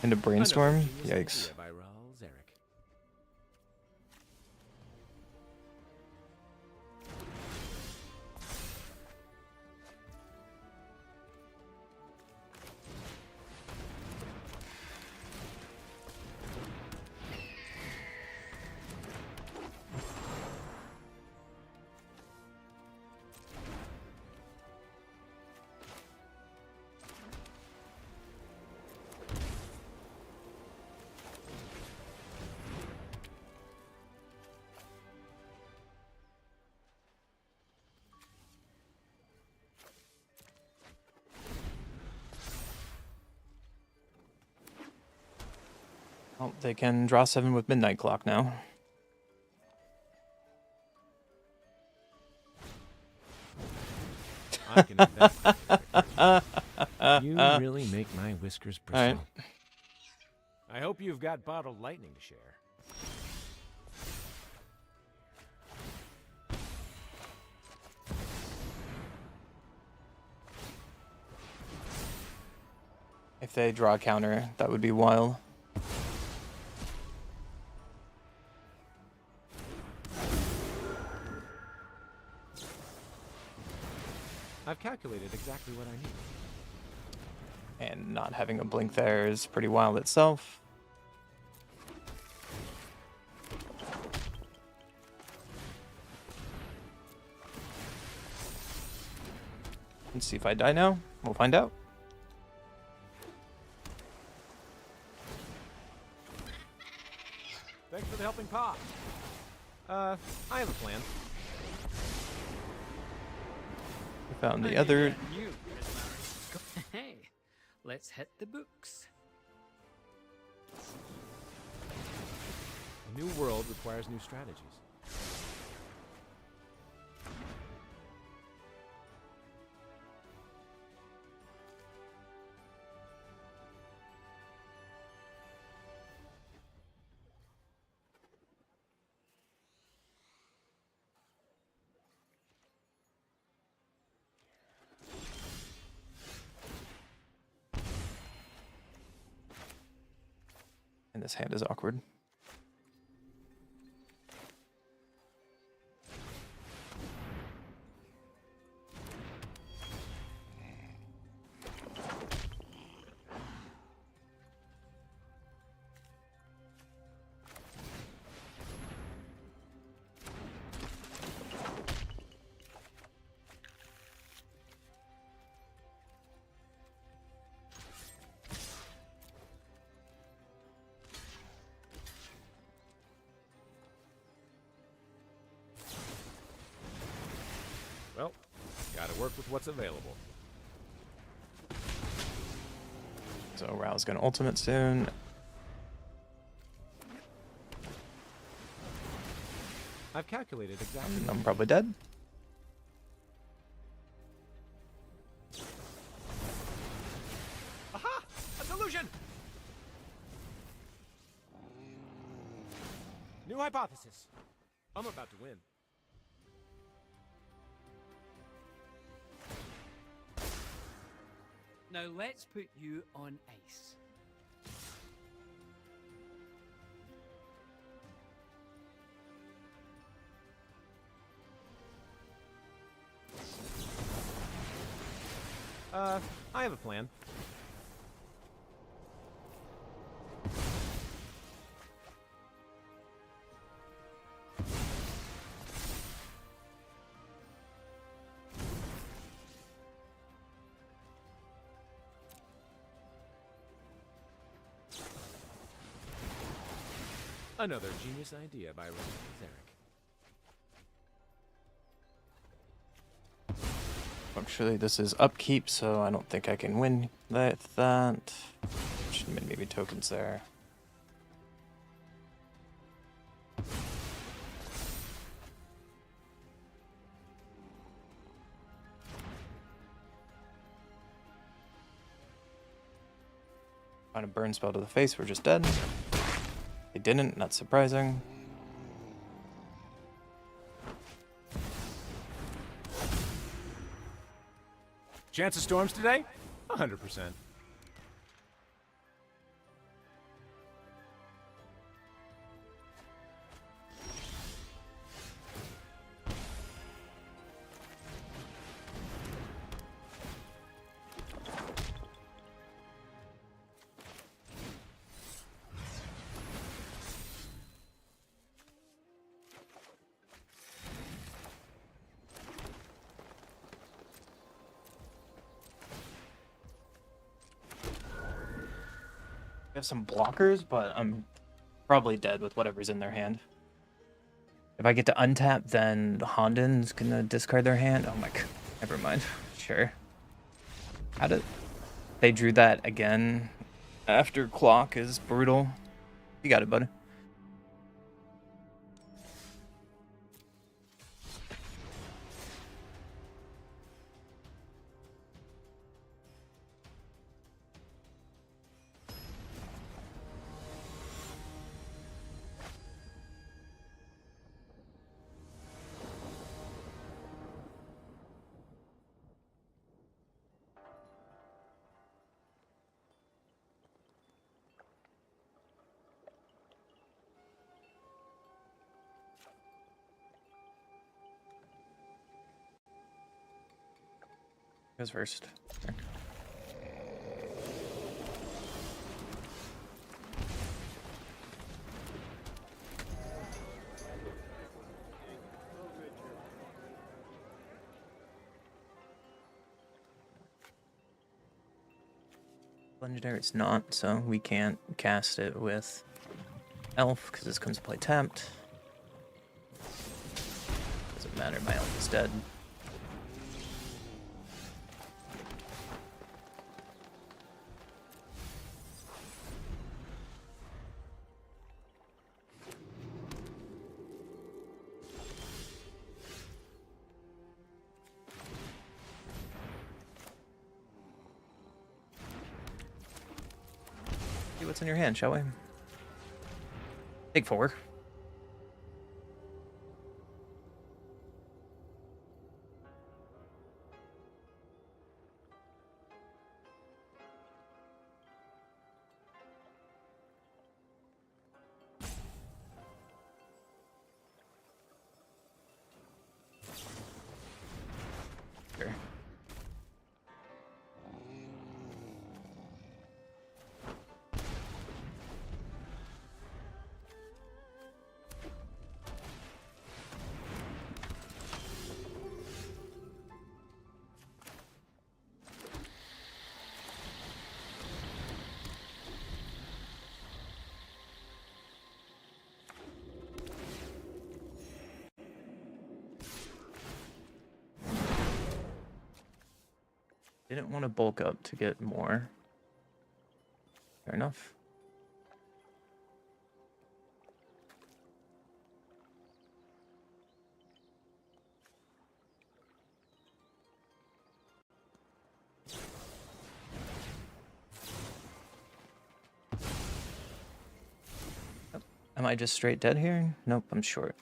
Into Brainstorm? Yikes. By Raul Zarek. Well, they can draw 7 with Midnight Clock now. I can invent. You really make my whiskers bristle. Alright. I hope you've got bottled lightning to share. If they draw a counter, that would be wild. I've calculated exactly what I need. And not having a blink there is pretty wild itself. Let's see if I die now. We'll find out. Thanks for the helping paw. I have a plan. We found the other. Hey, let's hit the books. A new world requires new strategies. And this hand is awkward. Well, gotta work with what's available. So Rao's gonna ultimate soon. I've calculated exactly. And I'm probably dead. Aha! A delusion! New hypothesis. I'm about to win. Now let's put you on ice. I have a plan. Another genius idea by Ron Zarek. Actually, this is upkeep, so I don't think I can win with that. Should have been maybe tokens there. Find a burn spell to the face, we're just dead. They didn't, not surprising. Chance of storms today? 100%. Have some blockers, but I'm probably dead with whatever's in their hand. If I get to untap, then Honden's gonna discard their hand. Oh my god. Never mind. Sure. How did they drew that again after clock is brutal. You got it, buddy. Goes first. Legendary it's not, so we can't cast it with Elf because this comes to play tapped. Doesn't matter, my Elf is dead. See what's in your hand, shall we? Take 4. Sure. Didn't want to bulk up to get more. Fair enough. Yep. Am I just straight dead here? Nope, I'm short.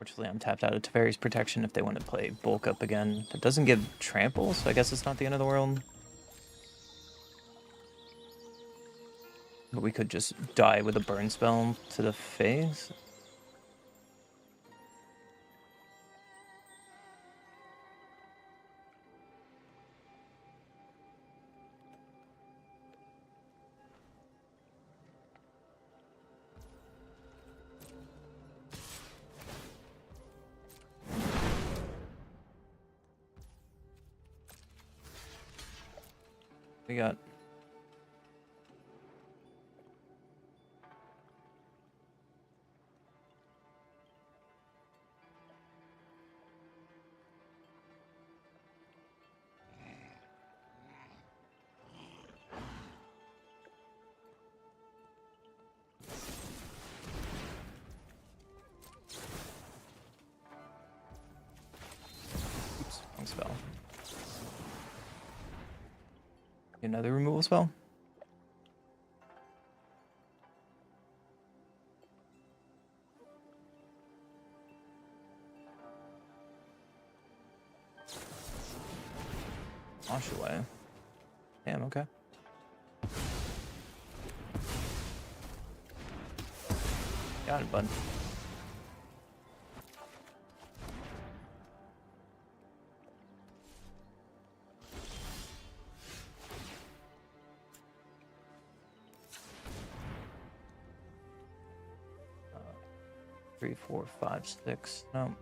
Fortunately, I'm tapped out of Teferi's protection if they want to play bulk up again. That doesn't give trample, so I guess it's not the end of the world. But we could just die with a burn spell to the face. We got wrong spell. Another removal spell? Wash away. Damn, okay. Got it, bud. Three, four, five, six. No.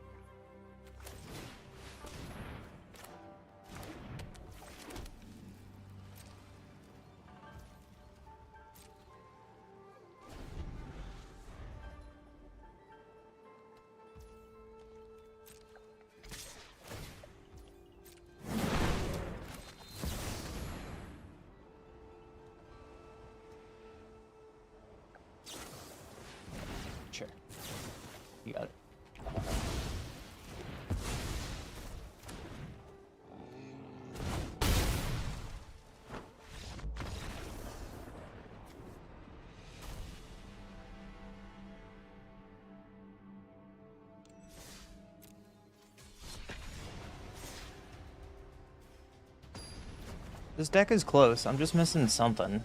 Sure. You got it. This deck is close. I'm just missing something.